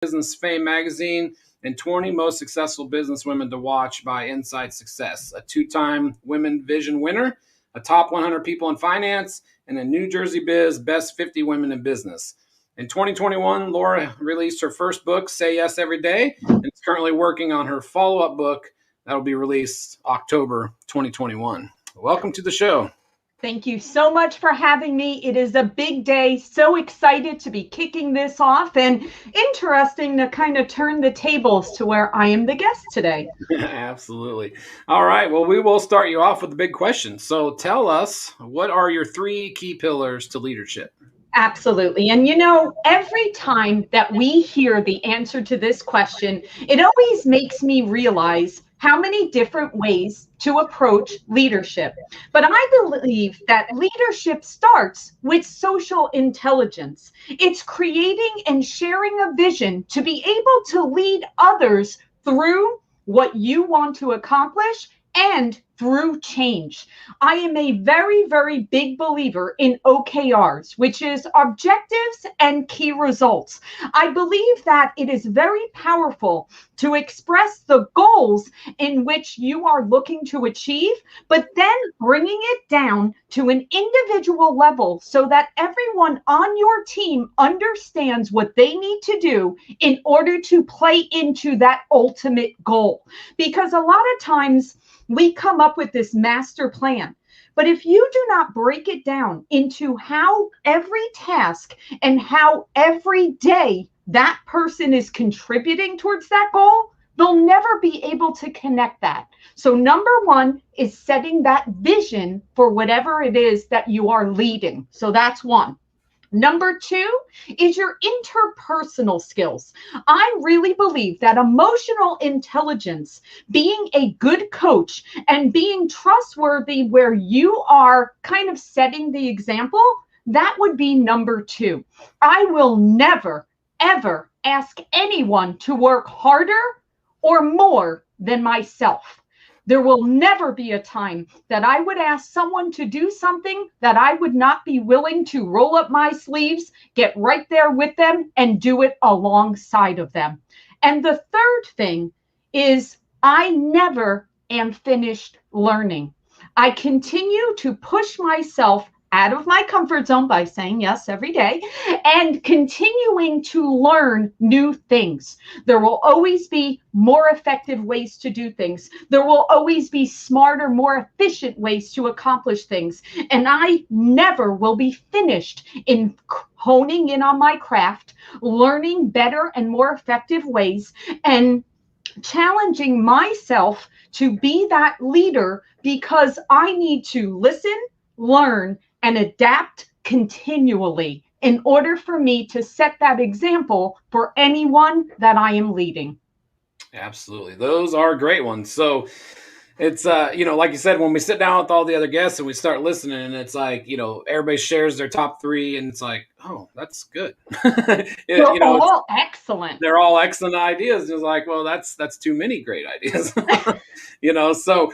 Business Fame magazine, and 20 most successful business women to watch by Inside Success, a two-time Women Vision winner, a top 100 people in finance, and a New Jersey Biz Best 50 Women in Business. In 2021, Laura released her first book, Say Yes Every Day, and is currently working on her follow-up book that will be released October 2021. Welcome to the show. Thank you so much for having me. It is a big day. So excited to be kicking this off, and interesting to kind of turn the tables to where I am the guest today. Absolutely. All right. Well, we will start you off with the big question. So tell us, what are your three key pillars to leadership? Absolutely. And every time that we hear the answer to this question, it always makes me realize how many different ways to approach leadership. But I believe that leadership starts with social intelligence. It's creating and sharing a vision to be able to lead others through what you want to accomplish and through change. I am a very, very big believer in OKRs, which is objectives and key results. I believe that it is very powerful to express the goals in which you are looking to achieve, but then bringing it down to an individual level so that everyone on your team understands what they need to do in order to play into that ultimate goal. Because a lot of times, we come up with this master plan. But if you do not break it down into how every task and how every day that person is contributing towards that goal, they'll never be able to connect that. So number one is setting that vision for whatever it is that you are leading. So that's one. Number two is your interpersonal skills. I really believe that emotional intelligence, being a good coach and being trustworthy where you are kind of setting the example, that would be number two. I will never, ever ask anyone to work harder or more than myself. There will never be a time that I would ask someone to do something that I would not be willing to roll up my sleeves, get right there with them, and do it alongside of them. And the third thing is I never am finished learning. I continue to push myself out of my comfort zone by saying yes every day and continuing to learn new things. There will always be more effective ways to do things. There will always be smarter, more efficient ways to accomplish things. And I never will be finished in honing in on my craft, learning better and more effective ways, and challenging myself to be that leader because I need to listen, learn, and adapt continually in order for me to set that example for anyone that I am leading. Absolutely. Those are great ones. So it's, like you said, when we sit down with all the other guests and we start listening, and it's like, everybody shares their top three, and it's like, oh, that's good. They're all excellent. They're all excellent ideas. It's like, well, that's too many great ideas. So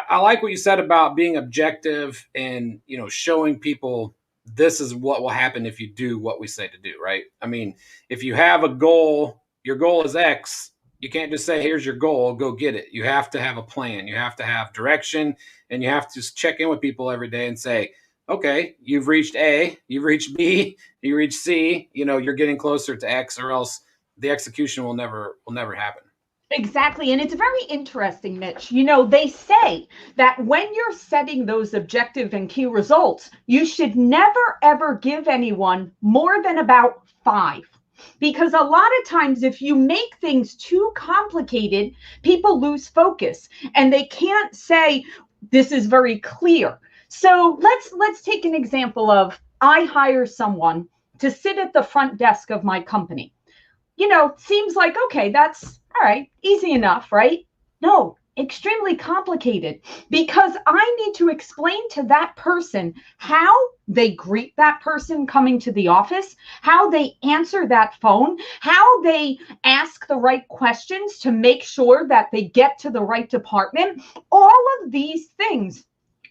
I like what you said about being objective and, showing people this is what will happen if you do what we say to do, right? I mean, if you have a goal, your goal is X, you can't just say, here's your goal, go get it. You have to have a plan. You have to have direction, and you have to just check in with people every day and say, okay, you've reached A, you've reached B, you reached C, you're getting closer to X, or else the execution will never happen. Exactly. And it's very interesting, Mitch. They say that when you're setting those objective and key results, you should never, ever give anyone more than about 5. Because a lot of times, if you make things too complicated, people lose focus and they can't say, this is very clear. So let's take an example of I hire someone to sit at the front desk of my company. Seems like, okay, that's all right, easy enough, right? No, extremely complicated because I need to explain to that person how they greet that person coming to the office, how they answer that phone, how they ask the right questions to make sure that they get to the right department. All of these things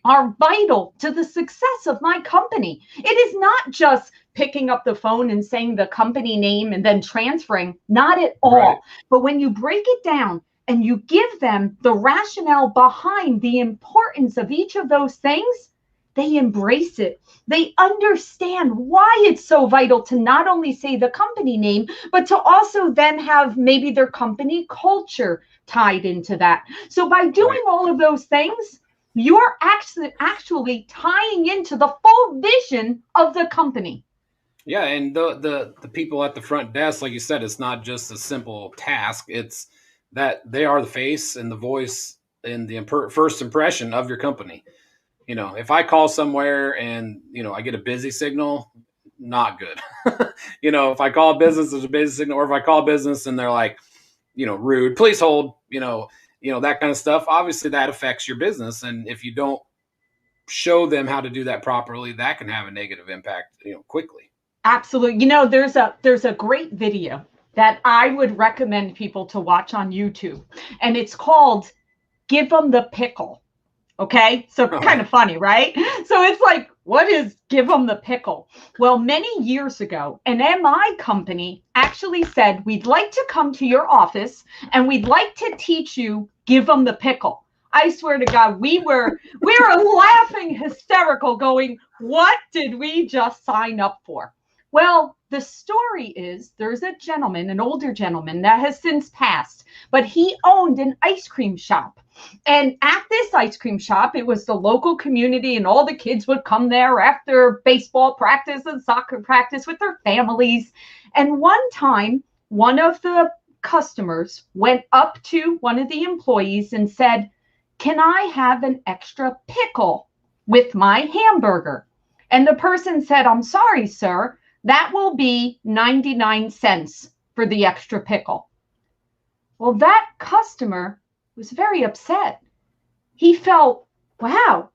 are vital to the success of my company. It is not just picking up the phone and saying the company name and then transferring, not at Right. all. But when you break it down and you give them the rationale behind the importance of each of those things, they embrace it. They understand why it's so vital to not only say the company name, but to also then have maybe their company culture tied into that. So by Right. doing all of those things, you're actually tying into the full vision of the company. Yeah, and the people at the front desk, like you said, it's not just a simple task. It's that they are the face and the voice and the first impression of your company. If I call somewhere and I get a busy signal, not good. If I call a business, there's a busy signal, or if I call a business and they're like, rude, please hold, that kind of stuff. Obviously, that affects your business, and if you don't show them how to do that properly, that can have a negative impact, quickly. Absolutely. There's a great video that I would recommend people to watch on YouTube, and it's called "Give Them the Pickle." Okay, so kind of funny, right? So it's like, what is give them the pickle? Well, many years ago, an MI company actually said, we'd like to come to your office and we'd like to teach you give them the pickle. I swear to God, we were laughing hysterical, going, what did we just sign up for? Well, the story is there's a gentleman, an older gentleman that has since passed, but he owned an ice cream shop. And at this ice cream shop, it was the local community, and all the kids would come there after baseball practice and soccer practice with their families. And one time, one of the customers went up to one of the employees and said, can I have an extra pickle with my hamburger? And the person said, I'm sorry, sir, that will be 99 cents for the extra pickle. Well, that customer was very upset. He felt, wow,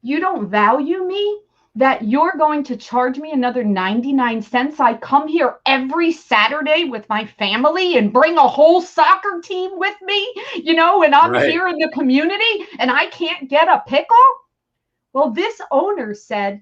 you don't value me? That you're going to charge me another 99 cents? I come here every Saturday with my family and bring a whole soccer team with me, and I'm Right. here in the community and I can't get a pickle? Well, this owner said,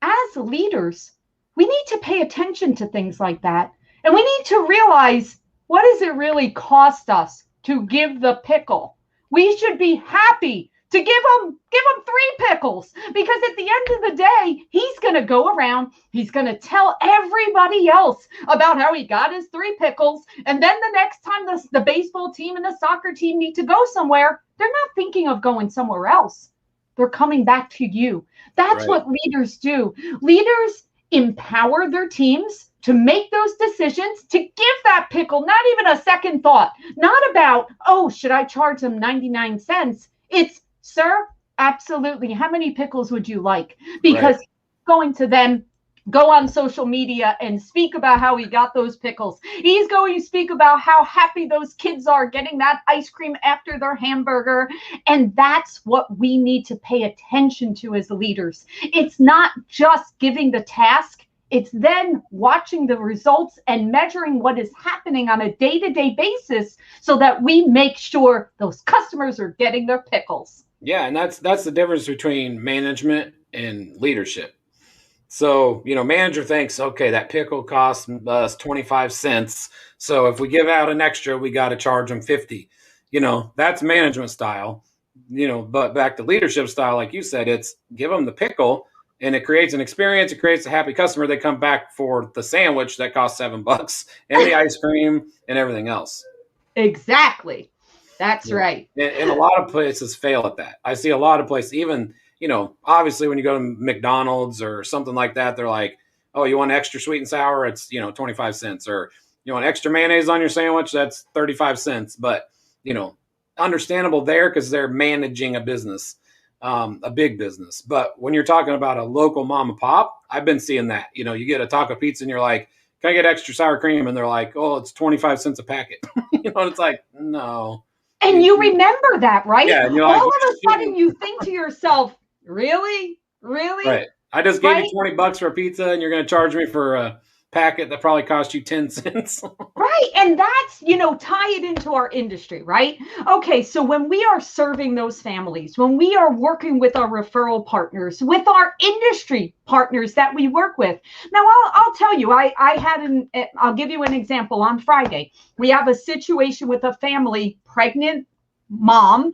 as leaders, we need to pay attention to things like that. And we need to realize, what does it really cost us to give the pickle? We should be happy to give him 3 pickles, because at the end of the day, he's going to go around, he's going to tell everybody else about how he got his 3 pickles. And then the next time the baseball team and the soccer team need to go somewhere, they're not thinking of going somewhere else. They're coming back to you. That's Right. what leaders do. Leaders empower their teams to make those decisions, to give that pickle not even a second thought, not about, oh, should I charge them 99 cents? It's, sir, absolutely. How many pickles would you like? Right. Because going to then go on social media and speak about how he got those pickles. He's going to speak about how happy those kids are getting that ice cream after their hamburger. And that's what we need to pay attention to as leaders. It's not just giving the task. It's then watching the results and measuring what is happening on a day-to-day basis so that we make sure those customers are getting their pickles. Yeah, and that's the difference between management and leadership. So, manager thinks, okay, that pickle costs us 25 cents. So if we give out an extra, we got to charge them 50. That's management style. But back to leadership style, like you said, it's give them the pickle and it creates an experience. It creates a happy customer. They come back for the sandwich that costs $7 and the ice cream and everything else. Exactly. That's Yeah. right. And a lot of places fail at that. I see a lot of places, even, obviously when you go to McDonald's or something like that, they're like, oh, you want extra sweet and sour? It's, 25 cents. Or you want extra mayonnaise on your sandwich? That's 35 cents. But, you know, understandable there because they're managing a business, a big business. But when you're talking about a local mom and pop, I've been seeing that. You get a taco pizza and you're like, can I get extra sour cream? And they're like, oh, it's 25 cents a packet. It's like, no. And you remember that, right? Yeah, and you're like, All you of a sudden shouldn't. you think to yourself, really? Really? Right. I just gave you Right? $20 for a pizza, and you're going to charge me for packet that probably cost you 10 cents. Right. And that's, tie it into our industry, right? Okay. So when we are serving those families, when we are working with our referral partners, with our industry partners that we work with. Now, I'll tell you, I'll give you an example. On Friday, we have a situation with a family, pregnant mom,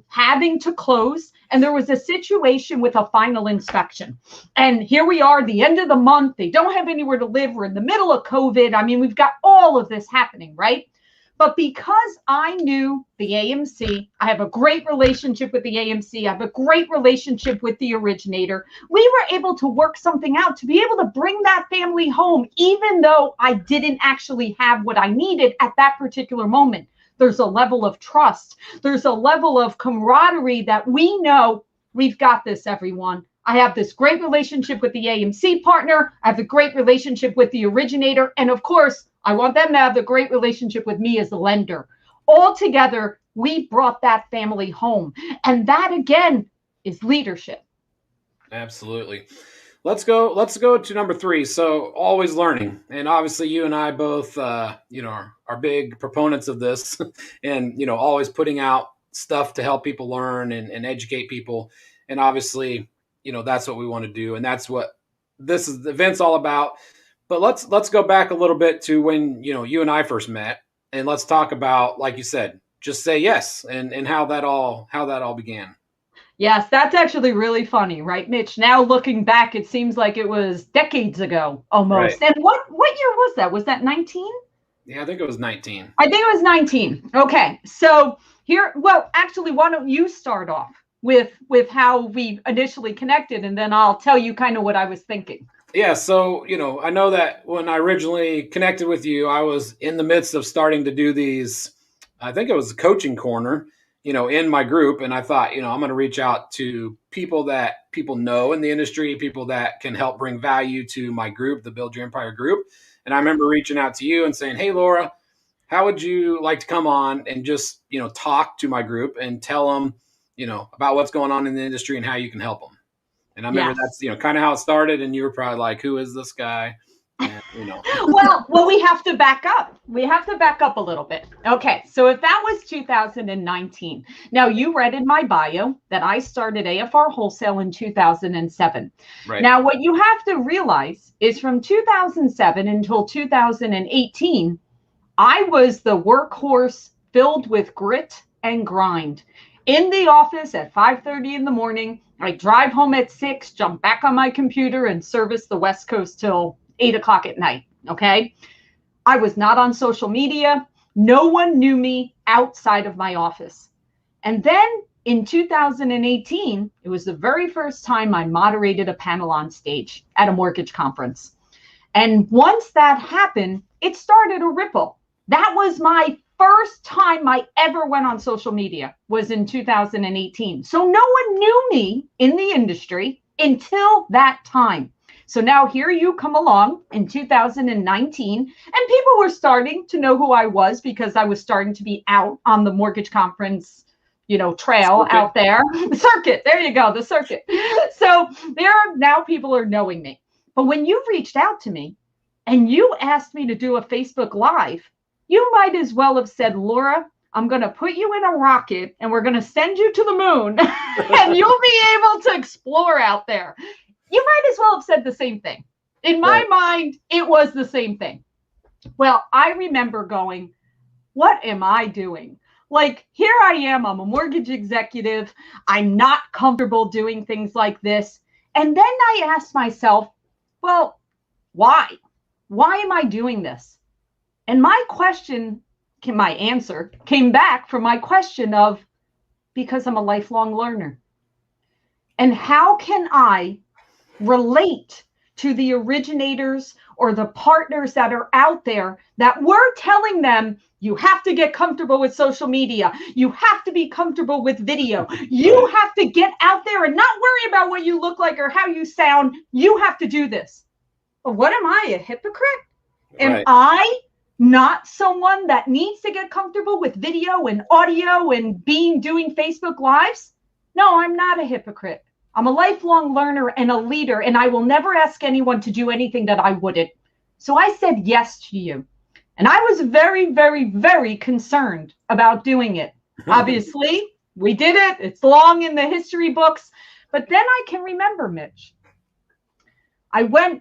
having to close. And there was a situation with a final inspection. And here we are, the end of the month. They don't have anywhere to live. We're in the middle of COVID. I mean, we've got all of this happening, right? But because I knew the AMC, I have a great relationship with the AMC, I have a great relationship with the originator, we were able to work something out to be able to bring that family home, even though I didn't actually have what I needed at that particular moment. There's a level of trust. There's a level of camaraderie that we know we've got this, everyone. I have this great relationship with the AMC partner. I have a great relationship with the originator. And of course, I want them to have the great relationship with me as the lender. All together, we brought that family home. And that, again, is leadership. Absolutely. Let's go to number 3. So always learning. And obviously you and I both, are big proponents of this and, always putting out stuff to help people learn and educate people. And obviously, that's what we want to do. And that's what the event's all about. But let's go back a little bit to when, you and I first met, and let's talk about, like you said, just say yes and how that all began. Yes, that's actually really funny, right, Mitch? Now looking back, it seems like it was decades ago almost. Right. And what year was that? Was that 19? Yeah, I think it was 19. I think it was 19. Okay. So actually, why don't you start off with how we initially connected, and then I'll tell you kind of what I was thinking. Yeah, so, I know that when I originally connected with you, I was in the midst of starting to do these, I think it was a coaching corner, in my group. And I thought, I'm going to reach out to people that people know in the industry, people that can help bring value to my group, the Build Your Empire group. And I remember reaching out to you and saying, hey, Laura, how would you like to come on and just, talk to my group and tell them, about what's going on in the industry and how you can help them. And I remember that's, kind of how it started. And you were probably like, who is this guy? And, well, we have to back up. We have to back up a little bit. Okay. So if that was 2019, now you read in my bio that I started AFR Wholesale in 2007. Right. Now, what you have to realize is from 2007 until 2018, I was the workhorse filled with grit and grind. In the office at 5:30 in the morning, I drive home at 6, jump back on my computer and service the West Coast till 8 o'clock at night. Okay. I was not on social media. No one knew me outside of my office. And then in 2018, it was the very first time I moderated a panel on stage at a mortgage conference. And once that happened, it started a ripple. That was my first time I ever went on social media, was in 2018. So no one knew me in the industry until that time. So now here you come along in 2019, and people were starting to know who I was because I was starting to be out on the mortgage conference, trail out there. The circuit. There you go, the circuit. So now people are knowing me. But when you reached out to me and you asked me to do a Facebook Live, you might as well have said, Laura, I'm going to put you in a rocket and we're going to send you to the moon and you'll be able to explore out there. You might as well have said the same thing. In my mind, it was the same thing. Well, I remember going, what am I doing? Like, here I am, I'm a mortgage executive. I'm not comfortable doing things like this. And then I asked myself, well, why? Why am I doing this? And my answer came back from my question of, because I'm a lifelong learner. And how can I relate to the originators or the partners that are out there that we're telling them, you have to get comfortable with social media. You have to be comfortable with video. You have to get out there and not worry about what you look like or how you sound. You have to do this. But what am I, a hypocrite? Am I not someone that needs to get comfortable with video and audio and doing Facebook Lives? No, I'm not a hypocrite. I'm a lifelong learner and a leader, and I will never ask anyone to do anything that I wouldn't. So I said yes to you. And I was very, very, very concerned about doing it. Obviously, we did it. It's long in the history books. But then I can remember, Mitch,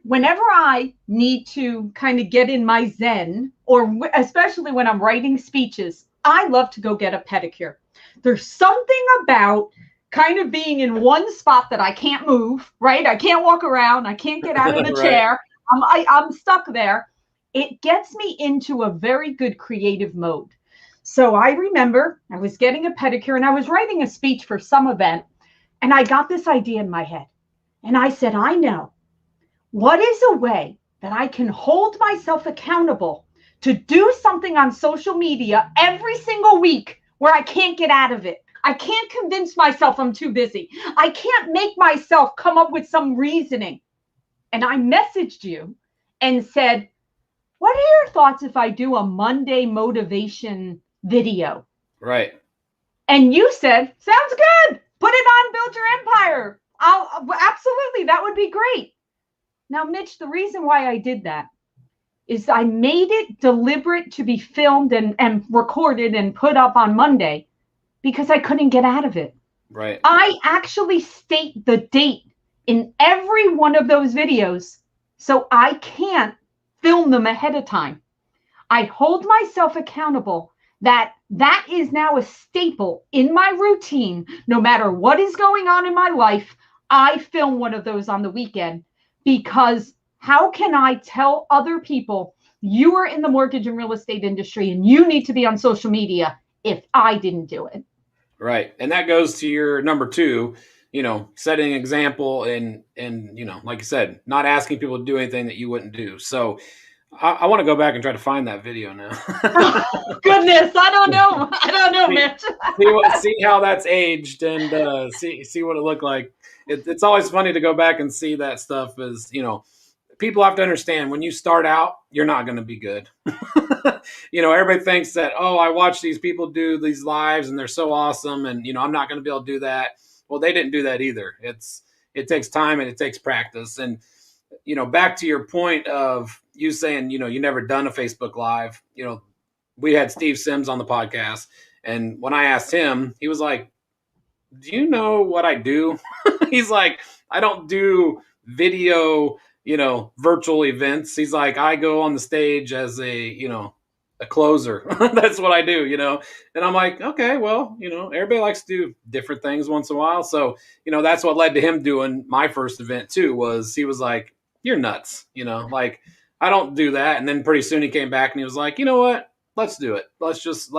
whenever I need to kind of get in my zen, or especially when I'm writing speeches, I love to go get a pedicure. There's something about kind of being in one spot that I can't move, right? I can't walk around. I can't get out of the Right. chair. I'm stuck there. It gets me into a very good creative mode. So I remember I was getting a pedicure and I was writing a speech for some event, and I got this idea in my head. And I said, I know. What is a way that I can hold myself accountable to do something on social media every single week where I can't get out of it? I can't convince myself I'm too busy. I can't make myself come up with some reasoning. And I messaged you and said, what are your thoughts if I do a Monday motivation video? Right. And you said, sounds good. Put it on Build Your Empire. Absolutely. That would be great. Now, Mitch, the reason why I did that is I made it deliberate to be filmed and recorded and put up on Monday because I couldn't get out of it. Right. I actually state the date in every one of those videos, so I can't film them ahead of time. I hold myself accountable that is now a staple in my routine. No matter what is going on in my life, I film one of those on the weekend, because how can I tell other people you are in the mortgage and real estate industry and you need to be on social media if I didn't do it? Right. And that goes to your number two, setting an example and, like you said, not asking people to do anything that you wouldn't do. So I want to go back and try to find that video now. Goodness. I don't know, Mitch. see how that's aged and see what it looked like. It's always funny to go back and see that stuff as, people have to understand when you start out, you're not going to be good. Everybody thinks that, oh, I watch these people do these lives and they're so awesome. And, I'm not going to be able to do that. Well, they didn't do that either. It takes time and it takes practice. And, back to your point of you saying, you never done a Facebook Live, we had Steve Sims on the podcast. And when I asked him, he was like, do you know what I do? He's like, I don't do video, virtual events. He's like, I go on the stage as a closer. That's what I do, And I'm like, okay, well, everybody likes to do different things once in a while. So, that's what led to him doing my first event too, was he was like, you're nuts, like I don't do that. And then pretty soon he came back and he was like, you know what? Let's do it. Let's just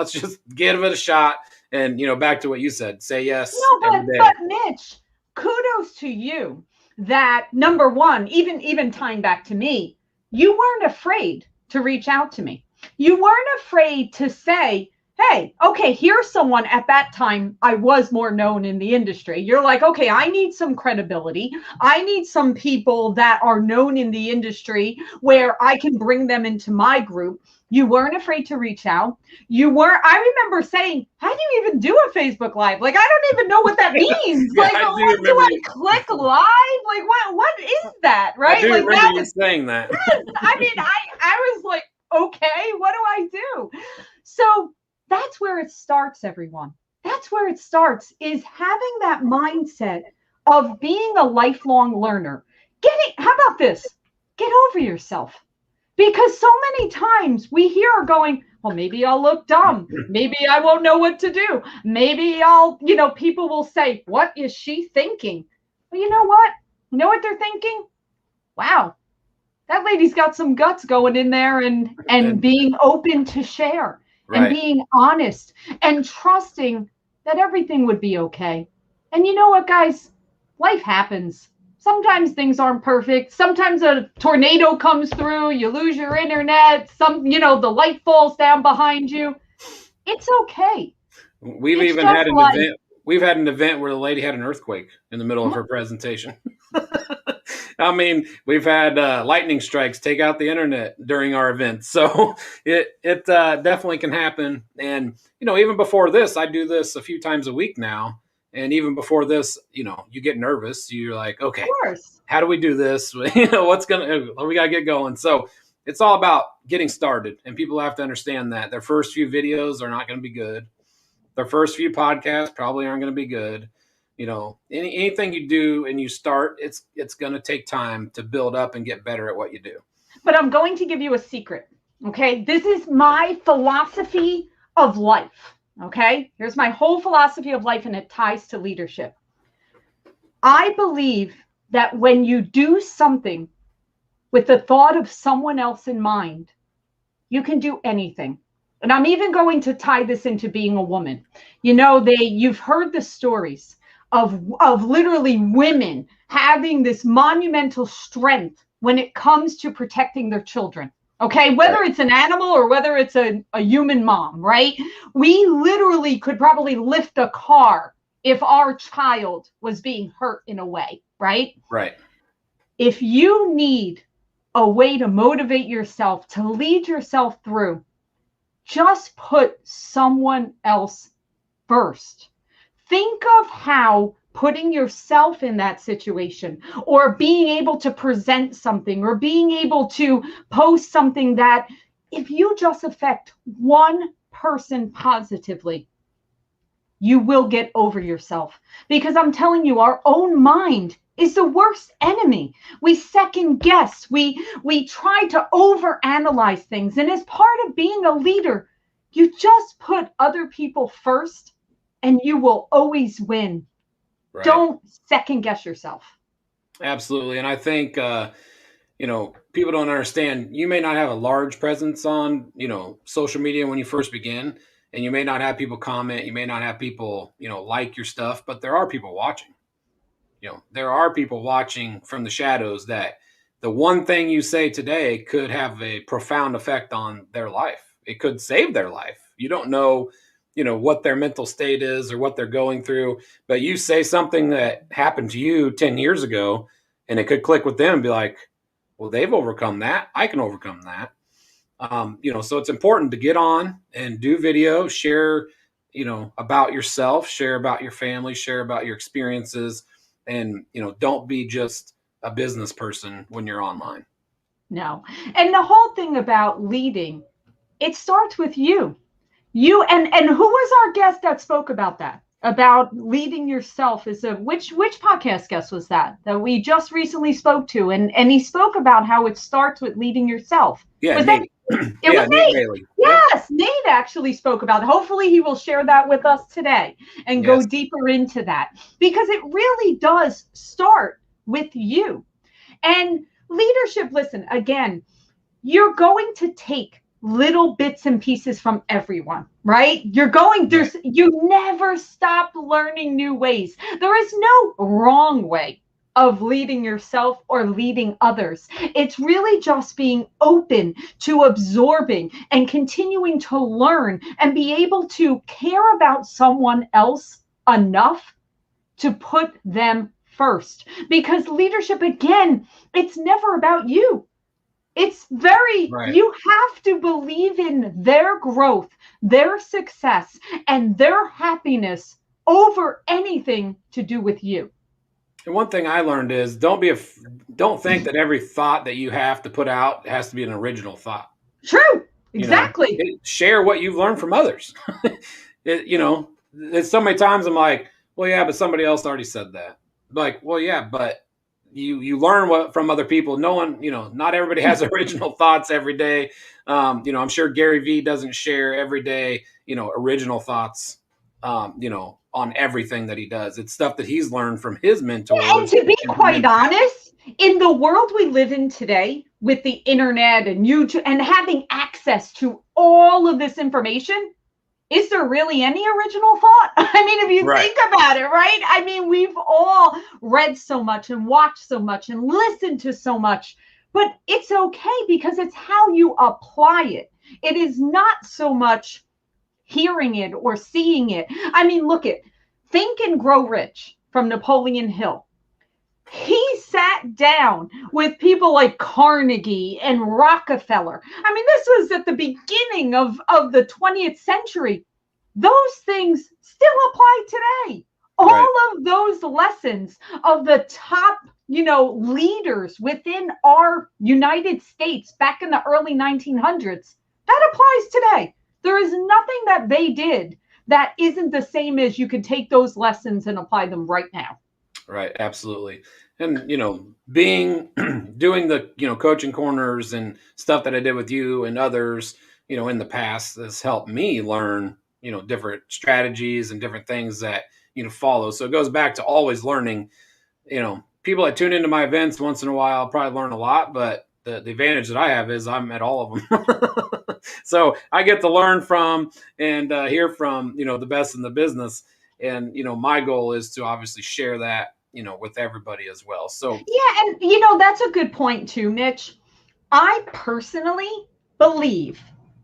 give it a shot. And, back to what you said, say yes. But Mitch, kudos to you that, number one, even tying back to me, you weren't afraid to reach out to me. You weren't afraid to say, hey, okay, here's someone. At that time, I was more known in the industry. You're like, okay, I need some credibility. I need some people that are known in the industry where I can bring them into my group. You weren't afraid to reach out. I remember saying, how do you even do a Facebook Live? Like, I don't even know what that means. Yeah, like, do I click live? Like, what is that? Right? I do like, remember you saying that. Yes. I mean, I was like, okay, what do I do? So that's where it starts, everyone. That's where it starts, is having that mindset of being a lifelong learner. How about this? Get over yourself. Because so many times we hear going, well, maybe I'll look dumb. Maybe I won't know what to do. Maybe people will say, what is she thinking? Well, you know what? You know what they're thinking? Wow, that lady's got some guts going in there and being open to share. Right. And being honest and trusting that everything would be okay. And you know what, guys? Life happens. Sometimes things aren't perfect. Sometimes a tornado comes through, you lose your internet, the light falls down behind you. It's okay. We've had an event where the lady had an earthquake in the middle of her presentation. I mean, we've had lightning strikes take out the internet during our events. So it definitely can happen. And, even before this, I do this a few times a week now. And even before this, you get nervous. You're like, okay, how do we do this? We got to get going. So it's all about getting started, and people have to understand that their first few videos are not going to be good. Their first few podcasts probably aren't going to be good. Anything you do and you start, it's going to take time to build up and get better at what you do. But I'm going to give you a secret. Okay. This is my philosophy of life. Okay. Here's my whole philosophy of life, and it ties to leadership. I believe that when you do something with the thought of someone else in mind, you can do anything. And I'm even going to tie this into being a woman. You've heard the stories of literally women having this monumental strength when it comes to protecting their children. Okay, whether Right. it's an animal or whether it's a human mom, right? We literally could probably lift a car if our child was being hurt in a way, right? Right. If you need a way to motivate yourself, to lead yourself through, just put someone else first. Think of how putting yourself in that situation, or being able to present something, or being able to post something, that if you just affect one person positively, you will get over yourself. Because I'm telling you, our own mind is the worst enemy. We second guess, we try to overanalyze things. And as part of being a leader, you just put other people first and you will always win. Right. Don't second guess yourself. Absolutely. And I think, people don't understand. You may not have a large presence on, social media when you first begin, and you may not have people comment. You may not have people, like your stuff, but there are people watching. There are people watching from the shadows, that the one thing you say today could have a profound effect on their life. It could save their life. You don't know, what their mental state is or what they're going through, but you say something that happened to you 10 years ago, and it could click with them and be like, well, they've overcome that. I can overcome that. So it's important to get on and do video, share, about yourself, share about your family, share about your experiences, and, don't be just a business person when you're online. No. And the whole thing about leading, it starts with you. And who was our guest that spoke about that? About leading yourself, is a which podcast guest was that we just recently spoke to, and he spoke about how it starts with leading yourself. Yeah, Was Nate. that it Yeah, was Nate Nate? Bailey. Yep. Yes, Nate actually spoke about it. Hopefully he will share that with us today and go Yes. deeper into that, because it really does start with you. And leadership, listen, again, you're going to take little bits and pieces from everyone, right? You never stop learning new ways. There is no wrong way of leading yourself or leading others. It's really just being open to absorbing and continuing to learn and be able to care about someone else enough to put them first. Because leadership, again, it's never about you. Right. You have to believe in their growth, their success, and their happiness over anything to do with you. And one thing I learned is don't think that every thought that you have to put out has to be an original thought. True. Exactly. Share what you've learned from others. There's so many times I'm like, well, yeah, but somebody else already said that. Like, well, yeah, but you learn from other people. No one, not everybody has original thoughts every day. I'm sure Gary Vee doesn't share every day, original thoughts, on everything that he does. It's stuff that he's learned from his And mentors. to be quite honest, in the world we live in today, with the internet and YouTube and having access to all of this information, is there really any original thought? I mean, if you think about it, right? I mean, we've all read so much and watched so much and listened to so much, but it's okay because it's how you apply it. It is not so much hearing it or seeing it. I mean, look at Think and Grow Rich from Napoleon Hill. He sat down with people like Carnegie and Rockefeller. I mean, this was at the beginning of the 20th century. Those things still apply today. All of those lessons of the top leaders within our United States back in the early 1900s. That applies today. There is nothing that they did that isn't the same as you can take those lessons and apply them right now. Right, absolutely. And being doing the coaching corners and stuff that I did with you and others, in the past has helped me learn, different strategies and different things that follow. So it goes back to always learning. People that tune into my events once in a while probably learn a lot, but the advantage that I have is I'm at all of them. So I get to learn from and hear from the best in the business. And my goal is to obviously share that with everybody as well. So Yeah, and that's a good point too, Mitch. I personally believe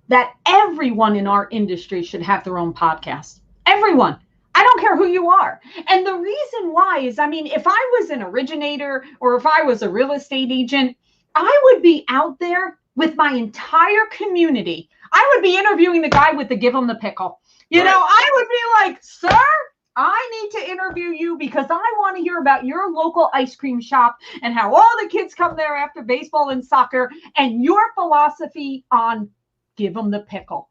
that everyone in our industry should have their own podcast. Everyone. I don't care who you are. And the reason why is, I mean, if I was an originator or if I was a real estate agent, I would be out there with my entire community. I would be interviewing the guy with the give him the pickle. right. I would be like, sir, I need to interview you because I want to hear about your local ice cream shop and how all the kids come there after baseball and soccer and your philosophy on give them the pickle.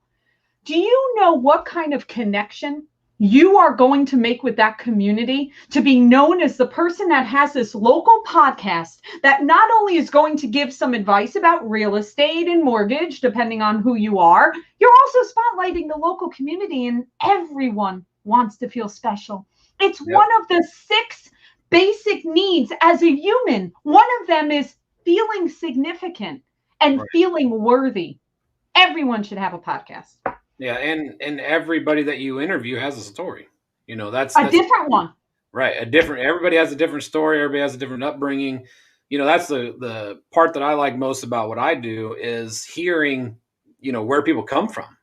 Do you know what kind of connection you are going to make with that community to be known as the person that has this local podcast that not only is going to give some advice about real estate and mortgage, depending on who you are, you're also spotlighting the local community, and everyone wants to feel special. It's Yep. one of the 6 basic needs as a human. One of them is feeling significant and Right. feeling worthy. Everyone should have a podcast. Yeah, and everybody that you interview has a story. A That's different one. right. Everybody has a different story. Everybody has a different upbringing. That's the part that I like most about what I do is hearing, where people come from.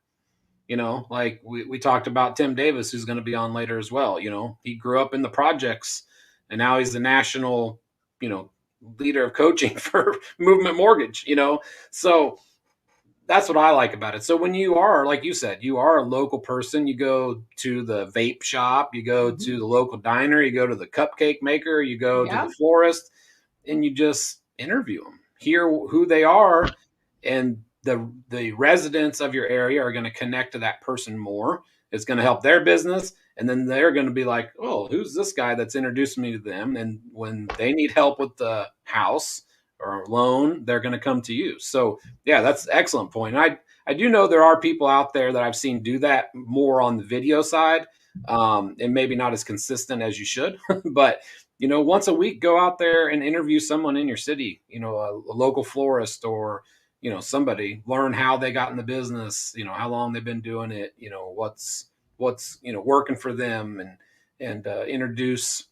Like we talked about Tim Davis, who's going to be on later as well. He grew up in the projects and now he's the national, you know, leader of coaching for Movement Mortgage, So that's what I like about it. So when you are, like you said, you are a local person, you go to the vape shop, you go to Mhm. the local diner, you go to the cupcake maker, you go to Yeah. the florist, and you just interview them, hear who they are, and the residents of your area are going to connect to that person more. It's going to help their business, and then they're going to be like, "Oh, who's this guy that's introduced me to them?" And when they need help with the house or loan, they're going to come to you. So yeah, that's an excellent point. I do know there are people out there that I've seen do that more on the video side, and maybe not as consistent as you should, but once a week, go out there and interview someone in your city, a local florist or, somebody, learn how they got in the business, how long they've been doing it, what's, working for them and introduce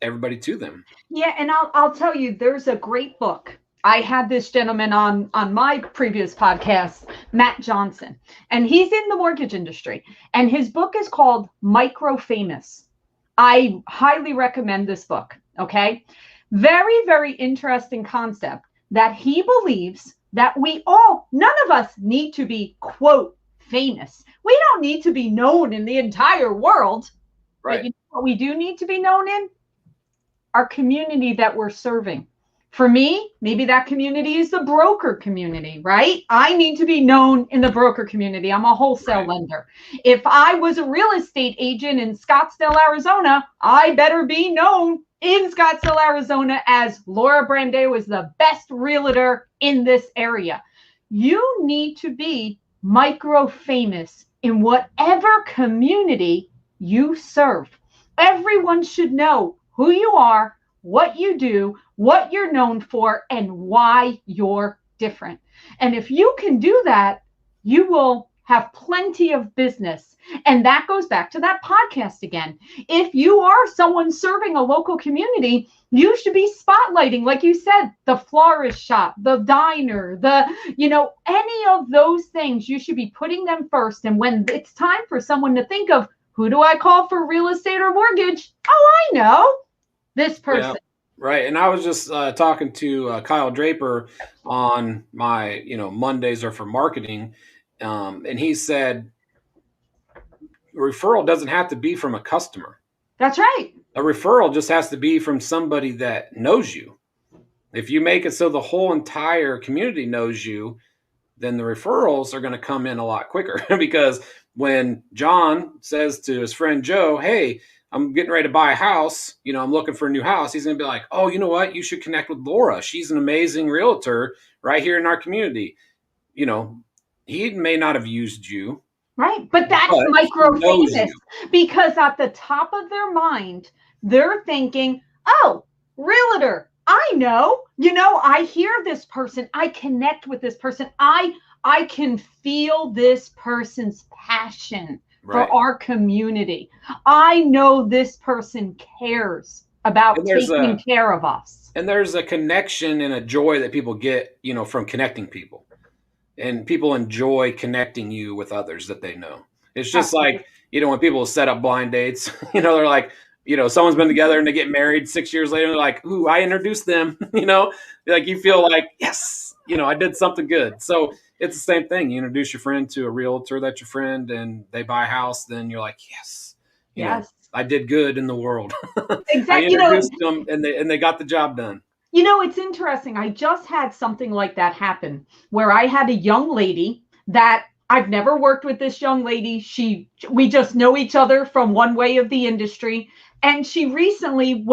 everybody to them. Yeah, and I'll tell you, there's a great book. I had this gentleman on my previous podcast, Matt Johnson, and he's in the mortgage industry, and his book is called Micro Famous. I highly recommend this book. Okay, very very interesting concept that he believes that we all, none of us need to be quote famous. We don't need to be known in the entire world, but Right. you know what we do need to be known in? Our community that we're serving. For me, maybe that community is the broker community, right? I need to be known in the broker community. I'm a wholesale Right. lender. If I was a real estate agent in Scottsdale, Arizona, I better be known in Scottsdale, Arizona as Laura Brande was the best realtor in this area. You need to be micro famous in whatever community you serve. Everyone should know who you are, what you do, what you're known for, and why you're different. And if you can do that, you will have plenty of business. And that goes back to that podcast again. If you are someone serving a local community, you should be spotlighting, like you said, the florist shop, the diner, any of those things, you should be putting them first. And when it's time for someone to think of who do I call for real estate or mortgage? Oh, I know this Yeah. person. Right. And I was just talking to Kyle Draper on my, Mondays are for marketing. And he said, referral doesn't have to be from a customer. That's right. A referral just has to be from somebody that knows you. If you make it so the whole entire community knows you, then the referrals are going to come in a lot quicker because when John says to his friend Joe, "Hey, I'm getting ready to buy a house, I'm looking for a new house," he's going to be like, "Oh, you know what? You should connect with Laura. She's an amazing realtor right here in our community." You know, he may not have used you, Right. But that's but he micro knows famous you. because at the top of their mind, they're thinking, oh, realtor, I know, I hear this person, I connect with this person, I can feel this person's passion for Right. our community. I know this person cares about And there's taking a care of us. and there's a connection and a joy that people get, from connecting people. And people enjoy connecting you with others that they know. It's just Absolutely. like, when people set up blind dates, they're like, someone's been together and they get married 6 years later. And they're like, ooh, I introduced them, like you feel like, yes, I did something good. So it's the same thing. You introduce your friend to a realtor that's your friend and they buy a house. Then you're like, yes, Yes. I did good in the world. I Exactly. introduced them and they got the job done. It's interesting. I just had something like that happen where I had a young lady that I've never worked with this young lady. We just know each other from one way of the industry. And she recently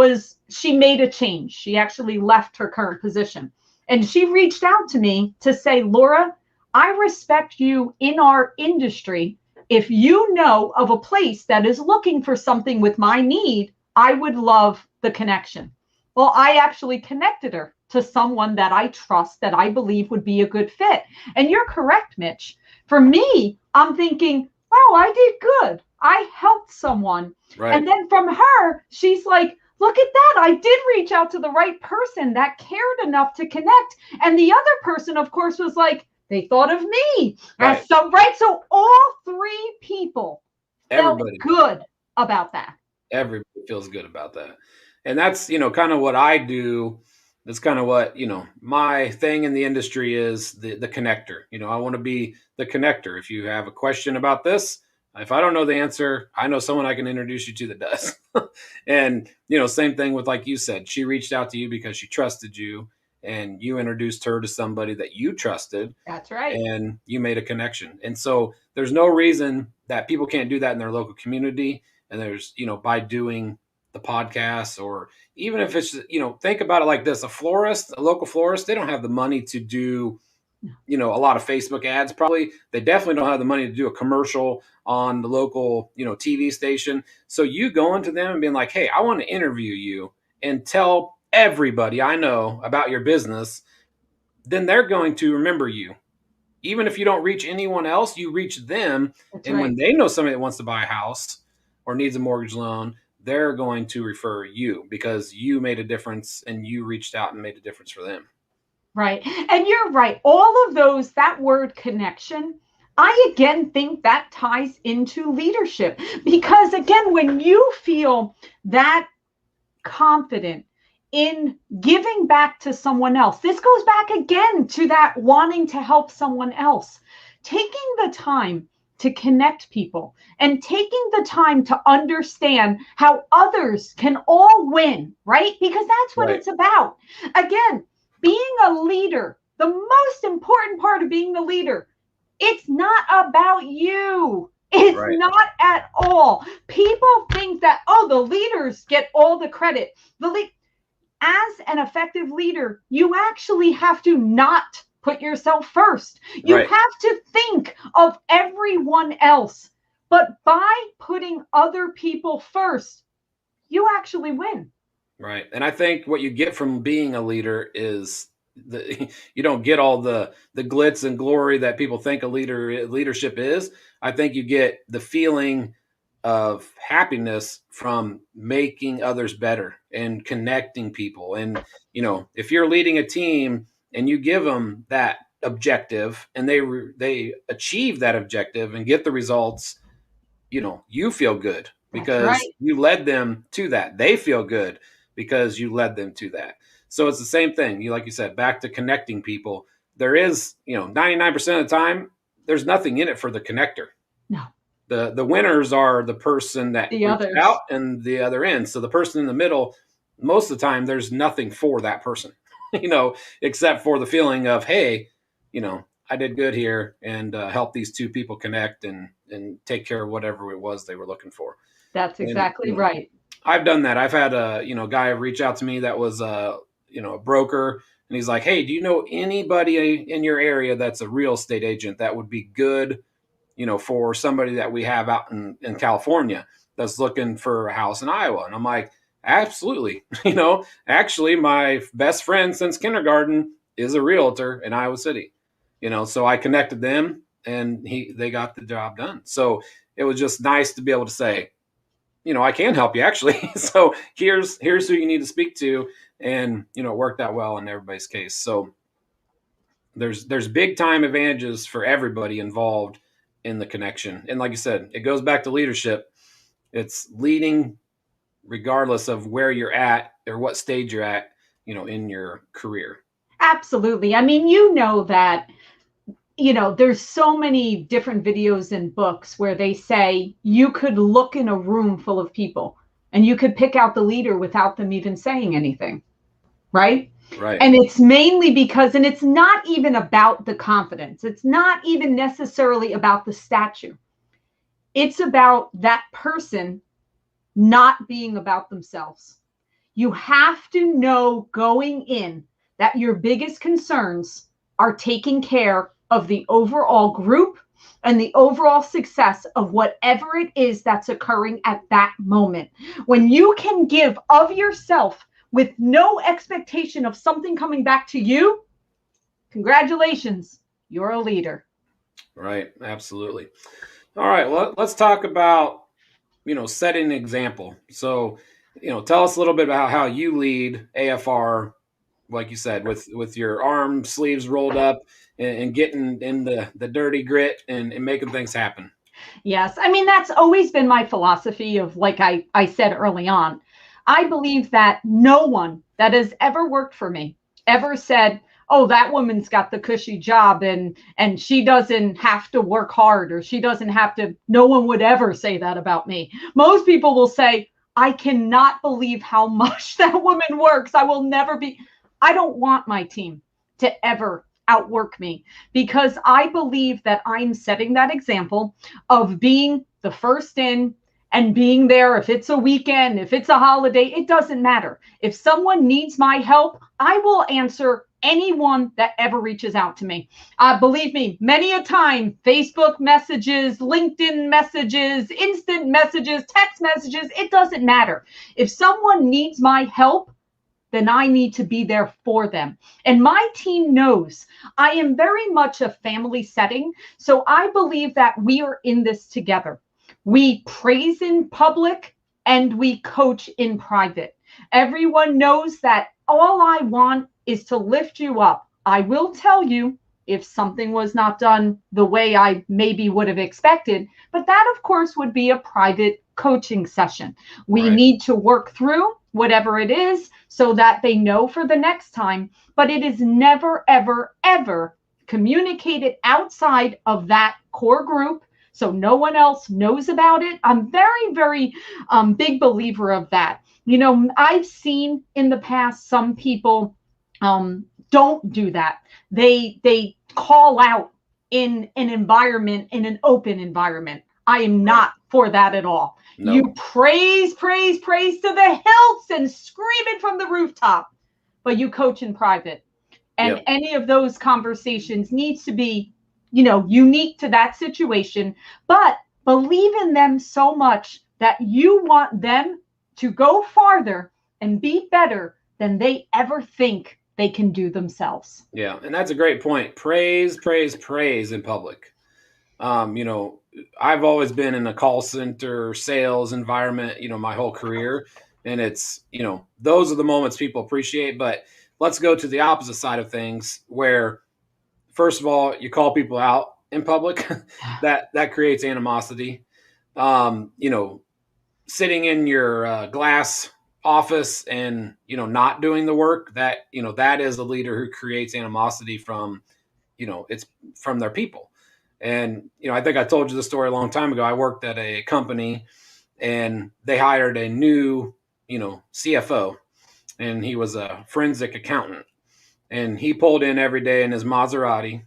she made a change. She actually left her current position. And she reached out to me to say, Laura, I respect you in our industry. If you know of a place that is looking for something with my need, I would love the connection. Well, I actually connected her to someone that I trust that I believe would be a good fit. And you're correct, Mitch. For me, I'm thinking, wow, I did good. I helped someone. Right. And then from her, she's like, look at that. I did reach out to the right person that cared enough to connect. And the other person, of course, was like, they thought of me. Right. Right. So all three people felt Everybody. good about that. Everybody feels good about that. And that's, kind of what I do. That's kind of what, my thing in the industry is the connector. I want to be the connector. If you have a question about this, if I don't know the answer, I know someone I can introduce you to that does. And, same thing with, like you said, she reached out to you because she trusted you and you introduced her to somebody that you trusted That's right. and you made a connection. And so there's no reason that people can't do that in their local community. And there's, by doing the podcasts, or even if it's, think about it like this: a local florist, they don't have the money to do, a lot of Facebook ads. Probably they definitely don't have the money to do a commercial on the local, TV station. So you going to them and being like, hey, I want to interview you and tell everybody I know about your business, then they're going to remember you. Even if you don't reach anyone else, you reach them. That's And when right. they know somebody that wants to buy a house or needs a mortgage loan, they're going to refer you because you made a difference and you reached out and made a difference for them. Right. And you're right. All of those, that word connection, I again think that ties into leadership because, again, when you feel that confident in giving back to someone else, this goes back again to that wanting to help someone else, taking the time to connect people and taking the time to understand how others can all win, right? Because that's what Right. it's about. Again, being a leader, the most important part of being the leader, it's not about you. It's Right. not at all. People think that, oh, the leaders get all the credit. As an effective leader, you actually have to not put yourself first. You Right. have to think of everyone else. But by putting other people first, you actually win. Right. And I think what you get from being a leader is you don't get all the glitz and glory that people think leadership is. I think you get the feeling of happiness from making others better and connecting people. And if you're leading a team and you give them that objective and they achieve that objective and get the results, you feel good That's because right. you led them to that. They feel good because you led them to that. So it's the same thing. Like you said, back to connecting people. There is, 99% of the time, there's nothing in it for the connector. No. The winners are the person that The reached out others. and the other end. So the person in the middle, most of the time, there's nothing for that person, except for the feeling of, hey, I did good here and help these two people connect and take care of whatever it was they were looking for. That's And exactly right. I've done that. I've had a guy reach out to me that was a broker, and he's like, "Hey, do you know anybody in your area that's a real estate agent that would be good, for somebody that we have out in California that's looking for a house in Iowa?" And I'm like, "Absolutely." Actually, my best friend since kindergarten is a realtor in Iowa City. So I connected them, and they got the job done. So it was just nice to be able to say, I can help you actually. So here's who you need to speak to, and it worked out well in everybody's case. So there's big time advantages for everybody involved in the connection. And like you said, it goes back to leadership. It's leading regardless of where you're at or what stage you're at, in your career. Absolutely. I mean, that there's so many different videos and books where they say you could look in a room full of people and you could pick out the leader without them even saying anything, right? Right. And it's mainly because, and it's not even about the confidence, it's not even necessarily about the stature. It's about that person not being about themselves. You have to know going in that your biggest concerns are taking care of the overall group and the overall success of whatever it is that's occurring at that moment. When you can give of yourself with no expectation of something coming back to you, congratulations, you're a leader. Right. Absolutely. All right. Well, let's talk about, setting an example. So, tell us a little bit about how you lead AFR, like you said, with your arm sleeves rolled up and getting in the dirty grit and making things happen. Yes. I mean, that's always been my philosophy of, like I said early on, I believe that no one that has ever worked for me ever said, oh, that woman's got the cushy job and she doesn't have to work hard, or she doesn't have to. No one would ever say that about me. Most people will say, I cannot believe how much that woman works. I will never be. I don't want my team to ever outwork me, because I believe that I'm setting that example of being the first in and being there. If it's a weekend, if it's a holiday, it doesn't matter. If someone needs my help, I will answer anyone that ever reaches out to me. Believe me, many a time, Facebook messages, LinkedIn messages, instant messages, text messages, it doesn't matter. If someone needs my help, then I need to be there for them. And my team knows I am very much a family setting. So I believe that we are in this together. We praise in public and we coach in private. Everyone knows that all I want is to lift you up. I will tell you if something was not done the way I maybe would have expected, but that, of course, would be a private coaching session. We Right. need to work through whatever it is so that they know for the next time, but it is never, ever, ever communicated outside of that core group, so no one else knows about it. I'm very, very big believer of that. I've seen in the past some people don't do that. They call out in an environment, in an open environment. I am Right. not for that at all. No. You praise, praise, praise to the hilts and scream it from the rooftop, but you coach in private. And Yep. any of those conversations needs to be, unique to that situation, but believe in them so much that you want them to go farther and be better than they ever think they can do themselves. Yeah. And that's a great point. Praise, praise, praise in public. I've always been in a call center sales environment, my whole career. And it's, those are the moments people appreciate. But let's go to the opposite side of things where, first of all, you call people out in public. That creates animosity. Um, you know, Sitting in your glass office and, not doing the work, that is a leader who creates animosity from, it's from their people. And, I think I told you the story a long time ago. I worked at a company and they hired a new, CFO, and he was a forensic accountant. And he pulled in every day in his Maserati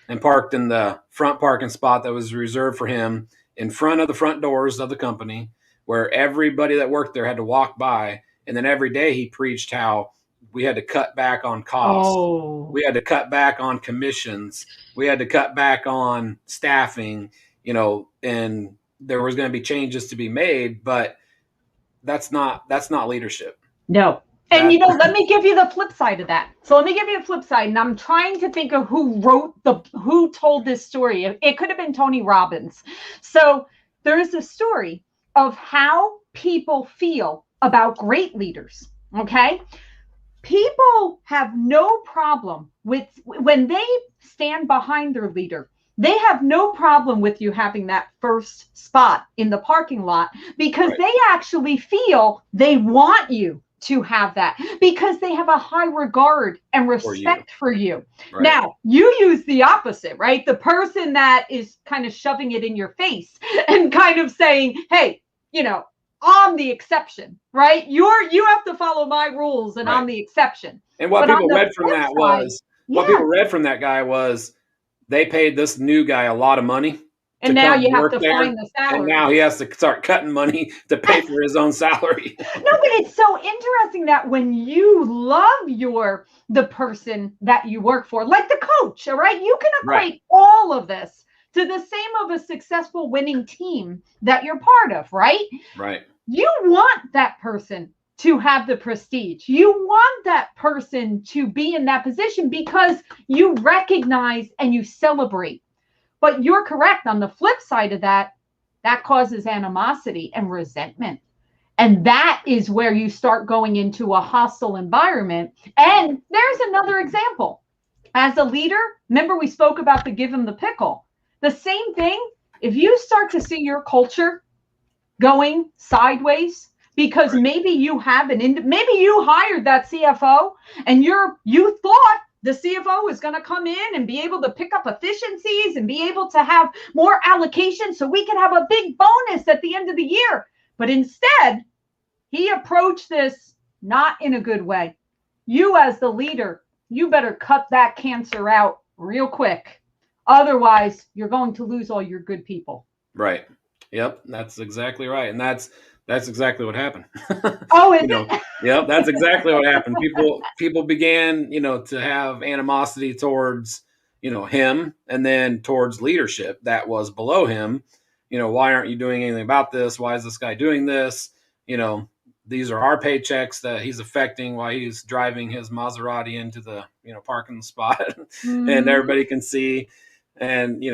and parked in the front parking spot that was reserved for him in front of the front doors of the company, where everybody that worked there had to walk by. And then every day he preached how we had to cut back on costs. Oh, We had to cut back on commissions. We had to cut back on staffing, and there was going to be changes to be made, but that's not leadership. no. And That let me give you the flip side of that. So let me give you a flip side. And I'm trying to think of who told this story. It could have been Tony Robbins. So there is a story of how people feel about great leaders. Okay. People have no problem with when they stand behind their leader. They have no problem with you having that first spot in the parking lot because right they actually feel they want you to have that because they have a high regard and for you, respect for you. right, Now, you use the opposite, right? The person that is kind of shoving it in your face and kind of saying, hey, I'm the exception, right? You have to follow my rules and right. I'm the exception. And what But on people the read from flip that side, was what yeah. people read from that guy was they paid this new guy a lot of money And to now come you have work to there, find the and salary. now he has to start cutting money to pay for his own salary. No, but it's so interesting that when you love the person that you work for, like the coach, all right, you can Right, equate all of this to the same of a successful winning team that you're part of, right? right, You want that person to have the prestige. You want that person to be in that position because you recognize and you celebrate. But you're correct. On the flip side of that, that causes animosity and resentment. And that is where you start going into a hostile environment. And there's another example. As a leader, remember we spoke about the give them the pickle. The same thing, if you start to see your culture going sideways because right, maybe you have maybe you hired that CFO and you thought the CFO was going to come in and be able to pick up efficiencies and be able to have more allocation so we could have a big bonus at the end of the year. But instead, he approached this not in a good way. You, as the leader, you better cut that cancer out real quick. Otherwise, you're going to lose all your good people. right. Yep, that's exactly right, and that's exactly what happened. Oh, is you know, it? yep, that's exactly what happened. People began, to have animosity towards, him, and then towards leadership that was below him. Why aren't you doing anything about this? Why is this guy doing this? You know, these are our paychecks that he's affecting while he's driving his Maserati into the, parking spot and Mm-hmm. everybody can see. And,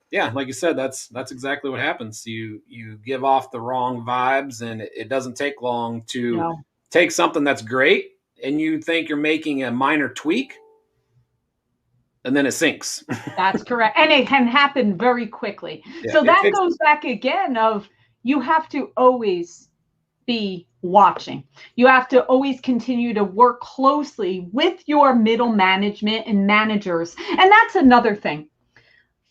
yeah, like you said, that's exactly what happens. You give off the wrong vibes, and it doesn't take long to No, take something that's great and you think you're making a minor tweak, and then it sinks. that's correct. And it can happen very quickly. Yeah, So it that takes. goes back again of you have to always be watching. You have to always continue to work closely with your middle management and managers. And that's another thing.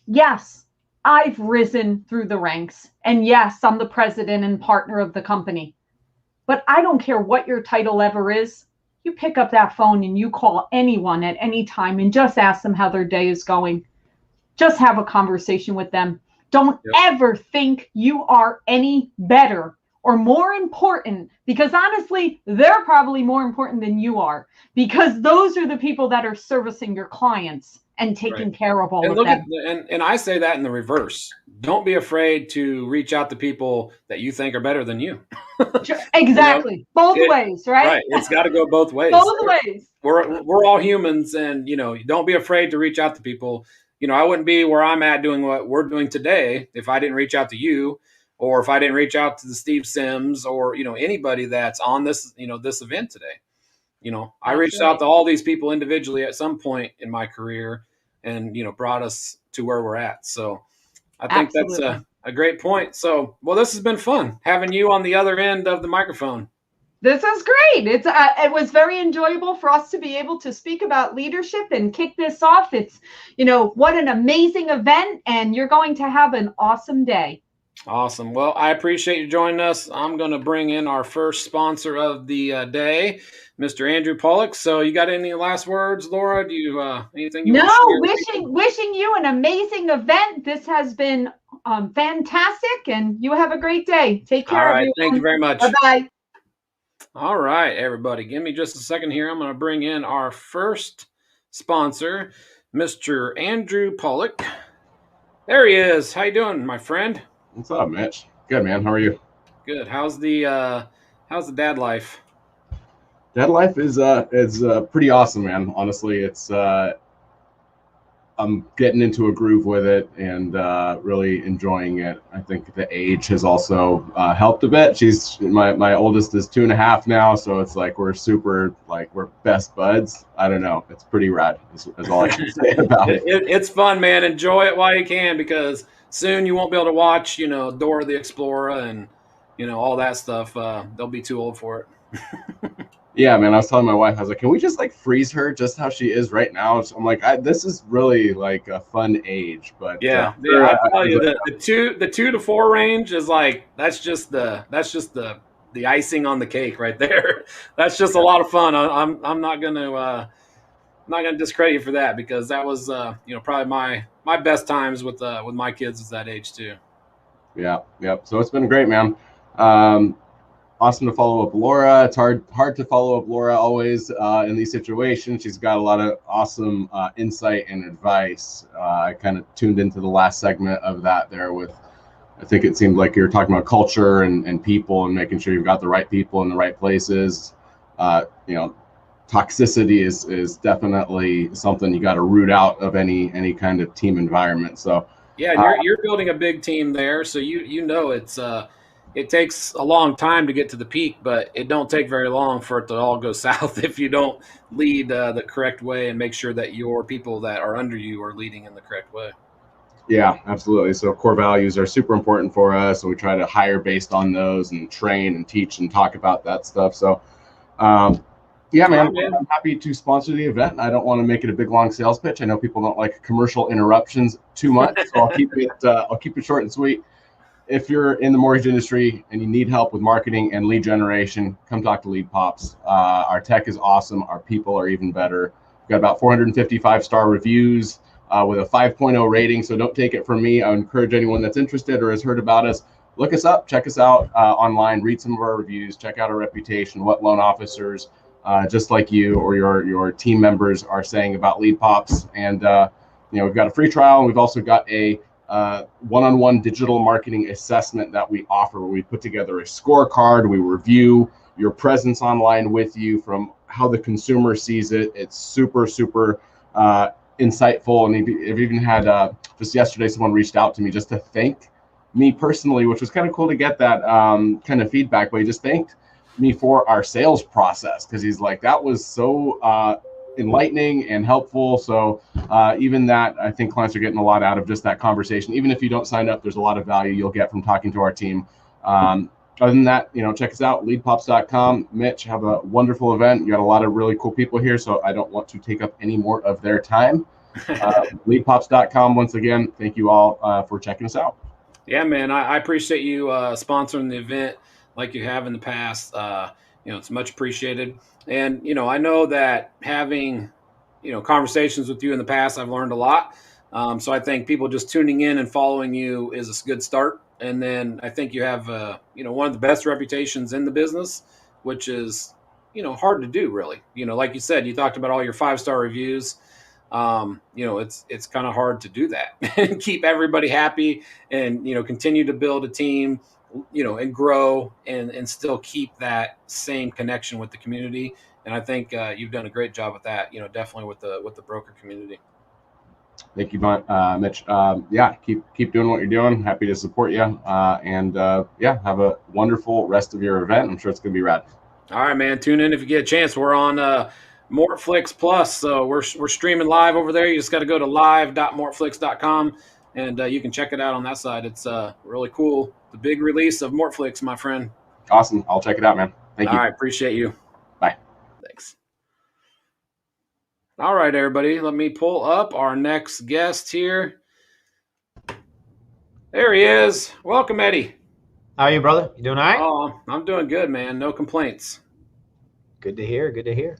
Yes, I've risen through the ranks. And yes, I'm the president and partner of the company. But I don't care what your title ever is. You pick up that phone and you call anyone at any time and just ask them how their day is going. Just have a conversation with them. Don't Yep, ever think you are any better or more important because honestly, they're probably more important than you are because those are the people that are servicing your clients and right. taking care of all And of look at them. and I say that in the reverse. Don't be afraid to reach out to people that you think are better than you. you know, Exactly. Both it ways, right? right. It's got to go both ways. Both ways. We're all humans, and don't be afraid to reach out to people. I wouldn't be where I'm at doing what we're doing today if I didn't reach out to you, or if I didn't reach out to the Steve Sims, or anybody that's on this event today. I That's reached out right. to all these people individually at some point in my career, and brought us to where we're at. So I think that's Absolutely. a great point. So, well, this has been fun having you on the other end of the microphone. This is great. It was very enjoyable for us to be able to speak about leadership and kick this off. It's, what an amazing event, and you're going to have an awesome day. Awesome. Well, I appreciate you joining us. I'm going to bring in our first sponsor of the day, Mr. Andrew Pollock. So, you got any last words, Laura? Do you anything you want No, to share? wishing you an amazing event. This has been fantastic, and you have a great day. Take All care, right. Thank you everyone. very Bye much. bye. All right, everybody. Give me just a second here. I'm going to bring in our first sponsor, Mr. Andrew Pollock. There he is. How you doing, my friend? What's up, Mitch? Good, man. How are you? Good. How's the dad life? Dad life is pretty awesome, man. Honestly, it's I'm getting into a groove with it and really enjoying it. I think the age has also helped a bit. She's my oldest is 2.5 now, so it's like we're best buds. I don't know. It's pretty rad. Is all I can say about it. It's fun, man. Enjoy it while you can, because soon you won't be able to watch, Dora the Explorer and all that stuff. They'll be too old for it. Yeah, man. I was telling my wife, I was like, can we just like freeze her just how she is right now? So I'm like, this is really like a fun age, but Yeah, I tell you, the 2 to 4 range is like that's just the icing on the cake right there. That's just a lot of fun. I'm not gonna discredit you for that, because that was probably my best times with my kids is that age too. Yeah, yep. So it's been great, man. Um, Awesome to follow up Laura. It's hard to follow up Laura always in these situations. She's got a lot of awesome insight and advice. I kind of tuned into the last segment of that there with, I think it seemed like you were talking about culture and people and making sure you've got the right people in the right places. Toxicity is definitely something you got to root out of any kind of team environment. So yeah, and you're building a big team there, so it's it takes a long time to get to the peak, but it don't take very long for it to all go south if you don't lead the correct way and make sure that your people that are under you are leading in the correct way. yeah, absolutely. So core values are super important for us, and we try to hire based on those and train and teach and talk about that stuff. So, yeah, man, I'm happy to sponsor the event. I don't want to make it a big long sales pitch. I know people don't like commercial interruptions too much, so I'll keep it short and sweet. If you're in the mortgage industry and you need help with marketing and lead generation, come talk to Lead Pops. Our tech is awesome. Our people are even better. We've got about 455 star reviews with a 5.0 rating. So don't take it from me. I encourage anyone that's interested or has heard about us, look us up, check us out online, read some of our reviews, check out our reputation, what loan officers just like you or your team members are saying about Lead Pops. And we've got a free trial, and we've also got a one-on-one digital marketing assessment that we offer, where we put together a scorecard. We review your presence online with you from how the consumer sees it. It's super, super insightful. And I've even had just yesterday, someone reached out to me just to thank me personally, which was kind of cool to get that kind of feedback. But he just thanked me for our sales process, because he's like, that was so enlightening and helpful. So even that, I think clients are getting a lot out of just that conversation. Even if you don't sign up, there's a lot of value you'll get from talking to our team. Other than that, check us out, leadpops.com. Mitch, have a wonderful event. You got a lot of really cool people here, so I don't want to take up any more of their time. Leadpops.com. Once again, thank you all for checking us out. Yeah, man, I appreciate you sponsoring the event like you have in the past. It's much appreciated. And, I know that having, conversations with you in the past, I've learned a lot. So I think people just tuning in and following you is a good start. And then I think you have, one of the best reputations in the business, which is, hard to do, really. Like you said, you talked about all your 5-star reviews. It's kind of hard to do that and keep everybody happy and, continue to build a team, and grow and still keep that same connection with the community. And I think you've done a great job with that, definitely with the broker community. Thank you, Mitch. Keep doing what you're doing. Happy to support you. Have a wonderful rest of your event. I'm sure it's going to be rad. All right, man. Tune in if you get a chance. We're on Mortflix Plus, so we're streaming live over there. You just got to go to live.mortflix.com, and you can check it out on that side. It's really cool. The big release of Mortflix, my friend. Awesome. I'll check it out, man. Thank All you. right. Appreciate you. Bye. Thanks. All right, everybody. Let me pull up our next guest here. There he is. Welcome, Eddie. How are you, brother? You doing all right? Oh, I'm doing good, man. No complaints. Good to hear. Good to hear.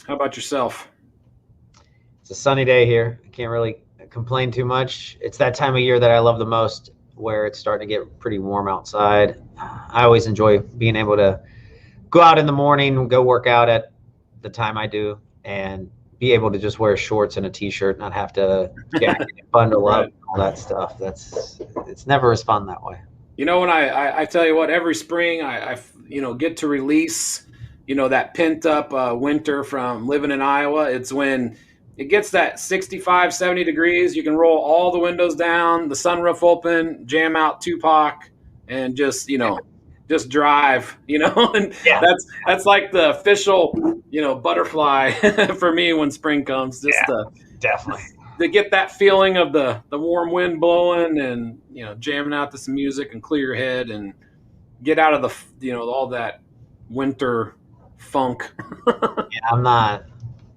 How about yourself? It's a sunny day here. I can't really complain too much. It's that time of year that I love the most, where it's starting to get pretty warm outside. I always enjoy being able to go out in the morning, go work out at the time I do, and be able to just wear shorts and a t-shirt, not have to bundle up, all that stuff. It's never as fun that way. You know, when I tell you what, every spring I get to release, that pent up winter from living in Iowa. It's when it gets that 65, 70 degrees. You can roll all the windows down, the sunroof open, jam out Tupac, and just drive, and Yeah. that's like the official, butterfly for me when spring comes, Definitely. to get that feeling of the warm wind blowing and, jamming out to some music and clear your head and get out of the, all that winter funk. Yeah,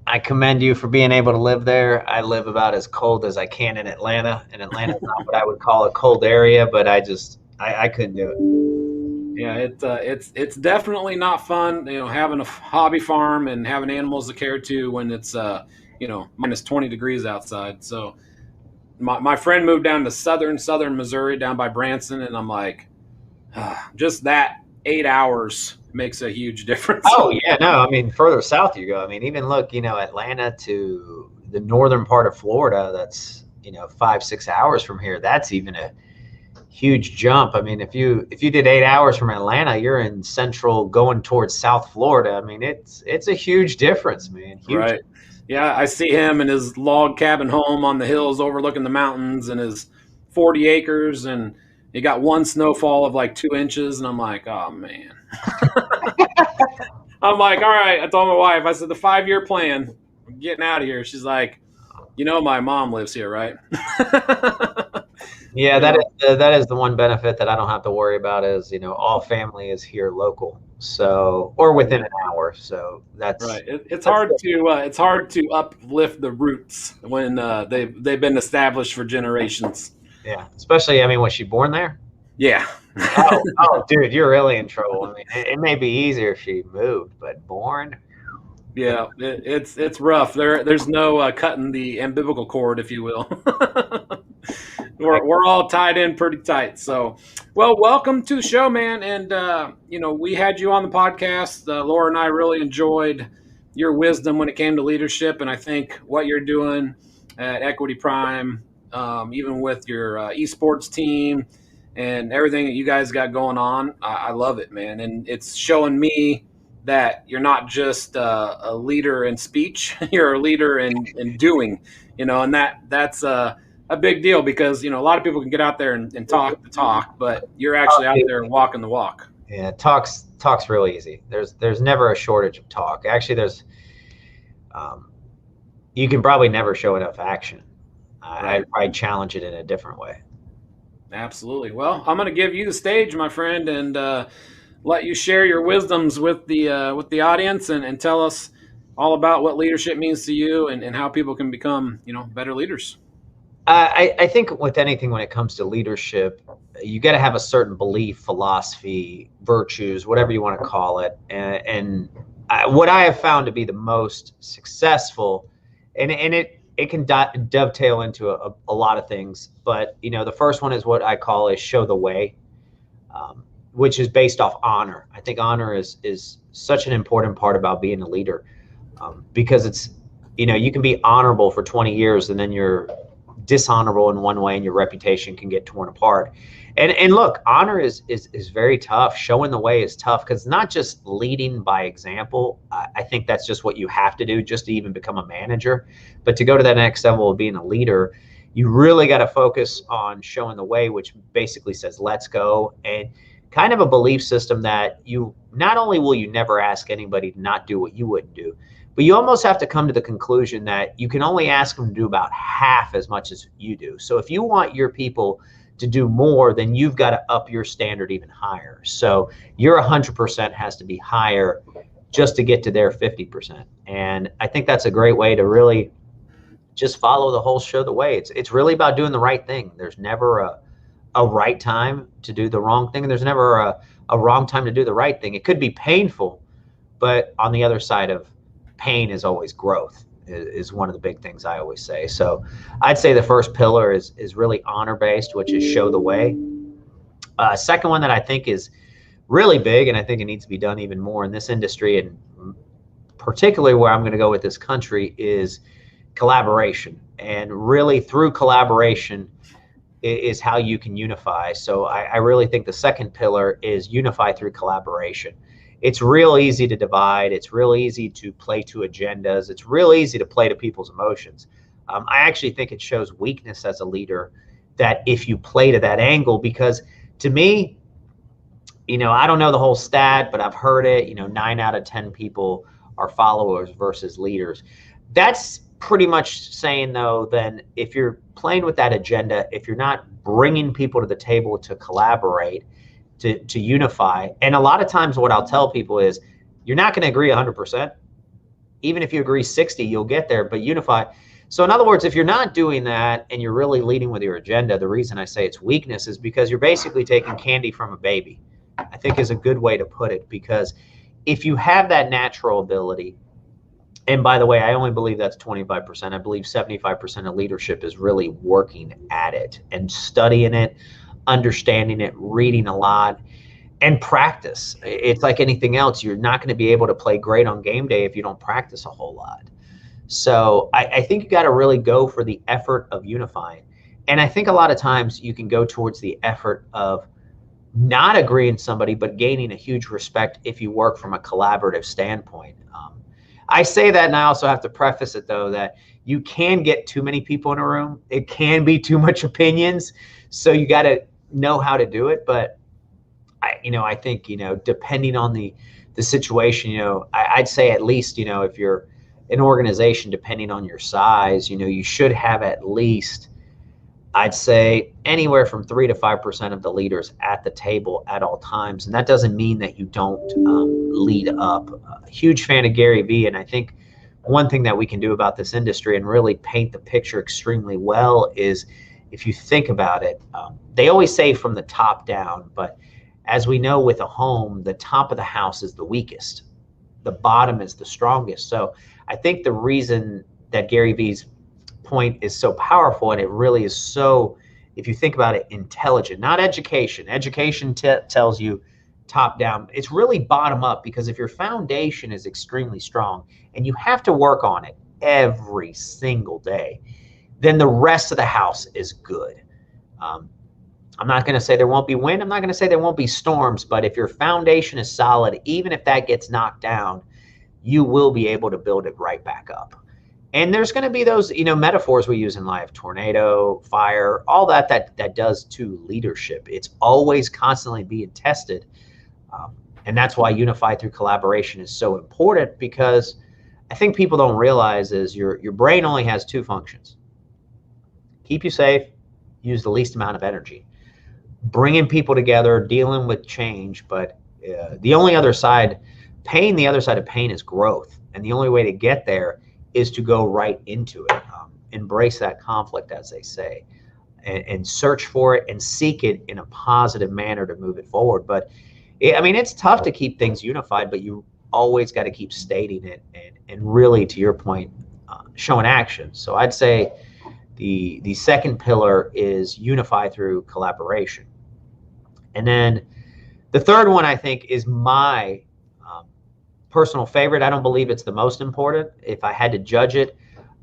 I commend you for being able to live there. I live about as cold as I can in Atlanta, and Atlanta's not what I would call a cold area, but I couldn't do it. Yeah, it's definitely not fun, having a hobby farm and having animals to care to when it's minus 20 degrees outside. So my friend moved down to southern Missouri, down by Branson, and I'm like, just that 8 hours makes a huge difference. Oh yeah, no, I mean, further south you go. I mean, even look, Atlanta to the northern part of Florida, that's 5-6 hours from here. That's even a huge jump. I mean, if you did 8 hours from Atlanta, you're in central going towards South Florida. I mean, it's a huge difference, man. Huge. Right. Yeah, I see him in his log cabin home on the hills overlooking the mountains and his 40 acres, and he got one snowfall of like 2 inches, and I'm like, oh man. I'm like, all right. I told my wife, I said, the 5-year plan, I'm getting out of here. She's like, my mom lives here, right? Yeah, that is the one benefit that I don't have to worry about is, all family is here local. So, or within an hour. So that's right. It's hard to uplift the roots when they've been established for generations. Yeah, especially, I mean, was she born there? Yeah. oh, dude, you're really in trouble. I mean, it may be easier if she moved, but born. Yeah, it's rough. There's no cutting the umbilical cord, if you will. We're all tied in pretty tight. So, well, welcome to the show, man. And we had you on the podcast. Laura and I really enjoyed your wisdom when it came to leadership, and I think what you're doing at Equity Prime, even with your esports team and everything that you guys got going on, I love it, man. And it's showing me that you're not just a leader in speech, you're a leader in doing, and that's a big deal because, a lot of people can get out there and talk the talk, but you're actually out there walking the walk. Yeah, talk's real easy. There's never a shortage of talk. Actually, you can probably never show enough action. I challenge it in a different way. Absolutely. Well, I'm going to give you the stage, my friend, and let you share your wisdoms with the audience and tell us all about what leadership means to you and how people can become, better leaders. I think with anything when it comes to leadership, you got to have a certain belief, philosophy, virtues, whatever you want to call it. And what I have found to be the most successful, and it can dovetail into a lot of things, but the first one is what I call is show the way. Which is based off honor. I think honor is such an important part about being a leader, because it's, you can be honorable for 20 years and then you're dishonorable in one way and your reputation can get torn apart. And look, honor is very tough. Showing the way is tough because it's not just leading by example. I think that's just what you have to do just to even become a manager. But to go to that next level of being a leader, you really got to focus on showing the way, which basically says, let's go. And kind of a belief system that you not only will you never ask anybody to not do what you wouldn't do, but you almost have to come to the conclusion that you can only ask them to do about half as much as you do. So if you want your people to do more, then you've got to up your standard even higher. So your 100% has to be higher just to get to their 50%. And I think that's a great way to really just follow the whole show the way. It's really about doing the right thing. There's never a right time to do the wrong thing. And there's never a wrong time to do the right thing. It could be painful, but on the other side of pain is always growth, is one of the big things I always say. So I'd say the first pillar is really honor-based, which is show the way. Second one that I think is really big, and I think it needs to be done even more in this industry, and particularly where I'm going to go with this country, is collaboration. And really through collaboration is how you can unify. So I really think the second pillar is unify through collaboration. It's real easy to divide. It's real easy to play to agendas. It's real easy to play to people's emotions. I actually think it shows weakness as a leader that if you play to that angle, because to me, I don't know the whole stat, but I've heard it, 9 out of 10 people are followers versus leaders. That's pretty much saying, though, then if you're playing with that agenda, if you're not bringing people to the table to collaborate, to unify, and a lot of times what I'll tell people is you're not going to agree 100%. Even if you agree 60, you'll get there, but unify. So in other words, if you're not doing that and you're really leading with your agenda, the reason I say it's weakness is because you're basically taking candy from a baby, I think is a good way to put it. Because if you have that natural ability, and by the way, I only believe that's 25%. I believe 75% of leadership is really working at it and studying it, understanding it, reading a lot, and practice. It's like anything else. You're not going to be able to play great on game day if you don't practice a whole lot. So I think you got to really go for the effort of unifying. And I think a lot of times you can go towards the effort of not agreeing somebody, but gaining a huge respect if you work from a collaborative standpoint. I say that, and I also have to preface it, though, that you can get too many people in a room. It can be too much opinions. So you got to know how to do it. But I think, depending on the situation, I'd say at least, if you're an organization, depending on your size, you should have at least, I'd say, anywhere from 3 to 5% of the leaders at the table at all times. And that doesn't mean that you don't lead up. A huge fan of Gary Vee. And I think one thing that we can do about this industry and really paint the picture extremely well is, if you think about it, they always say from the top down, but as we know with a home, the top of the house is the weakest. The bottom is the strongest. So I think the reason that Gary Vee's point is so powerful, and it really is so, if you think about it, intelligent, not education. Education tells you top down. It's really bottom up, because if your foundation is extremely strong and you have to work on it every single day, then the rest of the house is good. I'm not going to say there won't be wind. I'm not going to say there won't be storms, but if your foundation is solid, even if that gets knocked down, you will be able to build it right back up. And there's going to be those, metaphors we use in life: tornado, fire, all that does to leadership. It's always constantly being tested. And that's why unified through collaboration is so important, because I think people don't realize is your brain only has 2 functions: keep you safe, use the least amount of energy. Bringing people together, dealing with change, but the other side of pain is growth. And the only way to get there is to go right into it. Embrace that conflict, as they say, and search for it and seek it in a positive manner to move it forward. But it's tough to keep things unified, but you always got to keep stating it and really, to your point, showing action. So I'd say the second pillar is unify through collaboration. And then the third one, I think, is my personal favorite. I don't believe it's the most important. If I had to judge it,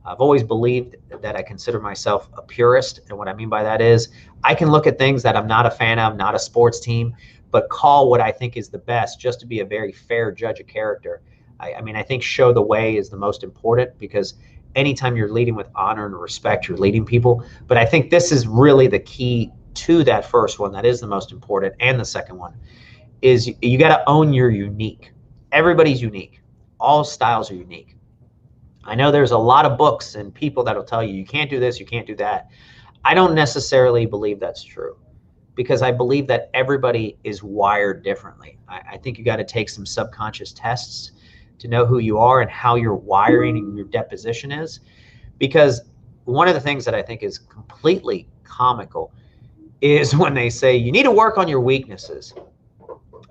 I've always believed that I consider myself a purist. And what I mean by that is I can look at things that I'm not a fan of, not a sports team, but call what I think is the best, just to be a very fair judge of character. I think show the way is the most important, because anytime you're leading with honor and respect, you're leading people. But I think this is really the key to that first one. That is the most important. And the second one is you got to own your unique. Everybody's unique. All styles are unique. I know there's a lot of books and people that'll tell you, you can't do this, you can't do that. I don't necessarily believe that's true. because I believe that everybody is wired differently. I think you got to take some subconscious tests to know who you are and how your wiring and your deposition is. Because one of the things that I think is completely comical is when they say you need to work on your weaknesses.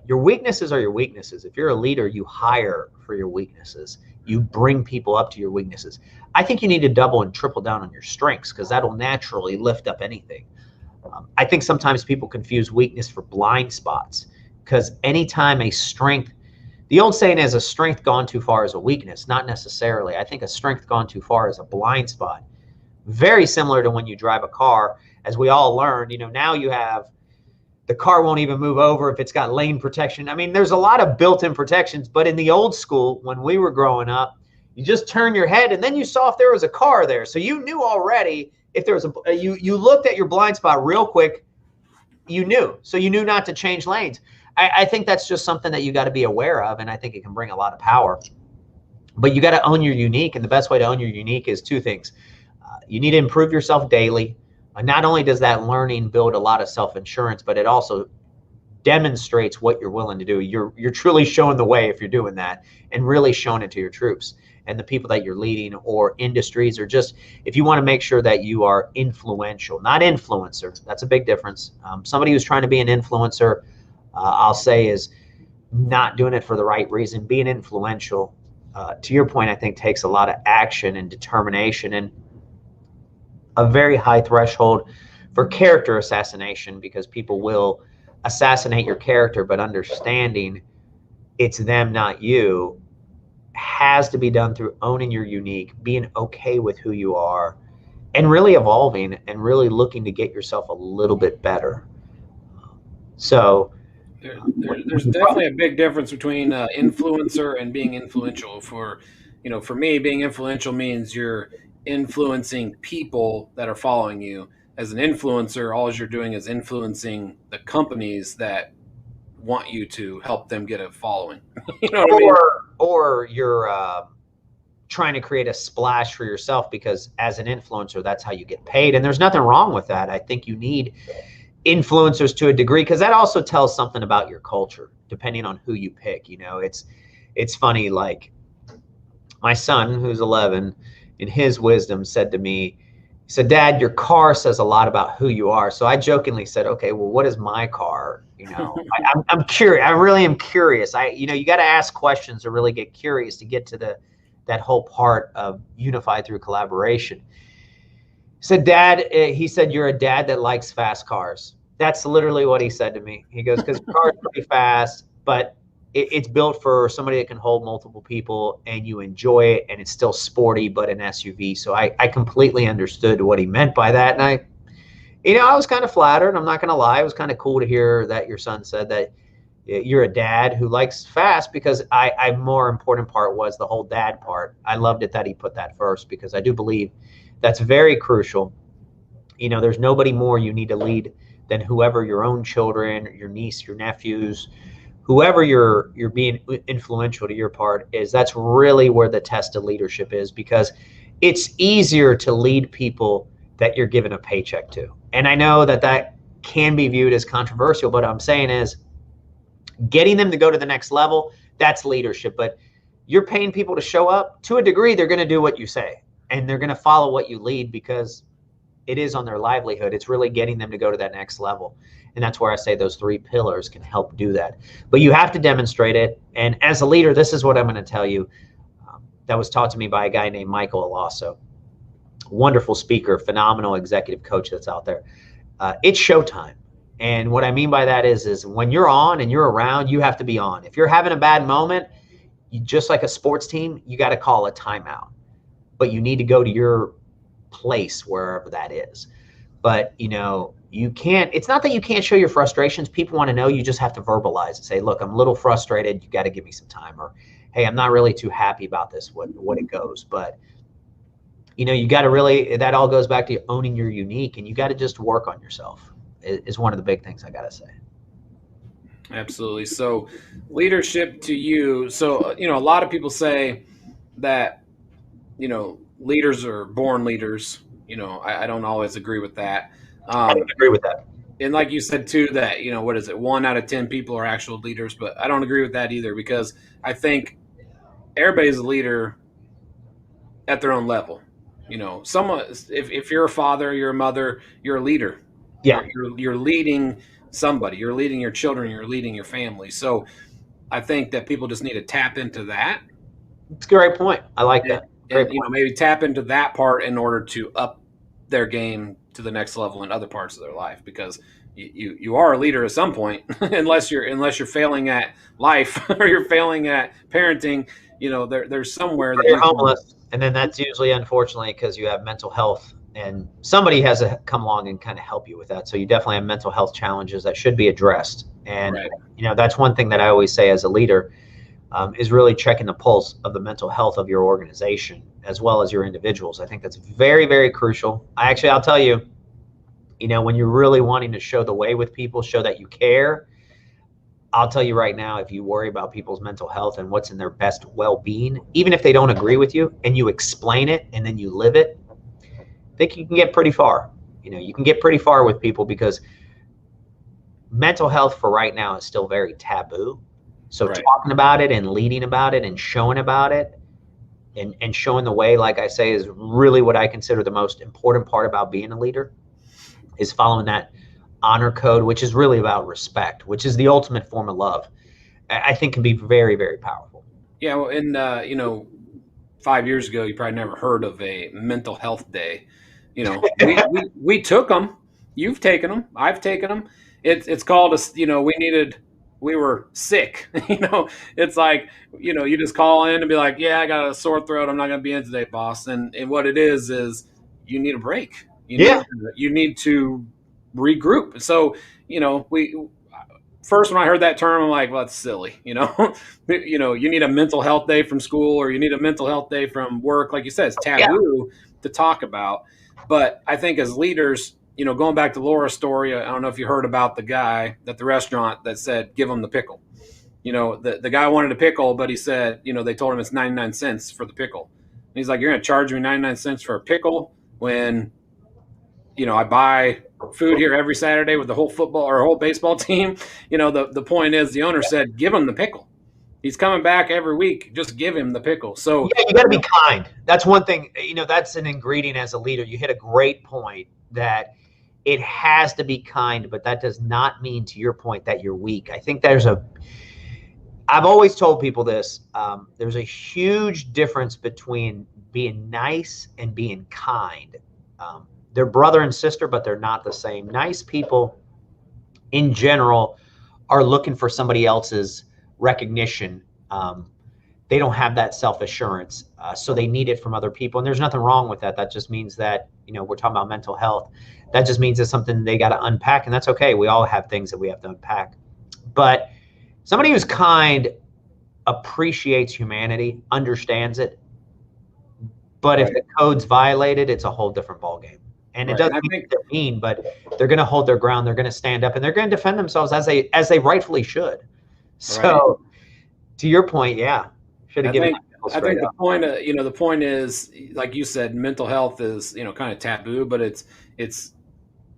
Your weaknesses are your weaknesses. If you're a leader, you hire for your weaknesses. You bring people up to your weaknesses. I think you need to double and triple down on your strengths, because that'll naturally lift up anything. I think sometimes people confuse weakness for blind spots, because anytime a strength, the old saying is a strength gone too far is a weakness. Not necessarily. I think a strength gone too far is a blind spot. Very similar to when you drive a car, as we all learned, now you have, the car won't even move over if it's got lane protection. I mean, there's a lot of built-in protections, but in the old school, when we were growing up, you just turn your head and then you saw if there was a car there. So you knew already if there was you looked at your blind spot real quick, you knew. So you knew not to change lanes. I think that's just something that you got to be aware of, and I think it can bring a lot of power. But you got to own your unique, and the best way to own your unique is two things. You need to improve yourself daily. Not only does that learning build a lot of self-insurance, but it also demonstrates what you're willing to do. You're truly showing the way if you're doing that, and really showing it to your troops and the people that you're leading, or industries, or just if you want to make sure that you are influential, not influencer. That's a big difference. Somebody who's trying to be an influencer, I'll say, is not doing it for the right reason. Being influential, to your point, I think takes a lot of action and determination, and a very high threshold for character assassination, because people will assassinate your character, but understanding it's them, not you, has to be done through owning your unique, being okay with who you are, and really evolving and really looking to get yourself a little bit better. So there's definitely a big difference between influencer and being influential. For me, being influential means you're influencing people that are following you. As an influencer, all you're doing is influencing the companies that want you to help them get a following. You know what I mean? Or you're trying to create a splash for yourself, because as an influencer, that's how you get paid. And there's nothing wrong with that. I think you need influencers to a degree, because that also tells something about your culture, depending on who you pick. It's funny, like my son, who's 11, in his wisdom said to me, he said, "Dad, your car says a lot about who you are." So I jokingly said, "Okay, well, what is my car?" I'm curious. I really am curious. You got to ask questions to really get curious, to get to that whole part of unified through collaboration. He said, "Dad," he said, "you're a dad that likes fast cars." That's literally what he said to me. He goes, "Because the car is pretty fast, but it's built for somebody that can hold multiple people, and you enjoy it, and it's still sporty, but an SUV." So I completely understood what he meant by that. And I was kind of flattered. I'm not going to lie. It was kind of cool to hear that your son said that you're a dad who likes fast, because I more important part was the whole dad part. I loved it that he put that first, because I do believe that's very crucial. There's nobody more you need to lead than whoever your own children, your niece, your nephews, whoever you're being influential to your part is. That's really where the test of leadership is, because it's easier to lead people that you're giving a paycheck to. And I know that can be viewed as controversial, but what I'm saying is getting them to go to the next level, that's leadership. But you're paying people to show up. To a degree, they're going to do what you say, and they're going to follow what you lead, because it is on their livelihood. It's really getting them to go to that next level. And that's where I say those 3 pillars can help do that. But you have to demonstrate it. And as a leader, this is what I'm going to tell you. That was taught to me by a guy named Michael Alasso. Wonderful speaker, phenomenal executive coach that's out there. It's showtime. And what I mean by that is when you're on and you're around, you have to be on. If you're having a bad moment, just like a sports team, you got to call a timeout. But you need to go to your place, wherever that is. But you can't, it's not that you can't show your frustrations. People want to know. You just have to verbalize and say, "Look, I'm a little frustrated. You got to give me some time." Or, "Hey, I'm not really too happy about this, what it goes." But you got to really, that all goes back to owning your unique, and you got to just work on yourself is one of the big things I got to say. Absolutely. So leadership to you. So, a lot of people say that, leaders are born leaders. I don't always agree with that. I don't agree with that. And like you said too, that, what is it? 1 out of 10 people are actual leaders, but I don't agree with that either, because I think everybody's a leader at their own level. Someone, if you're a father, you're a mother, you're a leader. Yeah. You're leading somebody, you're leading your children, you're leading your family. So I think that people just need to tap into that. It's a great point. I like that. And maybe tap into that part in order to up their game to the next level in other parts of their life, because you are a leader at some point, unless you're failing at life or you're failing at parenting. There's somewhere that you're homeless, and then that's usually, unfortunately, because you have mental health, and somebody has to come along and kind of help you with that. So you definitely have mental health challenges that should be addressed. And right. That's one thing that I always say as a leader, is really checking the pulse of the mental health of your organization as well as your individuals. I think that's very, very crucial. I'll tell you, when you're really wanting to show the way with people, show that you care, I'll tell you right now, if you worry about people's mental health and what's in their best well-being, even if they don't agree with you, and you explain it and then you live it, I think you can get pretty far. You can get pretty far with people, because mental health for right now is still very taboo. So right. Talking about it and leading about it and showing about it and showing the way, like I say, is really what I consider the most important part about being a leader, is following that honor code, which is really about respect, which is the ultimate form of love. I think can be very, very powerful. Yeah. Well, and 5 years ago, you probably never heard of a mental health day. We took them. You've taken them. I've taken them. It's called we were sick. It's like, you just call in and be like, yeah, I got a sore throat, I'm not going to be in today, boss. And what it is you need a break. You need to regroup. So, first, when I heard that term, I'm like, well, that's silly. You need a mental health day from school, or you need a mental health day from work. Like you said, it's taboo to talk about. But I think as leaders, going back to Laura's story, I don't know if you heard about the guy at the restaurant that said, give him the pickle. The guy wanted a pickle, but he said, they told him it's 99 cents for the pickle. And he's like, you're going to charge me 99 cents for a pickle when, I buy food here every Saturday with the whole football or whole baseball team. The point is, the owner said, give him the pickle. He's coming back every week. Just give him the pickle. So yeah, you got to be kind. That's one thing, that's an ingredient as a leader. You hit a great point that it has to be kind, but that does not mean, to your point, that you're weak. I think I've always told people this, there's a huge difference between being nice and being kind. They're brother and sister, but they're not the same. Nice people in general are looking for somebody else's recognition. They don't have that self-assurance, so they need it from other people. And there's nothing wrong with that. That just means that, we're talking about mental health. That just means it's something they got to unpack, and that's okay. We all have things that we have to unpack. But somebody who's kind appreciates humanity, understands it. But if the code's violated, it's a whole different ballgame. And it doesn't mean they're mean, but they're going to hold their ground. They're going to stand up, and they're going to defend themselves as they rightfully should. So, to your point, should have given. I think the point is, like you said, mental health is kind of taboo, but it's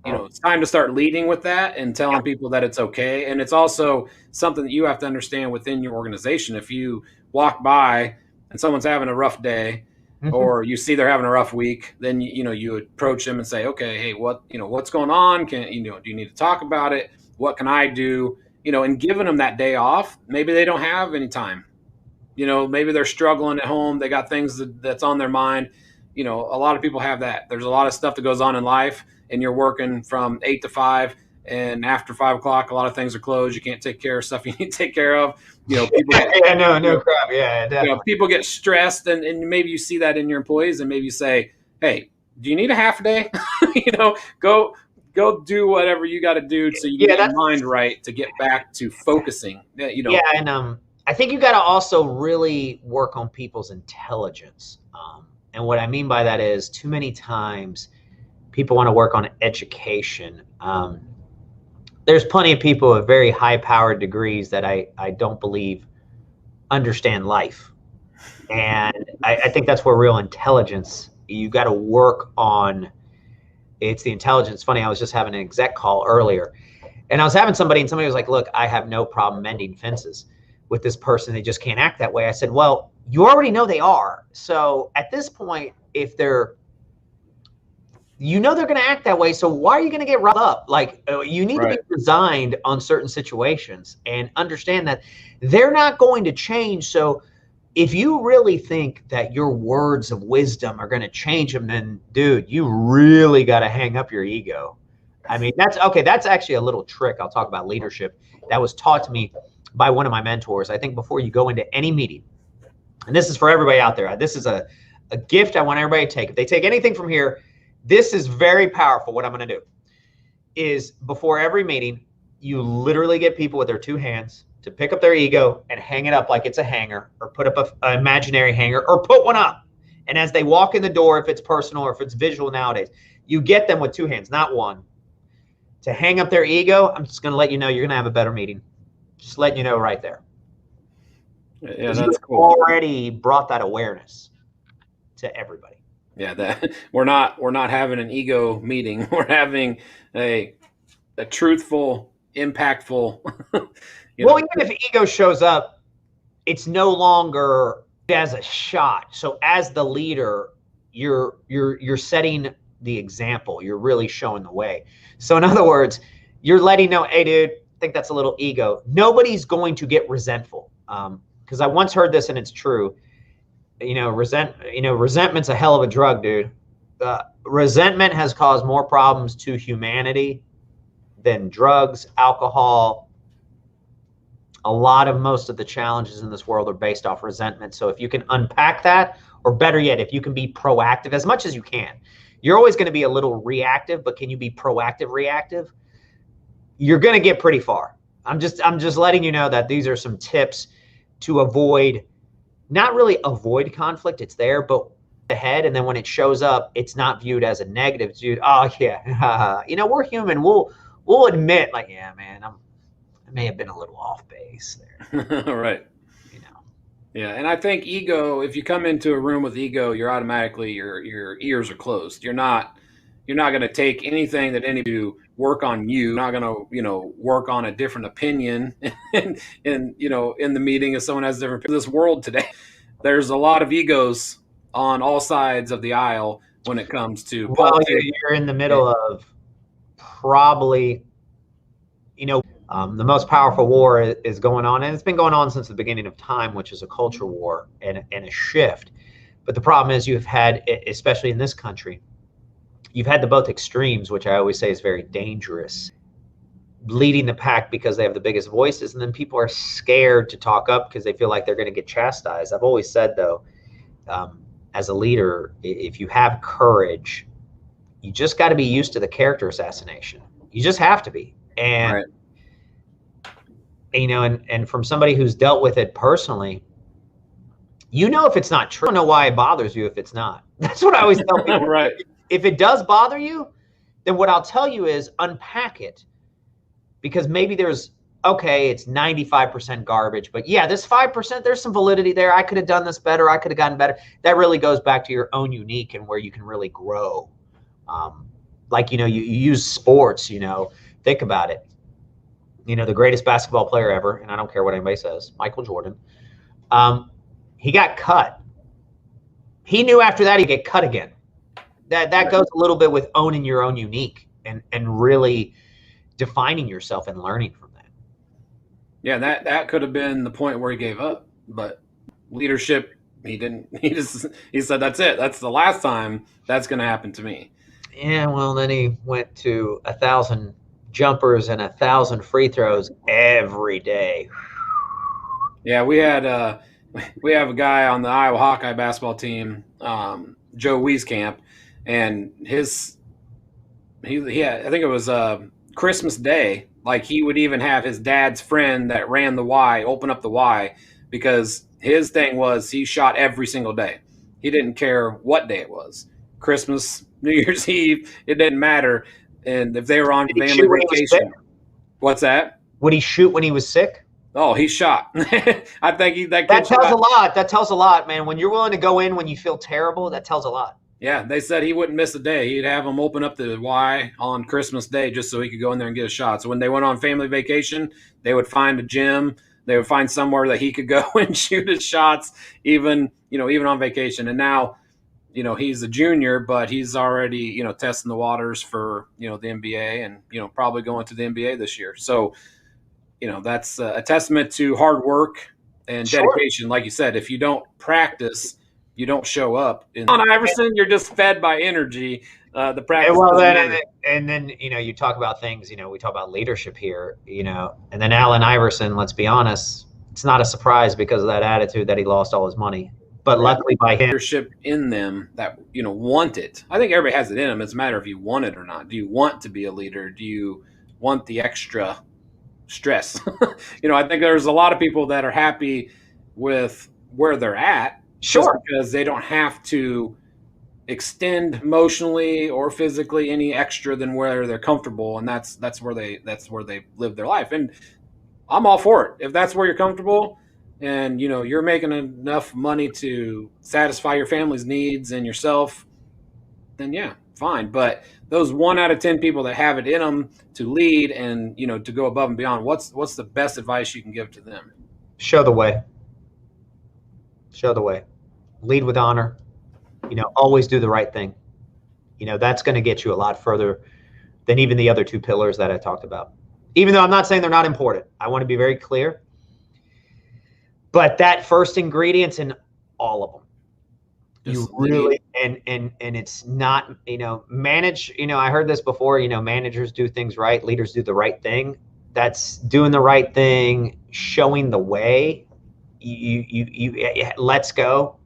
it's time to start leading with that and telling people that it's okay, and it's also something that you have to understand within your organization. If you walk by and someone's having a rough day, or you see they're having a rough week, then you approach them and say, okay, hey, what's going on? Do you need to talk about it? What can I do? And giving them that day off. Maybe they don't have any time. Maybe they're struggling at home. They got things that's on their mind. A lot of people have that. There's a lot of stuff that goes on in life, and you're working from 8 to 5, and after 5 o'clock, a lot of things are closed. You can't take care of stuff you need to take care of. People get, no crap. Yeah, definitely. People get stressed, and maybe you see that in your employees, and maybe you say, hey, do you need a half a day? Go do whatever you got to do so you get your mind right to get back to focusing. Yeah, and I think you got to also really work on people's intelligence. And what I mean by that is, too many times people want to work on education. There's plenty of people with very high-powered degrees that I don't believe understand life. And I think that's where real intelligence, you got to work on. It's the intelligence. Funny, I was just having an exec call earlier. And I was having somebody, and somebody was like, look, I have no problem mending fences with this person. They just can't act that way. I said, well, you already know they are. So at this point, if they're, you know, they're going to act that way. So why are you going to get riled up? Like, you need to be resigned on certain situations and understand that they're not going to change. So if you really think that your words of wisdom are going to change them, then dude, you really got to hang up your ego. I mean, that's okay. That's actually a little trick. I'll talk about leadership that was taught to me by one of my mentors. I think before you go into any meeting, and this is for everybody out there, this is a gift I want everybody to take. If they take anything from here, this is very powerful. What I'm going to do is before every meeting, you literally get people with their two hands to pick up their ego and hang it up like it's a hanger, or put up an imaginary hanger, or put one up. And as they walk in the door, if it's personal or if it's visual nowadays, you get them with two hands, not one, to hang up their ego. I'm just going to let you know you're going to have a better meeting. Just letting you know right there. Yeah, that's cool. Already brought that awareness to everybody. Yeah, that we're not having an ego meeting. We're having a truthful, impactful. Well, even if ego shows up, it's no longer as a shot. So as the leader, you're setting the example. You're really showing the way. So in other words, you're letting know, hey, dude, I think that's a little ego. Nobody's going to get resentful. Because I once heard this, and it's true. Resentment's a hell of a drug, dude. Resentment has caused more problems to humanity than drugs, alcohol. Most of the challenges in this world are based off resentment. So if you can unpack that, or better yet, if you can be proactive as much as you can, you're always going to be a little reactive, but can you be proactive, reactive? You're going to get pretty far. I'm just letting you know that these are some tips to avoid, not really avoid conflict. It's there, but ahead. And then when it shows up, it's not viewed as a negative. It's viewed, oh yeah, we're human. We'll admit, like, yeah, man, I may have been a little off base there. Right. Yeah, and I think ego, if you come into a room with ego, you're automatically, your ears are closed. You're not going to take anything that any of you work on you. You're not going to, work on a different opinion in the meeting if someone has different. This world today, there's a lot of egos on all sides of the aisle when it comes to politics. You're in the middle of probably, the most powerful war is going on, and it's been going on since the beginning of time, which is a culture war and a shift. But the problem is you've had, especially in this country, you've had the both extremes, which I always say is very dangerous, leading the pack because they have the biggest voices, and then people are scared to talk up because they feel like they're going to get chastised. I've always said, though, as a leader, if you have courage, you just got to be used to the character assassination. You just have to be. And right. And from somebody who's dealt with it personally, if it's not true. I don't know why it bothers you if it's not. That's what I always tell people. Right. If it does bother you, then what I'll tell you is unpack it, because maybe it's 95% garbage, but yeah, this 5%, there's some validity there. I could have done this better. I could have gotten better. That really goes back to your own unique and where you can really grow. You use sports, think about it. The greatest basketball player ever, and I don't care what anybody says, Michael Jordan, he got cut. He knew after that he'd get cut again. That goes a little bit with owning your own unique and really defining yourself and learning from that. Yeah, that could have been the point where he gave up, but leadership, he didn't. He said, that's it. That's the last time that's going to happen to me. Yeah, well, then he went to 1,000 jumpers and 1,000 free throws every day. Yeah, we have a guy on the Iowa Hawkeye basketball team, Joe Wieskamp, and I think it was Christmas Day. Like, he would even have his dad's friend that ran the Y open up the Y, because his thing was he shot every single day. He didn't care what day it was. Christmas, New Year's Eve, it didn't matter. And if they were on family vacation. What's that? Would he shoot when he was sick? Oh, he shot. I think that tells a lot. That tells a lot, man. When you're willing to go in when you feel terrible, that tells a lot. Yeah, they said he wouldn't miss a day. He'd have them open up the Y on Christmas Day just so he could go in there and get a shot. So when they went on family vacation, they would find a gym. They would find somewhere that he could go and shoot his shots, even even on vacation. And now, he's a junior, but he's already testing the waters for the NBA, and probably going to the NBA this year. So that's a testament to hard work and dedication. Like you said, if you don't practice, you don't show up. On Iverson, you're just fed by energy. The practice. Well, then you talk about things. We talk about leadership here. And then Allen Iverson. Let's be honest, it's not a surprise because of that attitude that he lost all his money. But luckily, by him, leadership in them that want it. I think everybody has it in them. It's a matter if you want it or not. Do you want to be a leader? Do you want the extra stress? I think there's a lot of people that are happy with where they're at, just because they don't have to extend emotionally or physically any extra than where they're comfortable, and that's where they live their life. And I'm all for it if that's where you're comfortable, and you're making enough money to satisfy your family's needs and yourself, then yeah, fine. But those 1 out of 10 people that have it in them to lead and to go above and beyond, what's the best advice you can give to them? Show the way. Lead with honor. Always do the right thing. That's going to get you a lot further than even the other 2 pillars that I talked about. Even though I'm not saying they're not important, I want to be very clear. But that first ingredient's in all of them. You really, and it's not, manage, I heard this before, managers do things right, leaders do the right thing. That's doing the right thing, showing the way. You let's go,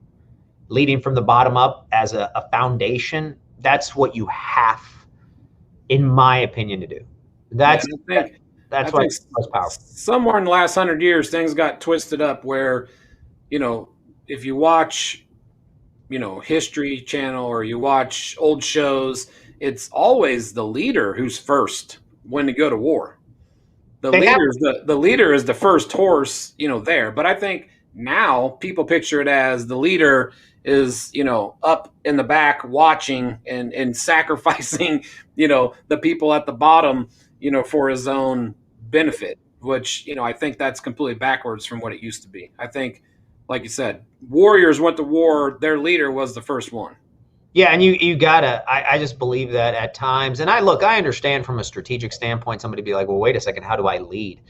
leading from the bottom up as a foundation. That's what you have, in my opinion, to do. That's what's most powerful. Somewhere in the last 100 years, things got twisted up where, if you watch History Channel or you watch old shows, it's always the leader who's first when to go to war. The leader is the first horse, there. But I think now people picture it as the leader is, up in the back watching and sacrificing, the people at the bottom, for his own benefit, which, I think that's completely backwards from what it used to be. I think, like you said, warriors went to war. Their leader was the first one. Yeah, and you gotta. I just believe that at times, and I understand from a strategic standpoint. Somebody be like, "Well, wait a second, how do I lead?"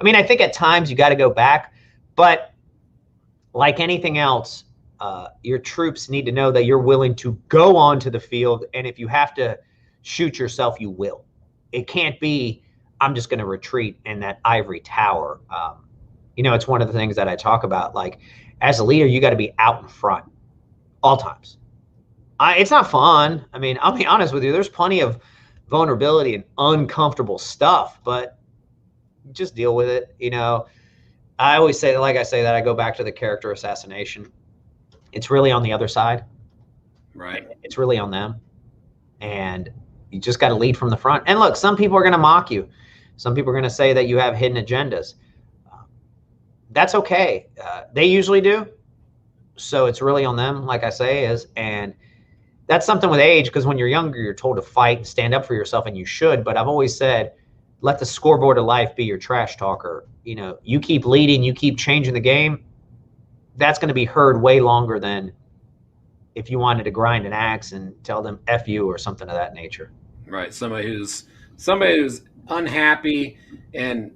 I mean, I think at times you got to go back, but like anything else, your troops need to know that you're willing to go onto the field, and if you have to shoot yourself, you will. It can't be, I'm just going to retreat in that ivory tower. It's one of the things that I talk about. Like, as a leader, you got to be out in front all times. It's not fun. I mean, I'll be honest with you. There's plenty of vulnerability and uncomfortable stuff, but just deal with it. I always say, that I go back to the character assassination. It's really on the other side. Right. It's really on them. And you just got to lead from the front. And look, some people are going to mock you. Some people are going to say that you have hidden agendas. That's okay. They usually do. So it's really on them, like I say, and that's something with age, because when you're younger, you're told to fight and stand up for yourself, and you should. But I've always said, let the scoreboard of life be your trash talker. You keep leading, you keep changing the game. That's going to be heard way longer than if you wanted to grind an axe and tell them F you or something of that nature. Right. Somebody who's unhappy and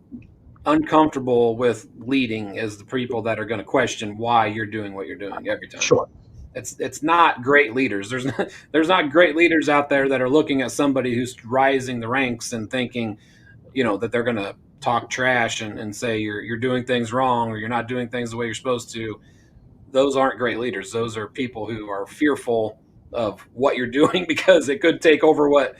uncomfortable with leading is the people that are going to question why you're doing what you're doing every time. Sure. It's not great leaders. There's not great leaders out there that are looking at somebody who's rising the ranks and thinking, that they're going to talk trash and say you're doing things wrong or you're not doing things the way you're supposed to. Those aren't great leaders. Those are people who are fearful of what you're doing because it could take over what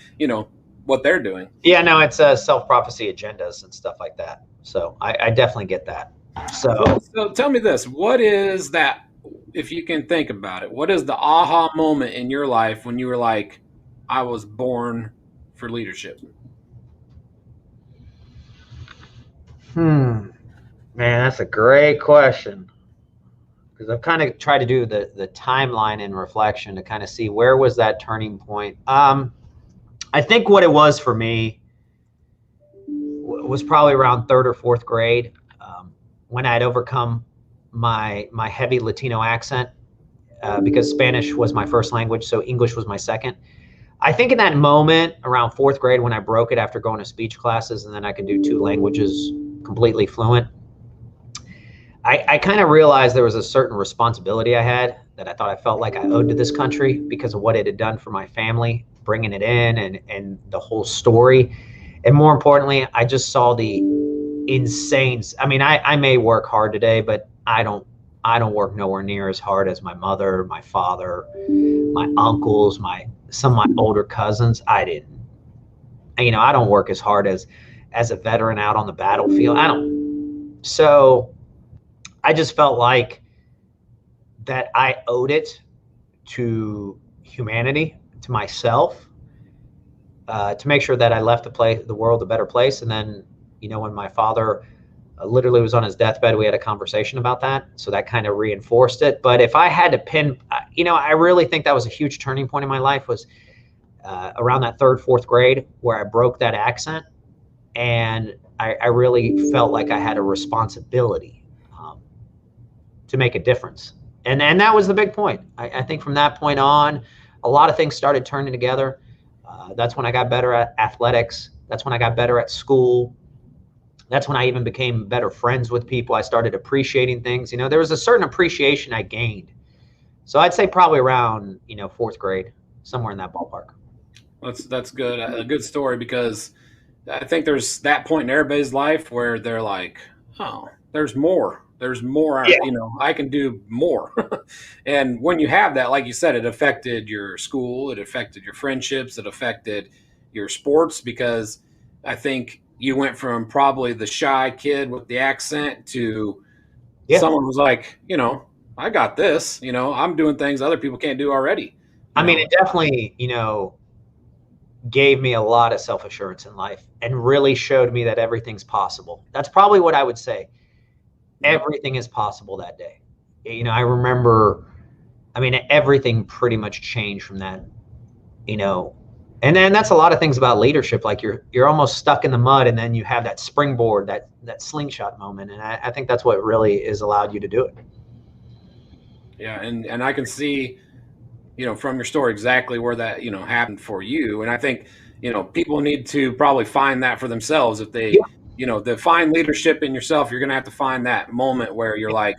they're doing. Yeah, no, it's self-prophecy agendas and stuff like that. So I definitely get that. So tell me this, what is that, if you can think about it, what is the aha moment in your life when you were like, I was born for leadership? Man, that's a great question. because I've kind of tried to do the timeline in reflection to kind of see where was that turning point. I think what it was for me was probably around third or fourth grade, when I had overcome my heavy Latino accent, because Spanish was my first language, so English was my second. I think in that moment around fourth grade, when I broke it after going to speech classes and then I could do 2 languages completely fluent, I kind of realized there was a certain responsibility I had that I thought I felt like I owed to this country because of what it had done for my family, bringing it in and the whole story. And more importantly, I just saw the insane. I mean, I may work hard today, but I don't work nowhere near as hard as my mother, my father, my uncles, some of my older cousins. I don't work as hard as a veteran out on the battlefield. So I just felt like that I owed it to humanity, to myself, to make sure that I left the world a better place. And then, when my father literally was on his deathbed, we had a conversation about that. So that kind of reinforced it. But if I had to I really think that was a huge turning point in my life, was around that third, fourth grade, where I broke that accent. And I really felt like I had a responsibility to make a difference. And that was the big point. I think from that point on, a lot of things started turning together. That's when I got better at athletics. That's when I got better at school. That's when I even became better friends with people. I started appreciating things. There was a certain appreciation I gained. So I'd say probably around, fourth grade, somewhere in that ballpark. That's good. A good story, because I think there's that point in everybody's life where they're like, oh, there's more. There's more, Yeah. I can do more. And when you have that, like you said, it affected your school, it affected your friendships, it affected your sports, because I think you went from probably the shy kid with the accent to someone who's like, I got this, I'm doing things other people can't do already. I mean, it definitely, gave me a lot of self-assurance in life and really showed me that everything's possible. That's probably what I would say. Everything is possible that day. I remember, everything pretty much changed from that, and then that's a lot of things about leadership. Like you're almost stuck in the mud, and then you have that springboard, that slingshot moment. And I think that's what really has allowed you to do it. Yeah. And I can see, from your story exactly where that, happened for you. And I think, people need to probably find that for themselves. If they, to find leadership in yourself, you're going to have to find that moment where you're like,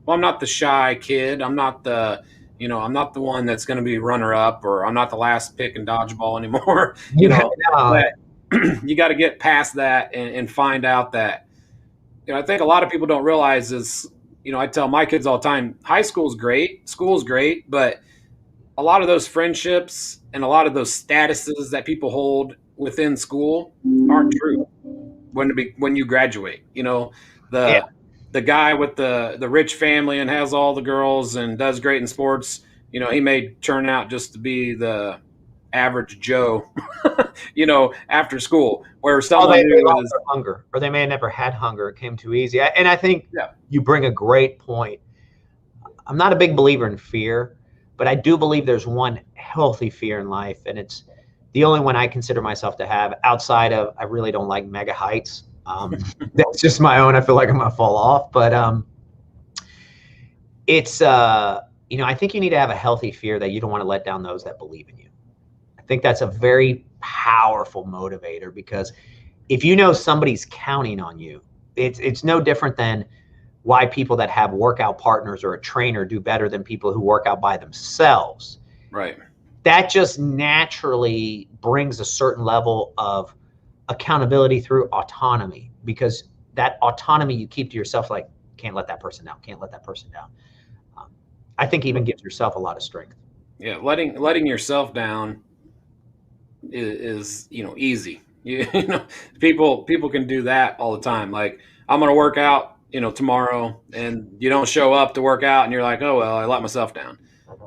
well, I'm not the shy kid. I'm not the, I'm not the one that's going to be runner up, or I'm not the last pick in dodgeball anymore. But you got to get past that and find out that, I think a lot of people don't realize is, I tell my kids all the time, high school's great, school's great, but a lot of those friendships and a lot of those statuses that people hold within school aren't true when you graduate. The guy with the rich family and has all the girls and does great in sports, he may turn out just to be the average Joe, after school, where someone they lost their hunger, or they may have never had hunger. It came too easy. And I think you bring a great point. I'm not a big believer in fear, but I do believe there's one healthy fear in life, and it's the only one I consider myself to have, outside of, I really don't like mega heights. That's just my own. I feel like I'm gonna fall off, but it's I think you need to have a healthy fear that you don't want to let down those that believe in you. I think that's a very powerful motivator, because if somebody's counting on you, it's no different than why people that have workout partners or a trainer do better than people who work out by themselves. Right. That just naturally brings a certain level of accountability through autonomy, because that autonomy you keep to yourself, like, can't let that person down, can't let that person down. I think even gives yourself a lot of strength. Yeah, letting yourself down is easy. People can do that all the time. Like, I'm going to work out, tomorrow, and you don't show up to work out, and you're like, oh well, I let myself down.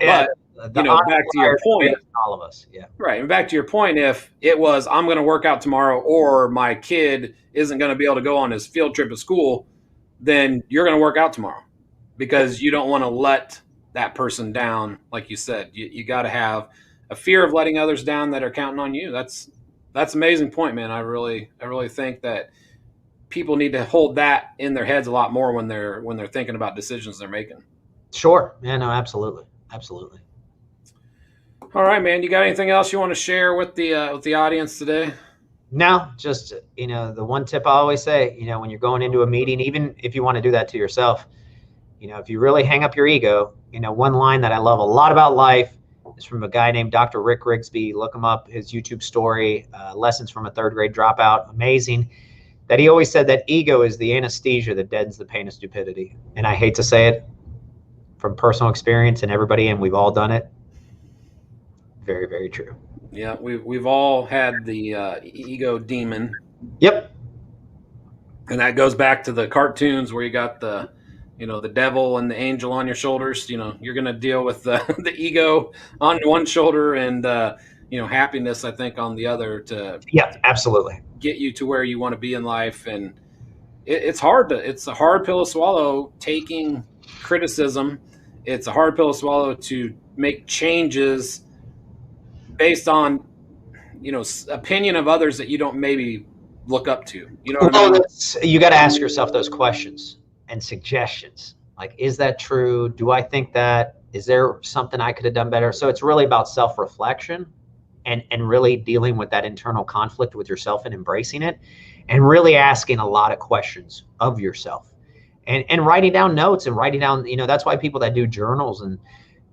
Yeah, but back to your point, all of us, right. And back to your point, if it was, I'm going to work out tomorrow, or my kid isn't going to be able to go on his field trip at school, then you're going to work out tomorrow. because you don't want to let that person down. Like you said, you got to have a fear of letting others down that are counting on you. That's an amazing point, man. I really think that people need to hold that in their heads a lot more when they're thinking about decisions they're making. Sure. Yeah, no, absolutely. Absolutely. All right, man. You got anything else you want to share with the audience today? No, just, the one tip I always say, when you're going into a meeting, even if you want to do that to yourself, if you really hang up your ego, one line that I love a lot about life is from a guy named Dr. Rick Grigsby. Look him up, his YouTube story, Lessons from a Third Grade Dropout. Amazing. That he always said that ego is the anesthesia that deadens the pain of stupidity. And I hate to say it from personal experience, and we've all done it. Very, very true. Yeah, we've all had the ego demon. Yep. And that goes back to the cartoons where you got the devil and the angel on your shoulders. You're going to deal with the ego on one shoulder and happiness, I think, on the other to absolutely get you to where you want to be in life. And it's a hard pill to swallow taking criticism. It's a hard pill to swallow to make changes based on, opinion of others that you don't maybe look up to. You know what I mean? You got to ask yourself those questions and suggestions. Like, is that true? Do I think that? Is there something I could have done better? So it's really about self-reflection and really dealing with that internal conflict with yourself and embracing it, and really asking a lot of questions of yourself and writing down notes and writing down, that's why people that do journals and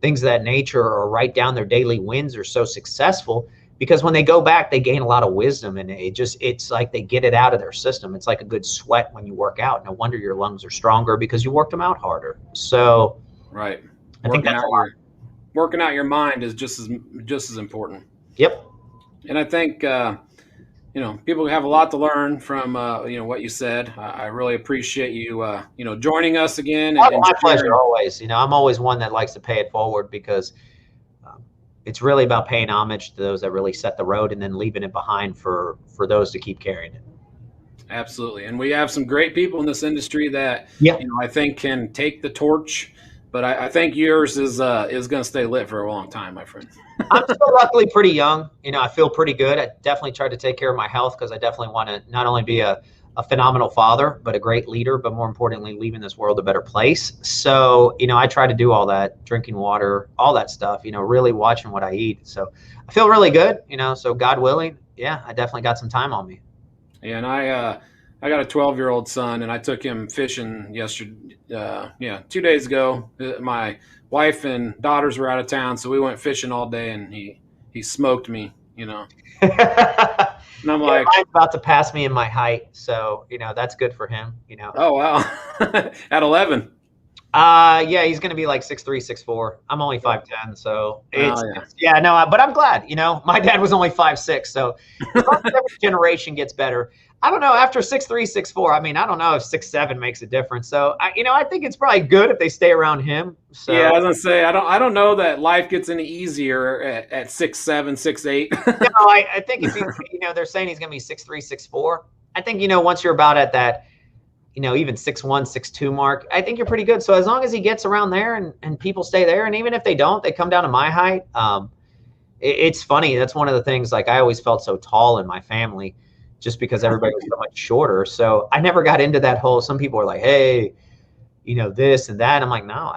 things of that nature or write down their daily wins are so successful, because when they go back, they gain a lot of wisdom, and it's like they get it out of their system. It's like a good sweat when you work out. No wonder your lungs are stronger, because you worked them out harder. So right. I think that's working out your mind is just as important. Yep. And I think, people have a lot to learn from, what you said. I really appreciate you, joining us again. My pleasure always. I'm always one that likes to pay it forward, because it's really about paying homage to those that really set the road and then leaving it behind for those to keep carrying it. Absolutely. And we have some great people in this industry that, I think can take the torch, but I think yours is going to stay lit for a long time, my friend. I'm still luckily pretty young. I feel pretty good. I definitely tried to take care of my health, because I definitely want to not only be a phenomenal father, but a great leader, but more importantly, leaving this world a better place. So, I try to do all that, drinking water, all that stuff, really watching what I eat. So I feel really good, so God willing, I definitely got some time on me. Yeah, and I got a 12-year-old son, and I took him fishing yesterday. 2 days ago. My wife and daughters were out of town, so we went fishing all day, and he smoked me, And I'm like, mine's about to pass me in my height, so that's good for him. Oh wow, at 11. He's gonna be like 6'3", 6'4". I'm only 5'10", so but I'm glad. My dad was only 5'6", so every generation gets better. I don't know, after 6'3", 6'4", I don't know if 6'7" makes a difference. So I think it's probably good if they stay around him. So yeah, I was gonna say I don't know that life gets any easier at 6'7", 6'8". No, I think if they're saying he's gonna be 6'3", 6'4". I think once you're about at that, even 6'1", 6'2" mark, I think you're pretty good. So as long as he gets around there and people stay there, and even if they don't, they come down to my height. It's funny. That's one of the things. Like, I always felt so tall in my family, just because everybody was so much shorter. So I never got into that whole, some people are like, hey, this and that. I'm like, no,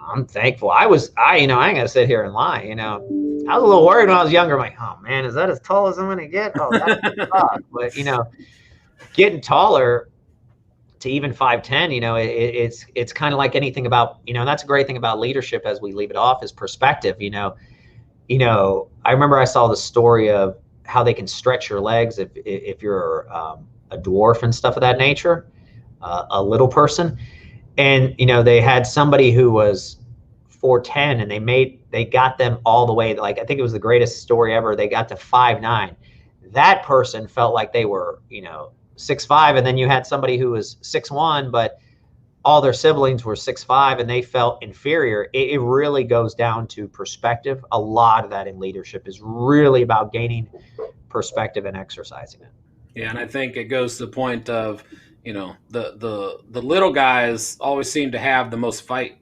I'm thankful. I ain't gonna sit here and lie. I was a little worried when I was younger. I'm like, oh man, is that as tall as I'm gonna get? Oh, that's but getting taller to even 5'10", it's kind of like anything about, that's a great thing about leadership as we leave it off, is perspective. I remember I saw the story of how they can stretch your legs if you're a dwarf and stuff of that nature, a little person. And, they had somebody who was 4'10", and they got them all the way, like, I think it was the greatest story ever. They got to 5'9". That person felt like they were, 6'5", and then you had somebody who was 6'1", but all their siblings were 6'5", and they felt inferior. It really goes down to perspective. A lot of that in leadership is really about gaining perspective and exercising it. Yeah, and I think it goes to the point of, you know, the little guys always seem to have the most fight.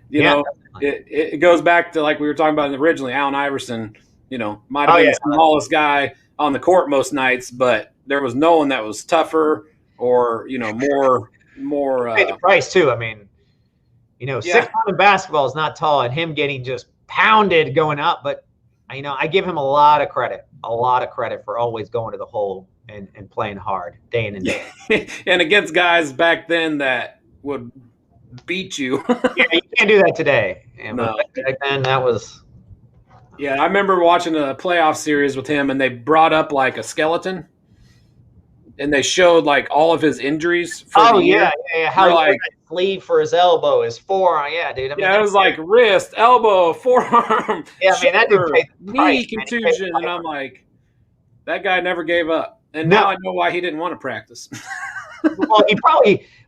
You Yeah, know, it goes back to like we were talking about originally. Allen Iverson, you know, might have oh been yeah, the smallest guy on the court most nights, but there was no one that was tougher or you know more. pay the price too. I mean, you know, Yeah, 6'1" in basketball is not tall, and him getting just pounded going up. But you know, I give him a lot of credit for always going to the hole and playing hard day in and day out. and against guys back then that would beat you. Yeah, you can't do that today. And but No. back then, that was. Yeah, I remember watching a playoff series with him, and they brought up like a skeleton, and they showed like all of his injuries for Oh the year. yeah. How They're he wore like, that sleeve for his elbow, his forearm. Yeah, dude. I mean, yeah, it was like wrist, elbow, forearm, yeah. I mean, that dude shoulder, paid the price, knee man. He paid contusion, the and I'm piper. like, that guy never gave up. And No. now I know why he didn't want to practice. Well,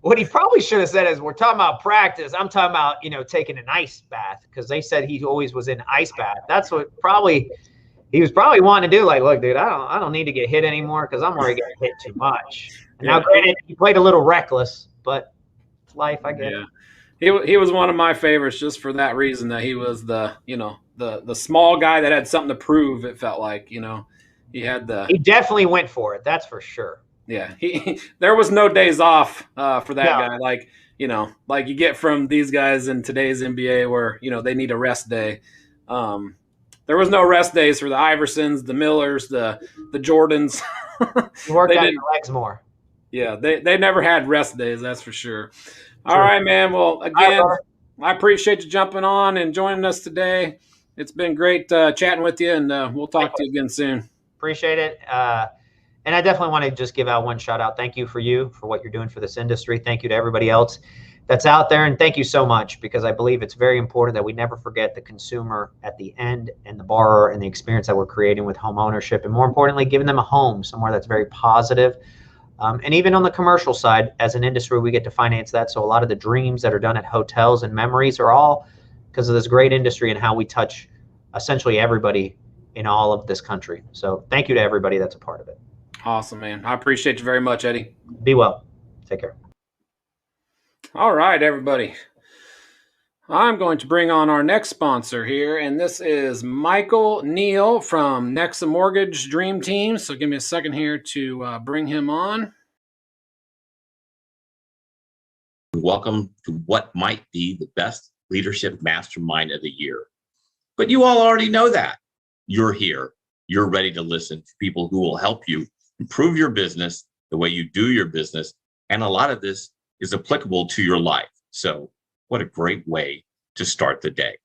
what he probably should have said is, we're talking about practice. I'm talking about, you know, taking an ice bath, because they said he always was in ice bath. That's what he was probably wanting to do. Like, look, dude, I don't need to get hit anymore because I'm already getting hit too much. And Yeah. now, granted, he played a little reckless, but life, I guess. Yeah. He was one of my favorites just for that reason, that he was the, you know, the small guy that had something to prove. It felt like, you know, he definitely went for it. That's for sure. Yeah, there was no days off for that No. guy. Like, you know, like you get from these guys in today's NBA, where you know they need a rest day. There was no rest days for the Iversons, the Millers, the Jordans. You worked They out didn't. your legs more. Yeah, they never had rest days. That's for sure. All True. right, man. Well, All right, again, brother. I appreciate you jumping on and joining us today. It's been great chatting with you, and we'll talk to you again soon. Appreciate it. And I definitely want to just give out one shout out. Thank you for what you're doing for this industry. Thank you to everybody else that's out there. And thank you so much, because I believe it's very important that we never forget the consumer at the end, and the borrower, and the experience that we're creating with home ownership. And more importantly, giving them a home somewhere that's very positive. And even on the commercial side, as an industry, we get to finance that. So a lot of the dreams that are done at hotels and memories are all because of this great industry and how we touch essentially everybody in all of this country. So thank you to everybody that's a part of it. Awesome, man. I appreciate you very much, Eddie. Be well. Take care. All right, everybody. I'm going to bring on our next sponsor here, and this is Michael Neal from Nexa Mortgage Dream Team. So give me a second here to bring him on. Welcome to what might be the best leadership mastermind of the year. But you all already know that. You're here. You're ready to listen to people who will help you improve your business, the way you do your business. And a lot of this is applicable to your life. So what a great way to start the day.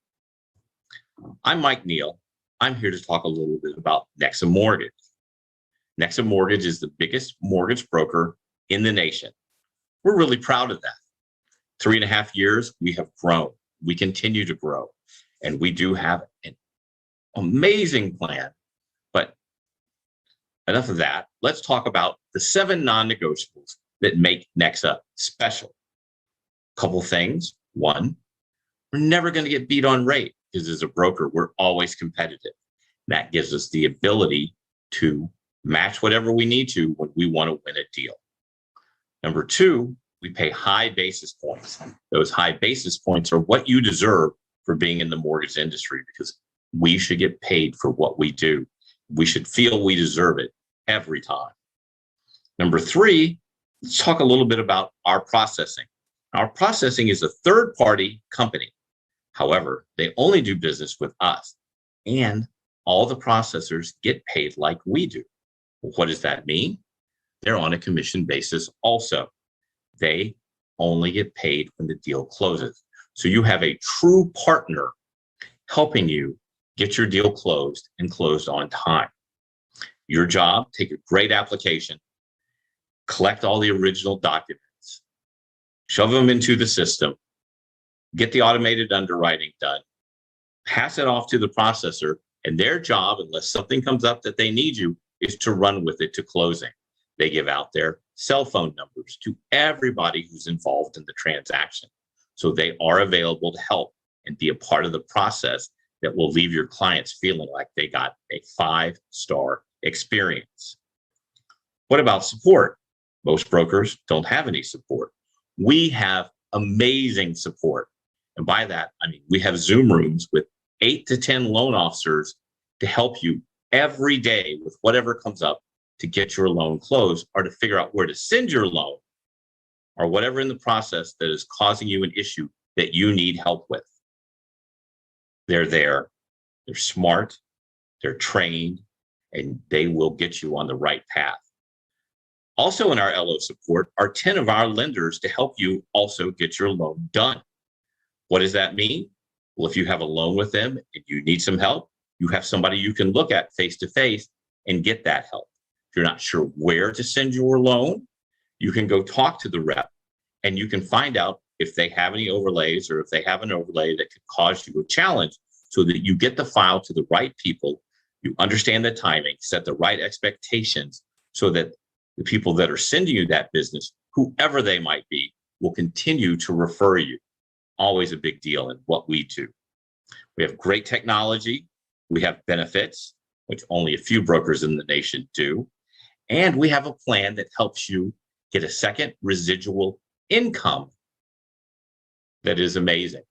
I'm Mike Neal. I'm here to talk a little bit about Nexa Mortgage. Nexa Mortgage is the biggest mortgage broker in the nation. We're really proud of that. 3.5 years, we have grown. We continue to grow. And we do have an amazing plan. But enough of that. Let's talk about the 7 non-negotiables that make Nexa special. Couple things. One, we're never going to get beat on rate, because as a broker, we're always competitive. That gives us the ability to match whatever we need to when we want to win a deal. Number 2, we pay high basis points. Those high basis points are what you deserve for being in the mortgage industry, because we should get paid for what we do. We should feel we deserve it every time. Number 3, let's talk a little bit about our processing. Our processing is a third-party company. However, they only do business with us, and all the processors get paid like we do. What does that mean? They're on a commission basis also. They only get paid when the deal closes. So you have a true partner helping you get your deal closed and closed on time. Your job, take a great application, collect all the original documents, shove them into the system, get the automated underwriting done, pass it off to the processor, and their job, unless something comes up that they need you, is to run with it to closing. They give out their cell phone numbers to everybody who's involved in the transaction. So they are available to help and be a part of the process that will leave your clients feeling like they got a 5-star experience. What about support? Most brokers don't have any support. We have amazing support. And by that, I mean, we have Zoom rooms with 8 to 10 loan officers to help you every day with whatever comes up to get your loan closed or to figure out where to send your loan or whatever in the process that is causing you an issue that you need help with. They're there, they're smart, they're trained, and they will get you on the right path. Also in our LO support are 10 of our lenders to help you also get your loan done. What does that mean? Well, if you have a loan with them and you need some help, you have somebody you can look at face to face and get that help. If you're not sure where to send your loan, you can go talk to the rep and you can find out if they have any overlays or if they have an overlay that could cause you a challenge so that you get the file to the right people, you understand the timing, set the right expectations so that the people that are sending you that business, whoever they might be, will continue to refer you. Always a big deal in what we do. We have great technology. We have benefits, which only a few brokers in the nation do. And we have a plan that helps you get a second residual income that is amazing.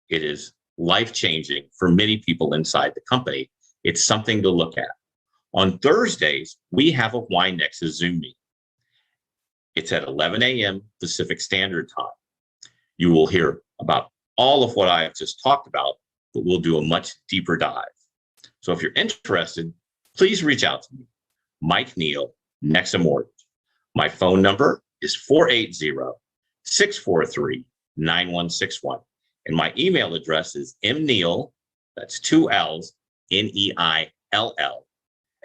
It is life-changing for many people inside the company. It's something to look at. On Thursdays, we have a Why Nexus Zoom meeting. It's at 11 a.m. Pacific Standard Time. You will hear about all of what I have just talked about, but we'll do a much deeper dive. So if you're interested, please reach out to me, Mike Neal, Nexa Mortgage. My phone number is 480-643-9161. And my email address is mneil, that's 2 L's, N-E-I-L-L,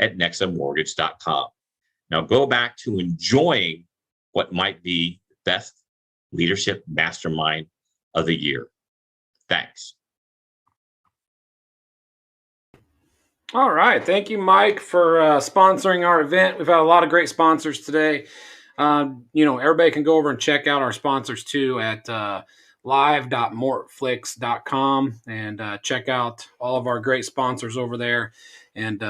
at nexamortgage.com. Now go back to enjoying what might be the best leadership mastermind of the year. Thanks. All right. Thank you, Mike, for sponsoring our event. We've had a lot of great sponsors today. Everybody can go over and check out our sponsors too at live.mortflix.com and check out all of our great sponsors over there and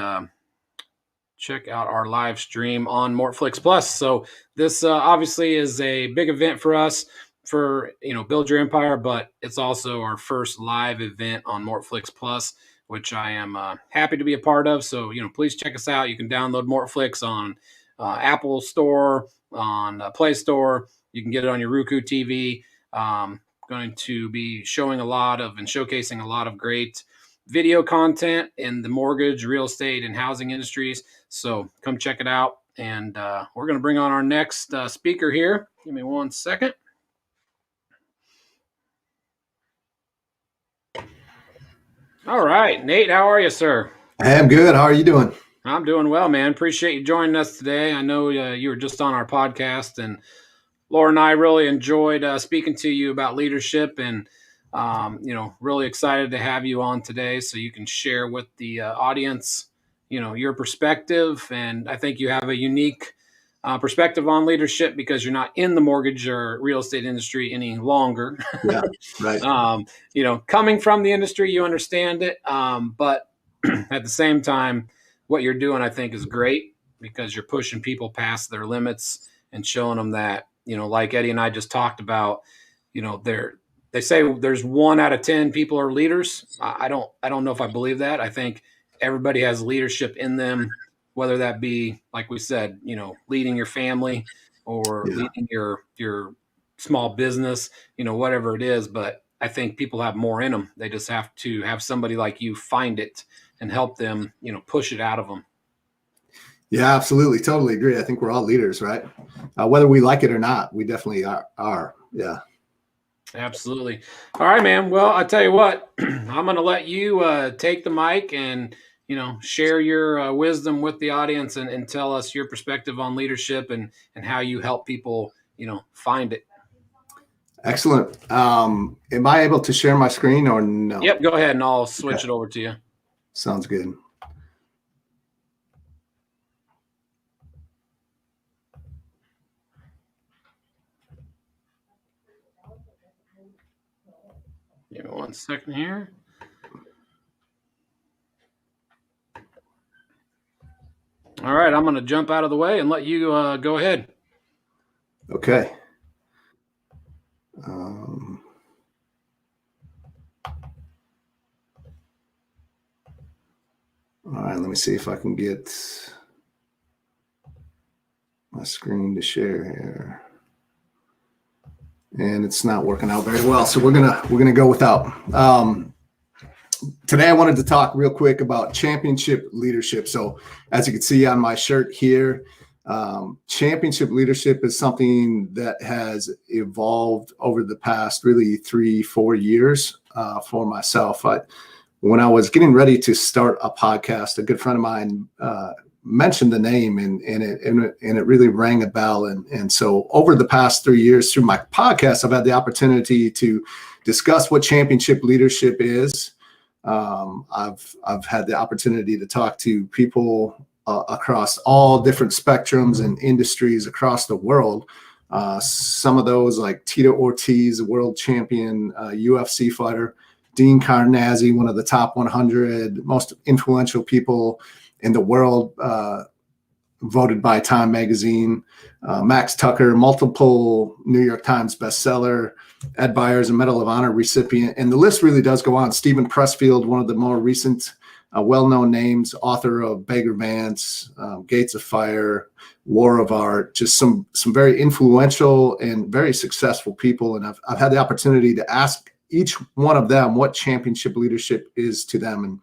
check out our live stream on Mortflix Plus. So this obviously is a big event for us for, Build Your Empire, but it's also our first live event on Mortflix Plus, which I am happy to be a part of. So, please check us out. You can download Mortflix on Apple Store, on Play Store. You can get it on your Roku TV. Going to be showing and showcasing a lot of great video content in the mortgage, real estate, and housing industries. So come check it out. And we're going to bring on our next speaker here. Give me 1 second. All right, Nate, how are you, sir? I am good. How are you doing? I'm doing well, man. Appreciate you joining us today. I know you were just on our podcast, and Laura and I really enjoyed speaking to you about leadership, and really excited to have you on today so you can share with the audience, your perspective. And I think you have a unique perspective on leadership because you're not in the mortgage or real estate industry any longer. Yeah, right. Coming from the industry, you understand it. But at the same time, what you're doing, I think, is great because you're pushing people past their limits and showing them that, like Eddie and I just talked about, they say there's 1 out of 10 people are leaders. I don't know if I believe that. I think everybody has leadership in them, whether that be, like we said, leading your family or leading your small business, whatever it is. But I think people have more in them. They just have to have somebody like you find it and help them, push it out of them. Yeah, absolutely. Totally agree. I think we're all leaders, right? Whether we like it or not, we definitely are. Yeah. Absolutely. All right, man. Well, I tell you what, I'm going to let you take the mic and, share your wisdom with the audience and tell us your perspective on leadership and how you help people, find it. Excellent. Am I able to share my screen or no? Yep. Go ahead and I'll switch it over to you. Sounds good. Give me 1 second here. All right, I'm going to jump out of the way and let you go ahead. Okay. All right, let me see if I can get my screen to share here. And it's not working out very well, so we're gonna go without. Today I wanted to talk real quick about championship leadership. So as you can see on my shirt here, championship leadership is something that has evolved over the past really 3-4 years for myself. When I was getting ready to start a podcast, a good friend of mine mentioned the name, and it really rang a bell. And so over the past 3 years through my podcast, I've had the opportunity to discuss what championship leadership is. I've had the opportunity to talk to people across all different spectrums and industries across the world. Some of those like Tito Ortiz, a world champion UFC fighter, Dean Carnazzi, one of the top 100 most influential people in the world, voted by Time Magazine, Max Tucker, multiple New York Times bestseller, Ed Byers, a Medal of Honor recipient, and the list really does go on. Stephen Pressfield, one of the more recent well-known names, author of Beggar Vance, Gates of Fire, War of Art, just some very influential and very successful people. And I've had the opportunity to ask each one of them what championship leadership is to them.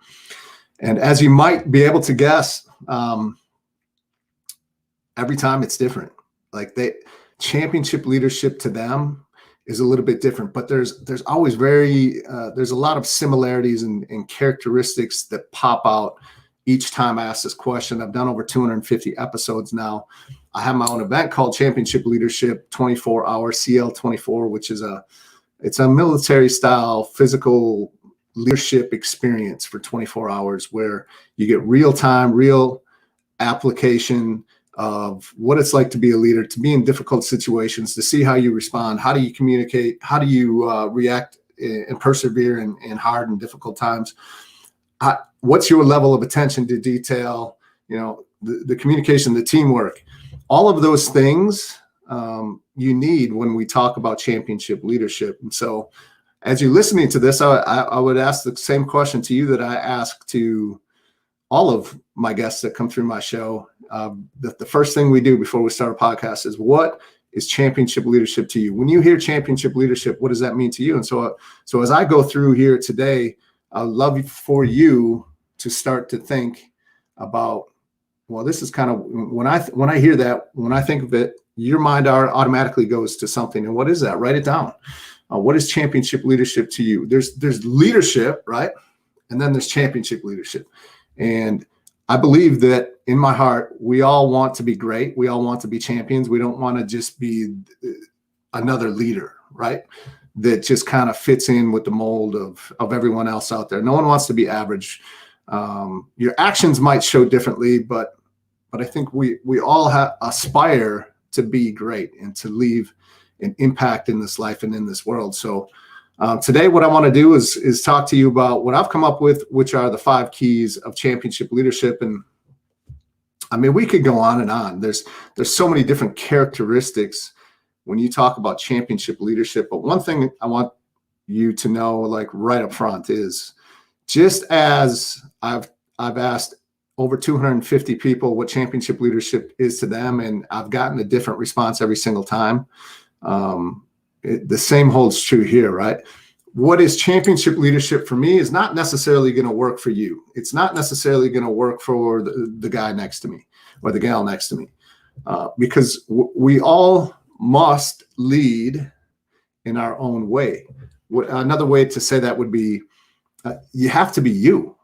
And as you might be able to guess, every time it's different. Like championship leadership to them is a little bit different, but there's always there's a lot of similarities and characteristics that pop out each time I ask this question. I've done over 250 episodes now. I have my own event called Championship Leadership 24-hour CL24, which is it's a military style physical leadership experience for 24 hours where you get real time, real application of what it's like to be a leader, to be in difficult situations, to see how you respond, how do you communicate, how do you react and persevere in hard and difficult times. What's your level of attention to detail, the communication, the teamwork, all of those things you need when we talk about championship leadership. And so as you're listening to this, I would ask the same question to you that I ask to all of my guests that come through my show. The first thing we do before we start a podcast is, what is championship leadership to you? When you hear championship leadership, what does that mean to you? And so as I go through here today, I'd love for you to start to think about, well, this is kind of when I hear that, when I think of it, your mind automatically goes to something. And what is that? Write it down. What is championship leadership to you? There's leadership, right? And then there's championship leadership. And I believe that in my heart, we all want to be great. We all want to be champions. We don't want to just be another leader, right? That just kind of fits in with the mold of everyone else out there. No one wants to be average. Your actions might show differently, but I think we all aspire to be great and to leave an impact in this life and in this world. So today, what I want to do is talk to you about what I've come up with, which are the 5 keys of championship leadership. And I mean, we could go on and on. There's so many different characteristics when you talk about championship leadership. But one thing I want you to know, like right up front, is just as I've asked over 250 people what championship leadership is to them, and I've gotten a different response every single time. The same holds true here, right? What is championship leadership for me is not necessarily going to work for you. It's not necessarily going to work for the guy next to me or the gal next to me, because we all must lead in our own way. Another way to say that would be, you have to be you,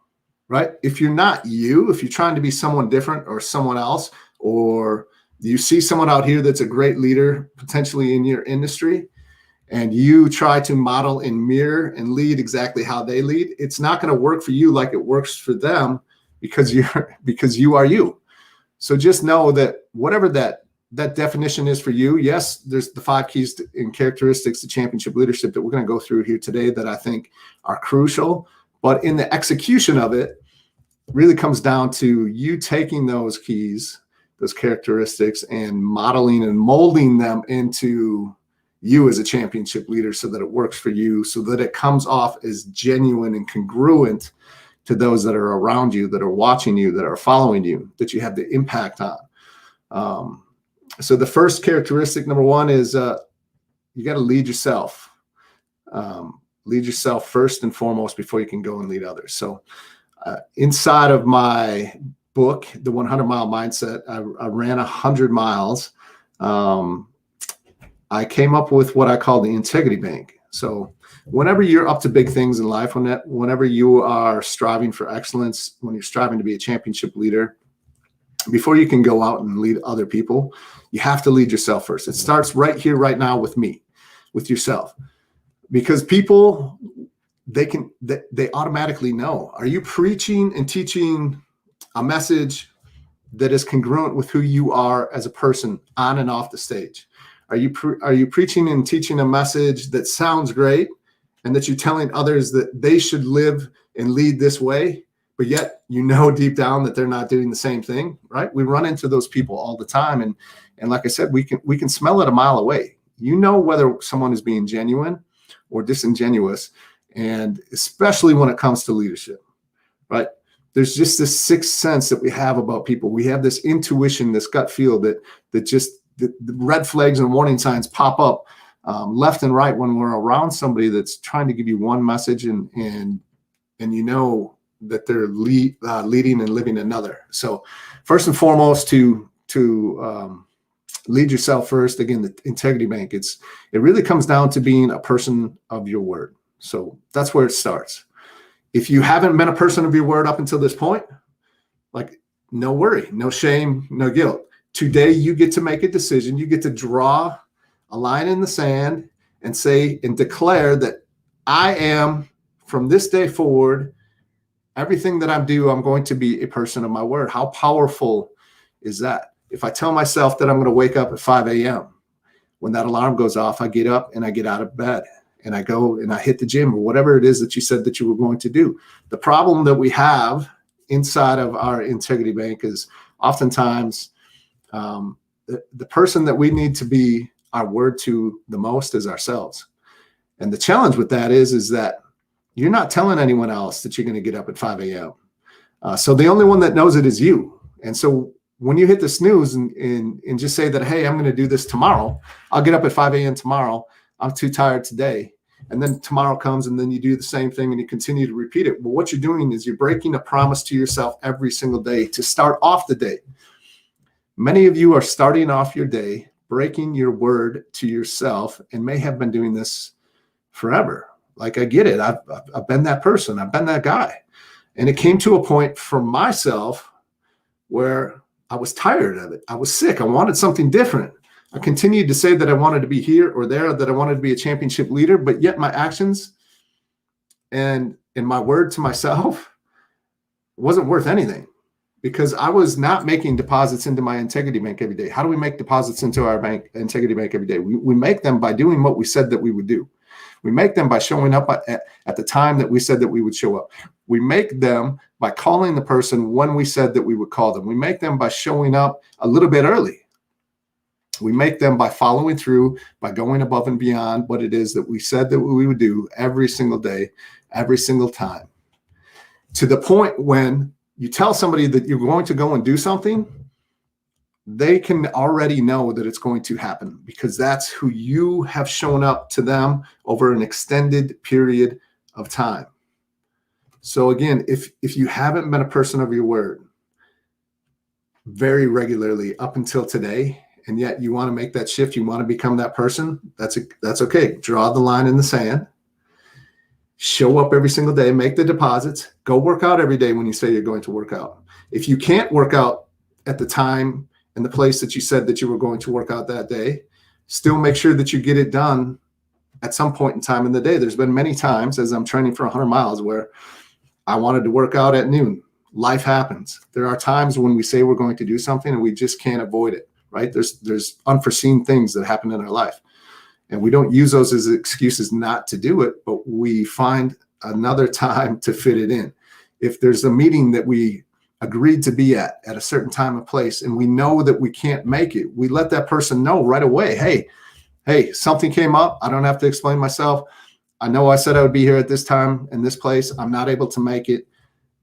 right? If you're not you, if you're trying to be someone different or someone else, or you see someone out here that's a great leader potentially in your industry, and you try to model and mirror and lead exactly how they lead, it's not going to work for you like it works for them, because you are you. So just know that whatever that definition is for you, yes, there's the 5 keys and characteristics to championship leadership that we're going to go through here today that I think are crucial. But in the execution of it, really comes down to you taking those keys, those characteristics and modeling and molding them into you as a championship leader so that it works for you, so that it comes off as genuine and congruent to those that are around you, that are watching you, that are following you, that you have the impact on. So the first characteristic, number one, is you got to lead yourself. Lead yourself first and foremost before you can go and lead others. So inside of my book, The 100-Mile Mindset, I ran 100 miles. I came up with what I call the integrity bank. So whenever you're up to big things in life, whenever you are striving for excellence, when you're striving to be a championship leader, before you can go out and lead other people, you have to lead yourself first. It starts right here, right now with me, with yourself, because people, they automatically know. Are you preaching and teaching a message that is congruent with who you are as a person on and off the stage? Are you preaching and teaching a message that sounds great and that you're telling others that they should live and lead this way, but yet you know deep down that they're not doing the same thing, right? We run into those people all the time. And like I said, we can smell it a mile away. You know whether someone is being genuine or disingenuous, and especially when it comes to leadership, right? There's just this sixth sense that we have about people. We have this intuition, this gut feel that just the red flags and warning signs pop up left and right when we're around somebody that's trying to give you one message and you know that they're leading and living another. So first and foremost, to lead yourself first. Again, the integrity bank. It really comes down to being a person of your word. So that's where it starts. If you haven't been a person of your word up until this point, like, no worry, no shame, no guilt. Today, you get to make a decision. You get to draw a line in the sand and say and declare that I am, from this day forward, everything that I'm going to be a person of my word. How powerful is that? If I tell myself that I'm going to wake up at 5 a.m., when that alarm goes off, I get up and I get out of bed and I go and I hit the gym or whatever it is that you said that you were going to do. The problem that we have inside of our integrity bank is oftentimes the person that we need to be our word to the most is ourselves. And the challenge with that is that you're not telling anyone else that you're going to get up at 5 a.m. So the only one that knows it is you. And so when you hit the snooze and just say that, hey, I'm going to do this tomorrow, I'll get up at 5 a.m. tomorrow. I'm too tired today. And then tomorrow comes and then you do the same thing and you continue to repeat it. Well, what you're doing is you're breaking a promise to yourself every single day to start off the day. Many of you are starting off your day breaking your word to yourself and may have been doing this forever. Like, I get it. I've been that person. I've been that guy. And it came to a point for myself where I was tired of it. I was sick. I wanted something different. I continued to say that I wanted to be here or there, that I wanted to be a championship leader, but yet my actions and my word to myself wasn't worth anything because I was not making deposits into my integrity bank every day. How do we make deposits into our integrity bank every day? We make them by doing what we said that we would do. We make them by showing up at the time that we said that we would show up. We make them by calling the person when we said that we would call them. We make them by showing up a little bit early. We make them by following through, by going above and beyond what it is that we said that we would do every single day, every single time. To the point when you tell somebody that you're going to go and do something, they can already know that it's going to happen because that's who you have shown up to them over an extended period of time. So again, if you haven't been a person of your word very regularly up until today, and yet you want to make that shift, you want to become that person, that's okay. Draw the line in the sand. Show up every single day, make the deposits, go work out every day when you say you're going to work out. If you can't work out at the time and the place that you said that you were going to work out that day, still make sure that you get it done at some point in time in the day. There's been many times as I'm training for 100 miles where I wanted to work out at noon. Life happens. There are times when we say we're going to do something and we just can't avoid it, right? There's unforeseen things that happen in our life. And we don't use those as excuses not to do it, but we find another time to fit it in. If there's a meeting that we agreed to be at a certain time and place, and we know that we can't make it, we let that person know right away, hey, something came up. I don't have to explain myself. I know I said I would be here at this time in this place. I'm not able to make it.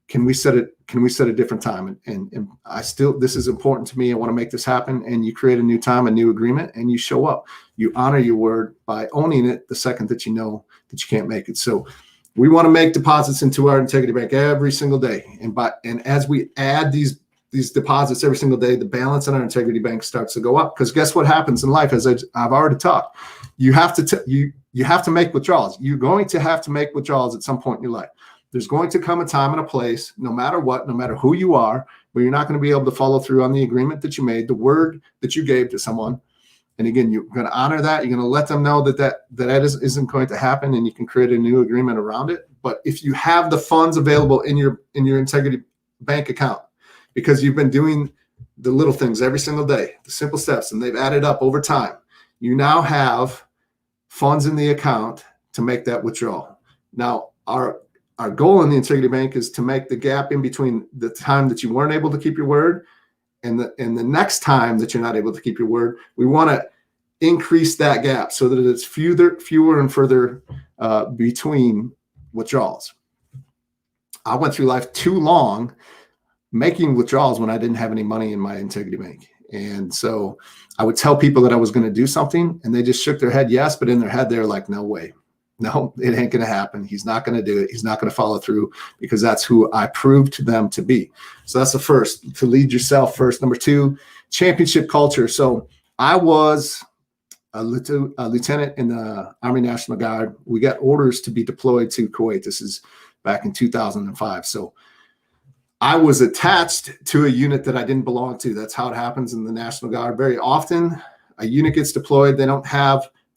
Can we set a different time? And I still, this is important to me. I want to make this happen. And you create a new time, a new agreement, and you show up. You honor your word by owning it the second that you know that you can't make it. So we want to make deposits into our integrity bank every single day. And as we add these deposits every single day, the balance in our integrity bank starts to go up. Because guess what happens in life? As I've already talked, you have to make withdrawals. You're going to have to make withdrawals at some point in your life. There's going to come a time and a place, no matter what, no matter who you are, where you're not going to be able to follow through on the agreement that you made, the word that you gave to someone. And again, you're going to honor that. You're going to let them know that isn't going to happen, and you can create a new agreement around it. But if you have the funds available in your integrity bank account, because you've been doing the little things every single day, the simple steps, and they've added up over time, you now have funds in the account to make that withdrawal. Now, our goal in the integrity bank is to make the gap in between the time that you weren't able to keep your word and the next time that you're not able to keep your word. We want to increase that gap so that it's fewer and further between withdrawals. I went through life too long making withdrawals when I didn't have any money in my integrity bank. And so I would tell people that I was going to do something, and they just shook their head yes, but in their head they're like, no way. No, it ain't going to happen. He's not going to do it. He's not going to follow through, because that's who I proved them to be. So that's the first, to lead yourself first. Number two, championship culture. So I was a lieutenant in the Army National Guard. We got orders to be deployed to Kuwait. This is back in 2005. So I was attached to a unit that I didn't belong to. That's how it happens in the National Guard. Very often a unit gets deployed. They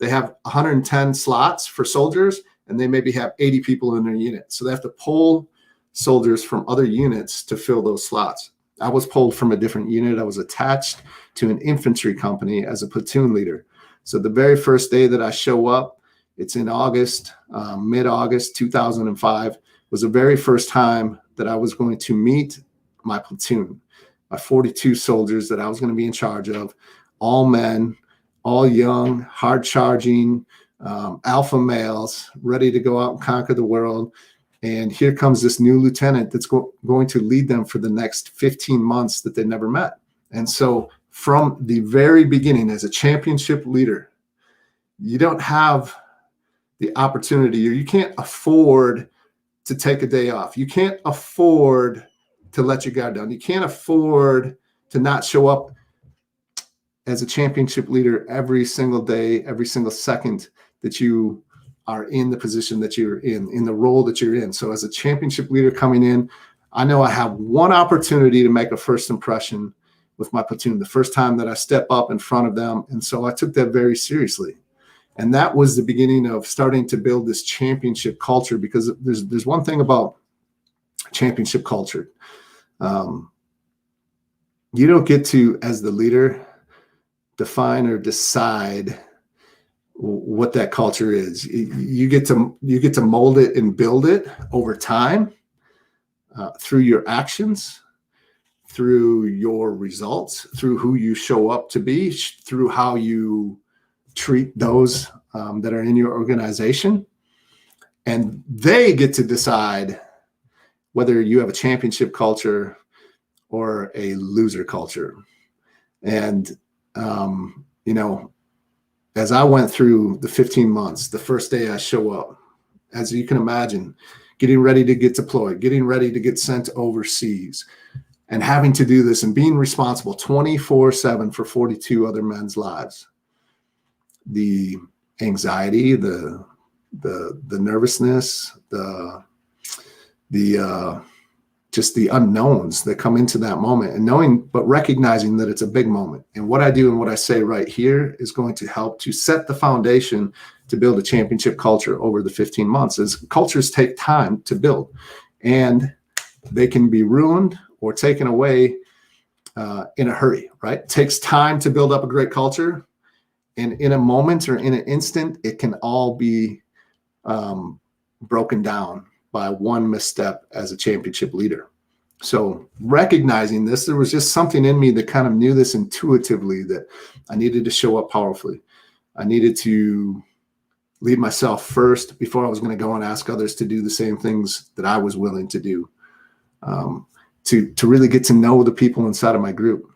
have 110 slots for soldiers, and they maybe have 80 people in their unit. So they have to pull soldiers from other units to fill those slots. I was pulled from a different unit. I was attached to an infantry company as a platoon leader. So the very first day that I show up, it's in August, mid-August 2005, was the very first time that I was going to meet my platoon, my 42 soldiers that I was going to be in charge of, all men, all young, hard charging, alpha males, ready to go out and conquer the world. And here comes this new lieutenant that's going to lead them for the next 15 months that they never met. And so from the very beginning, as a championship leader, you don't have the opportunity, or you can't afford to take a day off. You can't afford to let your guard down. You can't afford to not show up as a championship leader every single day, every single second that you are in the position that you're in the role that you're in. So as a championship leader coming in, I know I have one opportunity to make a first impression with my platoon, the first time that I step up in front of them. And so I took that very seriously. And that was the beginning of starting to build this championship culture, because there's one thing about championship culture. You don't get to, as the leader, define or decide what that culture is. You get to mold it and build it over time, through your actions, through your results, through who you show up to be, through how you treat those that are in your organization. And they get to decide whether you have a championship culture or a loser culture. And as I went through the 15 months, the first day I show up, as you can imagine, getting ready to get deployed, getting ready to get sent overseas, and having to do this and being responsible 24/7 for 42 other men's lives. The anxiety, the nervousness, just the unknowns that come into that moment, and but recognizing that it's a big moment. And what I do and what I say right here is going to help to set the foundation to build a championship culture over the 15 months. As cultures take time to build, and they can be ruined or taken away in a hurry, right? It takes time to build up a great culture. And in a moment or in an instant, it can all be broken down by one misstep as a championship leader. So recognizing this, there was just something in me that kind of knew this intuitively, that I needed to show up powerfully. I needed to lead myself first before I was going to go and ask others to do the same things that I was willing to do. To really get to know the people inside of my group,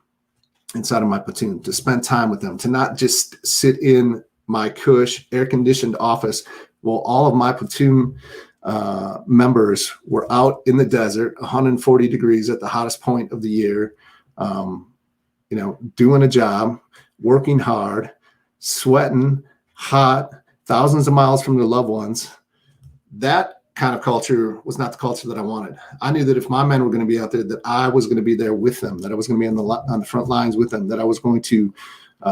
inside of my platoon, to spend time with them, to not just sit in my cush air-conditioned office while all of my platoon members were out in the desert, 140 degrees at the hottest point of the year, doing a job, working hard, sweating, hot, thousands of miles from their loved ones. That kind of culture was not the culture that I wanted. I knew that if my men were going to be out there, that I was going to be there with them, that I was going to be on the front lines with them, that I was going to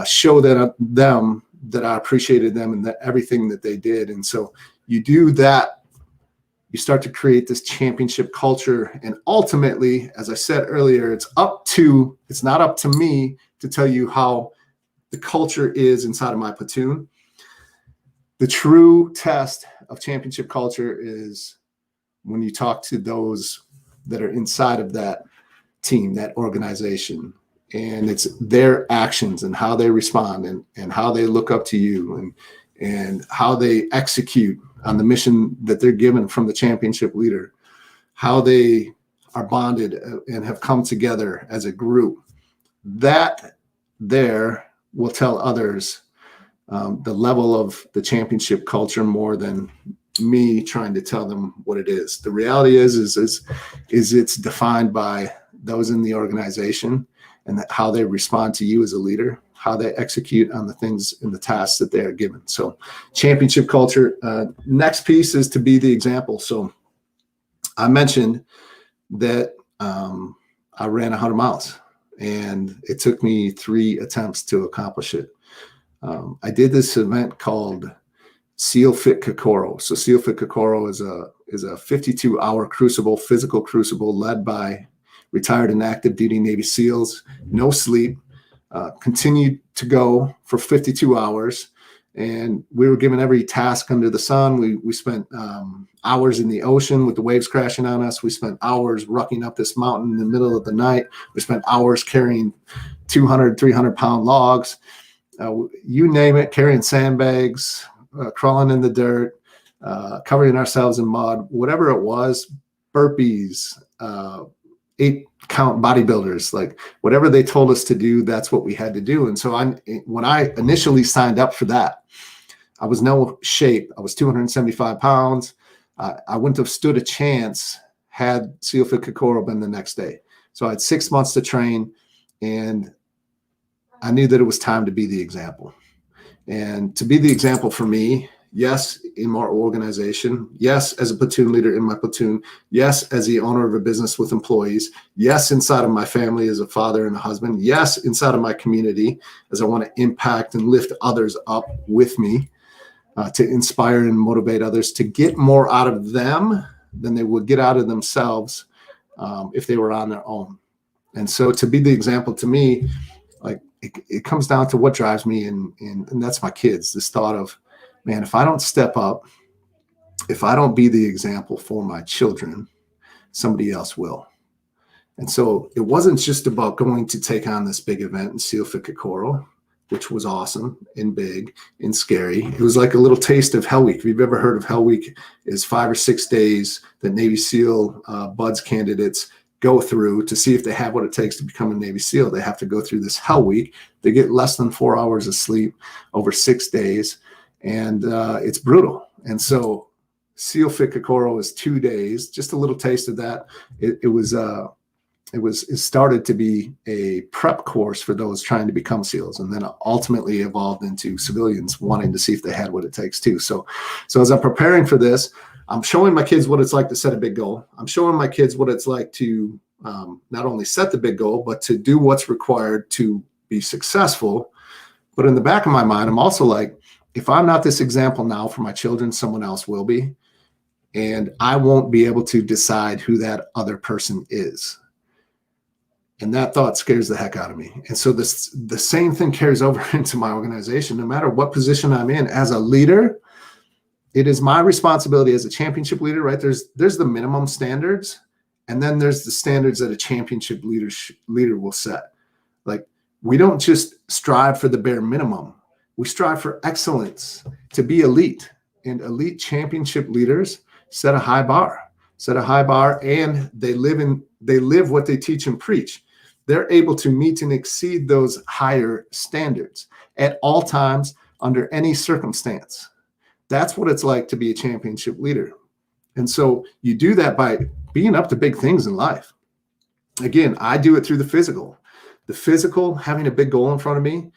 show them that I appreciated them and that everything that they did. And so you do that, you start to create this championship culture. And ultimately, as I said earlier, it's not up to me to tell you how the culture is inside of my platoon. The true test of championship culture is when you talk to those that are inside of that team, that organization, and it's their actions and how they respond and how they look up to you and how they execute on the mission that they're given from the championship leader, how they are bonded and have come together as a group. That there will tell others the level of the championship culture more than me trying to tell them what it is. The reality is it's defined by those in the organization and how they respond to you as a leader, how they execute on the things and the tasks that they are given. So championship culture. Next piece is to be the example. So I mentioned that I ran 100 miles and it took me 3 attempts to accomplish it. I did this event called SEAL Fit Kokoro. So SEAL Fit Kokoro is a 52-hour crucible, physical crucible led by retired and active duty Navy SEALs, no sleep, continued to go for 52 hours. And we were given every task under the sun. We spent hours in the ocean with the waves crashing on us. We spent hours rucking up this mountain in the middle of the night. We spent hours carrying 200, 300-pound logs. You name it, carrying sandbags, crawling in the dirt, covering ourselves in mud, whatever it was, burpees, 8-count bodybuilders, like whatever they told us to do, that's what we had to do. And so when I initially signed up for that, I was no shape. I was 275 pounds. I wouldn't have stood a chance had SEAL Fit Kokoro been the next day. So I had 6 months to train, and I knew that it was time to be the example. And to be the example for me, yes, in my organization, yes, as a platoon leader in my platoon, yes, as the owner of a business with employees, yes, inside of my family as a father and a husband, yes, inside of my community, as I want to impact and lift others up with me, to inspire and motivate others to get more out of them than they would get out of themselves if they were on their own. And so to be the example to me, like it comes down to what drives me, and that's my kids. This thought of, man, if I don't step up, if I don't be the example for my children, somebody else will. And so it wasn't just about going to take on this big event in SEAL Fit Kokoro, which was awesome and big and scary. It was like a little taste of Hell Week. If you've ever heard of Hell Week, is 5 or 6 days that Navy SEAL BUDS candidates go through to see if they have what it takes to become a Navy SEAL. They have to go through this Hell Week. They get less than 4 hours of sleep over 6 days, and it's brutal. And so SEAL Fit Kokoro is 2 days, just a little taste of that. It started to be a prep course for those trying to become SEALs, and then ultimately evolved into civilians wanting to see if they had what it takes too. So as I'm preparing for this, I'm showing my kids what it's like to set a big goal. I'm showing my kids what it's like to not only set the big goal, but to do what's required to be successful. But in the back of my mind, I'm also like, if I'm not this example now for my children, someone else will be. And I won't be able to decide who that other person is. And that thought scares the heck out of me. And so the same thing carries over into my organization. No matter what position I'm in as a leader, it is my responsibility as a championship leader, right? There's the minimum standards, And then there's the standards that a championship leader will set. Like, we don't just strive for the bare minimum. We strive for excellence, to be elite. And elite championship leaders set a high bar, and they live what they teach and preach. They're able to meet and exceed those higher standards at all times, under any circumstance. That's what it's like to be a championship leader. And so you do that by being up to big things in life. Again, I do it through the physical. The physical, having a big goal in front of me,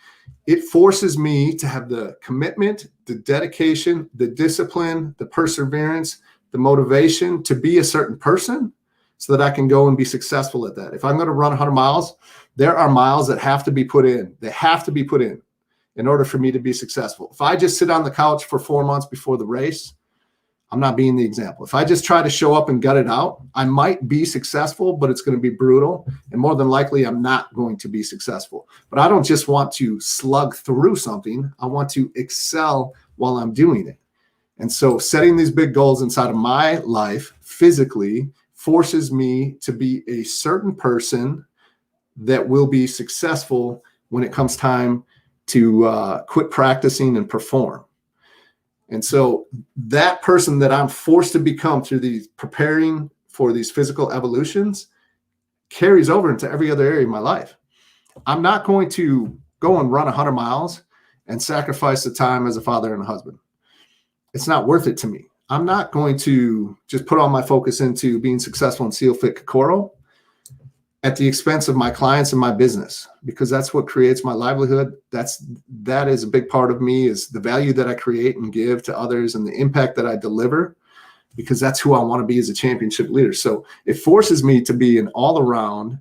it forces me to have the commitment, the dedication, the discipline, the perseverance, the motivation to be a certain person so that I can go and be successful at that. If I'm going to run 100 miles, there are miles that have to be put in. They have to be put in order for me to be successful. If I just sit on the couch for 4 months before the race, I'm not being the example. If I just try to show up and gut it out, I might be successful, but it's going to be brutal. And more than likely, I'm not going to be successful. But I don't just want to slug through something. I want to excel while I'm doing it. And so setting these big goals inside of my life physically forces me to be a certain person that will be successful when it comes time to quit practicing and perform. And so that person that I'm forced to become through these preparing for these physical evolutions carries over into every other area of my life. I'm not going to go and run 100 miles and sacrifice the time as a father and a husband. It's not worth it to me. I'm not going to just put all my focus into being successful in Seal Fit Kokoro at the expense of my clients and my business, because that's what creates my livelihood. That is a big part of me, is the value that I create and give to others and the impact that I deliver, because that's who I want to be as a championship leader. So it forces me to be an all-around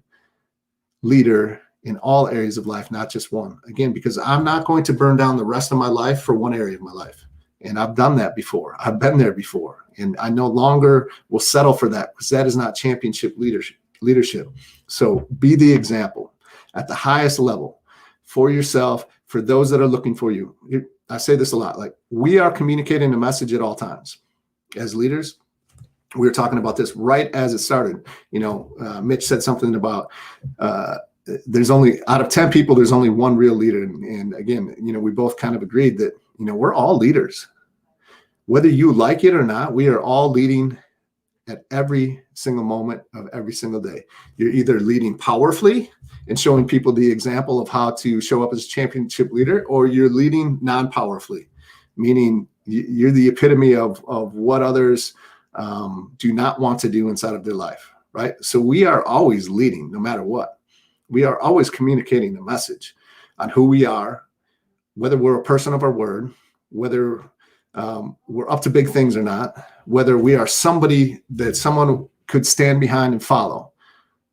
leader in all areas of life, not just one. Again, because I'm not going to burn down the rest of my life for one area of my life. And I've done that before. I've been there before. And I no longer will settle for that, because that is not championship leadership. So be the example at the highest level for yourself, for those that are looking for you. I say this a lot, like, we are communicating a message at all times. As leaders, we were talking about this right as it started. Mitch said something about there's only, out of 10 people, there's only one real leader. And again, we both kind of agreed that, we're all leaders. Whether you like it or not, we are all leading at every single moment of every single day. You're either leading powerfully and showing people the example of how to show up as a championship leader, or you're leading non-powerfully, meaning you're the epitome of what others do not want to do inside of their life, right? So we are always leading, no matter what. We are always communicating the message on who we are, whether we're a person of our word, whether we're up to big things or not, whether we are somebody that someone could stand behind and follow,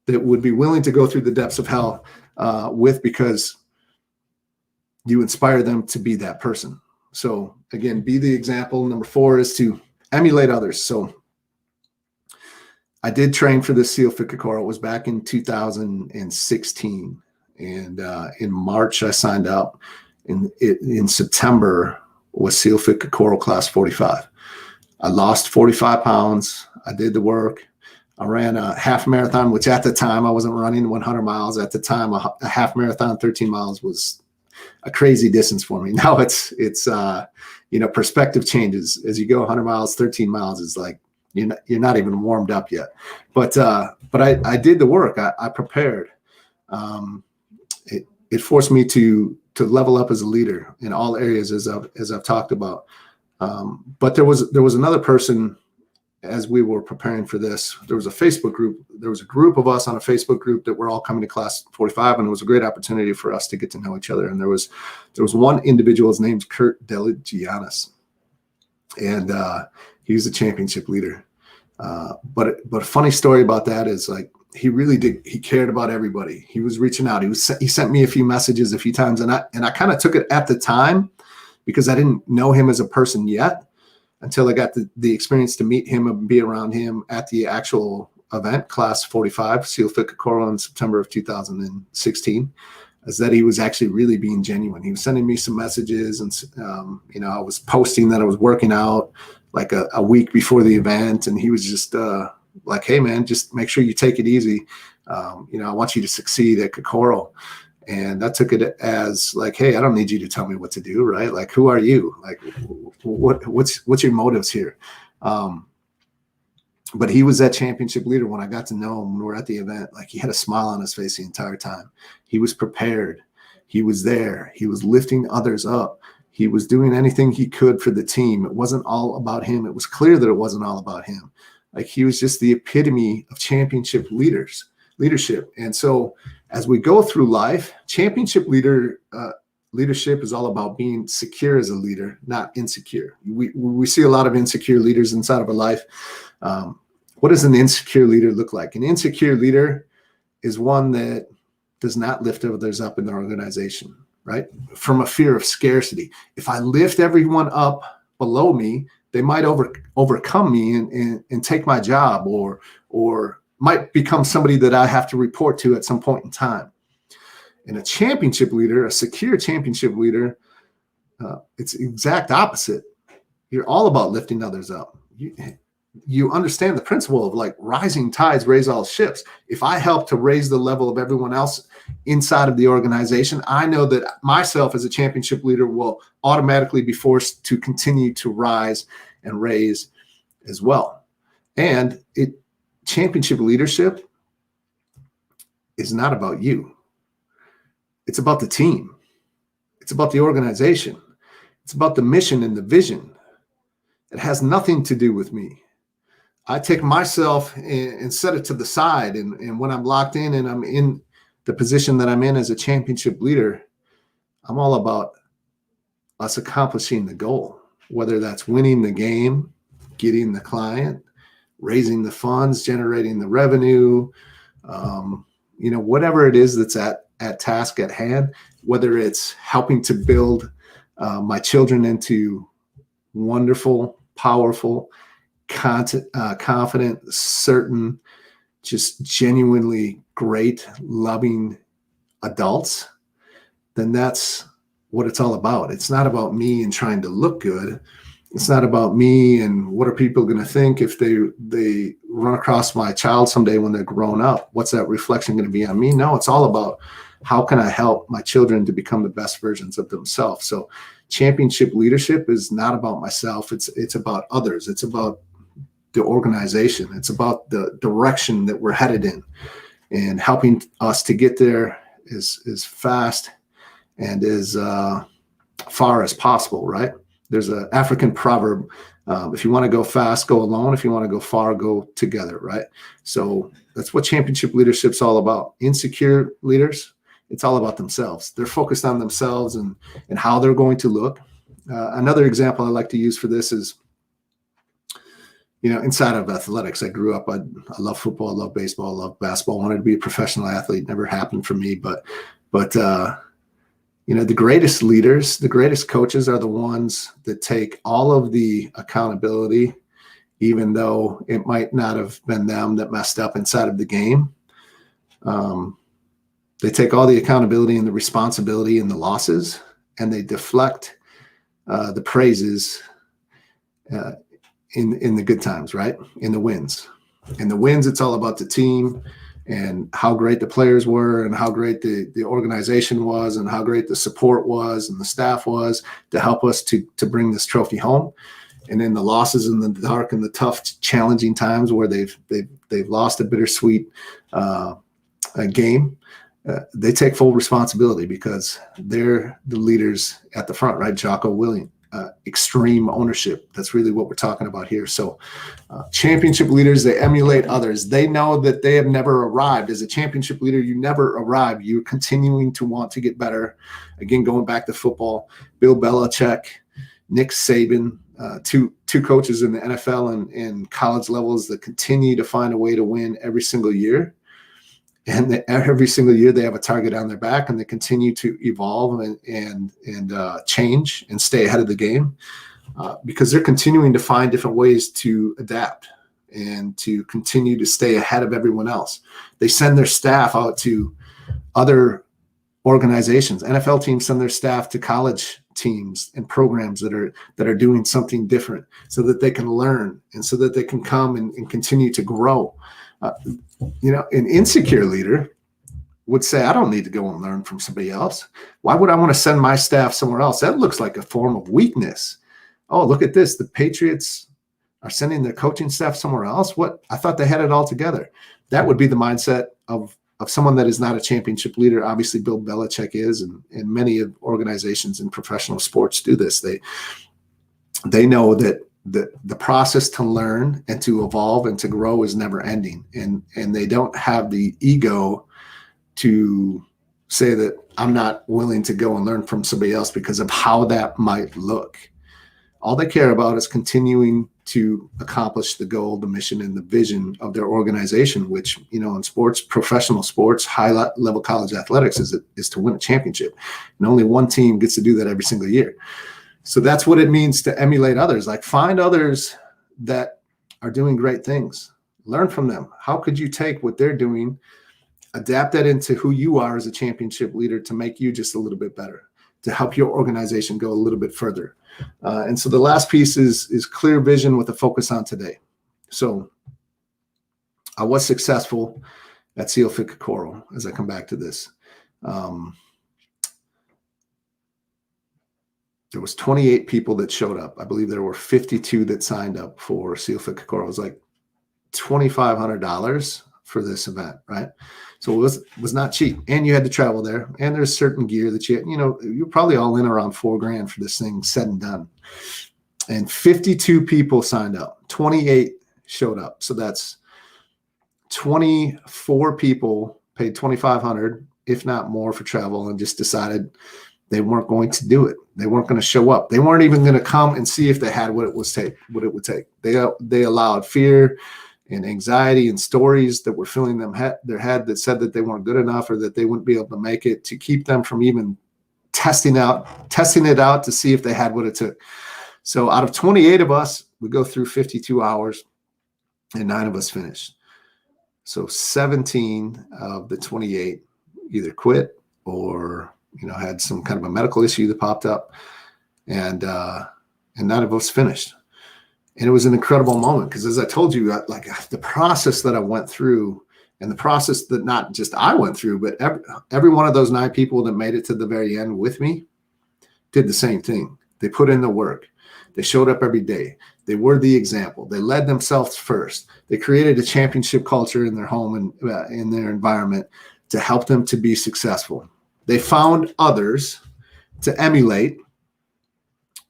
that would be willing to go through the depths of hell with, because you inspire them to be that person. So again, be the example. Number 4 is to emulate others. So I did train for the Seal Fit Kokoro. It was back in 2016. And in March, I signed up. In September was Seal Fit Kokoro Class 45. I lost 45 pounds. I did the work. I ran a half marathon, which at the time I wasn't running 100 miles. At the time, a half marathon, 13 miles was a crazy distance for me. Now it's perspective changes as you go 100 miles, 13 miles is like, you're not even warmed up yet. But I did the work. I prepared. It forced me to level up as a leader in all areas, as I've talked about. But there was another person, as we were preparing for this. There was a Facebook group. There was a group of us on a Facebook group that were all coming to Class 45, and it was a great opportunity for us to get to know each other. And there was one individual. His name's Kurt Deligiannis, and he's a championship leader. But a funny story about that is, like, he really did. He cared about everybody. He was reaching out. He sent me a few messages a few times, and I kind of took it at the time because I didn't know him as a person yet until I got the experience to meet him and be around him at the actual event, Class 45, Seal Fit Kokoro, in September of 2016. Is that he was actually really being genuine. He was sending me some messages, and I was posting that I was working out like a week before the event, and he was just like, hey man, just make sure you take it easy. I want you to succeed at Kokoro. And I took it as like, hey, I don't need you to tell me what to do, right? Like, who are you? Like, what's your motives here? But he was that championship leader when I got to know him when we were at the event. Like, he had a smile on his face the entire time. He was prepared. He was there. He was lifting others up. He was doing anything he could for the team. It wasn't all about him. It was clear that it wasn't all about him. Like, he was just the epitome of championship leadership. And so as we go through life, championship leadership is all about being secure as a leader, not insecure. We see a lot of insecure leaders inside of our life. What does an insecure leader look like? An insecure leader is one that does not lift others up in their organization, right? From a fear of scarcity. If I lift everyone up below me, they might overcome me and take my job, or might become somebody that I have to report to at some point in time. And a championship leader, a secure championship leader, it's the exact opposite. You're all about lifting others up. You understand the principle of like rising tides raise all ships. If I help to raise the level of everyone else inside of the organization, I know that myself as a championship leader will automatically be forced to continue to rise and raise as well. And championship leadership is not about you. It's about the team. It's about the organization. It's about the mission and the vision. It has nothing to do with me. I take myself and set it to the side. And when I'm locked in and I'm in the position that I'm in as a championship leader, I'm all about us accomplishing the goal, whether that's winning the game, getting the client, raising the funds, generating the revenue, whatever it is that's at task at hand, whether it's helping to build my children into wonderful, powerful, confident, certain, just genuinely great, loving adults, then that's what it's all about. It's not about me and trying to look good. It's not about me and what are people going to think if they run across my child someday when they're grown up. What's that reflection going to be on me? No, it's all about how can I help my children to become the best versions of themselves. So championship leadership is not about myself. It's about others. It's about the organization. It's about the direction that we're headed in and helping us to get there as fast and as far as possible, right? There's an African proverb, if you want to go fast, go alone. If you want to go far, go together, right? So that's what championship leadership's all about. Insecure leaders, it's all about themselves. They're focused on themselves and how they're going to look. Another example I like to use for this is, inside of athletics, I grew up, I love football, I love baseball, I love basketball, wanted to be a professional athlete, never happened for me, but the greatest leaders, the greatest coaches are the ones that take all of the accountability, even though it might not have been them that messed up inside of the game. They take all the accountability and the responsibility and the losses, and they deflect the praises in the good times, right? In the wins. In the wins, it's all about the team and how great the players were and how great the organization was and how great the support was and the staff was to help us to bring this trophy home. And then the losses in the dark and the tough, challenging times where they've lost a bittersweet game, they take full responsibility because they're the leaders at the front, right? Jocko Willink. Extreme ownership. That's really what we're talking about here. So championship leaders, they emulate others. They know that they have never arrived. As a championship leader, you never arrive. You're continuing to want to get better. Again, going back to football, Bill Belichick, Nick Saban, two coaches in the NFL and college levels that continue to find a way to win every single year. And every single year they have a target on their back and they continue to evolve and change and stay ahead of the game because they're continuing to find different ways to adapt and to continue to stay ahead of everyone else. They send their staff out to other organizations. NFL teams send their staff to college teams and programs that are doing something different so that they can learn and so that they can come and continue to grow. An insecure leader would say, I don't need to go and learn from somebody else. Why would I want to send my staff somewhere else? That looks like a form of weakness. Oh, look at this. The Patriots are sending their coaching staff somewhere else. What? I thought they had it all together. That would be the mindset of someone that is not a championship leader. Obviously, Bill Belichick is, and many of organizations in professional sports do this. They know that the process to learn and to evolve and to grow is never ending. And they don't have the ego to say that I'm not willing to go and learn from somebody else because of how that might look. All they care about is continuing to accomplish the goal, the mission, and the vision of their organization, which, in sports, professional sports, high-level college athletics is to win a championship. And only one team gets to do that every single year. So that's what it means to emulate others. Like, find others that are doing great things. Learn from them. How could you take what they're doing, adapt that into who you are as a championship leader to make you just a little bit better, to help your organization go a little bit further? And so the last piece is clear vision with a focus on today. So I was successful at Seal Fit Kokoro, as I come back to this. There was 28 people that showed up. I believe there were 52 that signed up for Seal Fit Kokoro. It was like $2,500 for this event, right? So it was not cheap, and you had to travel there, and there's certain gear that you're probably all in around $4,000 for this thing said and done. And 52 people signed up, 28 showed up. So that's 24 people paid $2,500, if not more, for travel, and just decided they weren't going to do it. They weren't going to show up. They weren't even going to come and see if they had what it would take. They allowed fear and anxiety and stories that were filling their head that said that they weren't good enough or that they wouldn't be able to make it, to keep them from even testing it out to see if they had what it took. So out of 28 of us, we go through 52 hours and 9 of us finished. So 17 of the 28 either quit or, had some kind of a medical issue that popped up, and 9 of us finished. And it was an incredible moment because, as I told you, like the process that I went through, and the process that not just I went through, but every one of those 9 people that made it to the very end with me did the same thing. They put in the work. They showed up every day. They were the example. They led themselves first. They created a championship culture in their home and in their environment to help them to be successful. They found others to emulate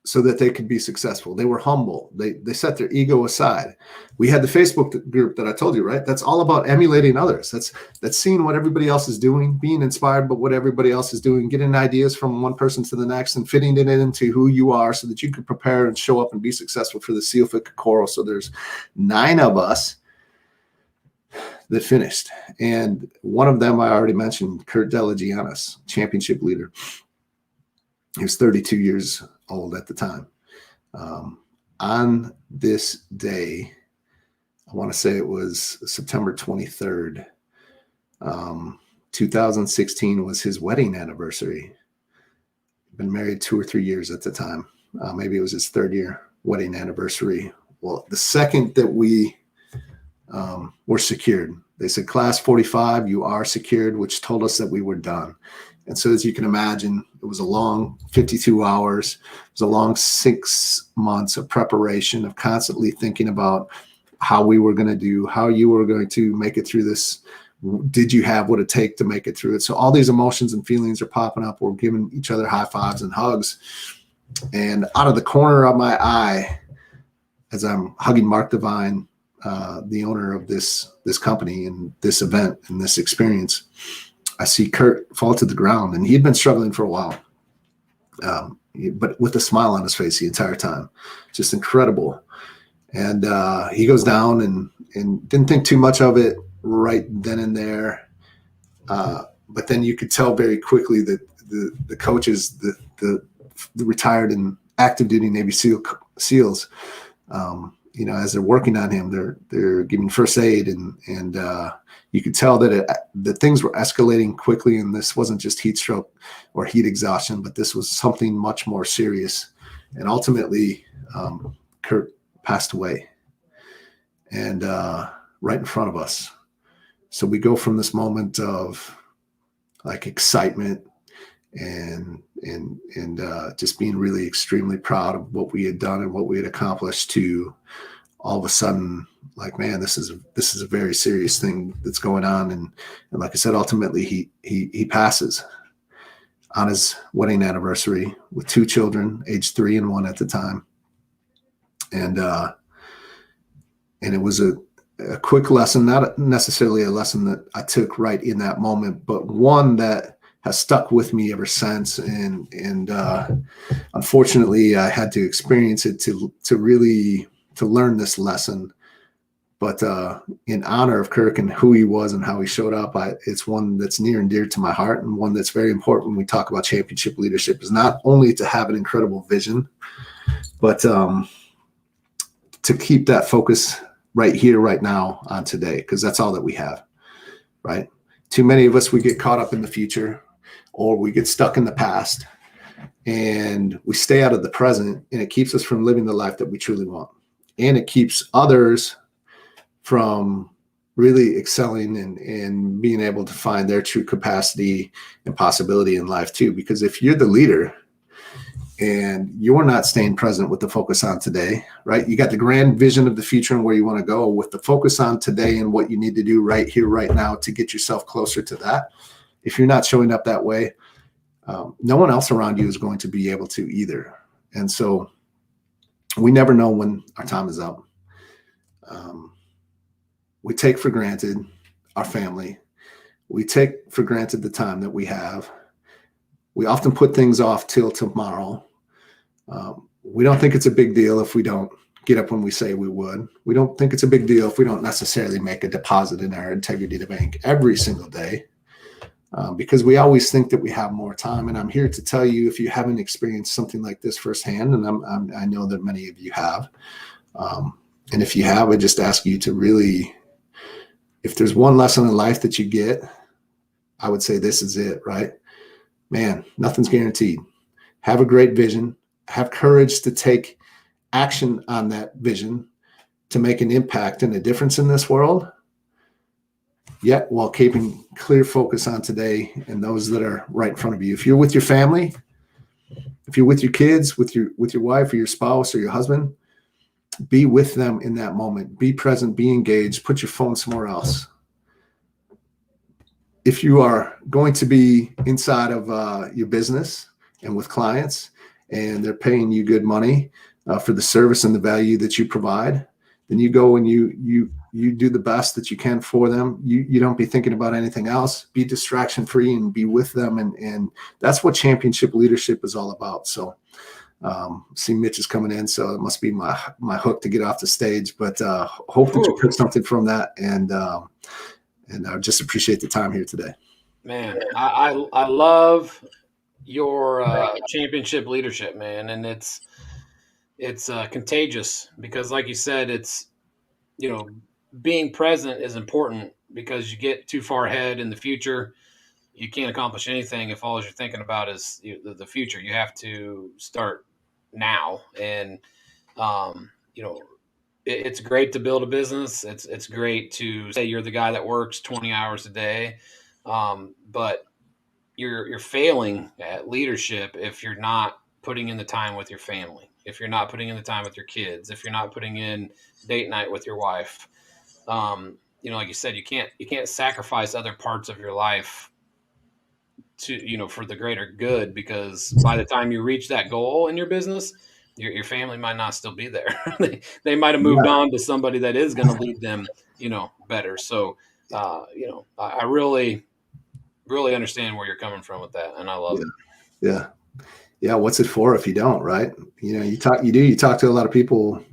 so that they could be successful. They were humble. They set their ego aside. We had the Facebook group that I told you, right? That's all about emulating others. That's seeing what everybody else is doing, being inspired by what everybody else is doing, getting ideas from one person to the next and fitting it into who you are so that you can prepare and show up and be successful for the Seal Fit Kokoro. So there's 9 of us that finished. And one of them I already mentioned, Kurt Delagianis, championship leader. He was 32 years old at the time. On this day, I want to say it was September 23rd, 2016 was his wedding anniversary. Been married 2 or 3 years at the time. Maybe it was his 3rd year wedding anniversary. Well, the second that we were secured, they said, class 45, you are secured, which told us that we were done. And so, as you can imagine, it was a long 52 hours. It was a long 6 months of preparation, of constantly thinking about how we were going to do, how you were going to make it through this. Did you have what it take to make it through it? So all these emotions and feelings are popping up. We're giving each other high fives and hugs. And out of the corner of my eye, as I'm hugging Mark Devine, the owner of this company and this event and this experience, I see Kurt fall to the ground, and he had been struggling for a while, but with a smile on his face the entire time, just incredible. And he goes down and didn't think too much of it right then and there. But then you could tell very quickly that the coaches, the retired and active duty Navy SEALs, you know, as they're working on him, they're giving first aid, and you could tell that things were escalating quickly, and this wasn't just heat stroke or heat exhaustion, but this was something much more serious. And ultimately, Kurt passed away, and right in front of us. So we go from this moment of like excitement and just being really extremely proud of what we had done and what we had accomplished, to all of a sudden, like, man, this is a very serious thing that's going on. And like I said, ultimately he passes on his wedding anniversary with 2 children, age 3 and 1 at the time. And it was a quick lesson, not necessarily a lesson that I took right in that moment, but one that has stuck with me ever since. And unfortunately, I had to experience it to really learn this lesson. But in honor of Kirk and who he was and how he showed up, it's one that's near and dear to my heart, and one that's very important when we talk about championship leadership, is not only to have an incredible vision, but to keep that focus right here, right now, on today, because that's all that we have, right? Too many of us, we get caught up in the future, or we get stuck in the past, and we stay out of the present, and it keeps us from living the life that we truly want. And it keeps others from really excelling and being able to find their true capacity and possibility in life too. Because if you're the leader and you're not staying present with the focus on today, right? You got the grand vision of the future and where you want to go, with the focus on today and what you need to do right here, right now, to get yourself closer to that. If you're not showing up that way, no one else around you is going to be able to either. And so we never know when our time is up. We take for granted our family. We take for granted the time that we have. We often put things off till tomorrow. We don't think it's a big deal if we don't get up when we say we would. We don't think it's a big deal if we don't necessarily make a deposit in our integrity to bank every single day, because we always think that we have more time. And I'm here to tell you, if you haven't experienced something like this firsthand, and I know that many of you have, and if you have, I just ask you to really, if there's one lesson in life that you get, I would say this is it, right? Man, nothing's guaranteed. Have a great vision. Have courage to take action on that vision to make an impact and a difference in this world, yet while keeping clear focus on today and those that are right in front of you. If you're with your family, if you're with your kids, with your wife or your spouse or your husband, be with them in that moment. Be present, be engaged, put your phone somewhere else. If you are going to be inside of your business and with clients, and they're paying you good money for the service and the value that you provide, then you go and you do the best that you can for them. You don't be thinking about anything else. Be distraction free and be with them, and that's what championship leadership is all about. So see, Mitch is coming in, so it must be my hook to get off the stage. But hope that you took something from that, and I just appreciate the time here today. Man, I love your championship leadership, man, and it's contagious, because, like you said, it's, you know, being present is important, because you get too far ahead in the future, you can't accomplish anything if all you're thinking about is the future. You have to start now, and you know, it's great to build a business. It's great to say you're the guy that works 20 hours a day, but you're failing at leadership if you're not putting in the time with your family, if you're not putting in the time with your kids, if you're not putting in date night with your wife. You know, like you said, you can't sacrifice other parts of your life to, you know, for the greater good, because by the time you reach that goal in your business, your family might not still be there. they might have moved on to somebody that is going to lead them, you know, better. So, you know, I really understand where you're coming from with that, and I love it. Yeah. What's it for if you don't, right? You know, you talk to a lot of people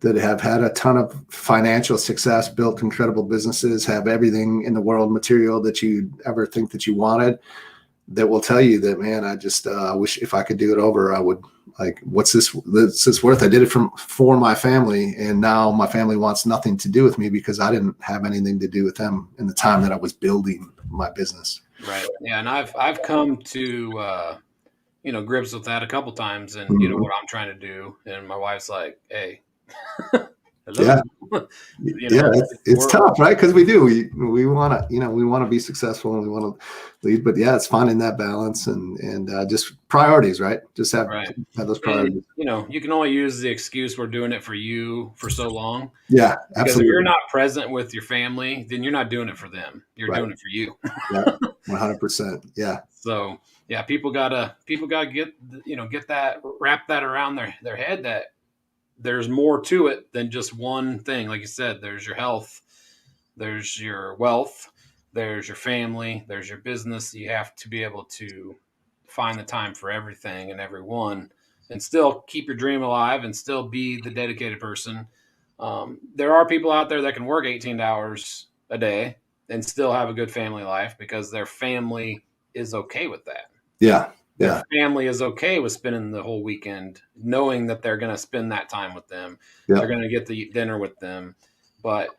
that have had a ton of financial success, built incredible businesses, have everything in the world material that you'd ever think that you wanted. that will tell you that, man, I just wish if I could do it over, I would. Like, what's this worth? I did it for my family, and now my family wants nothing to do with me because I didn't have anything to do with them in the time that I was building my business. Right. Yeah, and I've come to grips with that a couple times, and you know what I'm trying to do, and my wife's like, "Hey, hello." Yeah, it's tough, right? Because we want to we want to be successful and we want to lead, but yeah, it's finding that balance and just priorities, right? Just have those priorities. And, you can only use the excuse we're doing it for you for so long. Yeah, because absolutely. if you're not present with your family, then you're not doing it for them. You're doing it for you. Yeah, 100%. Yeah. So yeah, people gotta get that, wrap that around their head that there's more to it than just one thing. Like you said, there's your health, there's your wealth, there's your family, there's your business. You have to be able to find the time for everything and everyone and still keep your dream alive and still be the dedicated person. There are people out there that can work 18 hours a day and still have a good family life because their family is okay with that. Yeah. Their family is okay with spending the whole weekend knowing that they're going to spend that time with them. Yeah. They're going to get to eat dinner with them. But,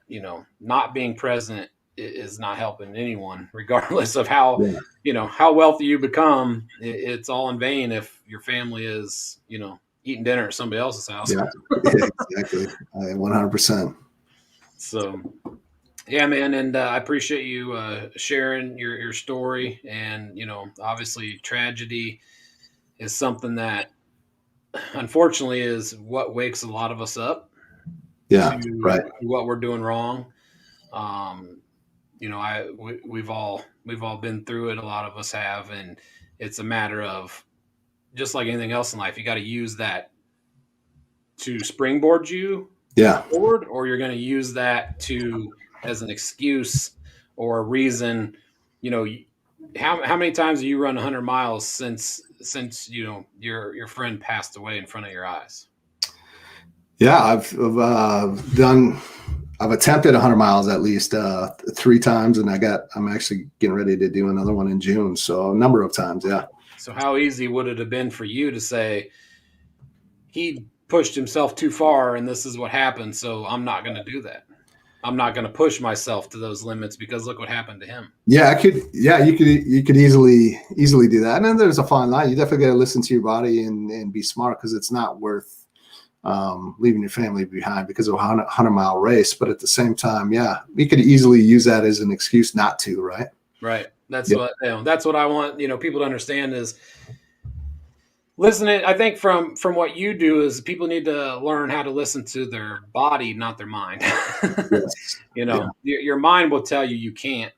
not being present is not helping anyone, regardless of how, how wealthy you become. It's all in vain if your family is, eating dinner at somebody else's house. Yeah, exactly. 100%. So, yeah, man. And I appreciate you sharing your story. And, obviously tragedy is something that unfortunately is what wakes a lot of us up. Yeah, right. What we're doing wrong. We've all been through it. A lot of us have. And it's a matter of, just like anything else in life, you got to use that to springboard you forward, or you're going to use that as an excuse or a reason. How many times have you run 100 miles since your friend passed away in front of your eyes? Yeah, I've attempted 100 miles at least 3 times, and I'm actually getting ready to do another one in June. So a number of times. Yeah. So how easy would it have been for you to say, he pushed himself too far and this is what happened, so I'm not going to do that. I'm not going to push myself to those limits because look what happened to him. Yeah, you could easily do that. And then there's a fine line. You definitely got to listen to your body and be smart, because it's not worth leaving your family behind because of a 100-mile race. But at the same time, you could easily use that as an excuse not to, right? Right. That's what I want, people to understand is listening. I think from what you do is people need to learn how to listen to their body, not their mind. Yes. Your mind will tell you can't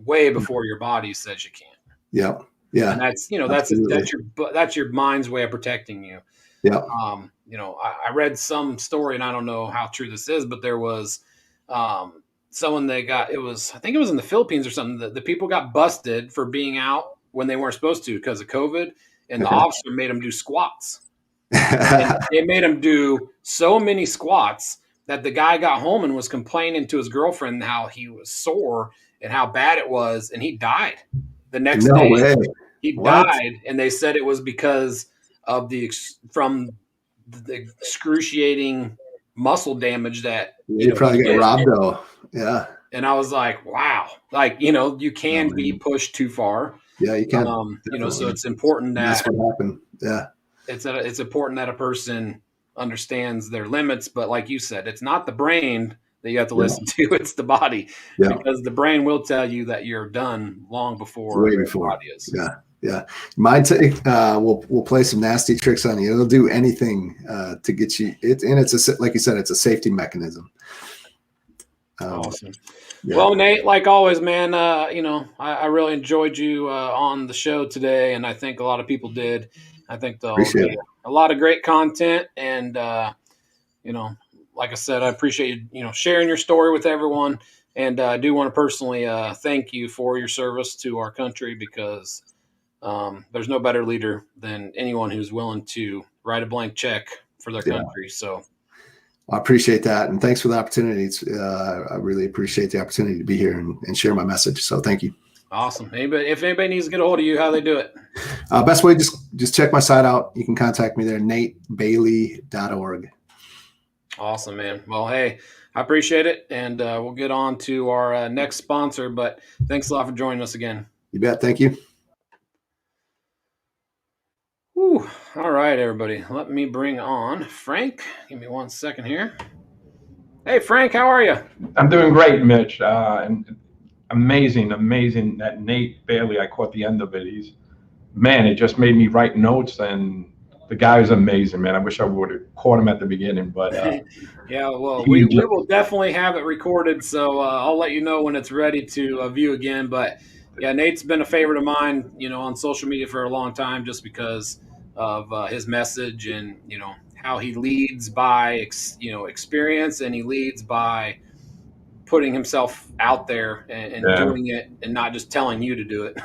way before your body says you can't. Yeah. Yeah. And that's your mind's way of protecting you. Yeah. I read some story, and I don't know how true this is, but there was someone I think it was in the Philippines or something. The people got busted for being out when they weren't supposed to because of COVID, and the officer made them do squats. And they made him do so many squats that the guy got home and was complaining to his girlfriend how he was sore and how bad it was, and he died the next day. Way. He died, and they said it was because of the excruciating muscle damage that you probably got robbed though. Yeah. And I was like, wow, you can be pushed too far. Yeah, you can. So it's important that that's what happened. Yeah. It's important that a person understands their limits, but like you said, it's not the brain that you have to listen to, it's the body. Yeah. Because the brain will tell you that you're done long before the body is. Yeah. Yeah. Mind we'll play some nasty tricks on you. It'll do anything to get you it's like you said, it's a safety mechanism. Awesome. Yeah. Well, Nate, like always, man, I really enjoyed you on the show today, and I think a lot of people did. I think a lot of great content, and like I said, I appreciate you sharing your story with everyone, and I do want to personally thank you for your service to our country, because there's no better leader than anyone who's willing to write a blank check for their country. So I appreciate that. And thanks for the opportunity. I really appreciate the opportunity to be here and share my message. So thank you. Awesome. Anybody, if anybody needs to get a hold of you, how they do it? Best way, just check my site out. You can contact me there, natebailey.org. Awesome, man. Well, hey, I appreciate it, and we'll get on to our next sponsor, but thanks a lot for joining us again. You bet. Thank you. Whew. All right, everybody. Let me bring on Frank. Give me 1 second here. Hey, Frank, how are you? I'm doing great, Mitch. And amazing that Nate Bailey, I caught the end of it. It just made me write notes, and the guy is amazing, man. I wish I would have caught him at the beginning, but yeah, well, we will definitely have it recorded, so I'll let you know when it's ready to view again. But yeah, Nate's been a favorite of mine, on social media for a long time, just because of his message and how he leads by experience, and he leads by putting himself out there and doing it, and not just telling you to do it.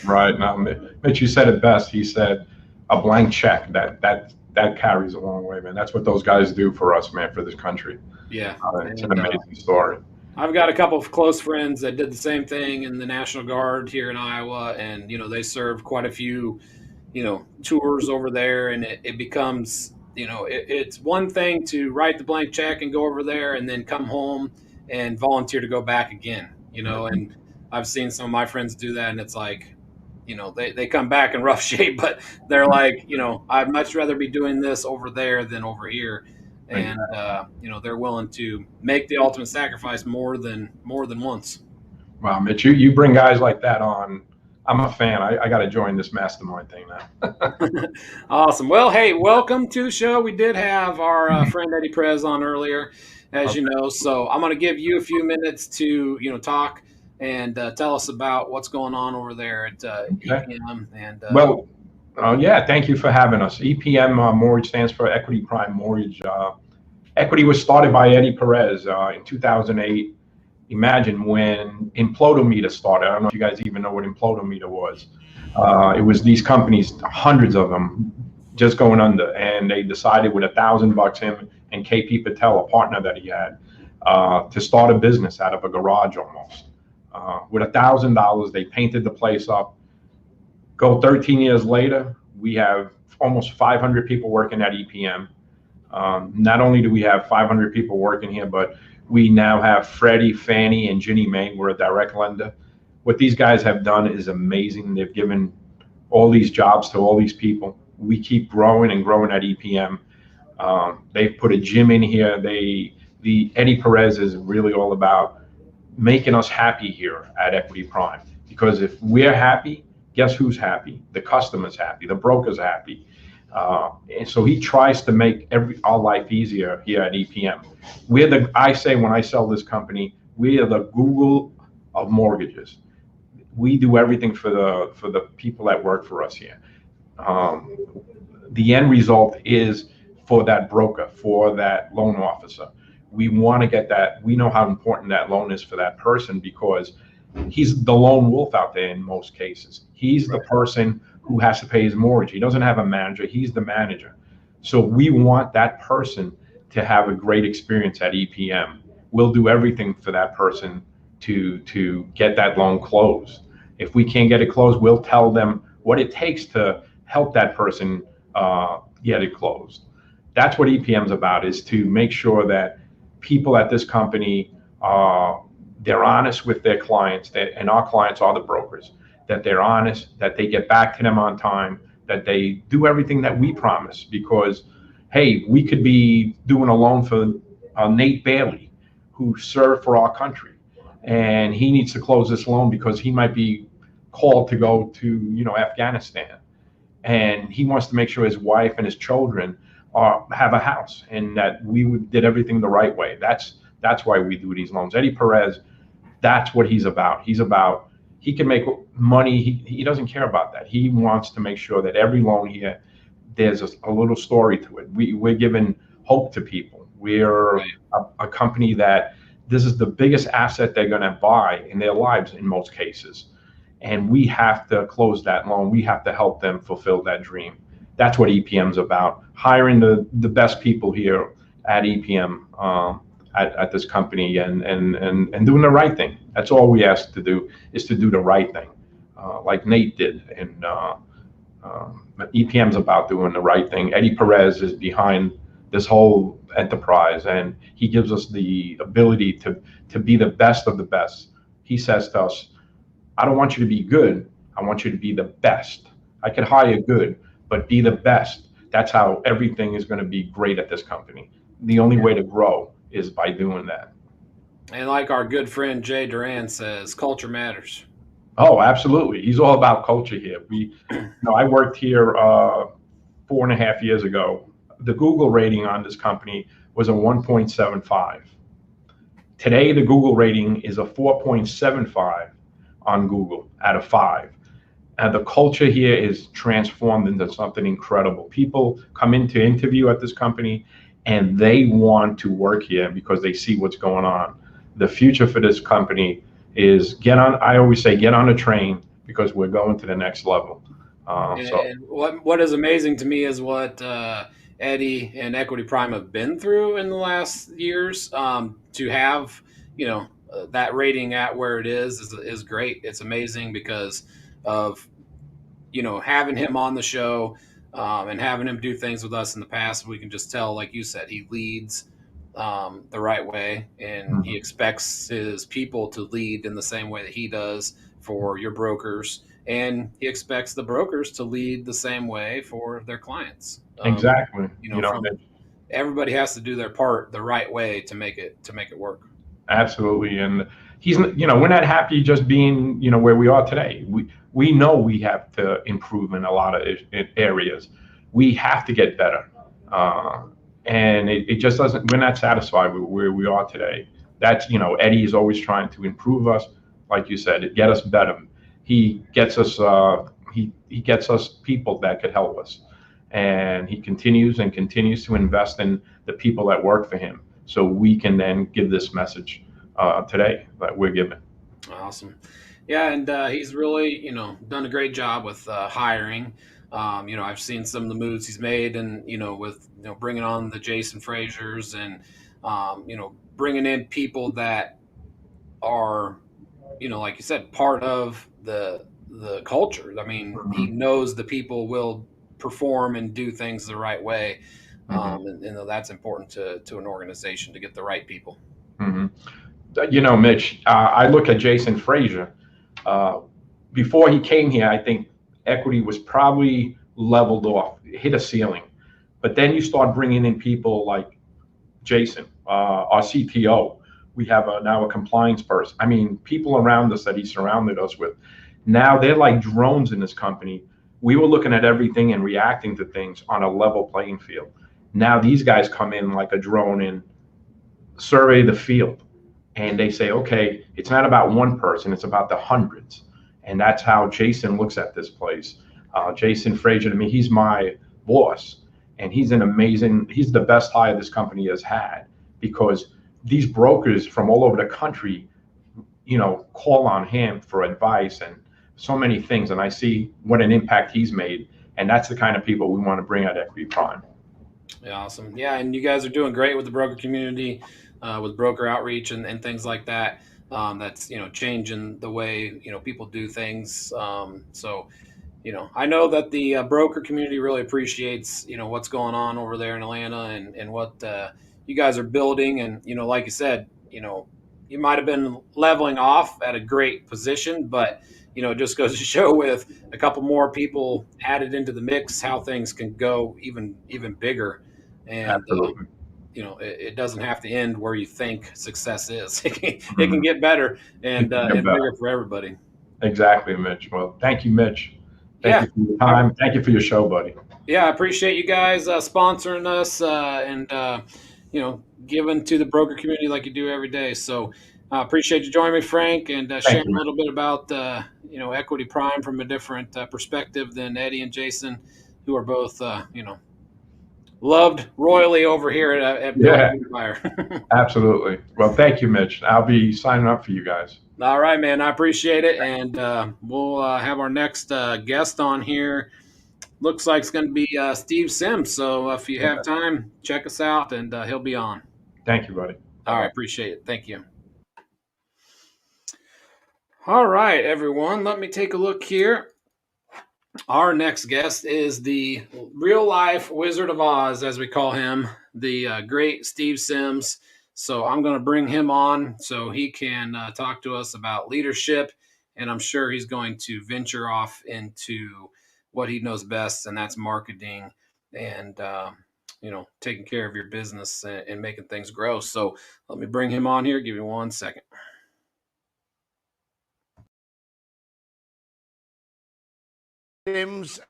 Right. Now, Mitch, you said it best. He said a blank check that carries a long way, man. That's what those guys do for us, man, for this country. Yeah, it's an amazing story. I've got a couple of close friends that did the same thing in the National Guard here in Iowa, and they served quite a few tours over there, and it becomes it's one thing to write the blank check and go over there and then come home and volunteer to go back again, and I've seen some of my friends do that, and it's like, they come back in rough shape, but they're like, I'd much rather be doing this over there than over here. And, they're willing to make the ultimate sacrifice more than once. Wow, Mitch, you bring guys like that on. I'm a fan. I got to join this mastermind thing now. Awesome. Well, hey, welcome to the show. We did have our friend Eddie Perez on earlier, as you know. So I'm going to give you a few minutes to, talk and tell us about what's going on over there at EPM. And thank you for having us. EPM Mortgage stands for Equity Prime Mortgage. Equity was started by Eddie Perez in 2008. Imagine when Implodometer started. I don't know if you guys even know what Implodometer was. It was these companies, hundreds of them, just going under, and they decided with $1,000, him and KP Patel, a partner that he had, to start a business out of a garage almost. With $1,000, they painted the place up. Go 13 years later, we have almost 500 people working at EPM. Not only do we have 500 people working here, but we now have Freddie, Fannie, and Ginnie Mae. We're a direct lender. What these guys have done is amazing. They've given all these jobs to all these people. We keep growing and growing at EPM. They've put a gym in here. The Eddie Perez is really all about making us happy here at Equity Prime. Because if we're happy, guess who's happy? The customer's happy. The broker's happy. And so he tries to make our life easier here at EPM. I say when I sell this company, we are the Google of mortgages. We do everything for the people that work for us here. The end result is for that broker, for that loan officer. We want to get that. We know how important that loan is for that person, because he's the lone wolf out there in most cases. He's the person who has to pay his mortgage. He doesn't have a manager. He's the manager. So we want that person to have a great experience at EPM. We'll do everything for that person to get that loan closed. If we can't get it closed, we'll tell them what it takes to help that person get it closed. That's what EPM's about, is to make sure that people at this company, they're honest with their clients, and our clients are the brokers, that they're honest, that they get back to them on time, that they do everything that we promise. Because, hey, we could be doing a loan for Nate Bailey, who served for our country, and he needs to close this loan because he might be called to go to, Afghanistan, and he wants to make sure his wife and his children have a house, and that we did everything the right way. That's why we do these loans. Eddie Perez, that's what he's about. He can make money. He doesn't care about that. He wants to make sure that every loan here, there's a little story to it. We're giving hope to people. We're a company that this is the biggest asset they're going to buy in their lives in most cases. And we have to close that loan. We have to help them fulfill that dream. That's what EPM's about. Hiring the best people here at EPM, at this company, and doing the right thing. That's all we ask to do, is to do the right thing. like Nate did. And EPM's about doing the right thing. Eddie Perez is behind this whole enterprise, and he gives us the ability to be the best of the best. He says to us, I don't want you to be good. I want you to be the best. I could hire good, but be the best. That's how everything is going to be great at this company. The only way to grow is by doing that. And like our good friend Jay Duran says, culture matters. Oh, absolutely. He's all about culture here. I worked here 4.5 years ago. The Google rating on this company was a 1.75. Today, the Google rating is a 4.75 on Google out of 5. And the culture here is transformed into something incredible. People come in to interview at this company and they want to work here because they see what's going on. The future for this company is I always say, get on a train because we're going to the next level. And what is amazing to me is what Eddie and Equity Prime have been through in the last years. To have, that rating at where it is great. It's amazing because of, having him on the show and having him do things with us in the past. We can just tell, like you said, he leads the right way, and he expects his people to lead in the same way that he does for your brokers, and he expects the brokers to lead the same way for their clients. Exactly. Everybody has to do their part the right way to make it work. Absolutely. And we're not happy just being, where we are today. We know we have to improve in a lot of areas. We have to get better. And it just doesn't, we're not satisfied with where we are today. That's, Eddie is always trying to improve us. Like you said, get us better. He gets us, he gets us people that could help us. And he continues to invest in the people that work for him. So we can then give this message today that we're giving. Awesome. Yeah. And he's really, done a great job with hiring. I've seen some of the moves he's made, and, with, bringing on the Jason Frazier's and, bringing in people that are, like you said, part of the culture. I mean, he knows the people will perform and do things the right way. And that's important to an organization to get the right people. Mitch, I look at Jason Frazier. Before he came here, I think Equity was probably leveled off, hit a ceiling. But then you start bringing in people like Jason, our CTO. We have now a compliance person. I mean, people around us that he surrounded us with. Now they're like drones in this company. We were looking at everything and reacting to things on a level playing field. Now these guys come in like a drone and survey the field. And they say, okay, it's not about one person, it's about the hundreds. And that's how Jason looks at this place. Jason Frazier, to me, he's my boss. And he's the best hire this company has had, because these brokers from all over the country, call on him for advice and so many things. And I see what an impact he's made. And that's the kind of people we want to bring at Equity Prime. Yeah, awesome. Yeah, and you guys are doing great with the broker community, with broker outreach and things like that. That's, changing the way, people do things. So, I know that the broker community really appreciates, what's going on over there in Atlanta and what you guys are building. And, like you said, you might have been leveling off at a great position, but, it just goes to show with a couple more people added into the mix, how things can go even bigger. And, it doesn't have to end where you think success is. It can get better and bigger for everybody. Exactly, Mitch. Well, thank you, Mitch. Thank you for your time. Thank you for your show, buddy. Yeah, I appreciate you guys sponsoring us and giving to the broker community like you do every day. So I appreciate you joining me, Frank, and sharing a little bit about Equity Prime from a different perspective than Eddie and Jason, who are both loved royally over here at Empire. Absolutely. Well, thank you, Mitch. I'll be signing up for you guys. All right, man. I appreciate it. And we'll have our next guest on here. Looks like it's going to be Steve Sims. So if you have time, check us out, and he'll be on. Thank you, buddy. All right. Appreciate it. Thank you. All right, everyone, let me take a look here. Our next guest is the real life Wizard of Oz, as we call him, the great Steve Sims. So I'm going to bring him on so he can talk to us about leadership. And I'm sure he's going to venture off into what he knows best, and that's marketing and, taking care of your business and making things grow. So let me bring him on here. Give me 1 second.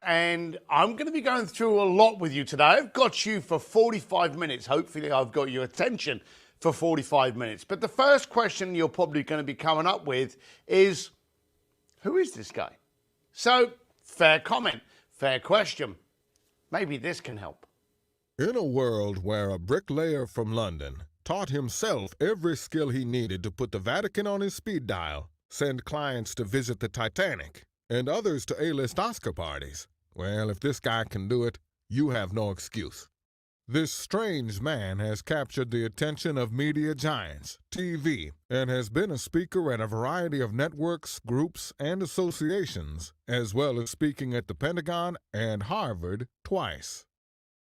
And I'm going to be going through a lot with you today. I've got you for 45 minutes. Hopefully, I've got your attention for 45 minutes. But the first question you're probably going to be coming up with is, who is this guy? So, fair comment, fair question. Maybe this can help. In a world where a bricklayer from London taught himself every skill he needed to put the Vatican on his speed dial, send clients to visit the Titanic, and others to A-list Oscar parties, well, if this guy can do it, you have no excuse. This strange man has captured the attention of media giants, TV, and has been a speaker at a variety of networks, groups, and associations, as well as speaking at the Pentagon and Harvard twice.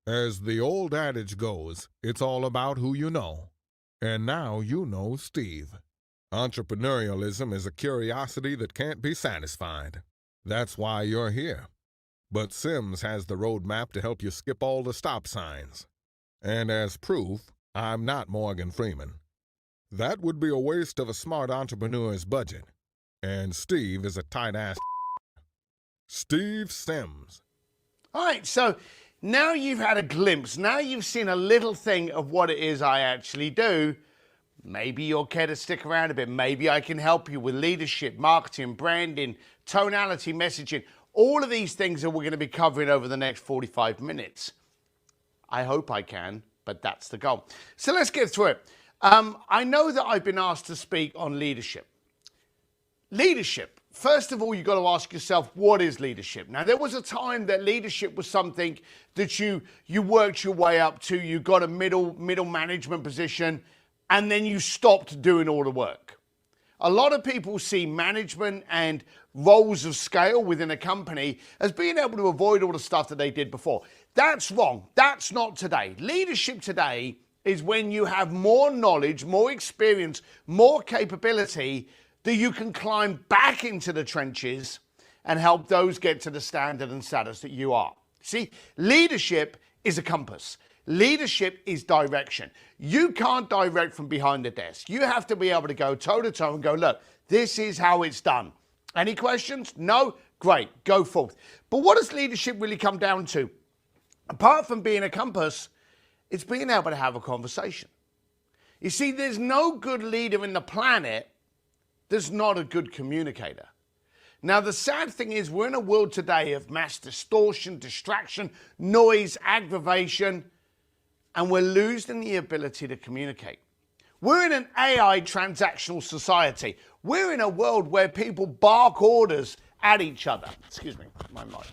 As the old adage goes, it's all about who you know. And now you know Steve. Entrepreneurialism is a curiosity that can't be satisfied. That's why you're here. But Sims has the roadmap to help you skip all the stop signs. And as proof, I'm not Morgan Freeman. That would be a waste of a smart entrepreneur's budget. And Steve is a tight-ass. Steve Sims. All right, so now you've had a glimpse. Now you've seen a little thing of what it is I actually do. Maybe you'll care to stick around a bit. Maybe I can help you with leadership, marketing, branding, tonality, messaging. All of these things that we're going to be covering over the next 45 minutes. I hope I can, but that's the goal. So let's get through it. I know that I've been asked to speak on leadership. Leadership. First of all, you've got to ask yourself, what is leadership? Now, there was a time that leadership was something that you worked your way up to. You got a middle management position, and then you stopped doing all the work. A lot of people see management and roles of scale within a company as being able to avoid all the stuff that they did before. That's wrong. That's not today. Leadership today is when you have more knowledge, more experience, more capability that you can climb back into the trenches and help those get to the standard and status that you are. See, leadership is a compass. Leadership is direction. You can't direct from behind the desk. You have to be able to go toe to toe and go, look, this is how it's done. Any questions? No? Great, go forth. But what does leadership really come down to? Apart from being a compass, it's being able to have a conversation. You see, there's no good leader in the planet that's not a good communicator. Now, the sad thing is we're in a world today of mass distortion, distraction, noise, aggravation, and we're losing the ability to communicate. We're in an AI transactional society. We're in a world where people bark orders at each other. Excuse me, my mic.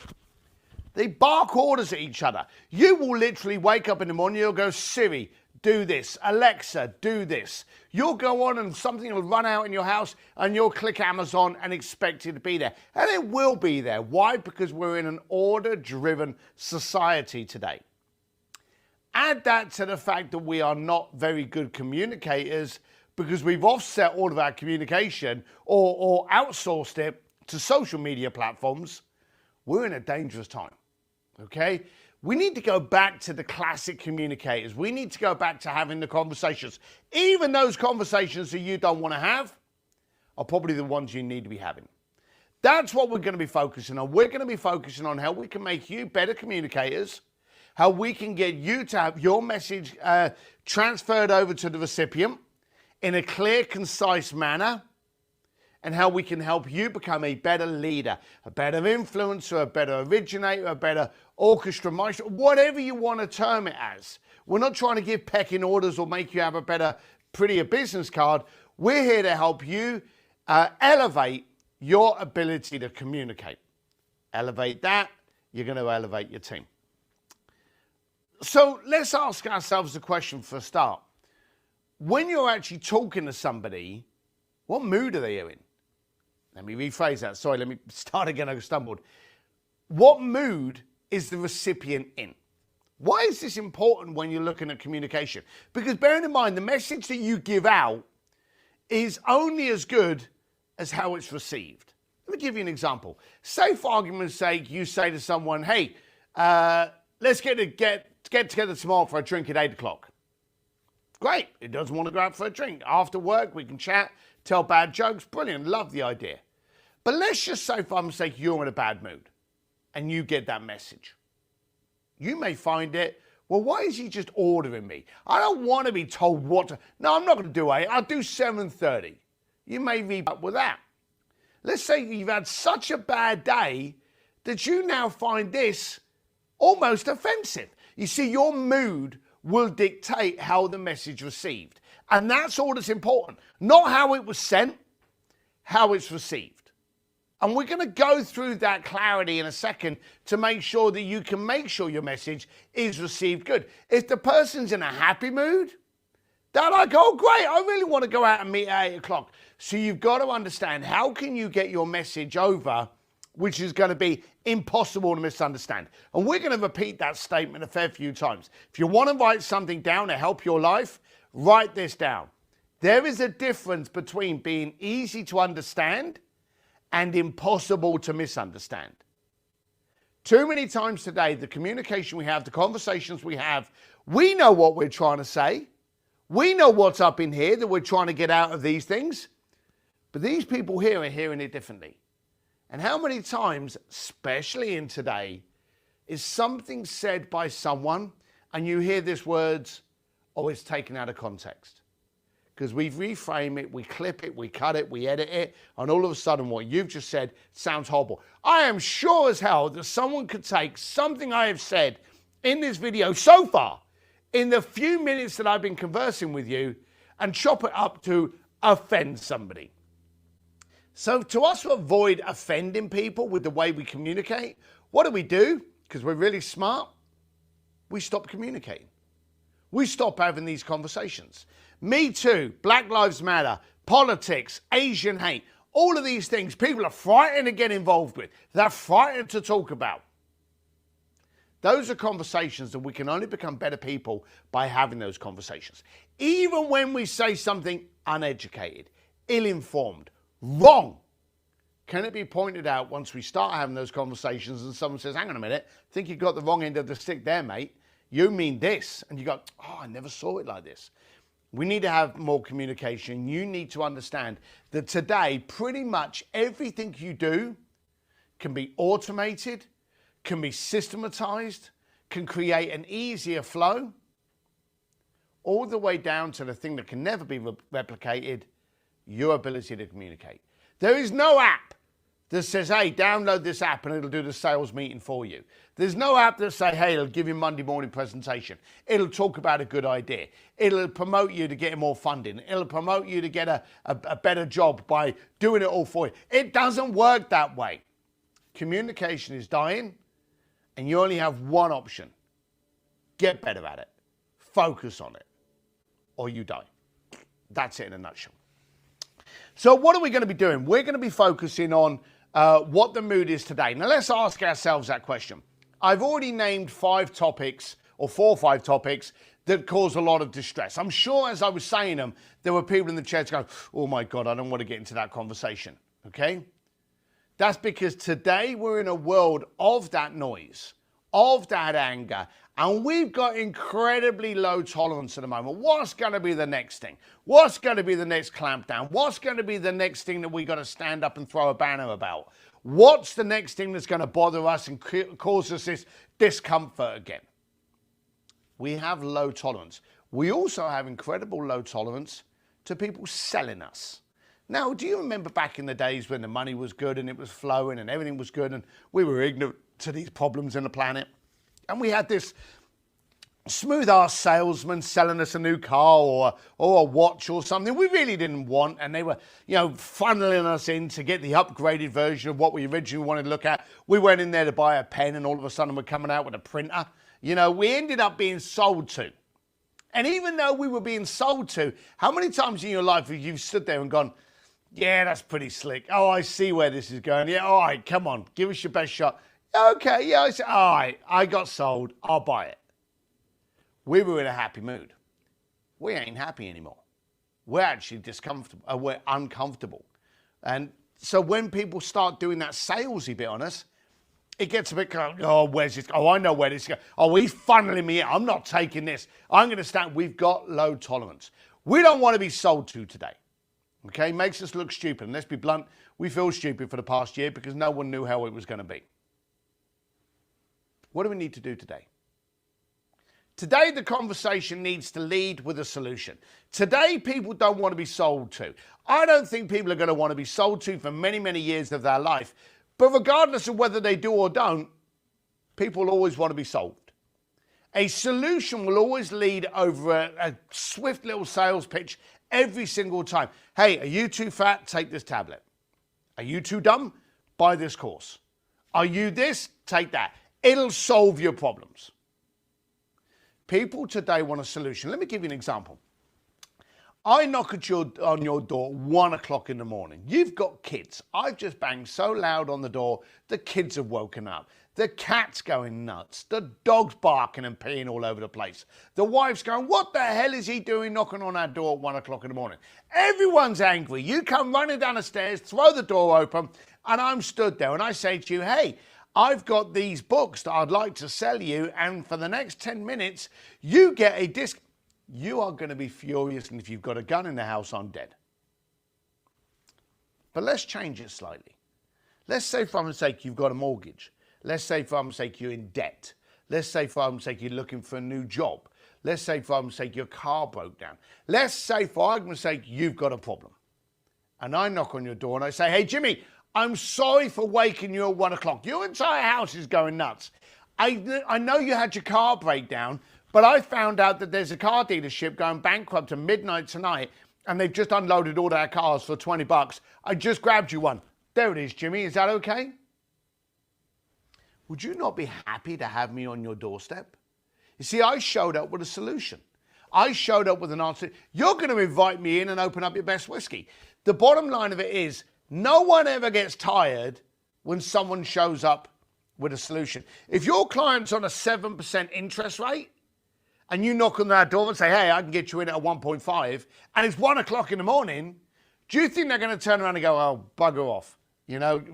They bark orders at each other. You will literally wake up in the morning, you'll go, Siri, do this. Alexa, do this. You'll go on and something will run out in your house and you'll click Amazon and expect it to be there. And it will be there. Why? Because we're in an order-driven society today. Add that to the fact that we are not very good communicators because we've offset all of our communication or outsourced it to social media platforms. We're in a dangerous time, okay? We need to go back to the classic communicators. We need to go back to having the conversations. Even those conversations that you don't want to have are probably the ones you need to be having. That's what we're going to be focusing on. We're going to be focusing on how we can make you better communicators, how we can get you to have your message transferred over to the recipient in a clear, concise manner, and how we can help you become a better leader, a better influencer, a better originator, a better orchestra maestro, whatever you want to term it as. We're not trying to give pecking orders or make you have a better, prettier business card. We're here to help you elevate your ability to communicate. Elevate that, you're going to elevate your team. So let's ask ourselves the question for a start. When you're actually talking to somebody, what mood are they in? Let me rephrase that. Sorry, let me start again. I stumbled. What mood is the recipient in? Why is this important when you're looking at communication? Because bearing in mind, the message that you give out is only as good as how it's received. Let me give you an example. Say, for argument's sake, you say to someone, hey, let's get together tomorrow for a drink at 8 o'clock. Great. It doesn't want to go out for a drink. After work, we can chat, tell bad jokes. Brilliant. Love the idea. But let's just say, for argument's sake, you're in a bad mood and you get that message. You may find it, well, why is he just ordering me? I don't want to be told what to. No, I'm not going to do 8. I'll do 7:30. You may read up with that. Let's say you've had such a bad day that you now find this almost offensive. You see, your mood will dictate how the message received. And that's all that's important. Not how it was sent, how it's received. And we're going to go through that clarity in a second to make sure that you can make sure your message is received good. If the person's in a happy mood, they're like, oh, great, I really want to go out and meet at 8 o'clock. So you've got to understand, how can you get your message over, which is going to be impossible to misunderstand. And we're going to repeat that statement a fair few times. If you want to write something down to help your life, write this down. There is a difference between being easy to understand and impossible to misunderstand. Too many times today, the communication we have, the conversations we have, we know what we're trying to say. We know what's up in here that we're trying to get out of these things. But these people here are hearing it differently. And how many times, especially in today, is something said by someone and you hear these words, oh, it's taken out of context? Because we reframe it, we clip it, we cut it, we edit it, and all of a sudden what you've just said sounds horrible. I am sure as hell that someone could take something I have said in this video so far, in the few minutes that I've been conversing with you, and chop it up to offend somebody. So to us to avoid offending people with the way we communicate, what do? Because we're really smart, we stop communicating. We stop having these conversations. Me Too, Black Lives Matter, politics, Asian hate, all of these things people are frightened to get involved with. They're frightened to talk about. Those are conversations that we can only become better people by having those conversations. Even when we say something uneducated, ill-informed, wrong, can it be pointed out once we start having those conversations and someone says, hang on a minute, I think you got the wrong end of the stick there, mate. You mean this. And you go, oh, I never saw it like this. We need to have more communication. You need to understand that today, pretty much everything you do can be automated, can be systematized, can create an easier flow, all the way down to the thing that can never be replicated, your ability to communicate. There is no app that says, hey, download this app and it'll do the sales meeting for you. There's no app that say, hey, it'll give you Monday morning presentation. It'll talk about a good idea. It'll promote you to get more funding. It'll promote you to get a better job by doing it all for you. It doesn't work that way. Communication is dying and you only have one option. Get better at it. Focus on it or you die. That's it in a nutshell. So what are we going to be doing? We're going to be focusing on what the mood is today. Now let's ask ourselves that question. I've already named 5 topics or 4 or 5 topics that cause a lot of distress. I'm sure as I was saying them, there were people in the chairs going, oh my God, I don't want to get into that conversation. Okay? That's because today we're in a world of that noise, of that anger, and we've got incredibly low tolerance at the moment. What's going to be the next thing? What's going to be the next clampdown? What's going to be the next thing that we got to stand up and throw a banner about? What's the next thing that's going to bother us and cause us this discomfort again? We have low tolerance. We also have incredible low tolerance to people selling us. Now, do you remember back in the days when the money was good and it was flowing and everything was good and we were ignorant to these problems in the planet? And we had this smooth-ass salesman selling us a new car or a watch or something we really didn't want, and they were, funneling us in to get the upgraded version of what we originally wanted to look at. We went in there to buy a pen, and all of a sudden we're coming out with a printer. We ended up being sold to. And even though we were being sold to, how many times in your life have you stood there and gone, Yeah, that's pretty slick. Oh, I see where this is going. Yeah, all right, come on, give us your best shot. Okay, yeah, all right, I got sold. I'll buy it. We were in a happy mood. We ain't happy anymore. We're actually discomfortable. We're uncomfortable. And so when people start doing that salesy bit on us, it gets a bit kind of, oh, where's this? Oh, I know where this is going. Oh, he's funneling me in. I'm not taking this. I'm going to stand. We've got low tolerance. We don't want to be sold to today. Okay, makes us look stupid. And let's be blunt, we feel stupid for the past year because no one knew how it was going to be. What do we need to do today? Today, the conversation needs to lead with a solution. Today, people don't want to be sold to. I don't think people are going to want to be sold to for many, many years of their life. But regardless of whether they do or don't, people always want to be sold. A solution will always lead over a swift little sales pitch every single time. Hey, are you too fat? Take this tablet. Are you too dumb? Buy this course. Are you this? Take that. It'll solve your problems. People today want a solution. Let me give you an example. I knock on your door 1 o'clock in the morning. You've got kids. I've just banged so loud on the door, the kids have woken up. The cat's going nuts. The dog's barking and peeing all over the place. The wife's going, what the hell is he doing knocking on our door at 1 o'clock in the morning? Everyone's angry. You come running down the stairs, throw the door open, and I'm stood there and I say to you, hey, I've got these books that I'd like to sell you, and for the next 10 minutes, you get a disc. You are going to be furious, and if you've got a gun in the house, I'm dead. But let's change it slightly. Let's say, for argument's sake, you've got a mortgage. Let's say, for argument's sake, you're in debt. Let's say, for argument's sake, you're looking for a new job. Let's say, for argument's sake, your car broke down. Let's say, for argument's sake, you've got a problem. And I knock on your door and I say, hey, Jimmy, I'm sorry for waking you at 1 o'clock. Your entire house is going nuts. I know you had your car break down, but I found out that there's a car dealership going bankrupt at midnight tonight, and they've just unloaded all their cars for $20. I just grabbed you one. There it is, Jimmy. Is that okay? Would you not be happy to have me on your doorstep? You see, I showed up with a solution. I showed up with an answer. You're going to invite me in and open up your best whiskey. The bottom line of it is, no one ever gets tired when someone shows up with a solution. If your client's on a 7% interest rate and you knock on their door and say, hey, I can get you in at a 1.5, and it's 1 o'clock in the morning, do you think they're going to turn around and go, oh, bugger off,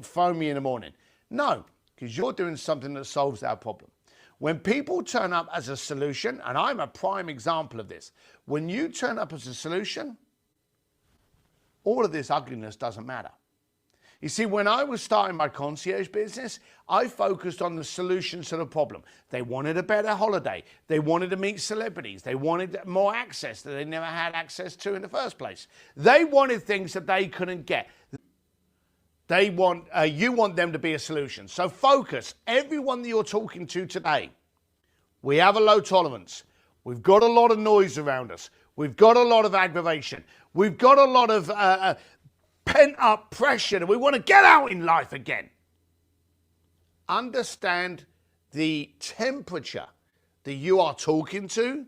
phone me in the morning? No, because you're doing something that solves our problem. When people turn up as a solution, and I'm a prime example of this, when you turn up as a solution, all of this ugliness doesn't matter. You see, when I was starting my concierge business, I focused on the solutions to the problem. They wanted a better holiday. They wanted to meet celebrities. They wanted more access that they never had access to in the first place. They wanted things that they couldn't get. You want them to be a solution. So focus. Everyone that you're talking to today, we have a low tolerance. We've got a lot of noise around us. We've got a lot of aggravation. We've got a lot of pent-up pressure, and we want to get out in life again. Understand the temperature that you are talking to,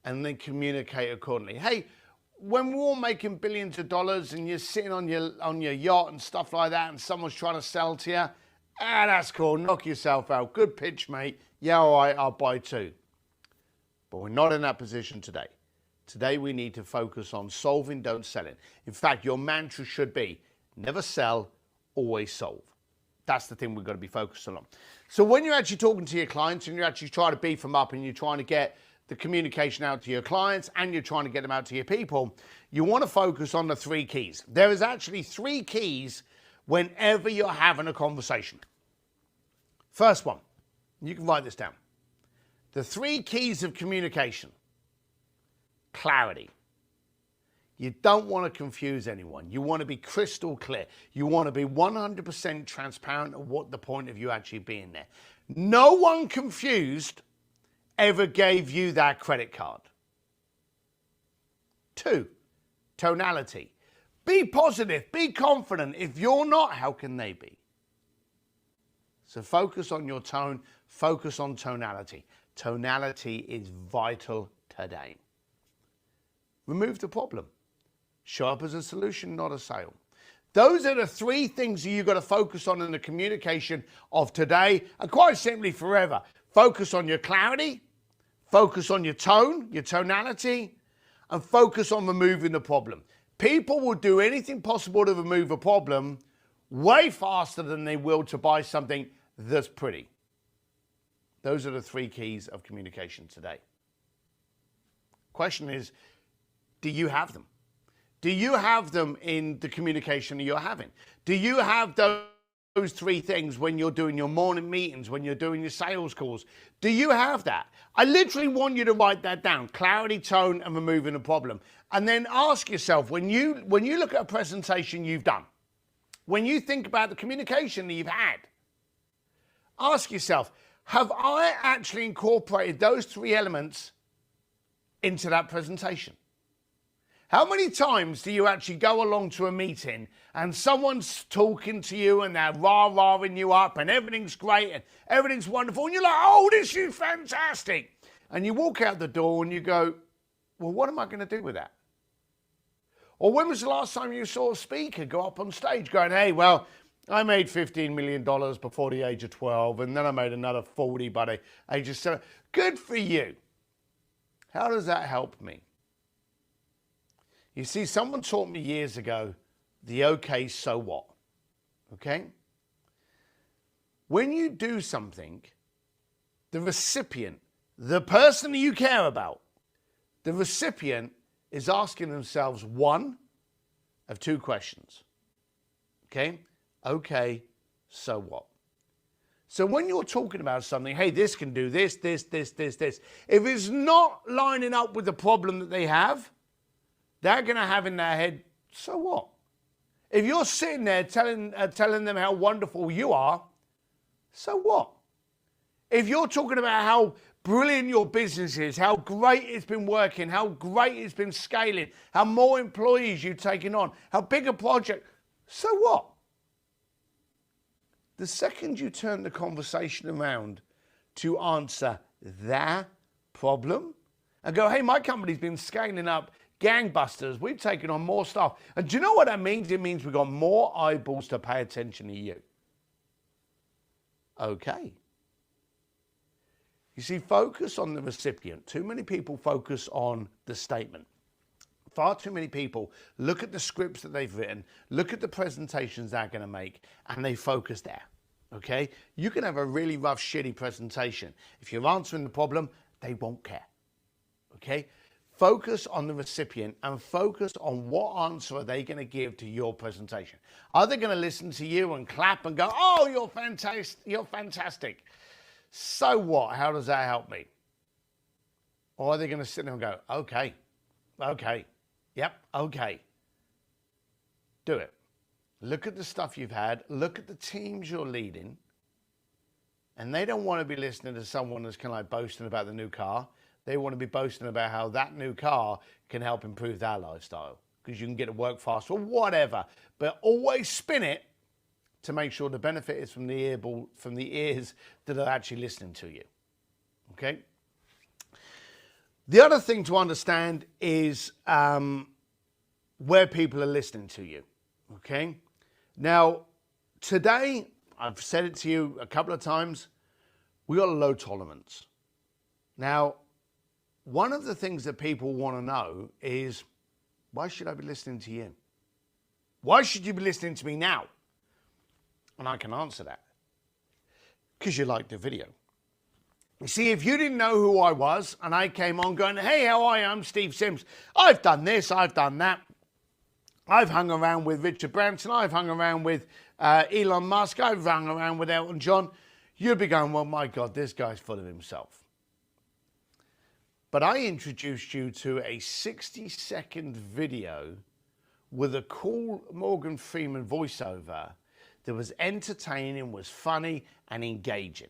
and then communicate accordingly. Hey, when we're all making billions of dollars and you're sitting on your yacht and stuff like that, and someone's trying to sell to you, that's cool, knock yourself out. Good pitch, mate. Yeah, all right, I'll buy two. But we're not in that position today. Today, we need to focus on solving, don't selling. In fact, your mantra should be, never sell, always solve. That's the thing we've got to be focused on. So when you're actually talking to your clients and you're actually trying to beef them up and you're trying to get the communication out to your clients and you're trying to get them out to your people, you want to focus on the 3 keys. There is actually 3 keys whenever you're having a conversation. First one, you can write this down. The 3 keys of communication. Clarity. You don't want to confuse anyone. You want to be crystal clear. You want to be 100% transparent of what the point of you actually being there. No one confused ever gave you that credit card. 2, tonality. Be positive, be confident. If you're not, how can they be? So focus on your tone, focus on tonality. Tonality is vital today. Remove the problem. Show up as a solution, not a sale. Those are the three things that you've got to focus on in the communication of today, and quite simply forever. Focus on your clarity, focus on your tone, your tonality, and focus on removing the problem. People will do anything possible to remove a problem way faster than they will to buy something that's pretty. Those are the three keys of communication today. Question is, do you have them? Do you have them in the communication that you're having? Do you have those three things when you're doing your morning meetings, when you're doing your sales calls? Do you have that? I literally want you to write that down. Clarity, tone, and removing a problem. And then ask yourself, when you look at a presentation you've done, when you think about the communication that you've had, ask yourself, have I actually incorporated those three elements into that presentation? How many times do you actually go along to a meeting and someone's talking to you and they're rah-rahing you up and everything's great and everything's wonderful and you're like, oh, this is fantastic. And you walk out the door and you go, well, what am I going to do with that? Or when was the last time you saw a speaker go up on stage going, hey, well, I made $15 million before the age of 12 and then I made another 40 by the age of 7. Good for you. How does that help me? You see, someone taught me years ago, the okay, so what? Okay? When you do something, the recipient, the person that you care about, the recipient is asking themselves one of two questions. Okay? Okay, so what? So when you're talking about something, hey, this can do this, this, this, this, this. If it's not lining up with the problem that they have, they're going to have in their head, so what? If you're sitting there telling them how wonderful you are, so what? If you're talking about how brilliant your business is, how great it's been working, how great it's been scaling, how more employees you've taken on, how big a project, so what? The second you turn the conversation around to answer their problem and go, hey, my company's been scaling up gangbusters. We've taken on more stuff. And do you know what that means? It means we've got more eyeballs to pay attention to you. Okay. You see, focus on the recipient. Too many people focus on the statement. Far too many people look at the scripts that they've written, look at the presentations they're going to make, and they focus there. Okay? You can have a really rough, shitty presentation. If you're answering the problem, they won't care. Okay? Focus on the recipient and focus on what answer are they going to give to your presentation. Are they going to listen to you and clap and go, oh, you're fantastic, you're fantastic. So what? How does that help me? Or are they going to sit there and go, okay, yep, okay. Do it. Look at the stuff you've had. Look at the teams you're leading. And they don't want to be listening to someone that's kind of like boasting about the new car. They want to be boasting about how that new car can help improve their lifestyle because you can get to work faster or whatever. But always spin it to make sure the benefit is from the ears that are actually listening to you. Okay? The other thing to understand is where people are listening to you. Okay? Now, today, I've said it to you a couple of times, we got a low tolerance. Now, one of the things that people want to know is, why should I be listening to you? Why should you be listening to me now? And I can answer that. Because you liked the video. You see, if you didn't know who I was and I came on going, hey, how are you? I'm Steve Sims. I've done this, I've done that. I've hung around with Richard Branson. I've hung around with Elon Musk. I've hung around with Elton John. You'd be going, well, my God, this guy's full of himself. But I introduced you to a 60-second video with a cool Morgan Freeman voiceover that was entertaining, was funny, and engaging.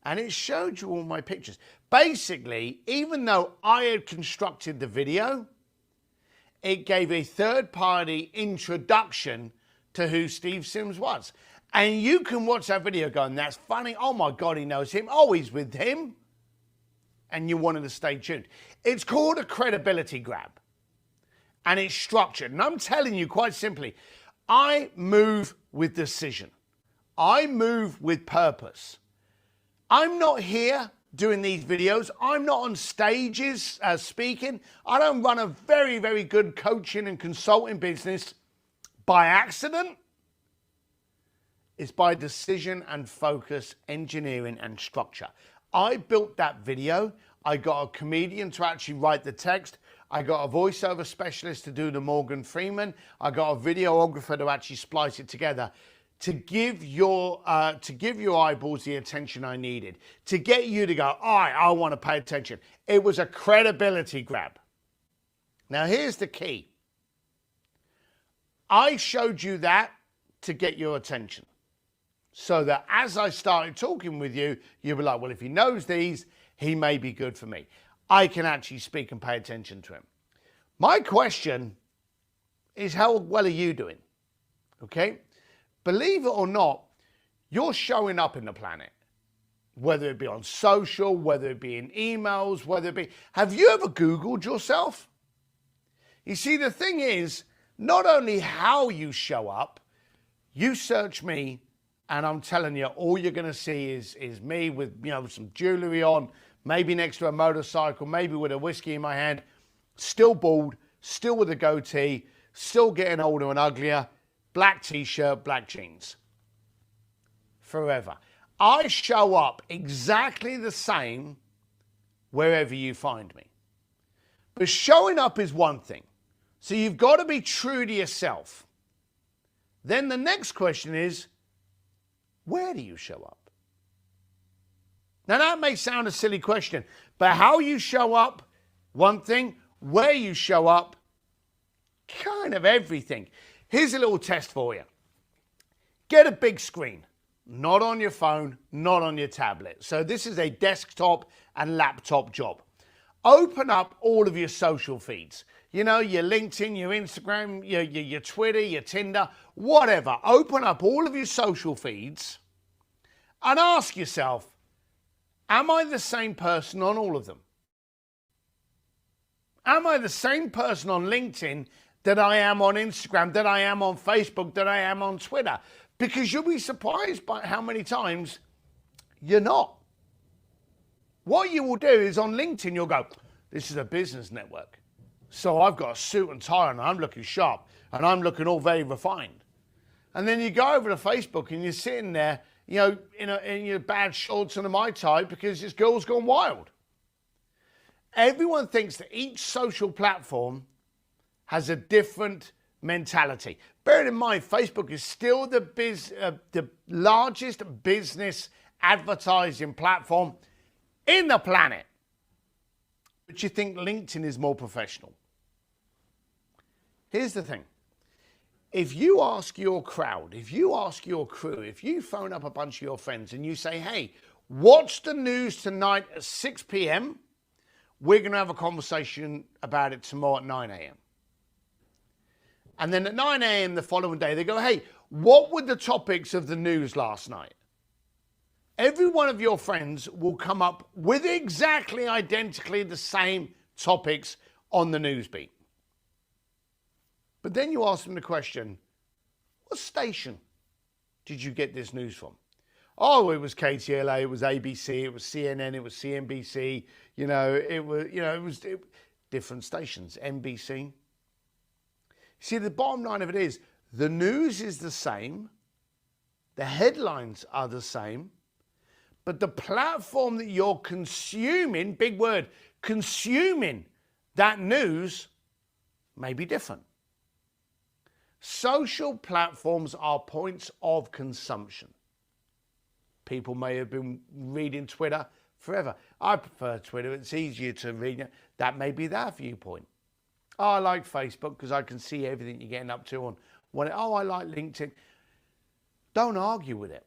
And it showed you all my pictures. Basically, even though I had constructed the video, it gave a third-party introduction to who Steve Sims was. And you can watch that video going, that's funny. Oh, my God, he knows him. Oh, he's with him. And you wanted to stay tuned. It's called a credibility grab. and it's structured. And I'm telling you quite simply, I move with decision. I move with purpose. I'm not here doing these videos. I'm not on stages speaking. I don't run a very, very good coaching and consulting business by accident. It's by decision and focus, engineering and structure. I built that video. I got a comedian to actually write the text. I got a voiceover specialist to do the Morgan Freeman. I got a videographer to actually splice it together to give your eyeballs the attention I needed, to get you to go, all right, I want to pay attention. It was a credibility grab. Now, here's the key. I showed you that to get your attention, so that as I started talking with you, you'll be like, well, if he knows these, he may be good for me. I can actually speak and pay attention to him. My question is, how well are you doing? Okay? Believe it or not, you're showing up in the planet, whether it be on social, whether it be in emails, whether it be... Have you ever Googled yourself? You see, the thing is, not only how you show up, you search me, and I'm telling you, all you're going to see is me with, you know, some jewelry on, maybe next to a motorcycle, maybe with a whiskey in my hand, still bald, still with a goatee, still getting older and uglier, black t-shirt, black jeans. Forever. I show up exactly the same wherever you find me. But showing up is one thing. So you've got to be true to yourself. Then the next question is, where do you show up? Now that may sound a silly question, but how you show up, one thing, where you show up, kind of everything. Here's a little test for you. Get a big screen, not on your phone, not on your tablet. So this is a desktop and laptop job. Open up all of your social feeds. You know, your LinkedIn, your Instagram, your Twitter, your Tinder, whatever. Open up all of your social feeds and ask yourself, am I the same person on all of them? Am I the same person on LinkedIn that I am on Instagram, that I am on Facebook, that I am on Twitter? Because you'll be surprised by how many times you're not. What you will do is on LinkedIn, you'll go, this is a business network. So I've got a suit and tie and I'm looking sharp and I'm looking all very refined. And then you go over to Facebook and you're sitting there, you know, in your bad shorts and a Mai Tai because this girl's gone wild. Everyone thinks that each social platform has a different mentality. Bearing in mind, Facebook is still the largest business advertising platform in the planet. But you think LinkedIn is more professional. Here's the thing. If you ask your crowd, if you ask your crew, if you phone up a bunch of your friends and you say, hey, watch the news tonight at 6 p.m., we're going to have a conversation about it tomorrow at 9 a.m. And then at 9 a.m. the following day, they go, hey, what were the topics of the news last night? Every one of your friends will come up with exactly identically the same topics on the news beat. But then you ask them the question, what station did you get this news from? Oh, it was KTLA, it was ABC, it was CNN, it was CNBC, it was different stations, NBC. See, the bottom line of it is, the news is the same, the headlines are the same, but the platform that you're consuming, big word, consuming that news may be different. Social platforms are points of consumption. People may have been reading Twitter forever. I prefer Twitter. It's easier to read. That may be their viewpoint. Oh, I like Facebook because I can see everything you're getting up to on one. Oh, I like LinkedIn. Don't argue with it.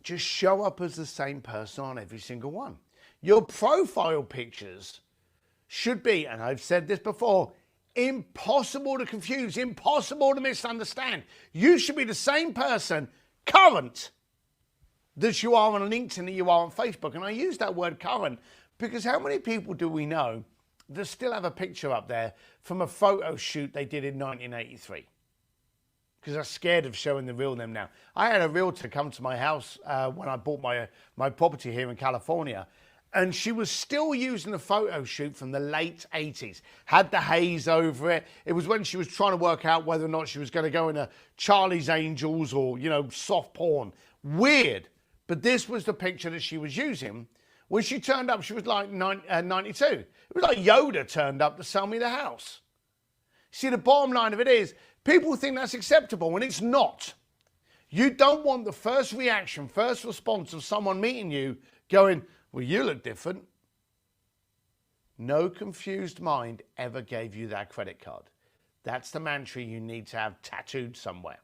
Just show up as the same person on every single one. Your profile pictures should be, and I've said this before, impossible to confuse, impossible to misunderstand. You should be the same person, current, that you are on LinkedIn, that you are on Facebook. And I use that word current because how many people do we know that still have a picture up there from a photo shoot they did in 1983. Because I'm scared of showing the real them now. I had a realtor come to my house when I bought my property here in California, and she was still using a photo shoot from the late 80s. Had the haze over it. It was when she was trying to work out whether or not she was going to go into Charlie's Angels or, you know, soft porn. Weird. But this was the picture that she was using. When she turned up, she was like 92. It was like Yoda turned up to sell me the house. See, the bottom line of it is, people think that's acceptable, and it's not. You don't want the first reaction, first response of someone meeting you going, well, you look different. No confused mind ever gave you that credit card. That's the mantra you need to have tattooed somewhere.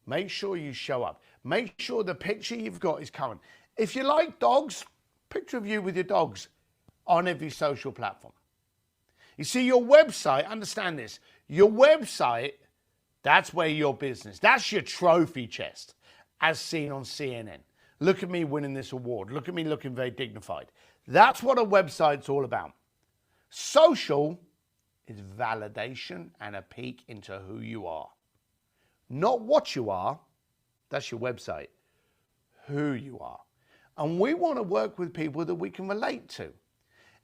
Make sure you show up. Make sure the picture you've got is current. If you like dogs, picture of you with your dogs on every social platform. You see, your website, understand this, your website, that's where your business, that's your trophy chest, as seen on CNN. Look at me winning this award. Look at me looking very dignified. That's what a website's all about. Social is validation and a peek into who you are. Not what you are, that's your website, who you are. And we want to work with people that we can relate to.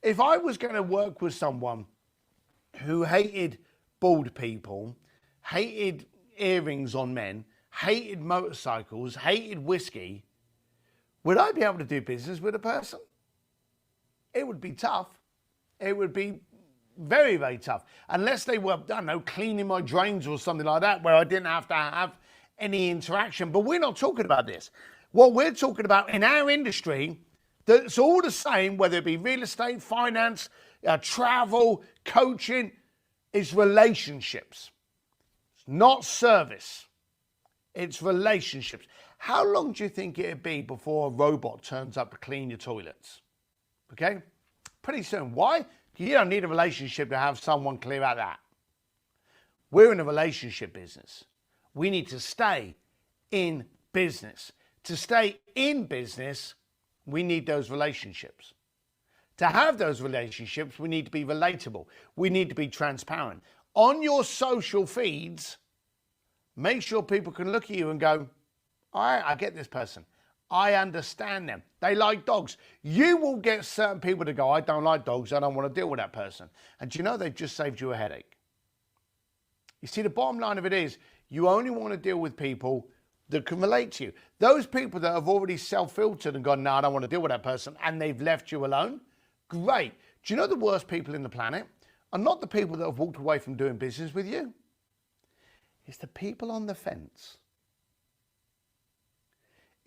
If I was going to work with someone who hated bald people, hated earrings on men, hated motorcycles, hated whiskey, would I be able to do business with a person? It would be tough. It would be very, very tough. Unless they were, I don't know, cleaning my drains or something like that, where I didn't have to have any interaction. But we're not talking about this. What we're talking about in our industry, that's all the same, whether it be real estate, finance, travel, coaching, is relationships. It's not service. It's relationships. How long do you think it'd be before a robot turns up to clean your toilets? Okay? Pretty soon. Why? You don't need a relationship to have someone clear out that. We're in a relationship business. We need to stay in business. To stay in business, we need those relationships. To have those relationships, we need to be relatable. We need to be transparent. On your social feeds, make sure people can look at you and go, all right, I get this person. I understand them. They like dogs. You will get certain people to go, I don't like dogs. I don't want to deal with that person. And do you know they've just saved you a headache? You see, the bottom line of it is you only want to deal with people that can relate to you. Those people that have already self-filtered and gone, no, I don't want to deal with that person, and they've left you alone, great. Do you know the worst people in the planet are not the people that have walked away from doing business with you? It's the people on the fence.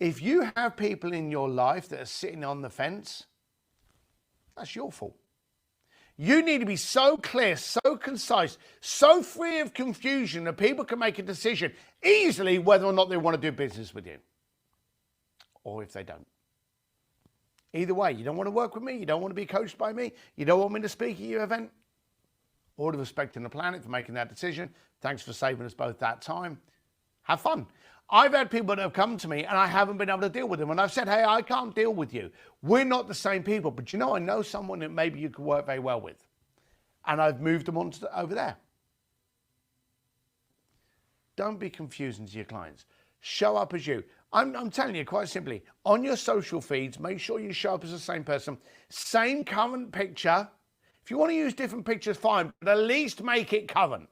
If you have people in your life that are sitting on the fence, that's your fault. You need to be so clear, so concise, so free of confusion that people can make a decision easily whether or not they want to do business with you. Or if they don't. Either way, you don't want to work with me, you don't want to be coached by me, you don't want me to speak at your event. All the respect in the planet for making that decision. Thanks for saving us both that time. Have fun. I've had people that have come to me and I haven't been able to deal with them. And I've said, hey, I can't deal with you. We're not the same people. But you know, I know someone that maybe you could work very well with. And I've moved them on to over there. Don't be confusing to your clients. Show up as you. I'm telling you quite simply, on your social feeds, make sure you show up as the same person. Same current picture. If you want to use different pictures, fine. But at least make it current.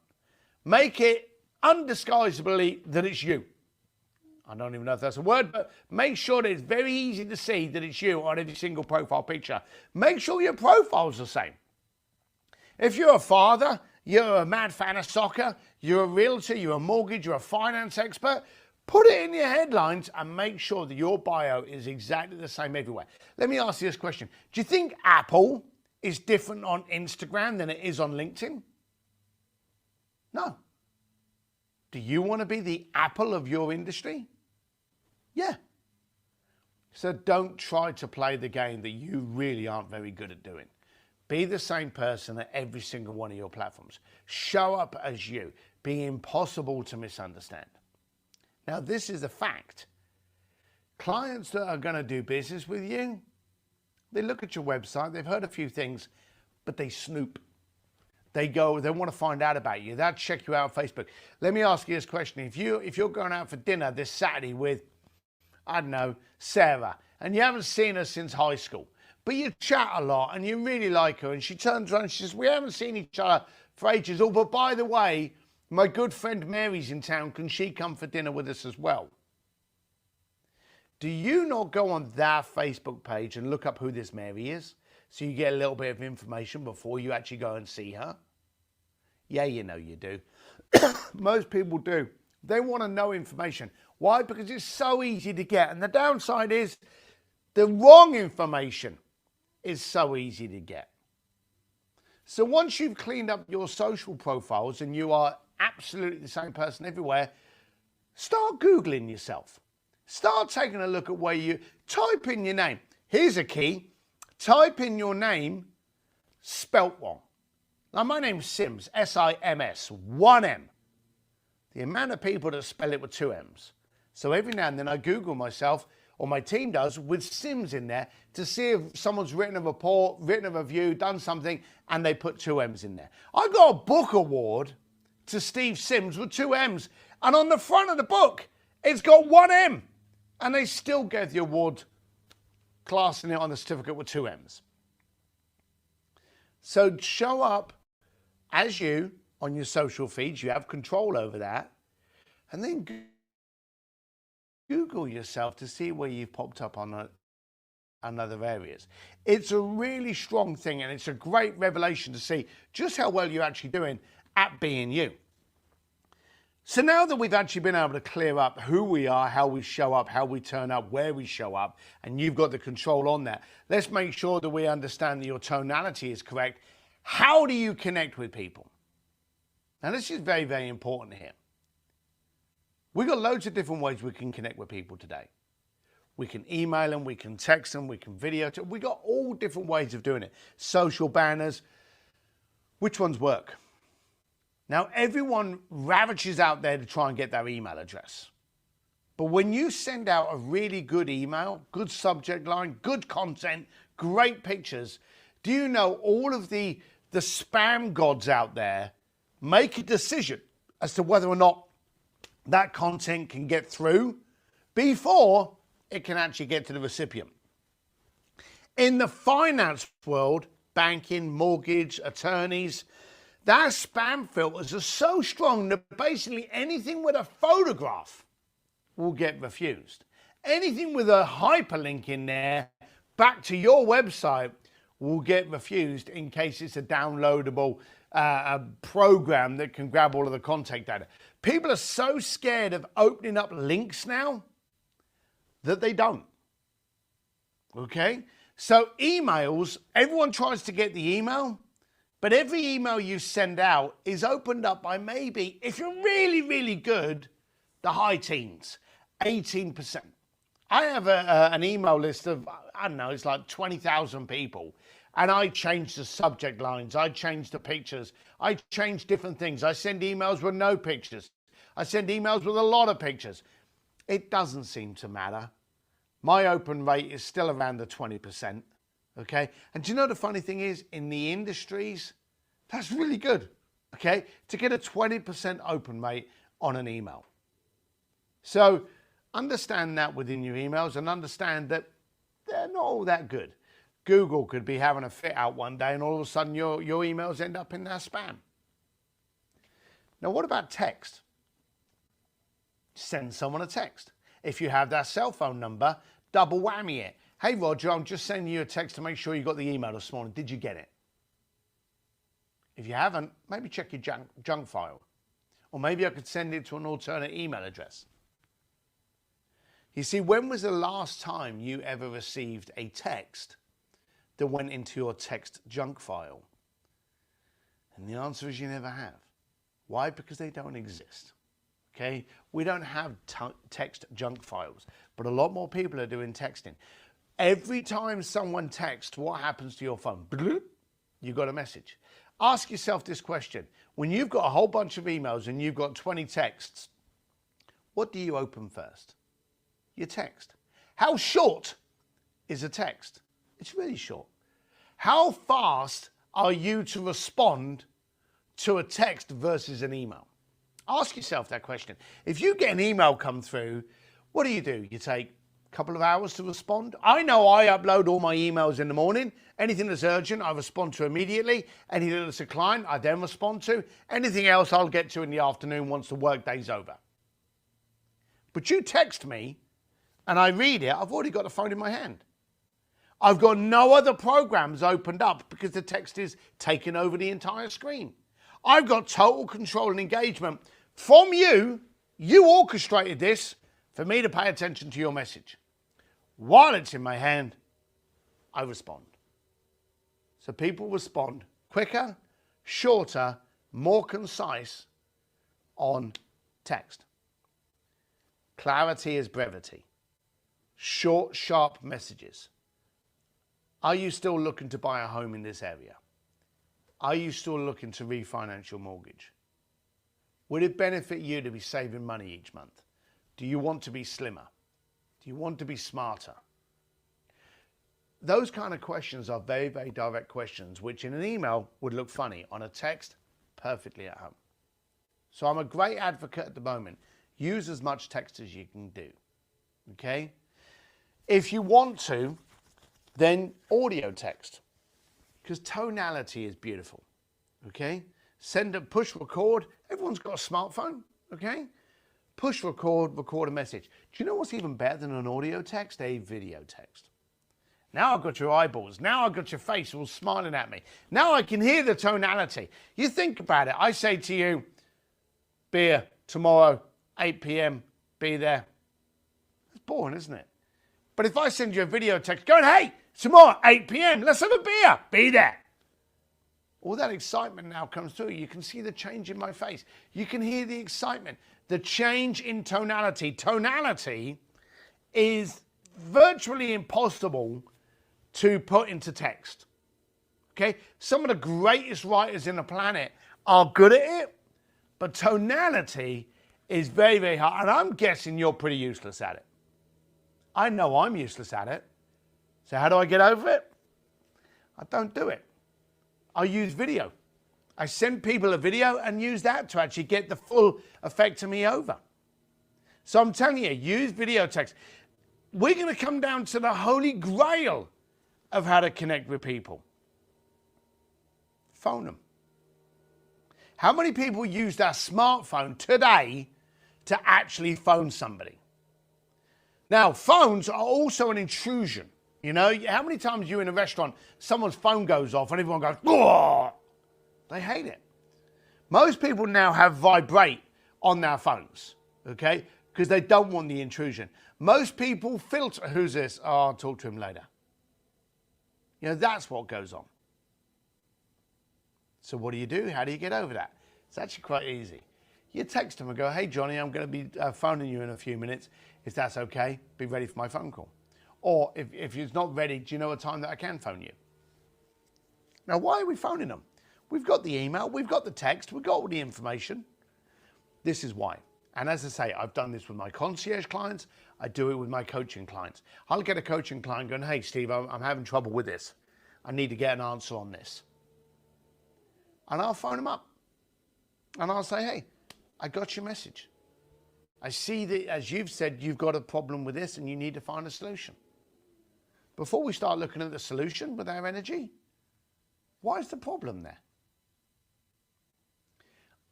Make it undisguisably that it's you. I don't even know if that's a word, but make sure that it's very easy to see that it's you on every single profile picture. Make sure your profile's the same. If you're a father, you're a mad fan of soccer, you're a realtor, you're a mortgage, you're a finance expert, put it in your headlines and make sure that your bio is exactly the same everywhere. Let me ask you this question. Do you think Apple is different on Instagram than it is on LinkedIn? No. Do you want to be the Apple of your industry? Yeah. So don't try to play the game that you really aren't very good at doing. Be the same person at every single one of your platforms. Show up as you. Be impossible to misunderstand. Now, this is a fact. Clients that are going to do business with you, they look at your website, they've heard a few things, but they snoop. They go, they want to find out about you. They'll check you out on Facebook. Let me ask you this question. If you're going out for dinner this Saturday with, I don't know, Sarah, and you haven't seen her since high school, but you chat a lot and you really like her, and she turns around and she says, we haven't seen each other for ages. Oh, but by the way, my good friend Mary's in town. Can she come for dinner with us as well? Do you not go on their Facebook page and look up who this Mary is, so you get a little bit of information before you actually go and see her? Yeah, you know you do. Most people do. They want to know information. Why? Because it's so easy to get. And the downside is the wrong information is so easy to get. So once you've cleaned up your social profiles and you are absolutely the same person everywhere, start Googling yourself. Start taking a look at where you type in your name. Here's a key. Type in your name spelt wrong. Now, my name's Sims, S-I-M-S, one M. The amount of people that spell it with two M's. So every now and then I Google myself, or my team does, with Sims in there to see if someone's written a report, written a review, done something, and they put two M's in there. I got a book award to Steve Sims with two M's, and on the front of the book, it's got one M. And they still gave the award, classing it on the certificate with two M's. So show up as you on your social feeds. You have control over that. And then Google yourself to see where you've popped up on other areas. It's a really strong thing, and it's a great revelation to see just how well you're actually doing at being you. So now that we've actually been able to clear up who we are, how we show up, how we turn up, where we show up, and you've got the control on that, let's make sure that we understand that your tonality is correct. How do you connect with people? Now, this is very, very important here. We've got loads of different ways we can connect with people today. We can email them, we can text them, we can video them. We've got all different ways of doing it. Social banners. Which ones work? Now, everyone ravages out there to try and get their email address. But when you send out a really good email, good subject line, good content, great pictures, do you know all of the spam gods out there make a decision as to whether or not that content can get through before it can actually get to the recipient? In the finance world, banking, mortgage, attorneys, their spam filters are so strong that basically anything with a photograph will get refused. Anything with a hyperlink in there back to your website will get refused in case it's a downloadable program that can grab all of the contact data. People are so scared of opening up links now that they don't. Okay? So emails, everyone tries to get the email, but every email you send out is opened up by maybe, if you're really, really good, the high teens, 18%. I have an email list of, I don't know, it's like 20,000 people. And I change the subject lines. I change the pictures. I change different things. I send emails with no pictures. I send emails with a lot of pictures. It doesn't seem to matter. My open rate is still around the 20%. Okay. And do you know the funny thing is, in the industries, that's really good. Okay. To get a 20% open rate on an email. So understand that within your emails, and understand that they're not all that good. Google could be having a fit out one day and all of a sudden your emails end up in their spam. Now, what about text? Send someone a text. If you have their cell phone number, double whammy it. Hey, Roger, I'm just sending you a text to make sure you got the email this morning. Did you get it? If you haven't, maybe check your junk file. Or maybe I could send it to an alternate email address. You see, when was the last time you ever received a text that went into your text junk file? And the answer is you never have. Why? Because they don't exist. Okay? We don't have text junk files, but a lot more people are doing texting. Every time someone texts, what happens to your phone? You got a message. Ask yourself this question. When you've got a whole bunch of emails and you've got 20 texts, what do you open first? Your text. How short is a text? It's really short. How fast are you to respond to a text versus an email? Ask yourself that question. If you get an email come through, what do? You take a couple of hours to respond? I know I upload all my emails in the morning. Anything that's urgent, I respond to immediately. Anything that's a client, I then respond to. Anything else, I'll get to in the afternoon once the workday's over. But you text me and I read it, I've already got the phone in my hand. I've got no other programs opened up because the text is taking over the entire screen. I've got total control and engagement from you. You orchestrated this for me to pay attention to your message. While it's in my hand, I respond. So people respond quicker, shorter, more concise on text. Clarity is brevity. Short, sharp messages. Are you still looking to buy a home in this area? Are you still looking to refinance your mortgage? Would it benefit you to be saving money each month? Do you want to be slimmer? Do you want to be smarter? Those kind of questions are very, very direct questions, which in an email would look funny. On a text, perfectly at home. So I'm a great advocate at the moment. Use as much text as you can do. Okay? If you want to, then audio text. Because tonality is beautiful, okay? Send a push record. Everyone's got a smartphone, okay? Push record, record a message. Do you know what's even better than an audio text? A video text. Now I've got your eyeballs. Now I've got your face all smiling at me. Now I can hear the tonality. You think about it. I say to you, beer tomorrow, 8 p.m., be there. It's boring, isn't it? But if I send you a video text going, hey, tomorrow, 8 p.m., let's have a beer. Be there. All that excitement now comes through. You can see the change in my face. You can hear the excitement, the change in tonality. Tonality is virtually impossible to put into text. Okay? Some of the greatest writers in the planet are good at it, but tonality is very, very hard. And I'm guessing you're pretty useless at it. I know I'm useless at it. So how do I get over it? I don't do it. I use video. I send people a video and use that to actually get the full effect of me over. So I'm telling you, use video text. We're going to come down to the holy grail of how to connect with people. Phone them. How many people use their smartphone today to actually phone somebody? Now, phones are also an intrusion. You know, how many times you in a restaurant, someone's phone goes off and everyone goes, "Whoa!" They hate it. Most people now have vibrate on their phones, okay? Because they don't want the intrusion. Most people filter, who's this? Oh, I'll talk to him later. You know, that's what goes on. So what do you do? How do you get over that? It's actually quite easy. You text them and go, hey, Johnny, I'm going to be phoning you in a few minutes. If that's okay, be ready for my phone call. Or if it's not ready, do you know a time that I can phone you? Now, why are we phoning them? We've got the email, we've got the text, we've got all the information. This is why. And as I say, I've done this with my concierge clients. I do it with my coaching clients. I'll get a coaching client going, hey, Steve, I'm having trouble with this. I need to get an answer on this. And I'll phone them up. And I'll say, hey, I got your message. I see that, as you've said, you've got a problem with this and you need to find a solution. Before we start looking at the solution with our energy, why is the problem there?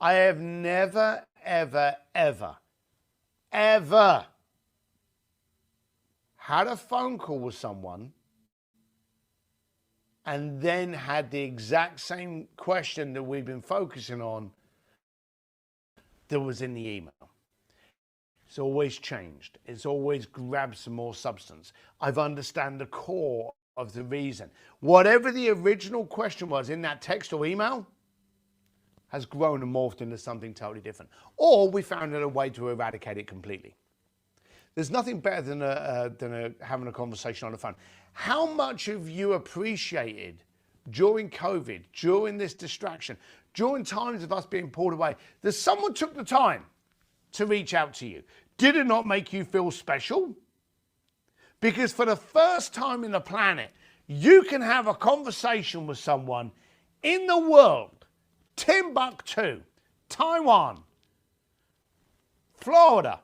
I have never, ever, ever, ever had a phone call with someone and then had the exact same question that we've been focusing on that was in the email. It's always changed. It's always grabbed some more substance. I've understand the core of the reason. Whatever the original question was in that text or email has grown and morphed into something totally different. Or we found a way to eradicate it completely. There's nothing better than having a conversation on the phone. How much have you appreciated during COVID, during this distraction, during times of us being pulled away, that someone took the time to reach out to you? Did it not make you feel special? Because for the first time in the planet, you can have a conversation with someone in the world, Timbuktu, Taiwan, Florida,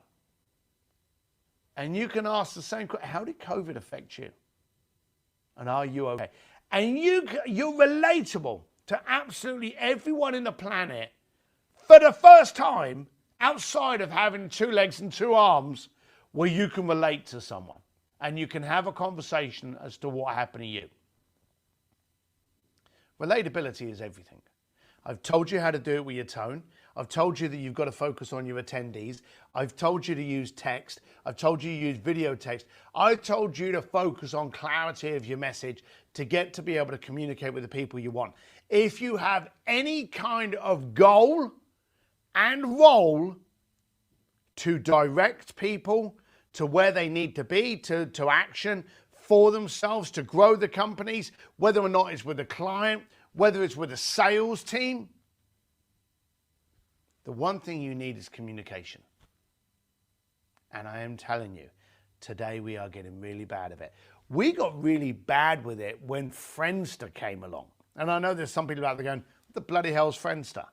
and you can ask the same question, how did COVID affect you? And are you okay? And you're relatable to absolutely everyone in the planet for the first time outside of having 2 legs and 2 arms, where you can relate to someone and you can have a conversation as to what happened to you. Relatability is everything. I've told you how to do it with your tone. I've told you that you've got to focus on your attendees. I've told you to use text. I've told you to use video text. I've told you to focus on clarity of your message to get to be able to communicate with the people you want. If you have any kind of goal and role to direct people to where they need to be, to action for themselves, to grow the companies, whether or not it's with a client, whether it's with a sales team, the one thing you need is communication. And I am telling you, today we are getting really bad at it. We got really bad with it when Friendster came along. And I know there's some people out there going, what the bloody hell's Friendster?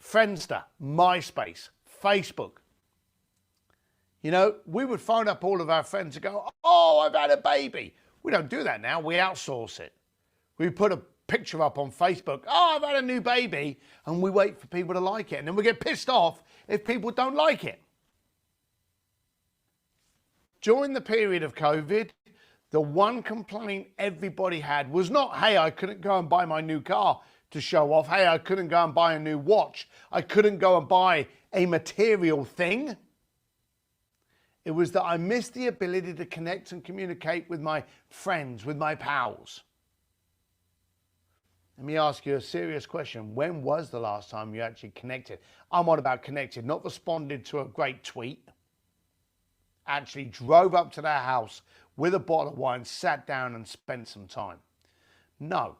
Friendster, MySpace, Facebook. You know, we would phone up all of our friends and go, oh, I've had a baby. We don't do that now. We outsource it. We put a picture up on Facebook. Oh, I've had a new baby. And we wait for people to like it. And then we get pissed off if people don't like it. During the period of COVID, the one complaint everybody had was not, hey, I couldn't go and buy my new car to show off. Hey, I couldn't go and buy a new watch. I couldn't go and buy a material thing. It was that I missed the ability to connect and communicate with my friends, with my pals. Let me ask you a serious question. When was the last time you actually connected? I'm on about connected, not responded to a great tweet. Actually drove up to their house with a bottle of wine, sat down and spent some time. No.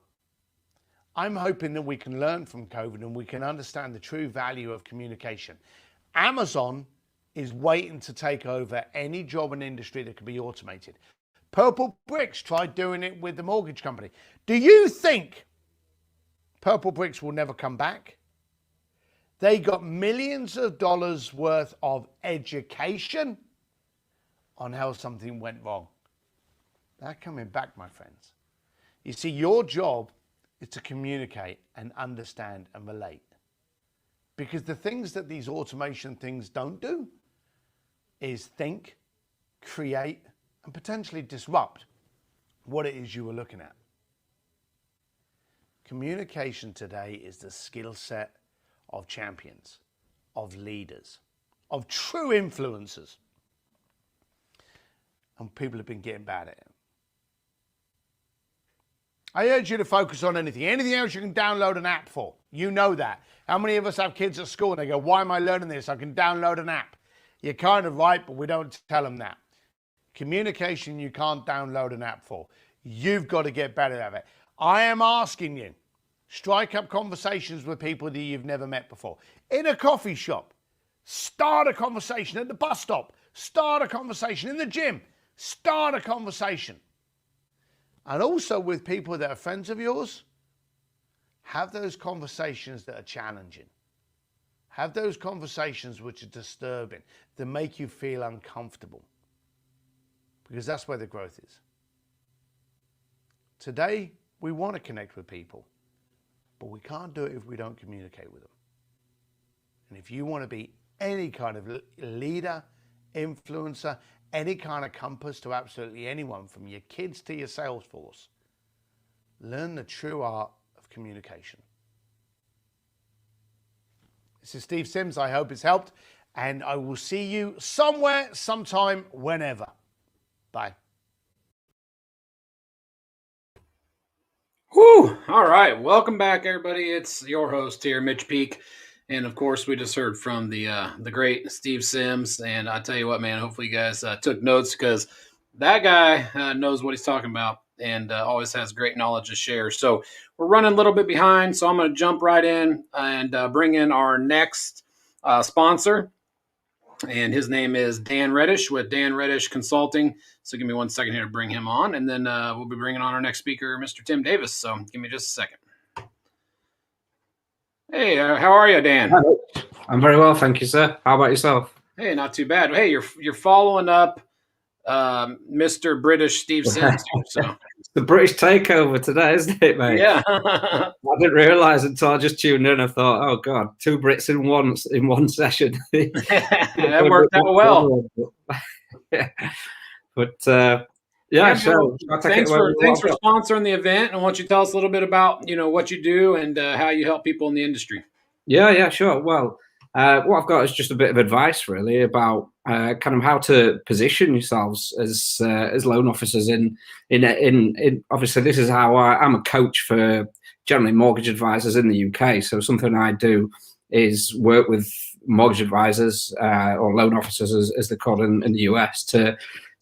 I'm hoping that we can learn from COVID and we can understand the true value of communication. Amazon is waiting to take over any job and industry that can be automated. Purple Bricks tried doing it with the mortgage company. Do you think Purple Bricks will never come back? They got millions of dollars worth of education on how something went wrong. They're coming back, my friends. You see, your job is to communicate and understand and relate. Because the things that these automation things don't do is think, create, and potentially disrupt what it is you were looking at. Communication today is the skill set of champions, of leaders, of true influencers. And people have been getting bad at it. I urge you to focus on anything. Anything else you can download an app for. You know that. How many of us have kids at school and they go, why am I learning this? I can download an app. You're kind of right, but we don't tell them that. Communication you can't download an app for. You've got to get better at it. I am asking you, strike up conversations with people that you've never met before. In a coffee shop, start a conversation. At the bus stop, start a conversation. In the gym, start a conversation. And also with people that are friends of yours, have those conversations that are challenging. Have those conversations which are disturbing, that make you feel uncomfortable. Because that's where the growth is. Today, we want to connect with people, but we can't do it if we don't communicate with them. And if you want to be any kind of leader, influencer, any kind of compass to absolutely anyone, from your kids to your sales force, learn the true art of communication. This is Steve Sims. I hope it's helped, and I will see you somewhere, sometime, whenever. Bye. Whew. All right. Welcome back, everybody. It's your host here, Mitch Peak. And of course, we just heard from the great Steve Sims. And I tell you what, man, hopefully you guys took notes, because that guy knows what he's talking about and always has great knowledge to share. So we're running a little bit behind, so I'm going to jump right in and bring in our next sponsor. And his name is Dan Reddish with Dan Reddish Consulting. So give me 1 second here to bring him on. And then we'll be bringing on our next speaker, Mr. Tim Davis. So give me just a second. Hey, how are you, Dan? I'm very well, thank you, sir. How about yourself? Hey, not too bad. Hey, you're following up Mr. British Steve Sims here, so It's the British takeover today, isn't it, mate? yeah. I didn't realise until I just tuned in. I thought, oh god, two Brits in one session. That worked out well. But yeah, so thanks for sponsoring the event, and why don't you tell us a little bit about what you do and how you help people in the industry? Yeah, sure. Well, what I've got is just a bit of advice, really, about kind of how to position yourselves as loan officers. In obviously, this is how I'm a coach for generally mortgage advisors in the UK. So something I do is work with mortgage advisors or loan officers, as they're called in the US, to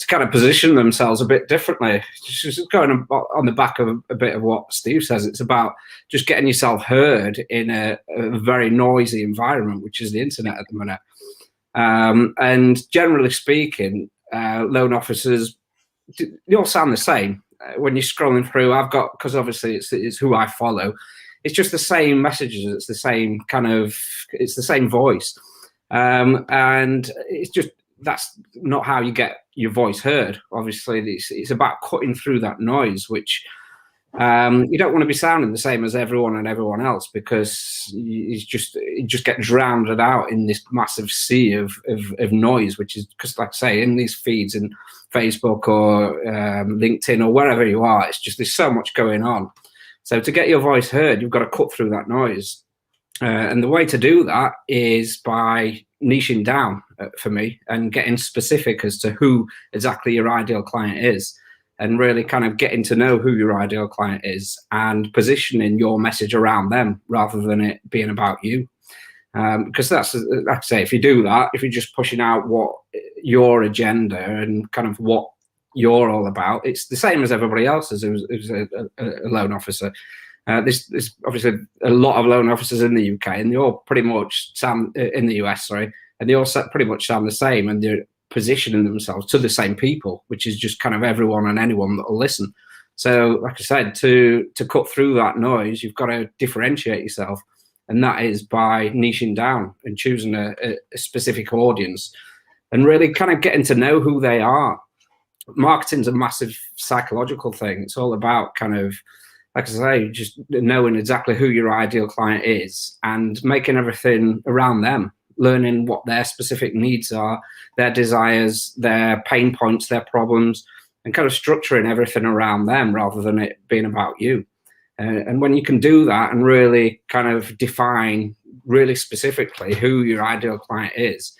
kind of position themselves a bit differently. Just going on the back of a bit of what Steve says, it's about just getting yourself heard in a very noisy environment, which is the internet at the minute. And generally speaking, loan officers, they all sound the same. When you're scrolling through, because obviously it's who I follow, it's just the same messages. It's the same it's the same voice. And it's just, that's not how you get your voice heard. Obviously, it's about cutting through that noise, which you don't want to be sounding the same as everyone and everyone else, because you just get drowned out in this massive sea of noise, which is, because like I say, in these feeds in Facebook or LinkedIn or wherever you are, it's just, there's so much going on. So to get your voice heard, you've got to cut through that noise. And the way to do that is by niching down for me and getting specific as to who exactly your ideal client is, and really kind of getting to know who your ideal client is and positioning your message around them rather than it being about you. Because that's, like I say, if you do that, if you're just pushing out what your agenda and kind of what you're all about, it's the same as everybody else's who's a loan officer. There's obviously a lot of loan officers in the UK, and they all pretty much sound in the US, sorry, and they all pretty much sound the same, and they're positioning themselves to the same people, which is just kind of everyone and anyone that will listen. So, like I said, to cut through that noise, you've got to differentiate yourself, and that is by niching down and choosing a specific audience, and really kind of getting to know who they are. Marketing's a massive psychological thing. It's all about kind of, like I say, just knowing exactly who your ideal client is and making everything around them, learning what their specific needs are, their desires, their pain points, their problems, and kind of structuring everything around them rather than it being about you. And when you can do that and really kind of define really specifically who your ideal client is,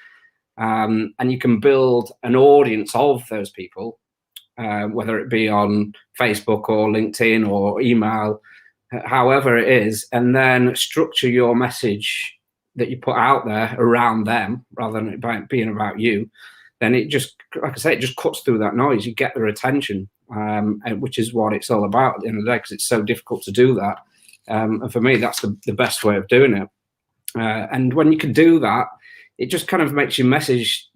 and you can build an audience of those people, whether it be on Facebook or LinkedIn or email, however it is, and then structure your message that you put out there around them rather than it being about you, then it just, like I say, it just cuts through that noise. You get their attention, which is what it's all about at the end of the day, because it's so difficult to do that. And for me, that's the best way of doing it. And when you can do that, it just kind of makes your message,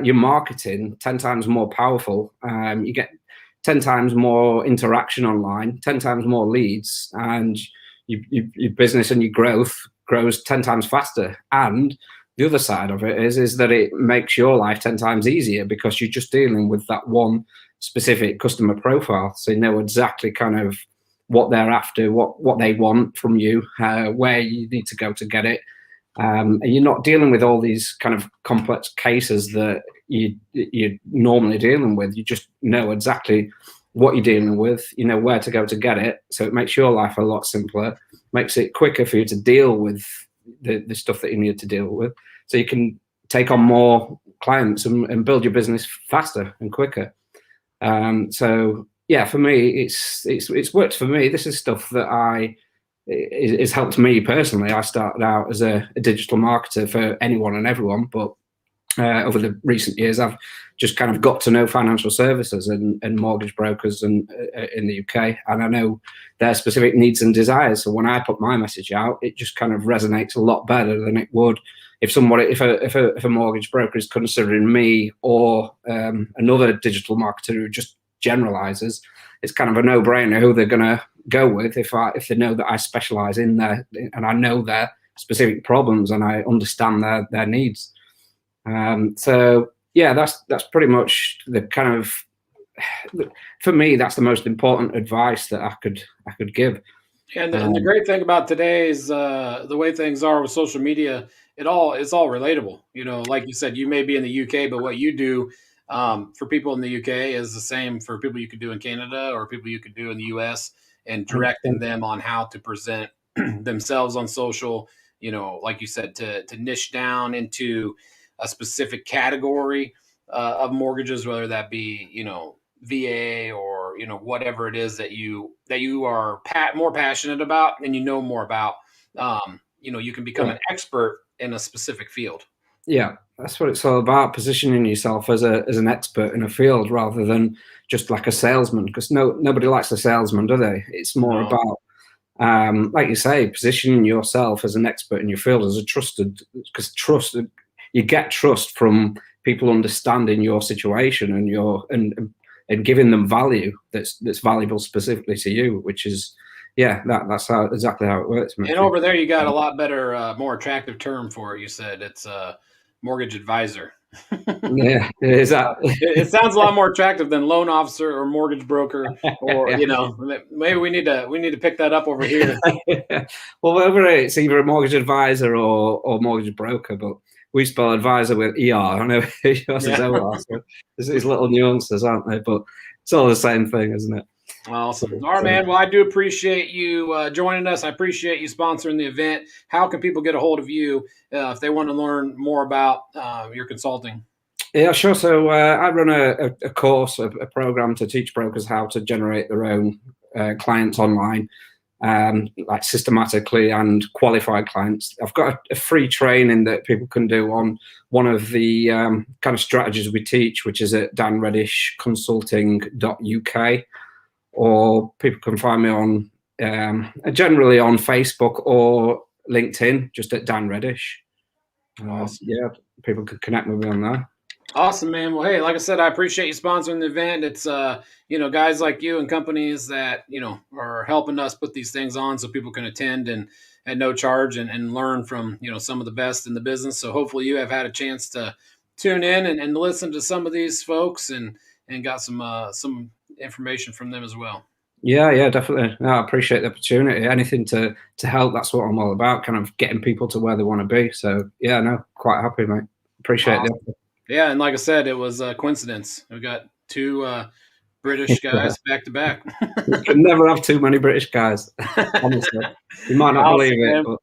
your marketing 10 times more powerful. You get 10 times more interaction online, 10 times more leads, and your business and your growth grows 10 times faster. And the other side of it is that it makes your life 10 times easier, because you're just dealing with that one specific customer profile. So you know exactly kind of what they're after, what they want from you, where you need to go to get it. And you're not dealing with all these kind of complex cases that you're normally dealing with. You just know exactly what you're dealing with, you know where to go to get it. So it makes your life a lot simpler, makes it quicker for you to deal with the stuff that you need to deal with. So you can take on more clients and build your business faster and quicker. So yeah, for me, it's worked for me. This is stuff that it's helped me personally. I started out as a digital marketer for anyone and everyone, but over the recent years, I've just kind of got to know financial services and mortgage brokers in the UK, and I know their specific needs and desires. So when I put my message out, it just kind of resonates a lot better than it would if a mortgage broker is considering me or another digital marketer who just generalizes. It's kind of a no-brainer who they're going to go with if they know that I specialize in there and I know their specific problems, and I understand their needs. So yeah, that's pretty much the kind of, for me, that's the most important advice that I could give. And the great thing about today's the way things are with social media, it's all relatable. You know, like you said, you may be in the UK, but what you do for people in the UK is the same for people you could do in Canada or people you could do in the US, and directing them on how to present themselves on social. You know, like you said, to niche down into a specific category of mortgages, whether that be, you know, VA or, you know, whatever it is that you are more passionate about and you know more about. You know, you can become an expert in a specific field. Yeah, that's what it's all about, positioning yourself as an expert in a field rather than just like a salesman, because nobody likes a salesman, do they? It's more about, like you say, positioning yourself as an expert in your field, as a trusted, because you get trust from people understanding your situation and giving them value that's valuable specifically to you, which is, yeah, that's exactly how it works. And over there, you got a lot better, more attractive term for it. You said it's a mortgage advisor. Yeah, is that? It sounds a lot more attractive than loan officer or mortgage broker, or you know, maybe we need to pick that up over here. Well, whether it's either a mortgage advisor or mortgage broker, but we spell advisor with ER. I know yours is OR, so there's little nuances, aren't there? But it's all the same thing, isn't it? Awesome. All right, man. Well, I do appreciate you joining us. I appreciate you sponsoring the event. How can people get a hold of you if they want to learn more about your consulting? Yeah, sure. So I run a course, a program to teach brokers how to generate their own clients online, like systematically, and qualified clients. I've got a free training that people can do on one of the kind of strategies we teach, which is at danreddishconsulting.uk, or people can find me on generally on Facebook or LinkedIn, just at Dan Reddish. Awesome. Yeah, people could connect with me on there. Awesome, man. Well, hey, like I said, I appreciate you sponsoring the event. It's, you know, guys like you and companies that, you know, are helping us put these things on so people can attend and at no charge and learn from, you know, some of the best in the business. So hopefully you have had a chance to tune in and listen to some of these folks and got some information from them as well. Yeah, definitely. No, I appreciate the opportunity. Anything to help, that's what I'm all about, kind of getting people to where they want to be. So yeah, no, quite happy, mate. Appreciate awesome. it. Yeah, and like I said, it was a coincidence. We got two British guys back to back. You can never have too many British guys. Honestly, you might not believe it. But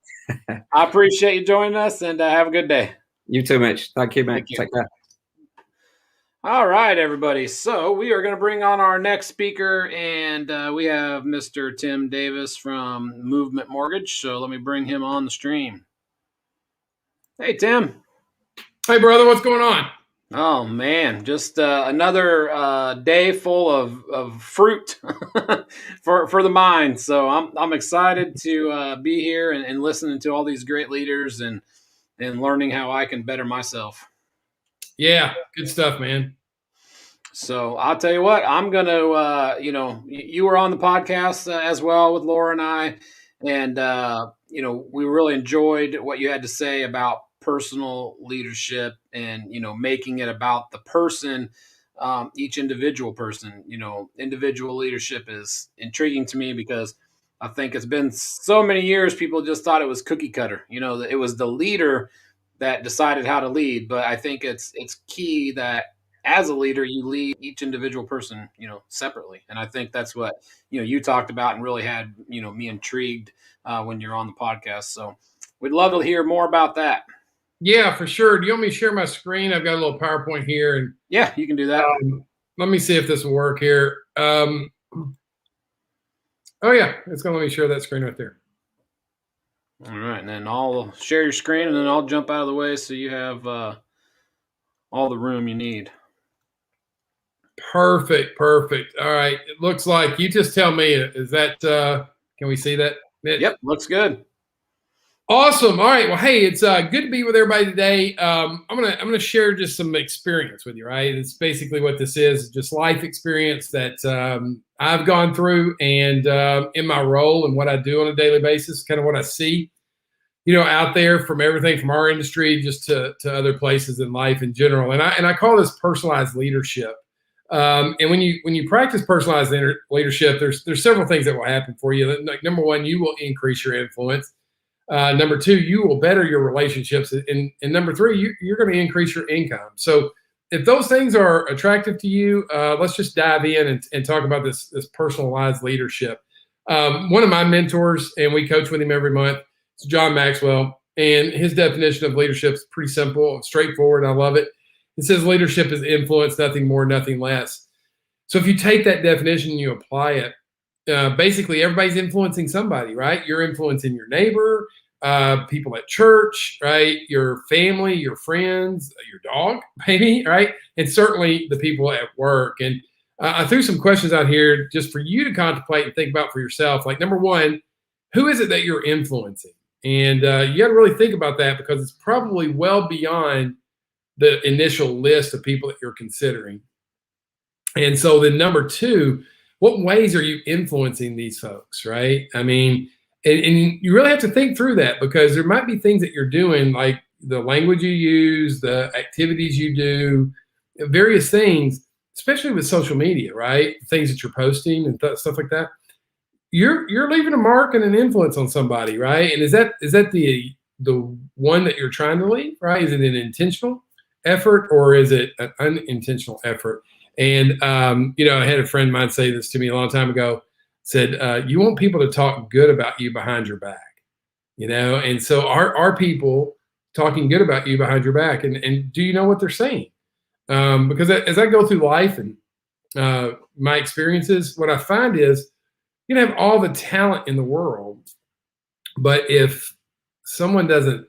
I appreciate you joining us, and have a good day. You too, Mitch. Thank you, mate. Thank you. Take care. All right, everybody. So we are going to bring on our next speaker, and we have Mr. Tim Davis from Movement Mortgage. So let me bring him on the stream. Hey, Tim. Hey, brother. What's going on? Oh, man. Just another day full of fruit for the mind. So I'm excited to be here and listening to all these great leaders and learning how I can better myself. Yeah, good stuff, man. So I'll tell you what, I'm going to, you know, you were on the podcast as well with Laura and I, and, you know, we really enjoyed what you had to say about personal leadership and, you know, making it about the person, each individual person. You know, individual leadership is intriguing to me because I think it's been so many years people just thought it was cookie cutter. You know, it was the leader that decided how to lead. But I think it's key that as a leader, you lead each individual person, you know, separately. And I think that's what, you know, you talked about and really had, you know, me intrigued when you're on the podcast. So we'd love to hear more about that. Yeah, for sure. Do you want me to share my screen? I've got a little PowerPoint here. And yeah, you can do that. Let me see if this will work here. Oh, yeah, it's going to let me share that screen right there. All right, and then I'll share your screen, and then I'll jump out of the way so you have all the room you need. Perfect. All right. It looks like, you just tell me, is that, can we see that, Mitch? Yep, looks good. Awesome. All right. Well, hey, it's good to be with everybody today. I'm gonna share just some experience with you, right? It's basically what this is, just life experience that I've gone through and in my role and what I do on a daily basis, kind of what I see. out there, from everything from our industry just to other places in life in general. And I call this personalized leadership. And when you practice personalized leadership, there's several things that will happen for you. Like, number one, you will increase your influence. Number two, you will better your relationships. And number three, you're going to increase your income. So if those things are attractive to you, let's just dive in and talk about this personalized leadership. One of my mentors, and we coach with him every month, is John Maxwell. And his definition of leadership is pretty simple, straightforward. I love it. It says leadership is influence, nothing more, nothing less. So if you take that definition and you apply it, basically everybody's influencing somebody, right? You're influencing your neighbor, people at church, right? Your family, your friends, your dog, maybe, right? And certainly the people at work. And I threw some questions out here just for you to contemplate and think about for yourself. Like, number one, who is it that you're influencing? And you got to really think about that, because it's probably well beyond the initial list of people that you're considering. And so then number two, what ways are you influencing these folks, right? I mean, and you really have to think through that, because there might be things that you're doing, like the language you use, the activities you do, various things, especially with social media, right? Things that you're posting and stuff like that. You're leaving a mark and an influence on somebody, right? And is that the one that you're trying to leave, right? Is it an intentional effort, or is it an unintentional effort? And I had a friend of mine say this to me a long time ago. Said, you want people to talk good about you behind your back, and so are people talking good about you behind your back, and do you know what they're saying? Because as I go through life and my experiences, what I find is you can have all the talent in the world, but if someone doesn't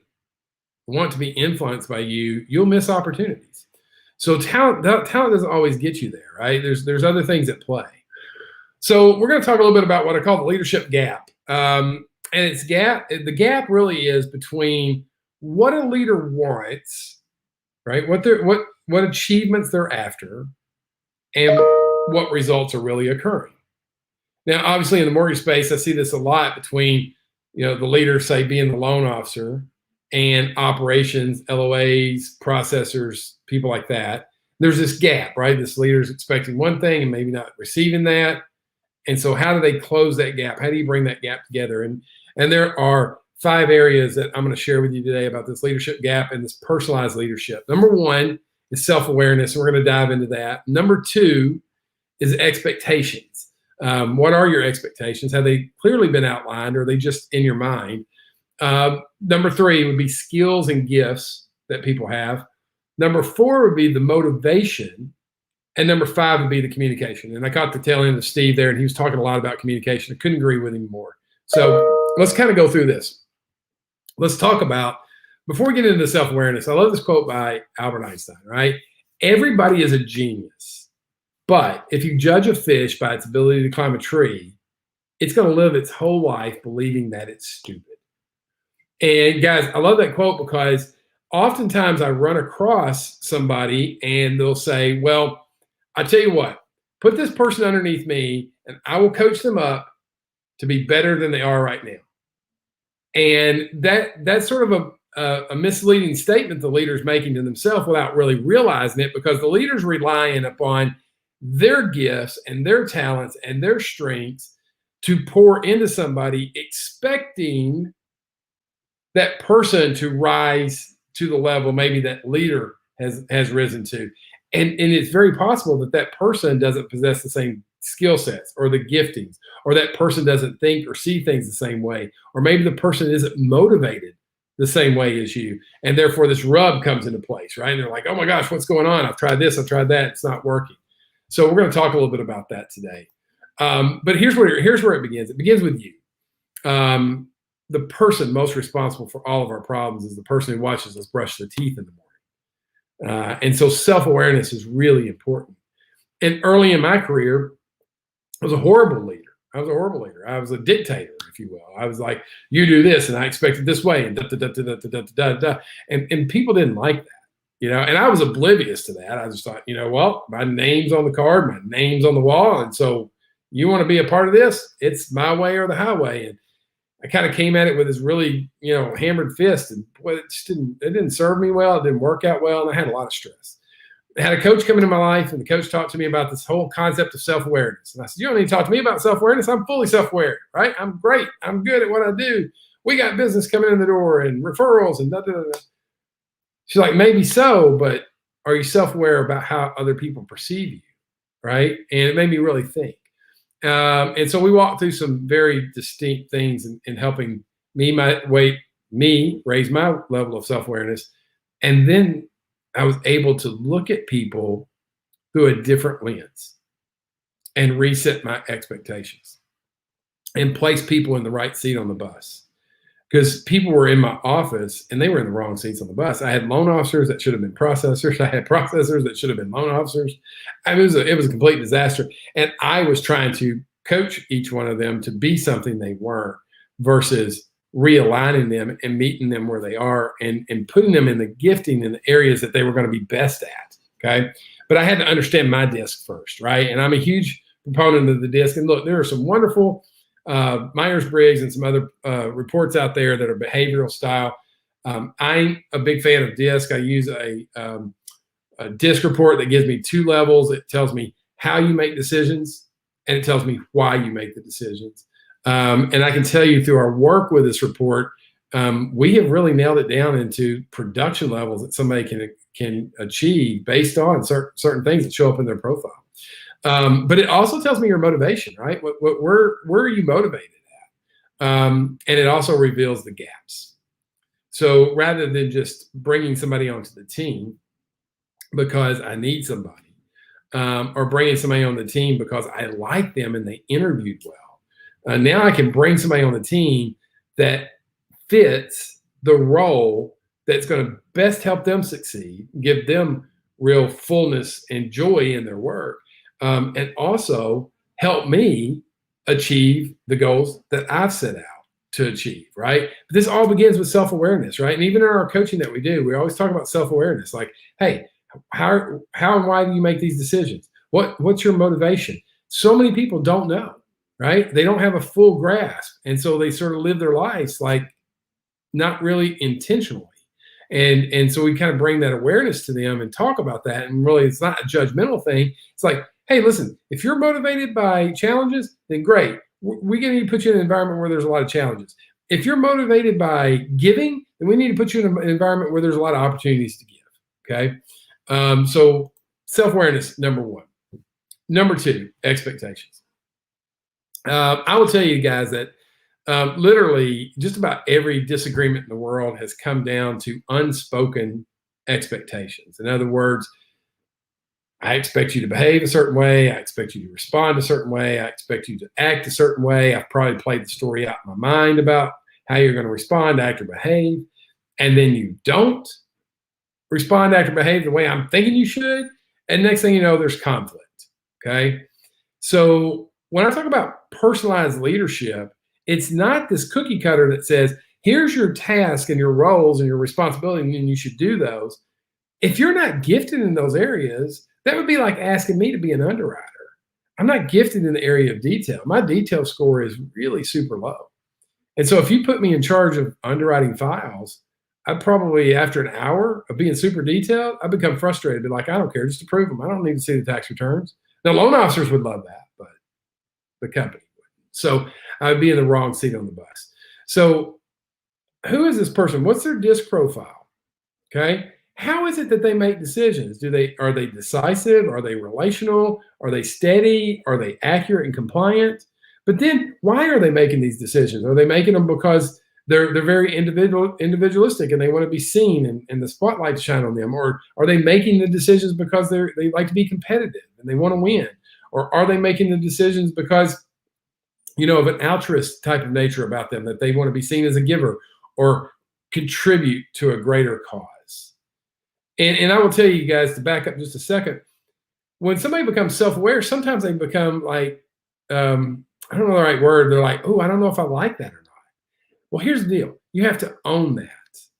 want to be influenced by you, you'll miss opportunities. So talent doesn't always get you there, right? There's other things at play. So we're going to talk a little bit about what I call the leadership gap. And the gap really is between what a leader wants, right? What achievements they're after, and what results are really occurring. Now, obviously in the mortgage space, I see this a lot between, the leader, say, being the loan officer, and operations, LOAs, processors, people like that. There's this gap, right? This leader's expecting one thing and maybe not receiving that. And so how do they close that gap? How do you bring that gap together? And there are 5 areas that I'm going to share with you today about this leadership gap and this personalized leadership. Number 1 is self-awareness, and we're going to dive into that. Number 2 is expectations. What are your expectations? Have they clearly been outlined, or are they just in your mind? Number 3 would be skills and gifts that people have. Number 4 would be the motivation. And number 5 would be the communication. And I caught the tail end of Steve there, and he was talking a lot about communication. I couldn't agree with him more. So let's kind of go through this. Let's talk about, before we get into self-awareness, I love this quote by Albert Einstein, right? Everybody is a genius, but if you judge a fish by its ability to climb a tree, it's going to live its whole life believing that it's stupid. And guys, I love that quote, because oftentimes I run across somebody and they'll say, well, I tell you what, put this person underneath me and I will coach them up to be better than they are right now. And that's sort of a misleading statement the leader's making to themselves without really realizing it, because the leader's relying upon their gifts and their talents and their strengths to pour into somebody, expecting that person to rise to the level maybe that leader has risen to. And it's very possible that that person doesn't possess the same skill sets or the giftings, or that person doesn't think or see things the same way, or maybe the person isn't motivated the same way as you. And therefore this rub comes into place, right? And they're like, oh my gosh, what's going on? I've tried this, I've tried that, it's not working. So we're going to talk a little bit about that today. But here's where it begins. It begins with you. The person most responsible for all of our problems is the person who watches us brush their teeth in the morning. And so self-awareness is really important. And early in my career, I was a horrible leader. I was a dictator, if you will. I was like, you do this, and I expect it this way, and and people didn't like that, and I was oblivious to that. I just thought, well, my name's on the card, my name's on the wall, and so you want to be a part of this, it's my way or the highway. And I kind of came at it with this really, hammered fist, and boy, it didn't serve me well. It didn't work out well, and I had a lot of stress. I had a coach come into my life, and the coach talked to me about this whole concept of self-awareness. And I said, you don't need to talk to me about self-awareness. I'm fully self-aware, right? I'm great. I'm good at what I do. We got business coming in the door and referrals and da, da, da, da. She's like, maybe so, but are you self-aware about how other people perceive you, right? And it made me really think. And so we walked through some very distinct things in helping me raise my level of self-awareness. And then I was able to look at people through a different lens and reset my expectations and place people in the right seat on the bus. Because people were in my office and they were in the wrong seats on the bus. I had loan officers that should have been processors. I had processors that should have been loan officers. It was a complete disaster. And I was trying to coach each one of them to be something they weren't, versus realigning them and meeting them where they are and putting them in the gifting in the areas that they were going to be best at. Okay. But I had to understand my disc first, right? And I'm a huge proponent of the disc. And look, there are some wonderful Myers-Briggs and some other reports out there that are behavioral style. I'm a big fan of DISC. I use a DISC report that gives me 2 levels. It tells me how you make decisions, and it tells me why you make the decisions. And I can tell you through our work with this report, we have really nailed it down into production levels that somebody can achieve based on certain things that show up in their profile. But it also tells me your motivation, right? Where are you motivated at? And it also reveals the gaps. So rather than just bringing somebody onto the team because I need somebody, or bringing somebody on the team because I like them and they interviewed well, now I can bring somebody on the team that fits the role that's going to best help them succeed, give them real fullness and joy in their work. And also help me achieve the goals that I've set out to achieve, right? But this all begins with self-awareness, right? And even in our coaching that we do, we always talk about self-awareness. Like, hey, how and why do you make these decisions? What's your motivation? So many people don't know, right? They don't have a full grasp. And so they sort of live their lives like not really intentionally. And so we kind of bring that awareness to them and talk about that. And really, it's not a judgmental thing. It's like, hey, listen, if you're motivated by challenges, then great. We're going to need to put you in an environment where there's a lot of challenges. If you're motivated by giving, then we need to put you in an environment where there's a lot of opportunities to give. Okay. So self-awareness, number 1. Number 2, expectations. I will tell you guys that literally just about every disagreement in the world has come down to unspoken expectations. In other words, I expect you to behave a certain way. I expect you to respond a certain way. I expect you to act a certain way. I've probably played the story out in my mind about how you're going to respond, act, or behave. And then you don't respond, act, or behave the way I'm thinking you should. And next thing you know, there's conflict. Okay. So when I talk about personalized leadership, it's not this cookie cutter that says, here's your task and your roles and your responsibility, and you should do those. If you're not gifted in those areas, that would be like asking me to be an underwriter. I'm not gifted in the area of detail. My detail score is really super low. And so if you put me in charge of underwriting files, I'd probably, after an hour of being super detailed, I'd become frustrated. Be like, I don't care, just approve them. I don't need to see the tax returns. Now, loan officers would love that, but the company wouldn't. So I'd be in the wrong seat on the bus. So who is this person? What's their DISC profile? Okay. How is it that they make decisions? Are they decisive? Are they relational? Are they steady? Are they accurate and compliant? But then why are they making these decisions? Are they making them because they're very individualistic and they want to be seen and the spotlight shine on them? Or are they making the decisions because they like to be competitive and they want to win? Or are they making the decisions because, of an altruist type of nature about them, that they want to be seen as a giver or contribute to a greater cause? And I will tell you guys, to back up just a second, when somebody becomes self-aware, sometimes they become like, I don't know the right word. They're like, oh, I don't know if I like that or not. Well, here's the deal. You have to own that.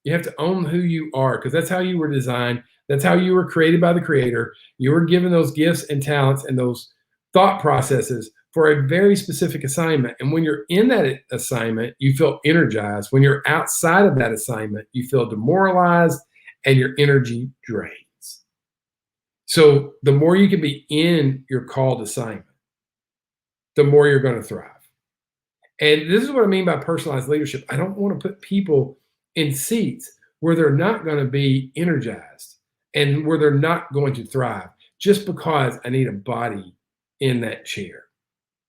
You have to own who you are, because that's how you were designed. That's how you were created by the Creator. You were given those gifts and talents and those thought processes for a very specific assignment. And when you're in that assignment, you feel energized. When you're outside of that assignment, you feel demoralized and your energy drains. So the more you can be in your called assignment, the more you're going to thrive. And this is what I mean by personalized leadership. I don't want to put people in seats where they're not going to be energized and where they're not going to thrive just because I need a body in that chair,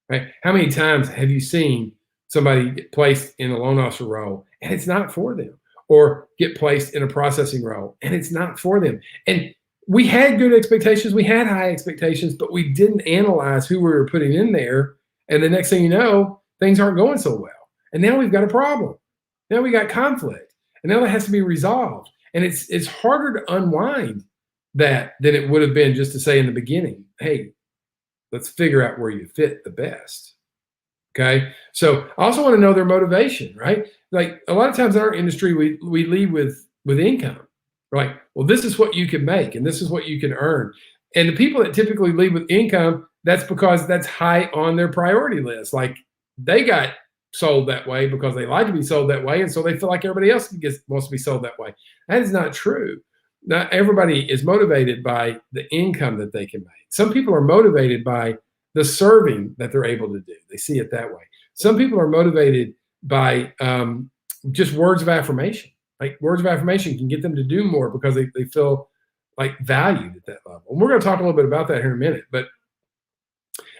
right? How many times have you seen somebody get placed in a loan officer role and it's not for them, or get placed in a processing role and it's not for them? And we had good expectations, we had high expectations, but we didn't analyze who we were putting in there. And the next thing you know, things aren't going so well. And now we've got a problem. Now we got conflict. And now that has to be resolved. And it's harder to unwind that than it would have been just to say in the beginning, hey, let's figure out where you fit the best. Okay. So I also want to know their motivation, right? Like a lot of times in our industry, we lead with income. We're like, well, this is what you can make and this is what you can earn. And the people that typically lead with income, that's because that's high on their priority list. Like they got sold that way because they like to be sold that way. And so they feel like everybody else wants to be sold that way. That is not true. Not everybody is motivated by the income that they can make. Some people are motivated by the serving that they're able to do. They see it that way. Some people are motivated by just words of affirmation. Like words of affirmation can get them to do more because they feel like valued at that level. And we're going to talk a little bit about that here in a minute.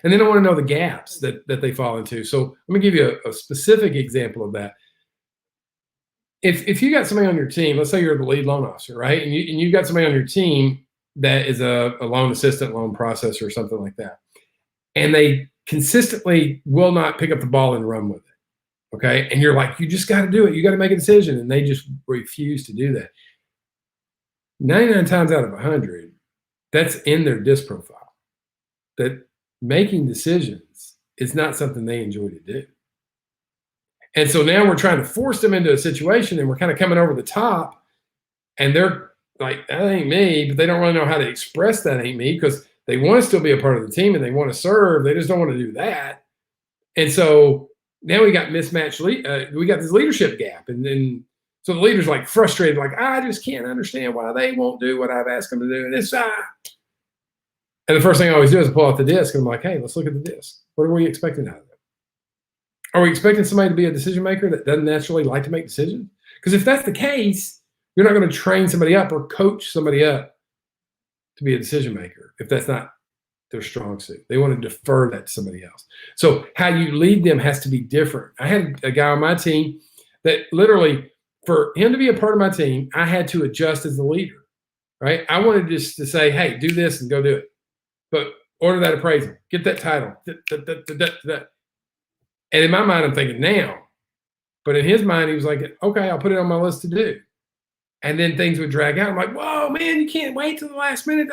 And then I want to know the gaps that they fall into. So let me give you a specific example of that. If you got somebody on your team, let's say you're the lead loan officer, right? And you've got somebody on your team that is a loan assistant, loan processor, or something like that. And they consistently will not pick up the ball and run with it. Okay. And you're like, you just got to do it. You got to make a decision. And they just refuse to do that. 99 times out of 100, that's in their DISC profile. That making decisions is not something they enjoy to do. And so now we're trying to force them into a situation and we're kind of coming over the top and they're like, that ain't me, but they don't really know how to express that ain't me because they want to still be a part of the team and they want to serve. They just don't want to do that. And so now we got mismatched. We got this leadership gap. And then, so the leader's like frustrated, like, I just can't understand why they won't do what I've asked them to do. And it's, And the first thing I always do is pull out the DISC and I'm like, hey, let's look at the DISC. What are we expecting out of it? Are we expecting somebody to be a decision maker that doesn't naturally like to make decisions? Because if that's the case, you're not going to train somebody up or coach somebody up to be a decision maker if that's not their strong suit. They want to defer that to somebody else. So how you lead them has to be different. I had a guy on my team that literally, for him to be a part of my team, I had to adjust as the leader, right? I wanted just to say, hey, do this and go do it. But order that appraisal, get that title. And in my mind, I'm thinking now. But in his mind, he was like, okay, I'll put it on my list to do. And then things would drag out. I'm like, whoa, man, you can't wait till the last minute.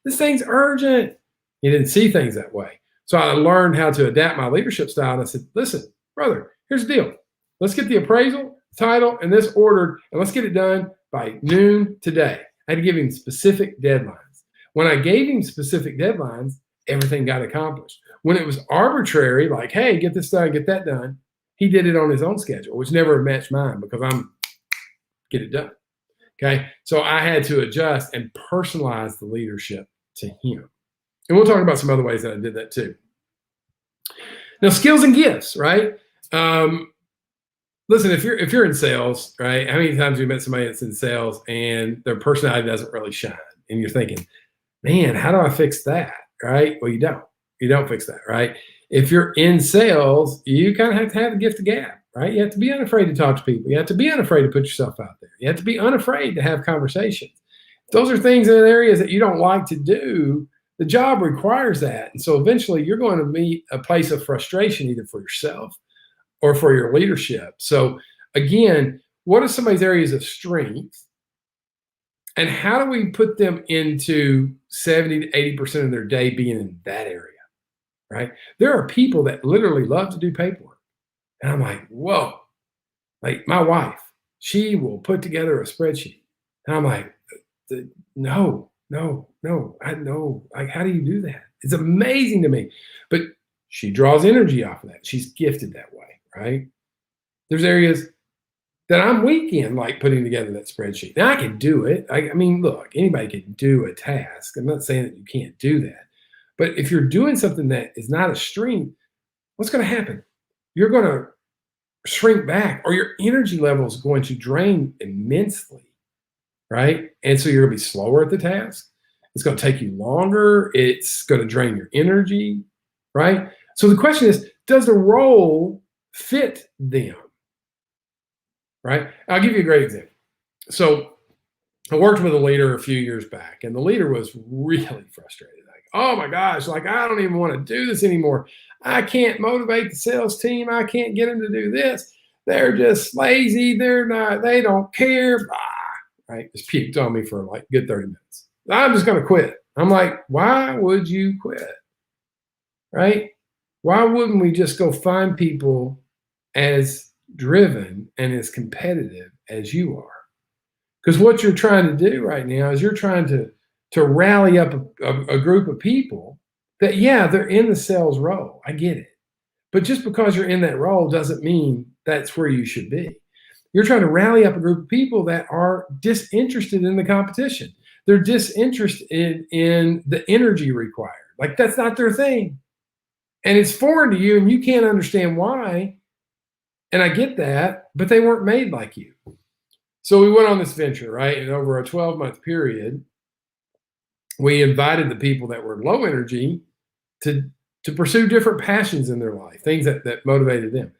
This thing's urgent. He didn't see things that way. So I learned how to adapt my leadership style. And I said, listen, brother, here's the deal. Let's get the appraisal, title, and this ordered, and let's get it done by noon today. I had to give him specific deadlines. When I gave him specific deadlines, everything got accomplished. When it was arbitrary, like, hey, get this done, get that done, he did it on his own schedule, which never matched mine because I'm get it done. Okay. So I had to adjust and personalize the leadership to him. And we'll talk about some other ways that I did that too. Now, skills and gifts, right? Listen, if you're in sales, right? How many times have you met somebody that's in sales and their personality doesn't really shine? And you're thinking, man, how do I fix that? Right? Well, you don't. You don't fix that, right? If you're in sales, you kind of have to have the gift of gab, right? You have to be unafraid to talk to people. You have to be unafraid to put yourself out there. You have to be unafraid to have conversations. If those are things in areas that you don't like to do, the job requires that. And so eventually you're going to meet a place of frustration either for yourself or for your leadership. So again, what are somebody's areas of strength? And how do we put them into 70 to 80% of their day being in that area, right? There are people that literally love to do paperwork. And I'm like, whoa, like my wife, she will put together a spreadsheet. And I'm like, no, I know. Like, how do you do that? It's amazing to me. But She draws energy off of that. She's gifted that way, right? There's areas that I'm weak in, like putting together that spreadsheet. Now I can do it. I mean, look, anybody can do a task. I'm not saying that you can't do that. But if you're doing something that is not a strength, what's going to happen? You're going to shrink back, or your energy level is going to drain immensely, right? And so you're going to be slower at the task. It's going to take you longer. It's going to drain your energy, right? So the question is, does the role fit them, right? I'll give you a great example. So I worked with a leader a few years back, and the leader was really frustrated. Like, oh my gosh, like I don't even want to do this anymore. I can't motivate the sales team. I can't get them to do this. They're just lazy. They don't care. Right? This peaked on me for like a good 30 minutes. I'm just going to quit. I'm like, why would you quit? Right? Why wouldn't we just go find people as driven and as competitive as you are? Because what you're trying to do right now is you're trying to rally up a group of people that, yeah, they're in the sales role. I get it. But just because you're in that role doesn't mean that's where you should be. You're trying to rally up a group of people that are disinterested in the competition. They're disinterested in the energy required. Like that's not their thing. And it's foreign to you and you can't understand why. And I get that, but they weren't made like you. So we went on this venture, right? And over a 12-month period, we invited the people that were low energy to pursue different passions in their life, things that motivated them.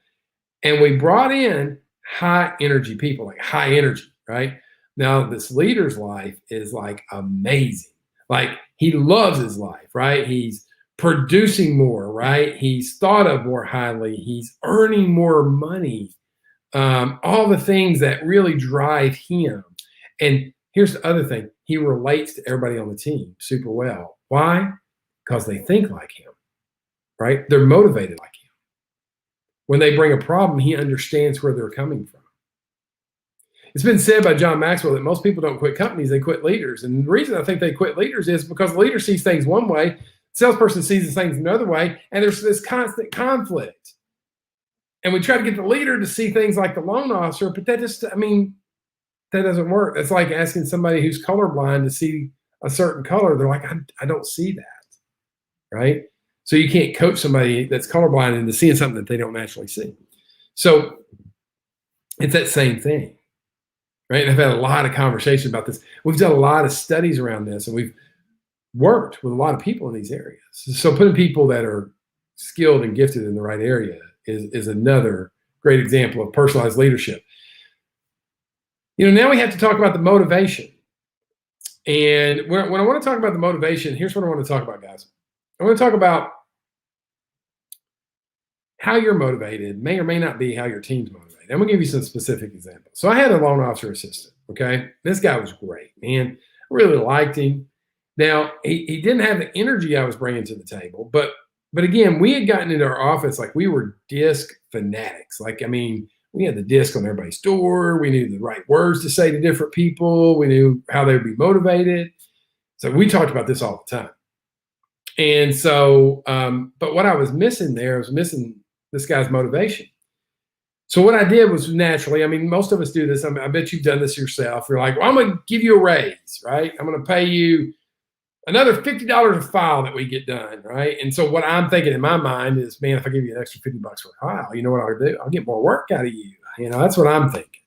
And we brought in high energy people, like high energy, right? Now, this leader's life is like amazing. Like he loves his life, right? He's producing more, right? He's thought of more highly. He's earning more money. All the things that really drive him. And here's the other thing. He relates to everybody on the team super well. Why? Because they think like him, right? They're motivated like him. When they bring a problem, he understands where they're coming from. It's been said by John Maxwell that most people don't quit companies, they quit leaders. And the reason I think they quit leaders is because the leader sees things one way, the salesperson sees the things another way, and there's this constant conflict. And we try to get the leader to see things like the loan officer, but that doesn't work. It's like asking somebody who's colorblind to see a certain color. They're like, I don't see that, right? So you can't coach somebody that's colorblind into seeing something that they don't naturally see. So it's that same thing, right? And I've had a lot of conversations about this. We've done a lot of studies around this, and we've worked with a lot of people in these areas. So putting people that are skilled and gifted in the right area is another great example of personalized leadership. Now we have to talk about the motivation. And when I want to talk about the motivation, here's what I want to talk about, guys. I want to talk about how you're motivated may or may not be how your team's motivated. I'm going to give you some specific examples. So I had a loan officer assistant, okay? This guy was great, man. I really liked him. Now, he didn't have the energy I was bringing to the table, but again, we had gotten into our office like we were disc fanatics. Like, I mean, we had the disc on everybody's door. We knew the right words to say to different people. We knew how they would be motivated. So we talked about this all the time. And so, but what I was missing there, I was missing this guy's motivation. So what I did was naturally, I mean, most of us do this. I bet you've done this yourself. You're like, well, I'm going to give you a raise, right? I'm going to pay you another $50 a file that we get done, right? And so what I'm thinking in my mind is, man, if I give you an extra $50 for a file, you know what I'll do? I'll get more work out of you. That's what I'm thinking.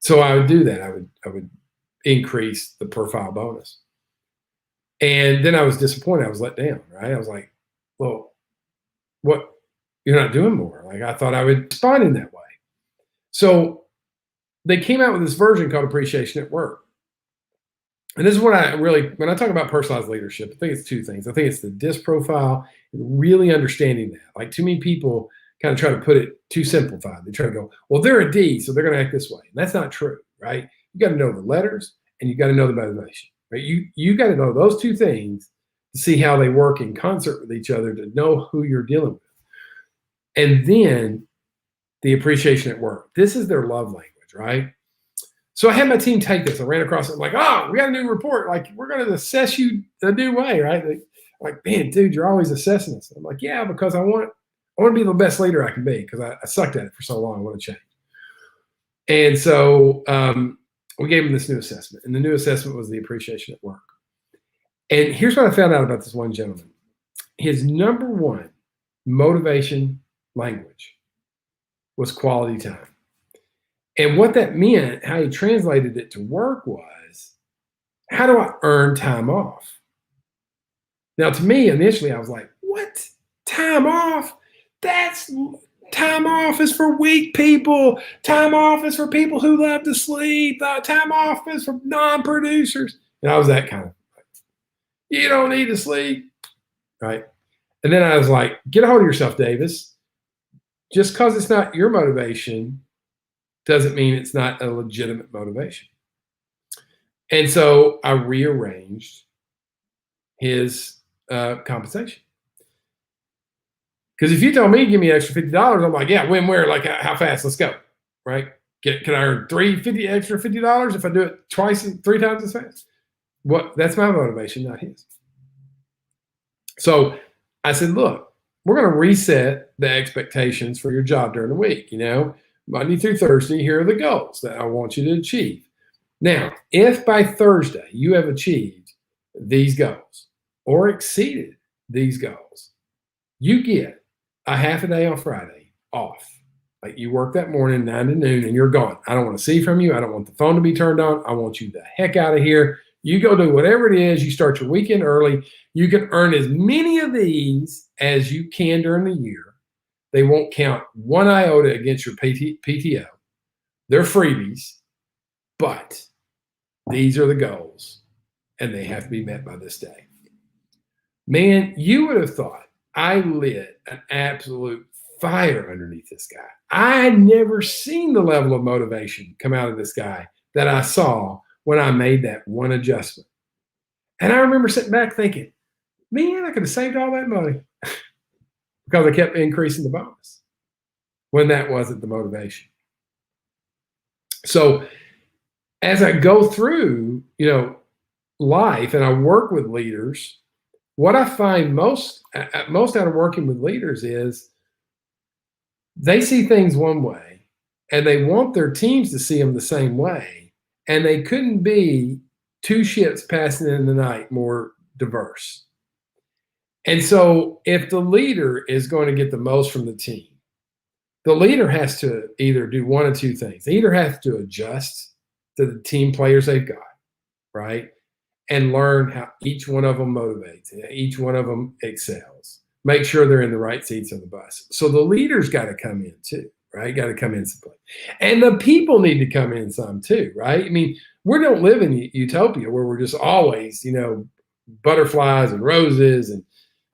So I would do that. I would increase the per file bonus. And then I was disappointed. I was let down, right? I was like, well, what? You're not doing more. Like I thought I would respond in that way. So they came out with this version called Appreciation at Work. And this is what when I talk about personalized leadership, I think it's two things. I think it's the DISC profile, and really understanding that. Like too many people kind of try to put it too simplified. They try to go, well, they're a D, so they're going to act this way. And that's not true, right? You got to know the letters and you got to know the motivation, right? You got to know those two things to see how they work in concert with each other, to know who you're dealing with. And then the appreciation at work. This is their love language, right? So I had my team take this. I ran across it. I'm like, oh, we got a new report. Like, we're going to assess you a new way, right? Like, man, dude, you're always assessing us. I'm like, yeah, because I want to be the best leader I can be because I sucked at it for so long. I want to change. And so we gave him this new assessment, and the new assessment was the appreciation at work. And here's what I found out about this one gentleman. His number one motivation language was quality time. And what that meant, how he translated it to work was, how do I earn time off? Now, to me, initially, I was like, what? Time off? That's time off is for weak people. Time off is for people who love to sleep. Time off is for non-producers. And I was that kind of, you don't need to sleep, right? And then I was like, get a hold of yourself, Davis. Just because it's not your motivation doesn't mean it's not a legitimate motivation. And so I rearranged his compensation. Because if you told me, give me an extra $50, I'm like, yeah, when, where, like how fast, let's go, right? Can I earn extra $50 if I do it three times as fast? That's my motivation, not his. So I said, look, we're going to reset the expectations for your job during the week. Monday through Thursday, here are the goals that I want you to achieve. Now, if by Thursday you have achieved these goals or exceeded these goals, you get a half a day on Friday off. Like you work that morning, 9 to noon, and you're gone. I don't want to see from you. I don't want the phone to be turned on. I want you the heck out of here. You go do whatever it is. You start your weekend early. You can earn as many of these as you can during the year. They won't count one iota against your PTO. They're freebies, but these are the goals, and they have to be met by this day. Man, you would have thought I lit an absolute fire underneath this guy. I had never seen the level of motivation come out of this guy that I saw when I made that one adjustment. And I remember sitting back thinking, man, I could have saved all that money because I kept increasing the bonus when that wasn't the motivation. So as I go through, life and I work with leaders, what I find most out of working with leaders is they see things one way and they want their teams to see them the same way. And they couldn't be two ships passing in the night more diverse. And so if the leader is going to get the most from the team, the leader has to either do one of two things. They either have to adjust to the team players they've got, right? And learn how each one of them motivates, each one of them excels. Make sure they're in the right seats on the bus. So the leader's got to come in too, right? Got to come in some. And the people need to come in some too, right? I mean, we don't live in utopia where we're just always, butterflies and roses and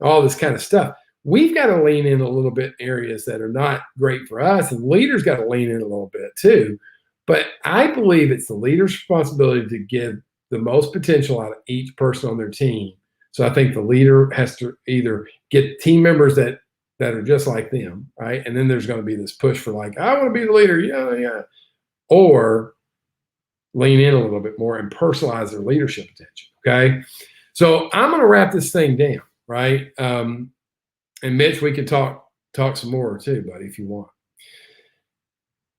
all this kind of stuff. We've got to lean in a little bit in areas that are not great for us, and leaders got to lean in a little bit too. But I believe it's the leader's responsibility to give the most potential out of each person on their team. So I think the leader has to either get team members that are just like them, right? And then there's going to be this push for like, I want to be the leader, yeah. Or lean in a little bit more and personalize their leadership attention, okay? So I'm going to wrap this thing down, right? And Mitch, we can talk some more too, buddy, if you want.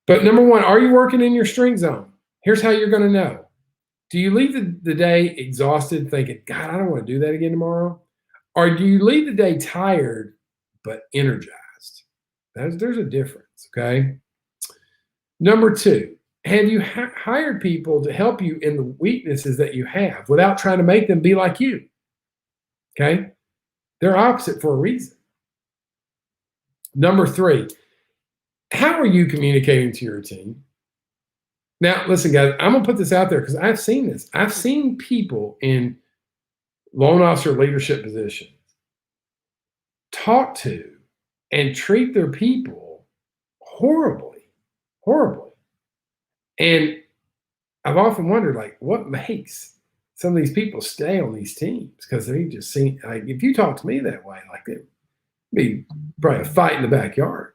But number one, are you working in your strength zone? Here's how you're going to know. Do you leave the day exhausted thinking, God, I don't want to do that again tomorrow? Or do you leave the day tired but energized? There's a difference, okay? Number two, have you hired people to help you in the weaknesses that you have without trying to make them be like you? Okay? They're opposite for a reason. Number three, how are you communicating to your team? Now, listen, guys, I'm going to put this out there because I've seen this. I've seen people in loan officer leadership positions talk to and treat their people horribly. And I've often wondered, like, what makes some of these people stay on these teams? Because they just seem like, if you talk to me that way, like, there'd be probably a fight in the backyard.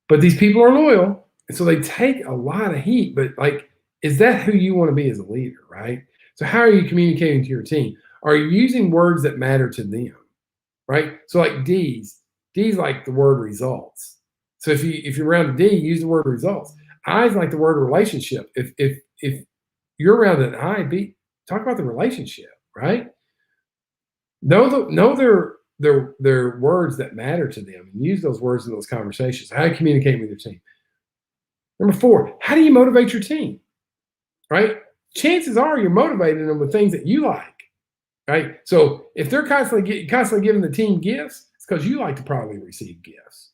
But these people are loyal, and so they take a lot of heat. But, like, is that who you want to be as a leader, right? So how are you communicating to your team? Are you using words that matter to them, right? So like D's like the word results. So if you're around a D, use the word results. I's like the word relationship. If you're around an I, B, talk about the relationship, right? Know their words that matter to them and use those words in those conversations. How do you communicate with your team? Number 4, how do you motivate your team? Right? Chances are you're motivating them with things that you like, right? So if they're constantly giving the team gifts, it's because you like to probably receive gifts.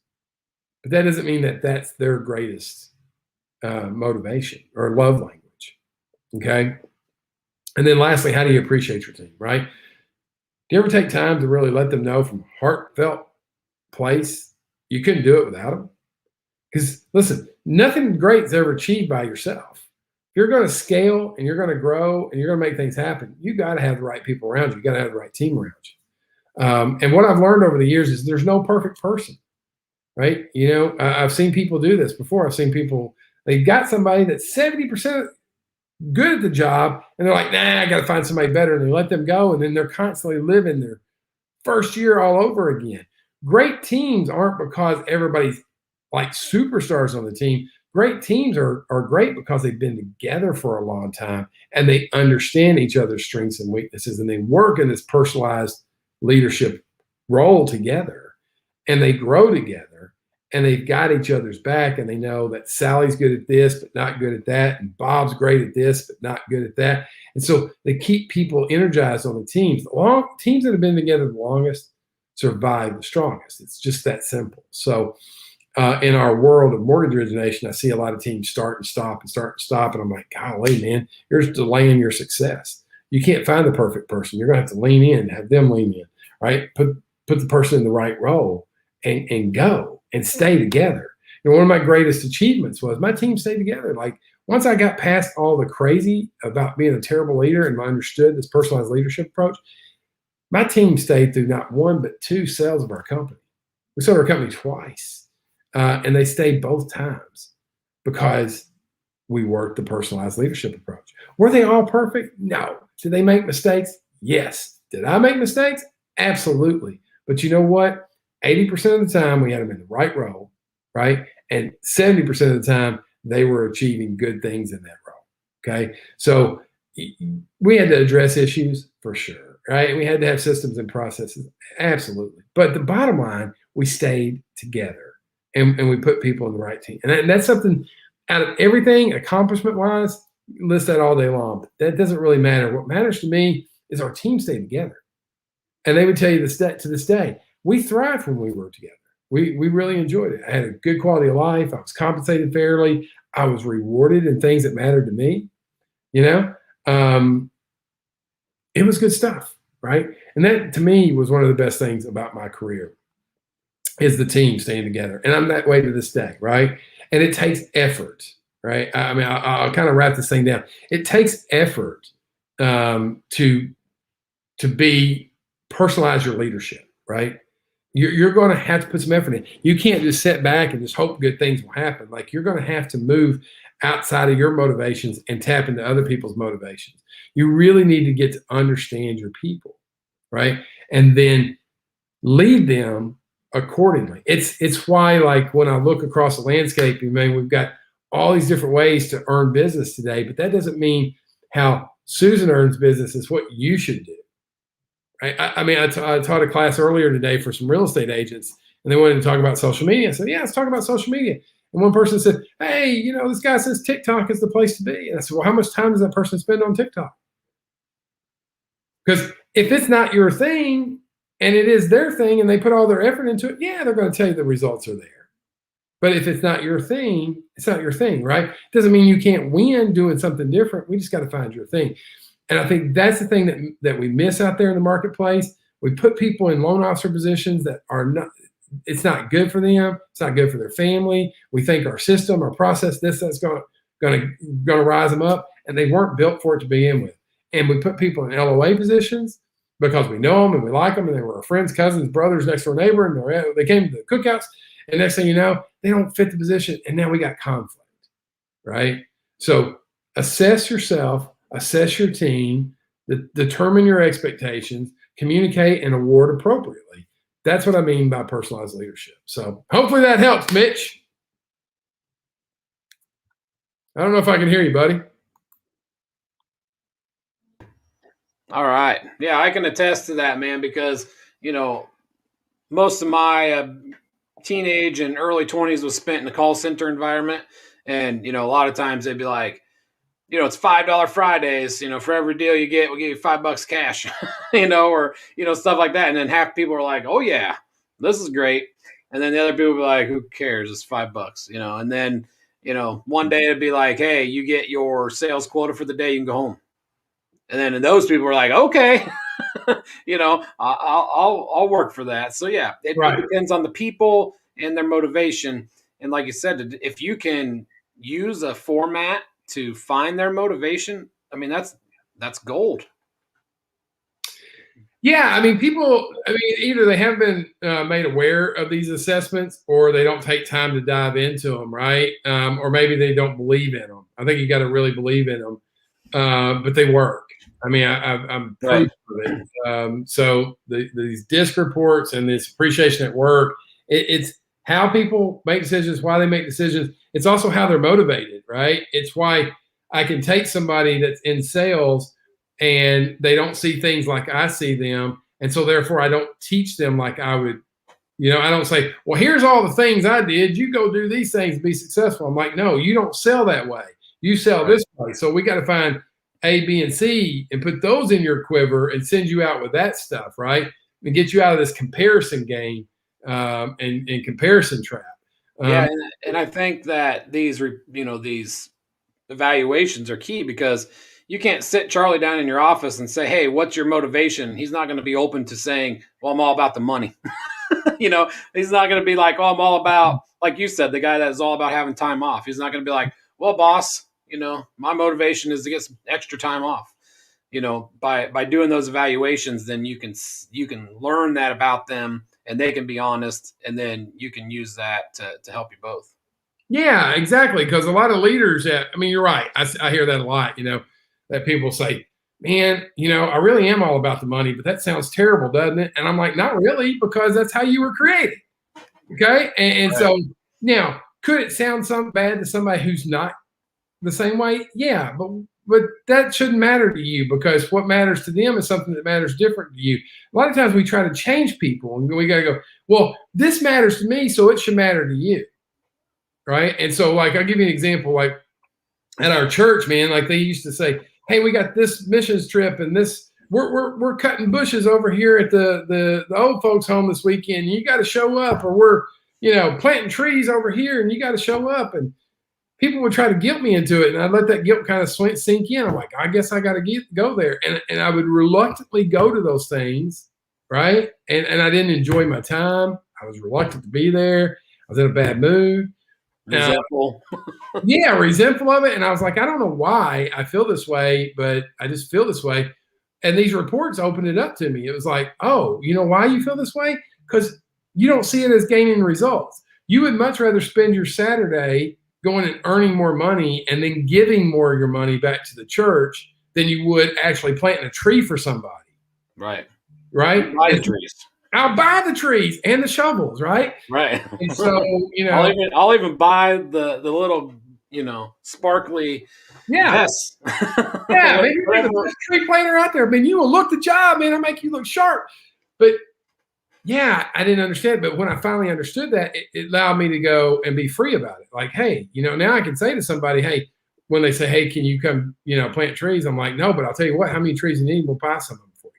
But that doesn't mean that that's their greatest motivation or love language, okay? And then lastly, how do you appreciate your team, right? Do you ever take time to really let them know from a heartfelt place you couldn't do it without them? Because listen, nothing great is ever achieved by yourself. If you're going to scale and you're going to grow and you're going to make things happen, you got to have the right people around you. You got to have the right team around you. And what I've learned over the years is there's no perfect person, right? You know, I've seen people do this before. I've seen people, they've got somebody that's 70% good at the job and they're like, nah, I got to find somebody better. And they let them go. And then they're constantly living their first year all over again. Great teams aren't because everybody's like superstars on the team. Great teams are great because they've been together for a long time and they understand each other's strengths and weaknesses and they work in this personalized leadership role together and they grow together and they've got each other's back and they know that Sally's good at this but not good at that and Bob's great at this but not good at that. And so they keep people energized on the teams. Teams that have been together the longest survive the strongest. It's just that simple. So in our world of mortgage origination, I see a lot of teams start and stop. And I'm like, golly, man, you're just delaying your success. You can't find the perfect person. You're going to have to lean in, have them lean in, right? Put the person in the right role and go and stay together. You know, one of my greatest achievements was my team stayed together. Like once I got past all the crazy about being a terrible leader and I understood this personalized leadership approach, my team stayed through not one, but 2 sales of our company. We sold our company twice. And they stayed both times because we worked the personalized leadership approach. Were they all perfect? No. Did they make mistakes? Yes. Did I make mistakes? Absolutely. But you know what? 80% of the time we had them in the right role, right? And 70% of the time they were achieving good things in that role. Okay. So we had to address issues for sure, right? We had to have systems and processes. Absolutely. But the bottom line, we stayed together. And we put people in the right team. And that's something out of everything, accomplishment-wise, list that all day long. But that doesn't really matter. What matters to me is our team stay together. And they would tell you to this day, we thrived when we were together. We really enjoyed it. I had a good quality of life. I was compensated fairly. I was rewarded in things that mattered to me. You know, it was good stuff, right? And that, to me, was one of the best things about my career. Is the team staying together. And I'm that way to this day, right? And it takes effort, right? I mean, I'll kind of wrap this thing down. It takes effort to personalize your leadership, right? You're going to have to put some effort in. You can't just sit back and just hope good things will happen. Like you're going to have to move outside of your motivations and tap into other people's motivations. You really need to get to understand your people, right? And then lead them accordingly. It's why, like, when I look across the landscape, we've got all these different ways to earn business today, but that doesn't mean how Susan earns business is what you should do. Right? I taught a class earlier today for some real estate agents, and they wanted to talk about social media. I said, yeah, let's talk about social media. And one person said, hey, you know, this guy says TikTok is the place to be. And I said, well, how much time does that person spend on TikTok? Because if it's not your thing, and it is their thing and they put all their effort into it, yeah, they're going to tell you the results are there. But if it's not your thing, it's not your thing, right? It doesn't mean you can't win doing something different. We just got to find your thing. And I think that's the thing that we miss out there in the marketplace. We put people in loan officer positions that are not, it's not good for them. It's not good for their family. We think our system, our process, that's going to rise them up, and they weren't built for it to begin with. And we put people in LOA positions because we know them and we like them, and they were our friends, cousins, brothers, next door neighbor, and they came to the cookouts, and next thing you know, they don't fit the position, and now we got conflict, right? So assess yourself, assess your team, determine your expectations, communicate, and award appropriately. That's what I mean by personalized leadership. So hopefully that helps, Mitch. I don't know if I can hear you, buddy. All right. Yeah, I can attest to that, man, because, most of my teenage and early 20s was spent in a call center environment. And, a lot of times they'd be like, it's $5 Fridays, for every deal you get, we'll give you $5 cash, or, stuff like that. And then half people are like, oh yeah, this is great. And then the other people will be like, who cares? It's $5, and then, one day it'd be like, hey, you get your sales quota for the day, you can go home. And then those people are like, okay, I'll work for that. So yeah, it depends on the people and their motivation. And like you said, if you can use a format to find their motivation, I mean, that's gold. Yeah, I mean, either they haven't been made aware of these assessments, or they don't take time to dive into them, right? Or maybe they don't believe in them. I think you got to really believe in them, but they work. I mean, I'm proof of it. So these DISC reports and this appreciation at work, it's how people make decisions, why they make decisions. It's also how they're motivated, right? It's why I can take somebody that's in sales and they don't see things like I see them. And so therefore I don't teach them like I would, I don't say, well, here's all the things I did. You go do these things to be successful. I'm like, no, you don't sell that way. You sell this way. So we got to find A, B, and C and put those in your quiver and send you out with that stuff, right? And get you out of this comparison game and comparison trap. Yeah, and I think that these evaluations are key, because you can't sit Charlie down in your office and say, hey, what's your motivation? He's not going to be open to saying, well, I'm all about the money. He's not going to be like, oh, I'm all about, like you said, the guy that is all about having time off. He's not going to be like, well, boss, my motivation is to get some extra time off. By doing those evaluations, then you can learn that about them, and they can be honest, and then you can use that to help you both. Yeah, exactly. Because a lot of leaders, you're right. I hear that a lot, that people say, man, I really am all about the money, but that sounds terrible, doesn't it? And I'm like, not really, because that's how you were created. Okay. And so now, could it sound something bad to somebody who's not the same way? Yeah, but that shouldn't matter to you, because what matters to them is something that matters different to you. A lot of times we try to change people, and we got to go, well, this matters to me, so it should matter to you. Right. And so, like, I'll give you an example. Like at our church, man, like they used to say, hey, we got this missions trip, and we're cutting bushes over here at the old folks home this weekend. You got to show up, or we're, planting trees over here, and you got to show up. And people would try to guilt me into it, and I'd let that guilt kind of sink in. I'm like, I guess I got to go there. And I would reluctantly go to those things, right? And I didn't enjoy my time. I was reluctant to be there. I was in a bad mood. Resentful. Resentful of it. And I was like, I don't know why I feel this way, but I just feel this way. And these reports opened it up to me. It was like, oh, you know why you feel this way? Because you don't see it as gaining results. You would much rather spend your Saturday going and earning more money and then giving more of your money back to the church than you would actually planting a tree for somebody. Right. Right? Buy the trees. I'll buy the trees and the shovels, right? Right. And so, I'll even buy the little, sparkly vests. Yeah, maybe you're the best tree planter out there. I mean, you will look the job, man. I'll make you look sharp. But yeah, I didn't understand. But when I finally understood that, it allowed me to go and be free about it. Like, hey, now I can say to somebody, hey, when they say, hey, can you come, plant trees? I'm like, no, but I'll tell you what, how many trees you need, we'll buy some of them for you.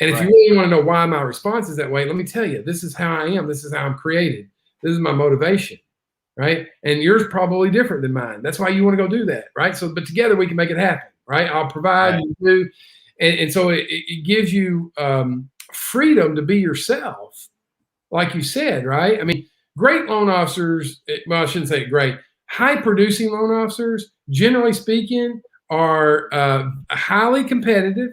And if you really want to know why my response is that way, let me tell you, this is how I am. This is how I'm created. This is my motivation, right? And yours probably different than mine. That's why you want to go do that, right? So, but together we can make it happen, right? I'll provide, you do. And so it gives you freedom to be yourself, like you said, right? I mean, great loan officers, well, I shouldn't say great, high-producing loan officers, generally speaking, are highly competitive,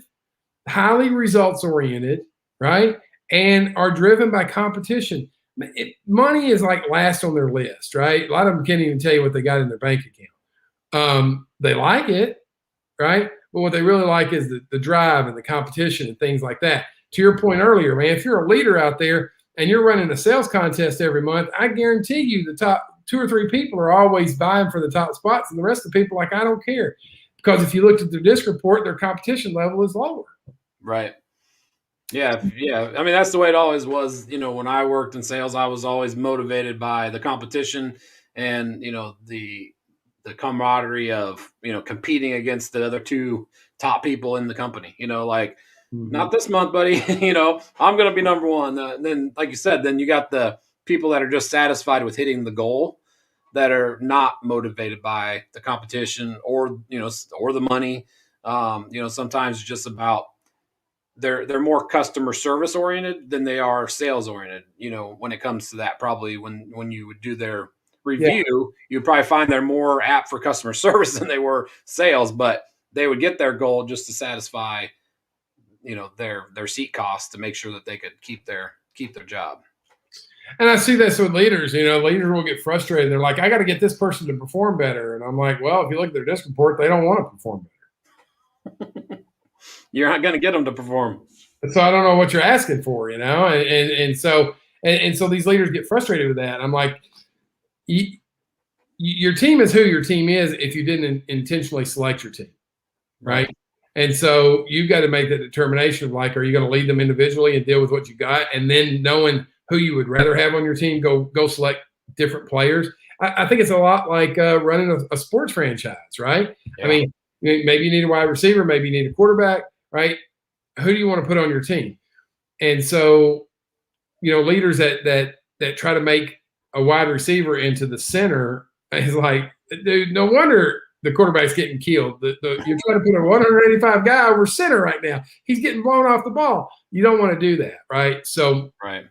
highly results-oriented, right? And are driven by competition. Money is like last on their list, right? A lot of them can't even tell you what they got in their bank account. They like it, right? but what they really like is the drive and the competition and things like that. To your point earlier, man, if you're a leader out there and you're running a sales contest every month, I guarantee you the top 2 or 3 people are always vying for the top spots, and the rest of the people, like, I don't care. Because if you looked at their disc report, their competition level is lower. Right. Yeah. Yeah. I mean, that's the way it always was. You know, when I worked in sales, I was always motivated by the competition and, you know, the camaraderie of, you know, competing against the other 2 top people in the company, you know, like, not this month, buddy. You know, I'm going to be number 1. Then, like you said, then you got the people that are just satisfied with hitting the goal, that are not motivated by the competition or, you know, or the money. You know, sometimes it's just about they're more customer service oriented than they are sales oriented. You know, when it comes to that, probably when you would do their review, you'd probably find they're more apt for customer service than they were sales, but they would get their goal just to satisfy, you know, their seat costs to make sure that they could keep their job. And I see this with leaders. You know, leaders will get frustrated. They're like, I got to get this person to perform better. And I'm like, well, if you look at their disc report, they don't want to perform better. You're not going to get them to perform. So I don't know what you're asking for, you know? And so these leaders get frustrated with that. I'm like, your team is who your team is if you didn't intentionally select your team, right? And so you've got to make that determination of, like, are you going to lead them individually and deal with what you got? And then knowing who you would rather have on your team, go select different players. I think it's a lot like running a sports franchise, right? Yeah. I mean, maybe you need a wide receiver, maybe you need a quarterback, right? Who do you want to put on your team? And so, you know, leaders that try to make a wide receiver into the center is like, dude, no wonder the quarterback's getting killed. You're trying to put a 185 guy over center right now. He's getting blown off the ball. You don't want to do that, right? So, right.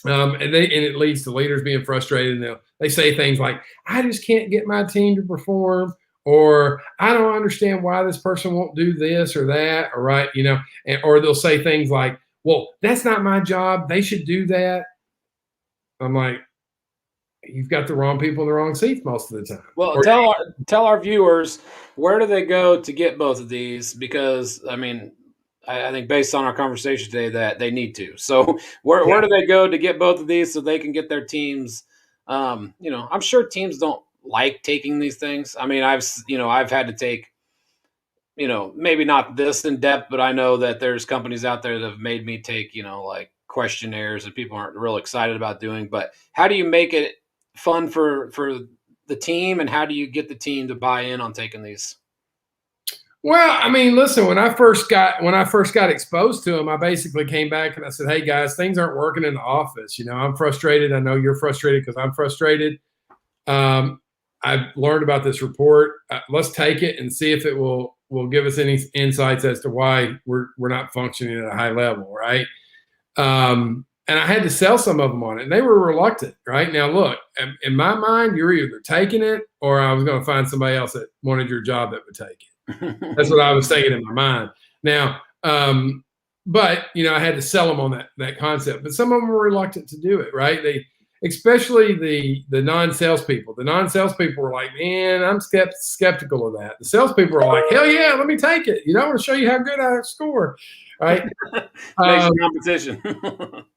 And it leads to leaders being frustrated, and they say things like, I just can't get my team to perform, or I don't understand why this person won't do this or that, or right, you know, or they'll say things like, well, that's not my job, they should do that. I'm like, you've got the wrong people in the wrong seats most of the time. Well, tell our viewers, where do they go to get both of these? Because, I mean, I think based on our conversation today that they need to. So where do they go to get both of these so they can get their teams? You know, I'm sure teams don't like taking these things. I mean, I've had to take, you know, maybe not this in depth, but I know that there's companies out there that have made me take, you know, like questionnaires that people aren't real excited about doing. But how do you make it fun for the team, and how do you get the team to buy in on taking these? Well, I mean, listen, when I first got exposed to them, I basically came back and I said, hey guys, things aren't working in the office. You know, I'm frustrated. I know you're frustrated because I'm frustrated. I've learned about this report. Let's take it and see if it will give us any insights as to why we're not functioning at a high level, right? And I had to sell some of them on it, and they were reluctant, right? Now, look, in my mind, you're either taking it or I was going to find somebody else that wanted your job that would take it. That's what I was thinking in my mind. Now, but, you know, I had to sell them on that concept. But some of them were reluctant to do it, right? Especially the non-salespeople. The non-salespeople were like, man, I'm skeptical of that. The salespeople were like, hell yeah, let me take it. You know, I want to show you how good I score, right? Competition.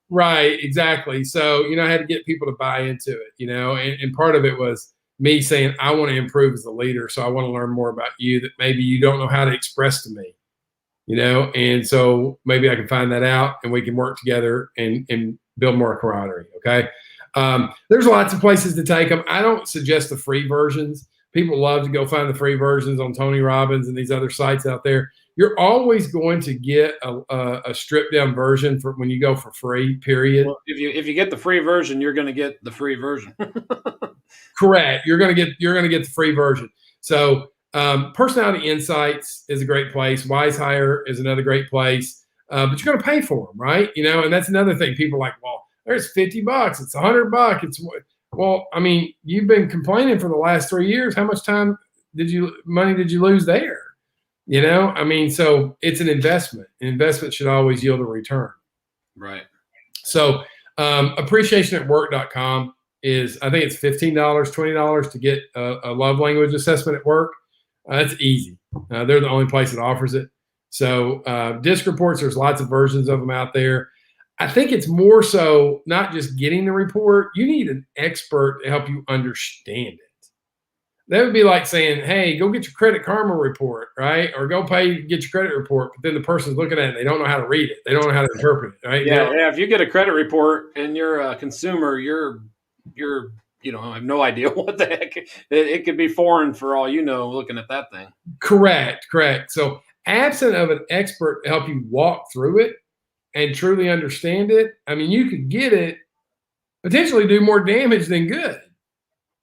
Right, exactly. So, you know, I had to get people to buy into it, you know, and part of it was me saying, I want to improve as a leader. So I want to learn more about you that maybe you don't know how to express to me, you know? And so maybe I can find that out and we can work together and build more camaraderie. Okay. There's lots of places to take them. I don't suggest the free versions. People love to go find the free versions on Tony Robbins and these other sites out there. You're always going to get a stripped down version for when you go for free, period. Well, if you get the free version, you're going to get the free version. Correct. You're going to get the free version. So Personality Insights is a great place. Wise Hire is another great place. But you're going to pay for them, right? You know, and that's another thing. People are like, well, there's $50. It's $100. It's well, I mean, you've been complaining for the last 3 years. How much money did you lose there? You know, I mean, so it's an investment. An investment should always yield a return. Right. So appreciationatwork.com is, I think it's $15, $20 to get a love language assessment at work. That's easy. They're the only place that offers it. So disc reports, there's lots of versions of them out there. I think it's more so not just getting the report. You need an expert to help you understand it. That would be like saying, hey, go get your Credit Karma report, right? Or go pay, get your credit report. But then the person's looking at it, they don't know how to read it. They don't know how to interpret it, right? Yeah. If you get a credit report and you're a consumer, you're I have no idea what the heck. It could be foreign for all you know looking at that thing. Correct. So absent of an expert to help you walk through it and truly understand it, I mean, you could get it, potentially do more damage than good.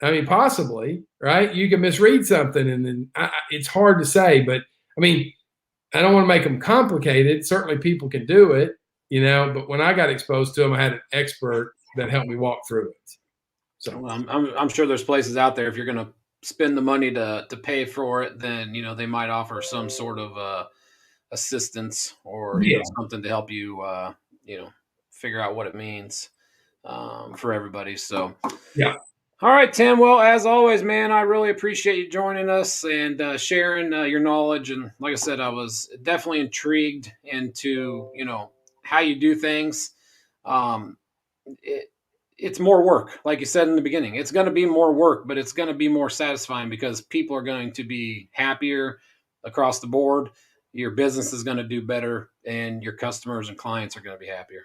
I mean, possibly, right? You can misread something, and then it's hard to say. But I mean, I don't want to make them complicated. Certainly, people can do it, But when I got exposed to them, I had an expert that helped me walk through it. So well, I'm sure there's places out there if you're going to spend the money to pay for it, then they might offer some sort of assistance or something to help you figure out what it means for everybody. So yeah. All right, Tim. Well, as always, man, I really appreciate you joining us and sharing your knowledge. And like I said, I was definitely intrigued into, how you do things. It's more work. Like you said in the beginning, it's going to be more work, but it's going to be more satisfying because people are going to be happier across the board. Your business is going to do better and your customers and clients are going to be happier.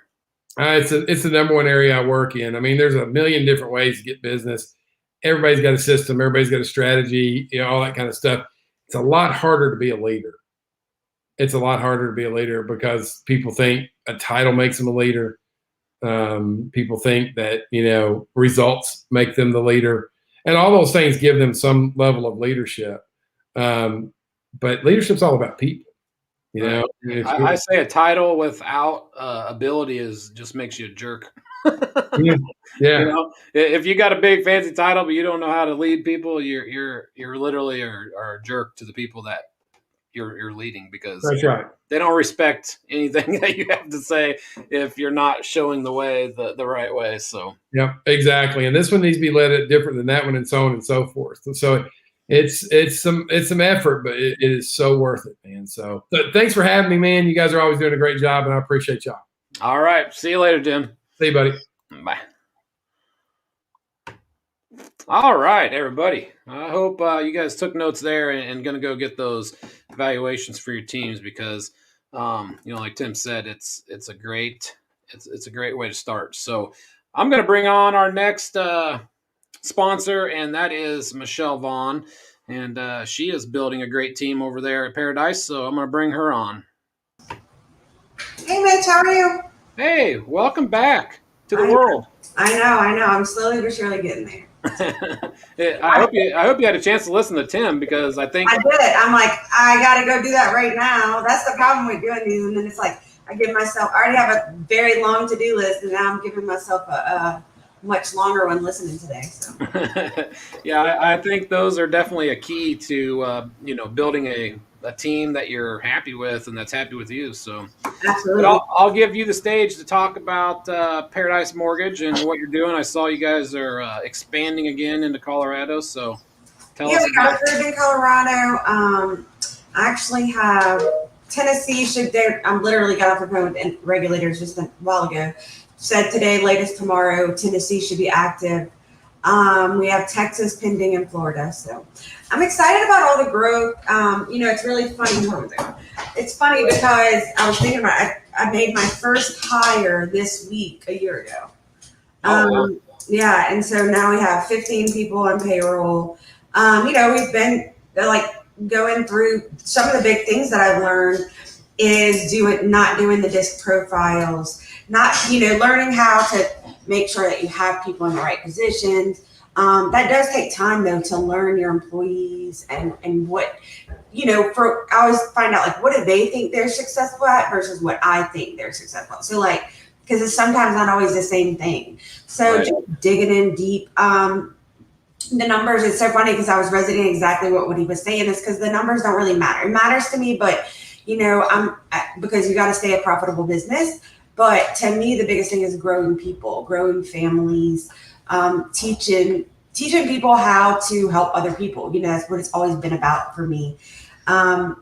It's the number one area I work in. I mean, there's a million different ways to get business. Everybody's got a system. Everybody's got a strategy, all that kind of stuff. It's a lot harder to be a leader. It's a lot harder to be a leader because people think a title makes them a leader. People think that, results make them the leader. And all those things give them some level of leadership. But leadership's all about people. I say a title without ability just makes you a jerk. Yeah. If you got a big fancy title but you don't know how to lead people, you're literally are a jerk to the people that you're leading because that's right. They don't respect anything that you have to say if you're not showing the way the right way. So yeah, exactly. And this one needs to be led different than that one, and so on and so forth. And so it's some effort, but it is so worth it, man. So thanks for having me, man. You guys are always doing a great job, and I appreciate y'all. All right. See you later, Jim. See you, buddy. Bye. All right, everybody. I hope you guys took notes there and going to go get those evaluations for your teams because, like Tim said, it's a great way to start. So I'm going to bring on our next sponsor, and that is Michelle Vaughn, and she is building a great team over there at Paradise. So I'm going to bring her on. Hey, Mitch, how are you? Hey, welcome back to the world. I know. I'm slowly but surely getting there. I hope you had a chance to listen to Tim because I think I did. I'm like, I got to go do that right now. That's the problem with doing these. And then it's like, I already have a very long to-do list, and now I'm giving myself a much longer one listening today. So yeah, I think those are definitely a key to building a team that you're happy with and that's happy with you. So absolutely. I'll give you the stage to talk about Paradise Mortgage and what you're doing. I saw you guys are expanding again into Colorado. So tell us. Yeah, we got approved in Colorado. I actually have Tennessee I'm literally got off the phone with regulators just a while ago. Said today, latest tomorrow, Tennessee should be active. We have Texas pending in Florida. So I'm excited about all the growth. It's really funny. It's funny because I was thinking about I made my first hire this week a year ago. Wow. Yeah. And so now we have 15 people on payroll. We've been going through some of the big things that I've learned is not doing the disc profiles, learning how to make sure that you have people in the right positions. That does take time though to learn your employees and what, I always find out what do they think they're successful at versus what I think they're successful at. So because it's sometimes not always the same thing. So right. Just digging in deep. The numbers, it's so funny because I was resonating exactly what he was saying is because the numbers don't really matter. It matters to me, but because you got to stay a profitable business. But to me, the biggest thing is growing people, growing families, teaching teaching people how to help other people. You know, that's what it's always been about for me.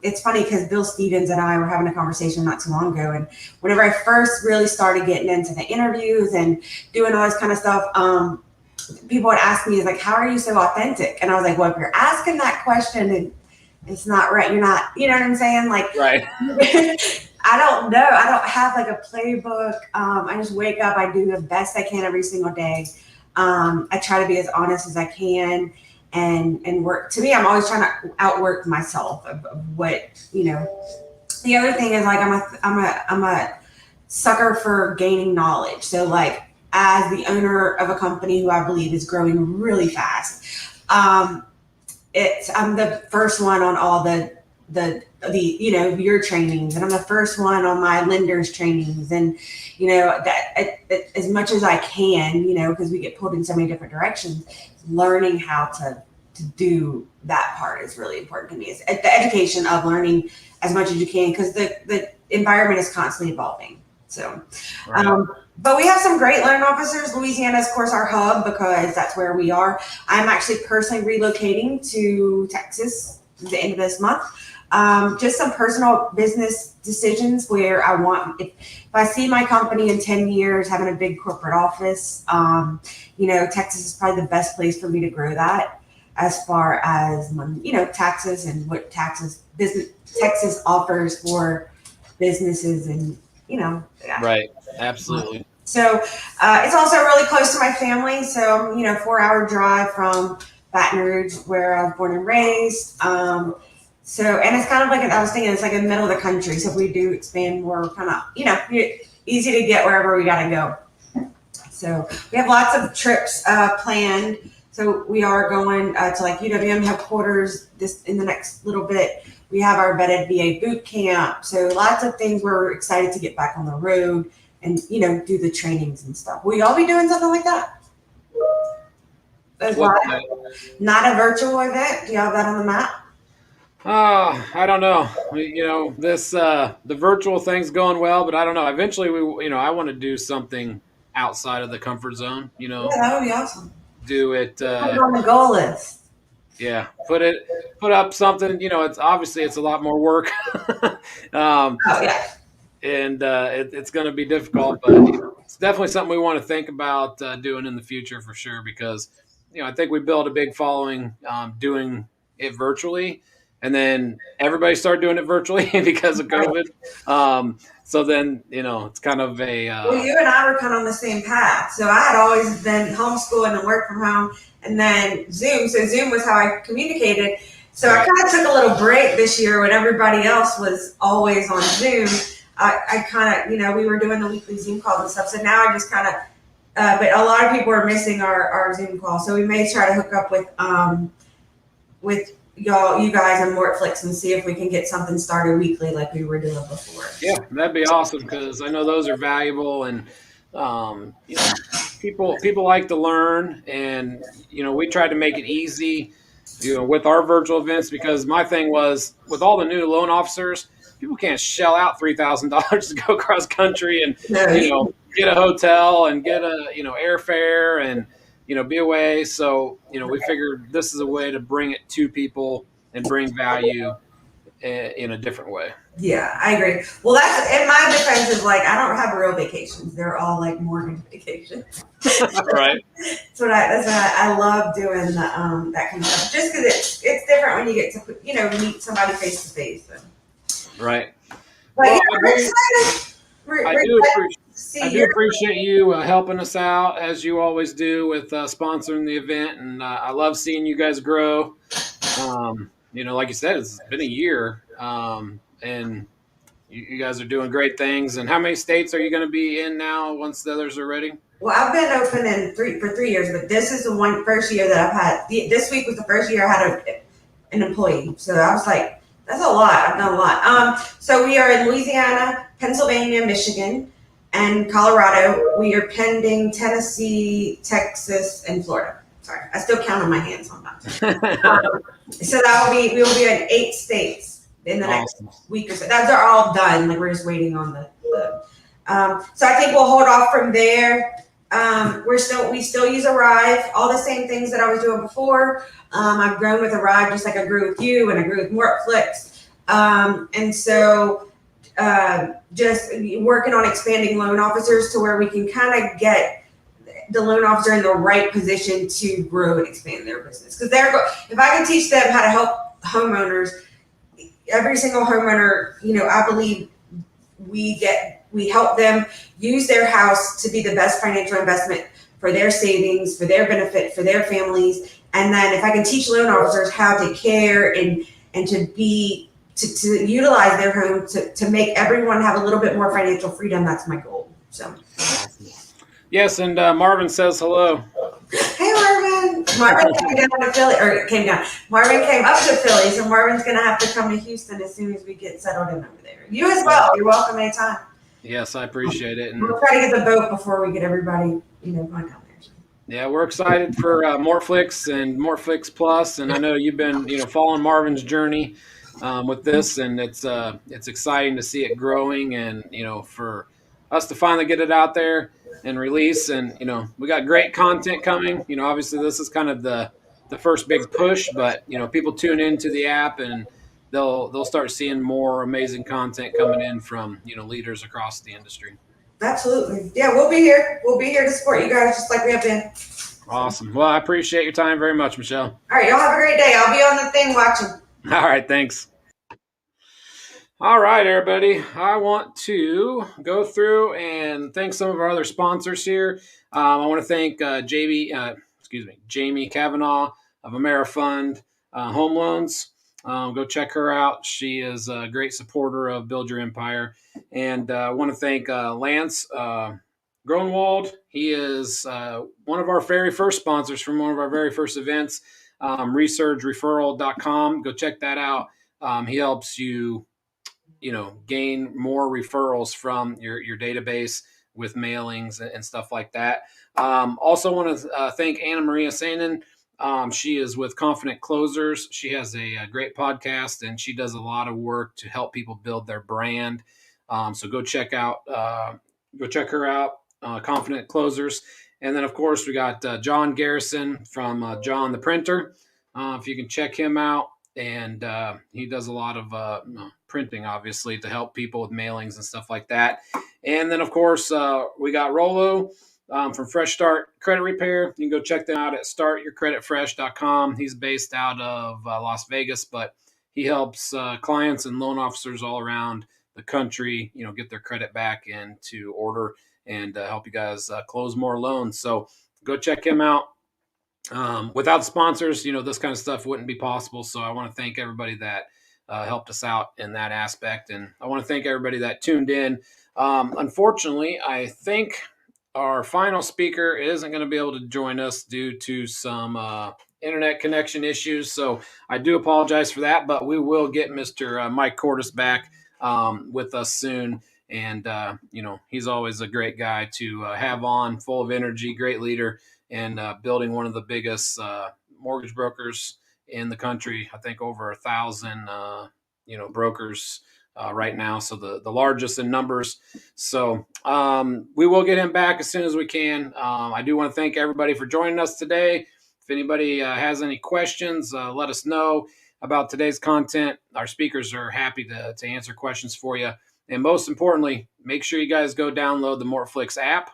It's funny because Bill Stevens and I were having a conversation not too long ago, and whenever I first really started getting into the interviews and doing all this kind of stuff, people would ask me, like, how are you so authentic? And I was like, well, if you're asking that question and it's not right, you're not, you know what I'm saying? Like, Right. I don't know. I don't have like a playbook. I just wake up, I do the best I can every single day. I try to be as honest as I can and work. To me, I'm always trying to outwork myself of what, you know. The other thing is, like, I'm a sucker for gaining knowledge. So, like, as the owner of a company who I believe is growing really fast, I'm the first one on all the you know, your trainings, and I'm the first one on my lenders trainings, and you know, that as much as I can, you know, because we get pulled in so many different directions, learning how to do that part is really important to me. It's the education of learning as much as you can, because the environment is constantly evolving. So, Right. but we have some great loan officers. Louisiana is, of course, our hub because that's where we are. I'm actually personally relocating to Texas at the end of this month. Just some personal business decisions where I want, if I see my company in 10 years having a big corporate office, you know, Texas is probably the best place for me to grow that, as far as, you know, taxes and what Texas offers for businesses, and, you know. Yeah. Right. Absolutely. So it's also really close to my family. So, you know, 4-hour drive from Baton Rouge, where I was born and raised. So, and it's kind of like, I was thinking, it's like in the middle of the country. So if we do expand more, kind of, you know, easy to get wherever we got to go. So we have lots of trips planned. So we are going to like UWM headquarters this in the next little bit. We have our vetted VA boot camp. So lots of things where we're excited to get back on the road and, you know, do the trainings and stuff. Will y'all be doing something like that? Not a virtual event? Do y'all have that on the map? I don't know. You know, this the virtual thing's going well, but I don't know. Eventually, I want to do something outside of the comfort zone. You know, yeah, that would be awesome. Do it. Put it on the goal list. Yeah, put up something. You know, it's a lot more work. Oh yeah. And it's going to be difficult, but it's definitely something we want to think about doing in the future for sure. Because, you know, I think we built a big following doing it virtually. And then everybody started doing it virtually because of COVID. So then, you know, it's kind of a... well, you and I were kind of on the same path. So I had always been homeschooling and work from home, and then Zoom. So Zoom was how I communicated. So I kind of took a little break this year when everybody else was always on Zoom. I kind of, you know, we were doing the weekly Zoom calls and stuff. So now I just kind of, but a lot of people are missing our Zoom call. So we may try to hook up with you guys on Mortflix and see if we can get something started weekly like we were doing before. Yeah, that'd be awesome, because I know those are valuable, and you know, people like to learn, and you know, we tried to make it easy, you know, with our virtual events, because my thing was with all the new loan officers, people can't shell out $3,000 to go across country and you know, get a hotel and get a, you know, airfare and, you know, be away. So, you know, we figured this is a way to bring it to people and bring value in a different way. Yeah, I agree. Well, that's, in my defense, is like, I don't have real vacations. They're all like mortgage vacations. Right. That's what I love doing that kind of stuff. Just because it's different when you get to, you know, meet somebody face to face. Right. But Well, yeah, we're excited. I do appreciate you helping us out, as you always do, with sponsoring the event, and I love seeing you guys grow. You know, like you said, it's been a year, and you guys are doing great things. And how many states are you going to be in now once the others are ready? Well, I've been open for 3 years, but this is the first year that I've had. This week was the first year I had an employee, so I was like, that's a lot. I've done a lot. So we are in Louisiana, Pennsylvania, Michigan, and Colorado. We are pending Tennessee, Texas, and Florida. Sorry, I still count on my hands sometimes. So we will be in 8 states in the next week or so. Those are all done. Like, we're just waiting on the so I think we'll hold off from there We still use Arrive, all the same things that I was doing before. I've grown with Arrive just like I grew with you and I grew with Mortflix. And so just working on expanding loan officers to where we can kind of get the loan officer in the right position to grow and expand their business. Because if I can teach them how to help homeowners, every single homeowner, I believe we help them use their house to be the best financial investment for their savings, for their benefit, for their families. And then if I can teach loan officers how to care and to utilize their home to make everyone have a little bit more financial freedom, that's my goal. So. Yes, and Marvin says hello. Hey, Marvin. Marvin came down to Philly, or came down. Marvin came up to Philly, so Marvin's going to have to come to Houston as soon as we get settled in over there. You as well. You're welcome anytime. Yes, I appreciate it. And we'll try to get the boat before we get everybody, going down there. Yeah, we're excited for Mortflix and Mortflix Plus, and I know you've been, following Marvin's journey with this, and it's exciting to see it growing, and for us to finally get it out there and release, and we got great content coming. Obviously this is kind of the first big push, but people tune into the app and they'll start seeing more amazing content coming in from leaders across the industry. Absolutely. Yeah, we'll be here. We'll be here to support you guys just like we have been. Awesome. Well, I appreciate your time very much, Michelle. All right, y'all have a great day. I'll be on the thing watching. All right, thanks. All right, everybody. I want to go through and thank some of our other sponsors here. I want to thank Jamie Kavanaugh of AmeriFund Home Loans. Go check her out. She is a great supporter of Build Your Empire. And I want to thank Lance Gronwald. He is one of our very first sponsors from one of our very first events, resurgereferral.com. Go check that out. He helps you gain more referrals from your database with mailings and stuff like that. Also want to thank Anna Maria Sanin. She is with Confident Closers. She has a great podcast, and she does a lot of work to help people build their brand. So go check her out, Confident Closers. And then, of course, we got John Garrison from John the Printer. If you can check him out. And he does a lot of printing, obviously, to help people with mailings and stuff like that. And then, of course, we got Rolo from Fresh Start Credit Repair. You can go check them out at startyourcreditfresh.com. He's based out of Las Vegas, but he helps clients and loan officers all around the country, get their credit back into order and help you guys close more loans. So go check him out. Without sponsors, this kind of stuff wouldn't be possible. So I want to thank everybody that helped us out in that aspect. And I want to thank everybody that tuned in. Unfortunately, I think our final speaker isn't going to be able to join us due to some internet connection issues. So I do apologize for that, but we will get Mr. Mike Cordes back with us soon. And, he's always a great guy to have on, full of energy, great leader, and building one of the biggest mortgage brokers in the country. I think over 1,000, brokers right now. So the largest in numbers. So we will get him back as soon as we can. I do want to thank everybody for joining us today. If anybody has any questions, let us know about today's content. Our speakers are happy to answer questions for you. And most importantly, make sure you guys go download the Mortflix app.